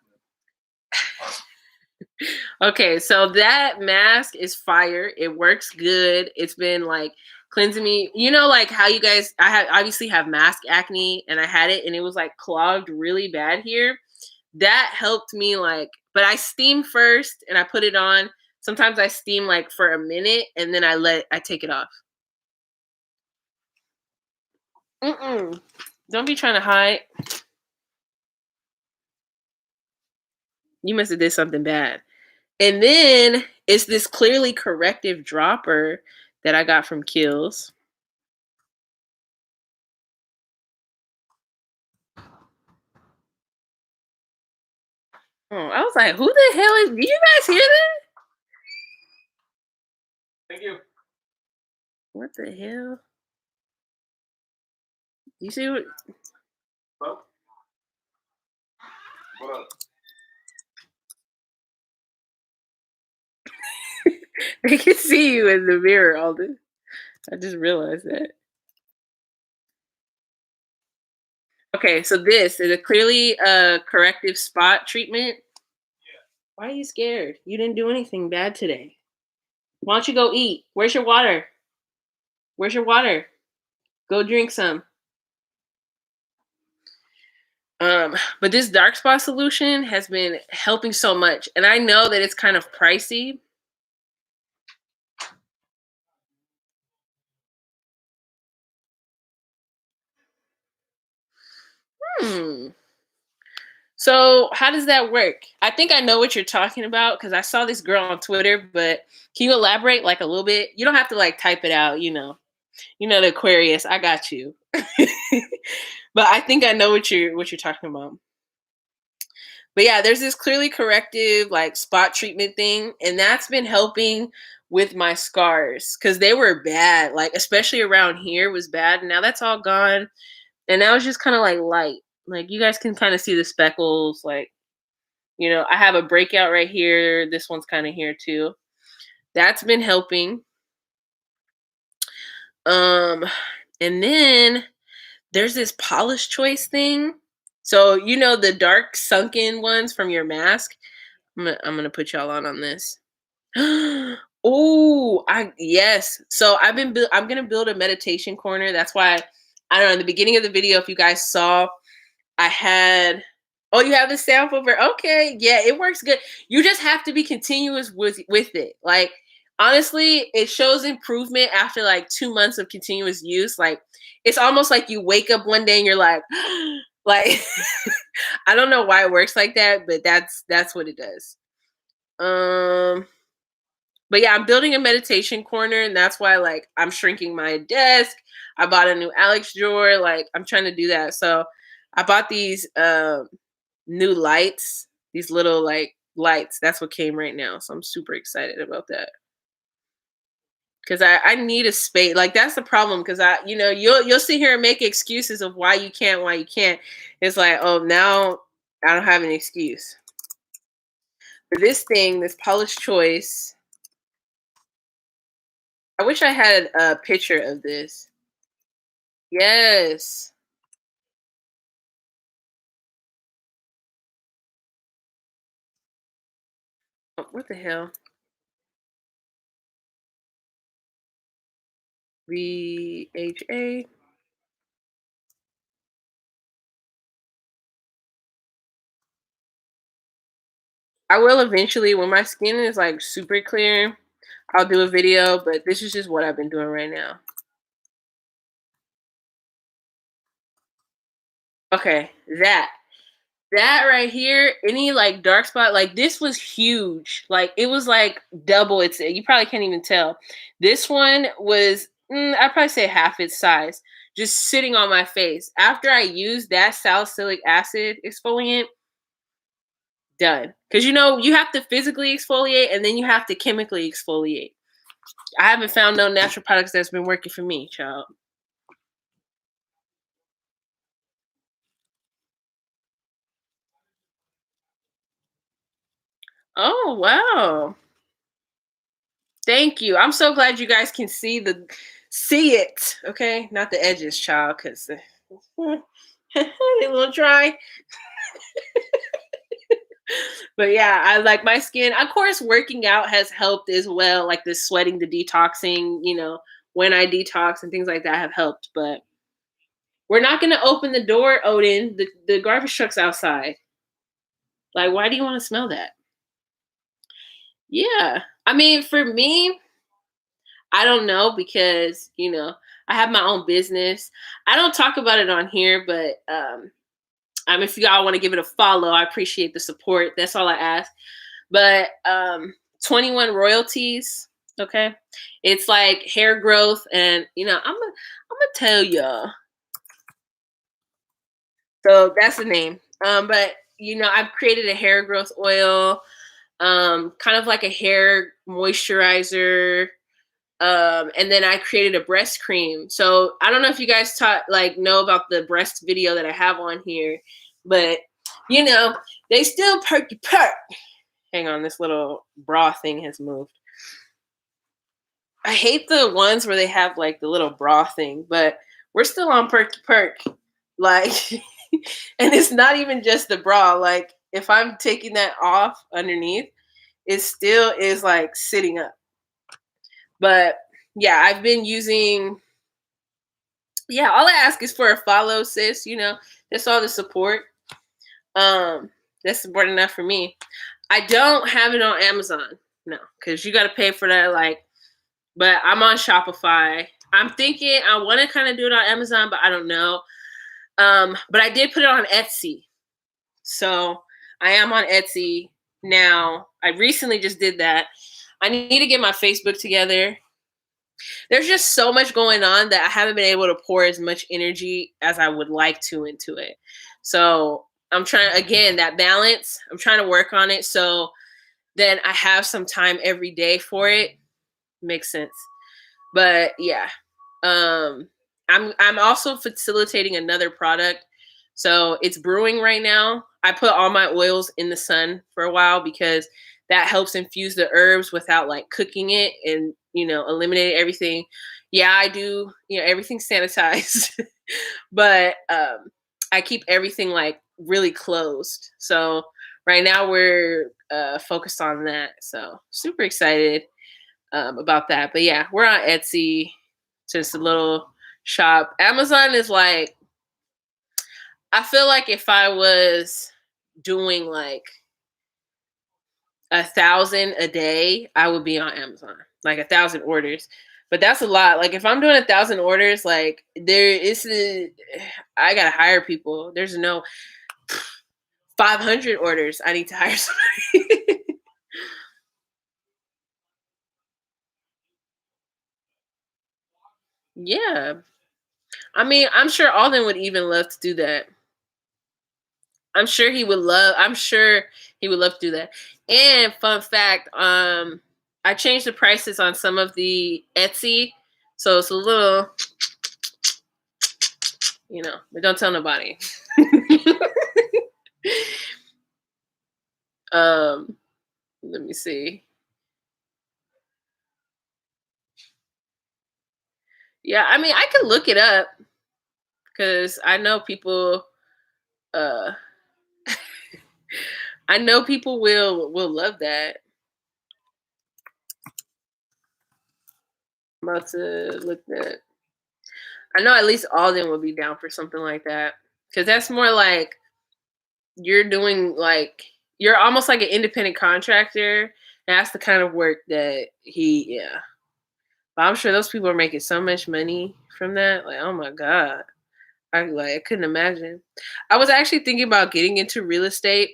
Speaker 1: Okay, so that mask is fire. It works good. It's been like cleansing me. You know, like how you guys, obviously have mask acne, and I had it, and it was like clogged really bad here. That helped me but I steam first, and I put it on. Sometimes I steam like for a minute, and then I take it off. Don't be trying to hide. You must have did something bad. And then it's this clearly corrective dropper that I got from Kiehl's. Oh, I was like, who the hell is? Did you guys hear that?
Speaker 2: Thank you.
Speaker 1: What the hell? You see what?
Speaker 2: Hello? What up?
Speaker 1: They can see you in the mirror all this. I just realized that. Okay, so this is a clearly corrective spot treatment. Why are you scared? You didn't do anything bad today. Why don't you go eat? Where's your water? Where's your water? Go drink some. But this dark spot solution has been helping so much. And I know that it's kind of pricey. Hmm. So how does that work? I think I know what you're talking about because I saw this girl on Twitter, but can you elaborate like a little bit? You don't have to like type it out, you know. You know the Aquarius, I got you. But I think I know what you're talking about. But yeah, there's this clearly corrective like spot treatment thing, and that's been helping with my scars because they were bad, like especially around here was bad. And now that's all gone, and now it's just kind of like light. Like you guys can kind of see the speckles. Like I have a breakout right here. This one's kind of here too. That's been helping. And then there's this polish choice thing. So the dark sunken ones from your mask. I'm gonna put y'all on this. Oh, yes. So I'm gonna build a meditation corner. That's why I don't know. In the beginning of the video, if you guys saw, I had. Oh, you have the sample for okay. Yeah, it works good. You just have to be continuous with it. Like honestly, it shows improvement after like 2 months of continuous use. Like it's almost like you wake up one day and you're like, like I don't know why it works like that, but that's what it does. But yeah, I'm building a meditation corner, and that's why like I'm shrinking my desk. I bought a new Alex drawer. Like I'm trying to do that. So I bought these new lights, these little like lights. That's what came right now. So I'm super excited about that. Cause I need a space. Like that's the problem. Cause you'll sit here and make excuses of why you can't. It's like, oh now I don't have an excuse. For this thing, this Polish Choice. I wish I had a picture of this. Yes. Oh, what the hell? VHA. I will eventually when my skin is like super clear. I'll do a video, but this is just what I've been doing right now. Okay, that right here, any like dark spot, like this was huge. Like it was like double its. You probably can't even tell. This one was, I'd probably say half its size, just sitting on my face. After I used that salicylic acid exfoliant, done. Because you have to physically exfoliate and then you have to chemically exfoliate. I haven't found no natural products that's been working for me, child. Oh wow. Thank you. I'm so glad you guys can see it. Okay, not the edges, child, because they a little dry. But yeah, I like my skin. Of course, working out has helped as well. Like the sweating, the detoxing. When I detox and things like that have helped. But we're not gonna open the door, Odin. The garbage truck's outside. Like, why do you want to smell that? Yeah, I mean, for me, I don't know because I have my own business. I don't talk about it on here, but if y'all want to give it a follow, I appreciate the support. That's all I ask. But 21 Royalties, okay, it's like hair growth, and I'm gonna tell y'all. So that's the name. But I've created a hair growth oil, kind of like a hair moisturizer. And then I created a breast cream. So I don't know if you guys know about the breast video that I have on here, but they still perky perk. Hang on, this little bra thing has moved. I hate the ones where they have like the little bra thing, but we're still on perky perk. Like, and it's not even just the bra. Like, if I'm taking that off underneath, it still is like sitting up. But yeah, I've been using. Yeah, all I ask is for a follow, sis. That's all the support. That's support enough for me. I don't have it on Amazon, no, because you got to pay for that. But I'm on Shopify. I'm thinking I want to kind of do it on Amazon, but I don't know. But I did put it on Etsy, so I am on Etsy now. I recently just did that. I need to get my Facebook together. There's just so much going on that I haven't been able to pour as much energy as I would like to into it. So I'm trying, again, that balance. I'm trying to work on it so then I have some time every day for it. Makes sense. But yeah, I'm also facilitating another product. So it's brewing right now. I put all my oils in the sun for a while because that helps infuse the herbs without like cooking it and, eliminating everything. Yeah, I do, everything sanitized, but I keep everything like really closed. So right now we're focused on that. So super excited about that. But yeah, we're on Etsy, just a little shop. Amazon is like, I feel like if I was doing like 1,000 a day, I would be on Amazon, like 1,000 orders. But that's a lot. Like if I'm doing 1,000 orders, like I gotta hire people. There's no 500 orders. I need to hire somebody. Yeah. I mean, I'm sure Alden would even love to do that. I'm sure he would love to do that. And fun fact, I changed the prices on some of the Etsy. So it's a little, but don't tell nobody. Let me see. Yeah, I mean, I could look it up because I know people uh I know people will love that. I'm about to look that. I know at least Alden would be down for something like that. Cause that's more like you're doing like you're almost like an independent contractor. And that's the kind of work that yeah. But I'm sure those people are making so much money from that. Like, oh my God. I couldn't imagine. I was actually thinking about getting into real estate,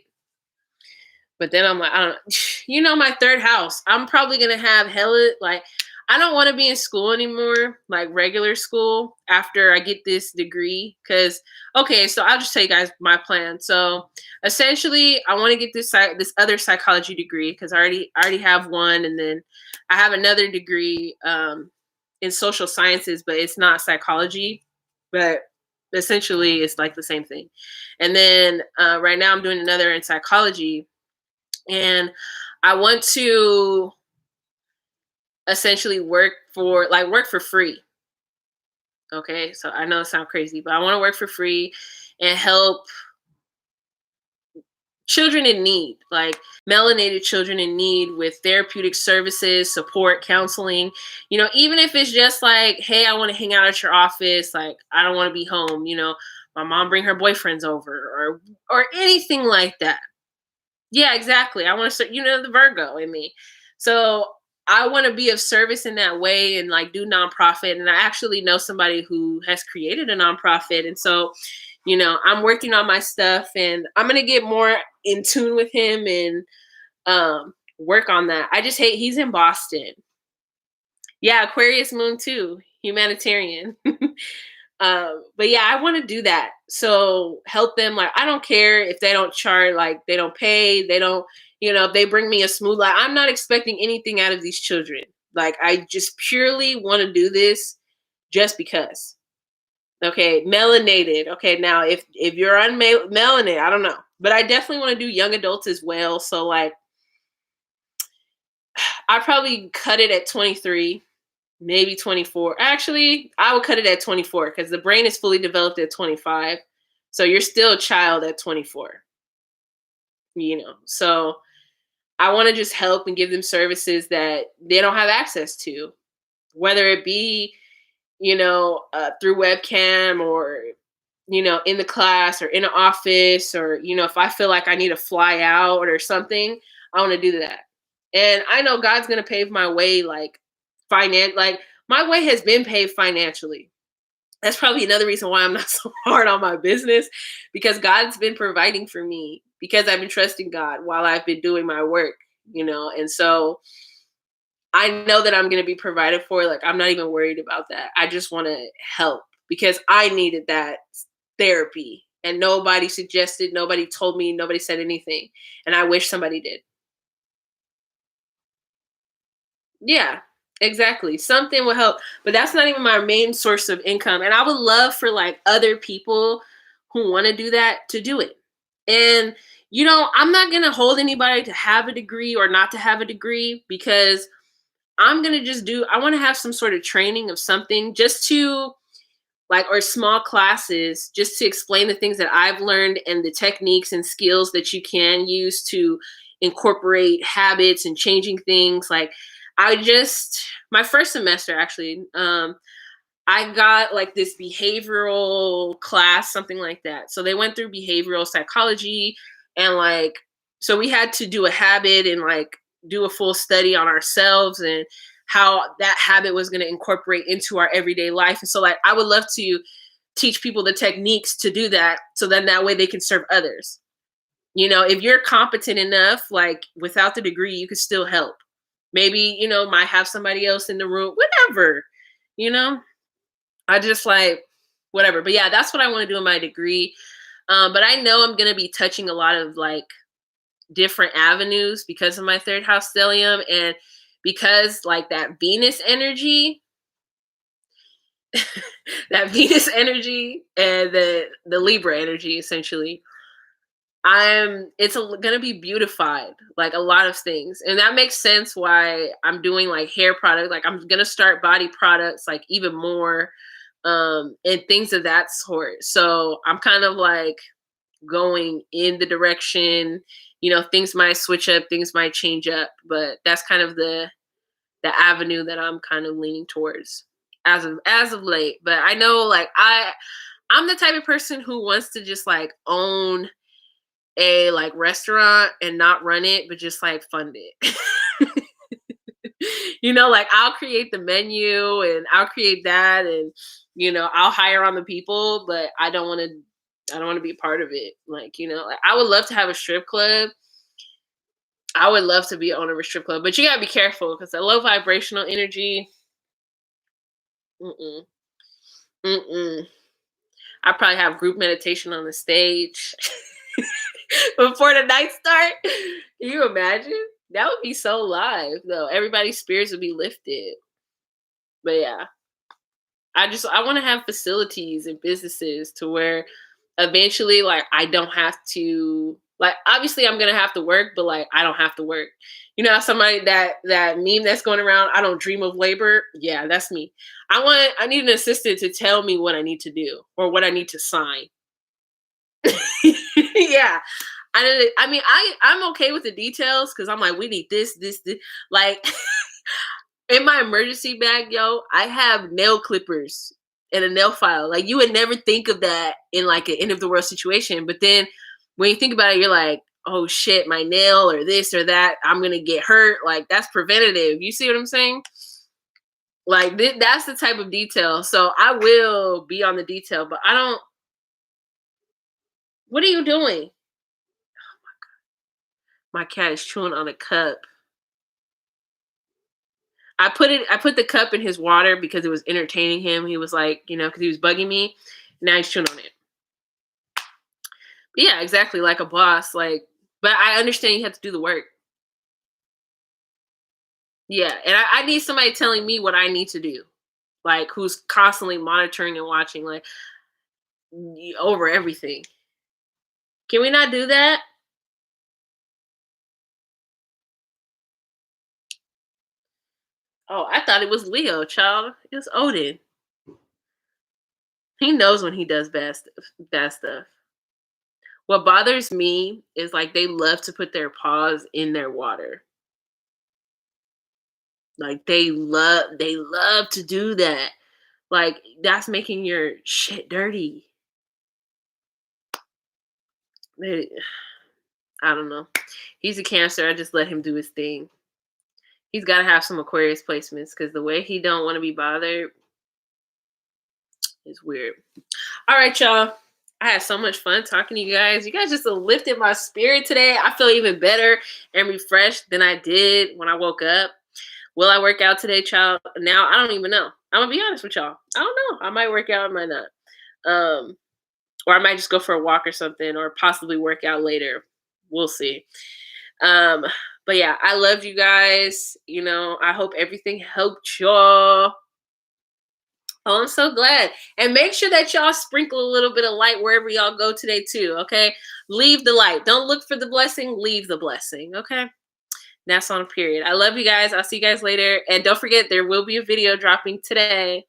Speaker 1: but then I'm like, I don't my third house. I'm probably gonna have hella like I don't want to be in school anymore, like regular school after I get this degree. Cause okay, so I'll just tell you guys my plan. So essentially I want to get this other psychology degree because I already have one, and then I have another degree in social sciences, but it's not psychology. But essentially it's like the same thing. And then right now I'm doing another in psychology, and I want to essentially work for free. Okay, so I know it sounds crazy, but I want to work for free and help children in need, like melanated children in need, with therapeutic services, support, counseling. Even if it's just like, hey, I want to hang out at your office, like I don't want to be home. My mom bring her boyfriends over, or anything like that. Yeah, exactly. I want to start, the Virgo in me. So I want to be of service in that way and like do nonprofit. And I actually know somebody who has created a nonprofit. And so, I'm working on my stuff, and I'm going to get more in tune with him and work on that. I just hate he's in Boston. Yeah, Aquarius moon too, humanitarian. But yeah, I want to do that. So help them. Like, I don't care if they don't charge, like they don't pay, they don't, if they bring me a smooth, like I'm not expecting anything out of these children. Like, I just purely want to do this just because. Okay, melanated. Okay, now if you're melanated, I don't know, but I definitely want to do young adults as well. So like, I probably cut it at 23, maybe 24. Actually, I would cut it at 24 because the brain is fully developed at 25. So you're still a child at 24. So I want to just help and give them services that they don't have access to, whether it be through webcam or in the class or in an office, or if I feel like I need to fly out or something, I want to do that. And I know God's gonna pave my way, like like my way has been paved financially. That's probably another reason why I'm not so hard on my business, because God's been providing for me because I've been trusting God while I've been doing my work, and so I know that I'm going to be provided for. Like, I'm not even worried about that. I just want to help because I needed that therapy, and nobody suggested, nobody told me, nobody said anything. And I wish somebody did. Yeah, exactly. Something will help, but that's not even my main source of income. And I would love for like other people who want to do that to do it. And I'm not going to hold anybody to have a degree or not to have a degree, because I'm going to just I want to have some sort of training of something, just to like, or small classes, just to explain the things that I've learned and the techniques and skills that you can use to incorporate habits and changing things. Like, my first semester actually, I got like this behavioral class, something like that. So they went through behavioral psychology, and like, so we had to do a habit and like do a full study on ourselves and how that habit was going to incorporate into our everyday life. And so like, I would love to teach people the techniques to do that, so then that way they can serve others. If you're competent enough, like without the degree, you could still help. Maybe, might have somebody else in the room, whatever, you know? I just like whatever. But yeah, that's what I want to do in my degree. But I know I'm gonna be touching a lot of like different avenues because of my third house stellium, and because like that Venus energy, that Venus energy and the Libra energy essentially. Gonna be beautified, like a lot of things. And that makes sense why I'm doing like hair products. Like, I'm gonna start body products, like even more, and things of that sort. So I'm kind of like going in the direction, things might switch up, things might change up, but that's kind of the avenue that I'm kind of leaning towards as of late. But I know like I'm the type of person who wants to just like own a like restaurant and not run it, but just like fund it. Like I'll create the menu and I'll create that, and I'll hire on the people, but I don't want to be part of it. Like, like I would love to have a strip club. I would love to be owner of a strip club, but you gotta be careful because the low vibrational energy. Mm-mm, mm-mm. I probably have group meditation on the stage before the night start. Can you imagine? That would be so live, though. Everybody's spirits would be lifted. But yeah, I want to have facilities and businesses to where eventually, like, I don't have to, like, obviously I'm gonna have to work, but like I don't have to work. Somebody that meme that's going around, I don't dream of labor. Yeah, that's me. I need an assistant to tell me what I need to do or what I need to sign. Yeah. I'm okay with the details because I'm like, we need this. Like, in my emergency bag, yo, I have nail clippers and a nail file. Like, you would never think of that in like an end of the world situation. But then when you think about it, you're like, oh shit, my nail or this or that, I'm going to get hurt. Like, that's preventative. You see what I'm saying? Like, that's the type of detail. So I will be on the detail, but I don't. What are you doing? My cat is chewing on a cup. I put the cup in his water because it was entertaining him. He was like, you know, because he was bugging me. Now he's chewing on it. But yeah, exactly, like a boss. Like, but I understand you have to do the work. Yeah, and I need somebody telling me what I need to do. Like, who's constantly monitoring and watching, like, over everything. Can we not do that? Oh, I thought it was Leo, child. It was Odin. He knows when he does bad stuff. What bothers me is like they love to put their paws in their water. Like they love to do that. Like that's making your shit dirty. They, I don't know. He's a Cancer. I just let him do his thing. He's got to have some Aquarius placements because the way he don't want to be bothered is weird. All right, y'all. I had so much fun talking to you guys. You guys just lifted my spirit today. I feel even better and refreshed than I did when I woke up. Will I work out today, child? Now I don't even know. I'm gonna be honest with y'all. I don't know. I might work out, I might not. Or I might just go for a walk or something, or possibly work out later. We'll see. But yeah, I love you guys. You know, I hope everything helped y'all. Oh, I'm so glad. And make sure that y'all sprinkle a little bit of light wherever y'all go today too, okay? Leave the light. Don't look for the blessing. Leave the blessing, okay? That's on a period. I love you guys. I'll see you guys later. And don't forget, there will be a video dropping today.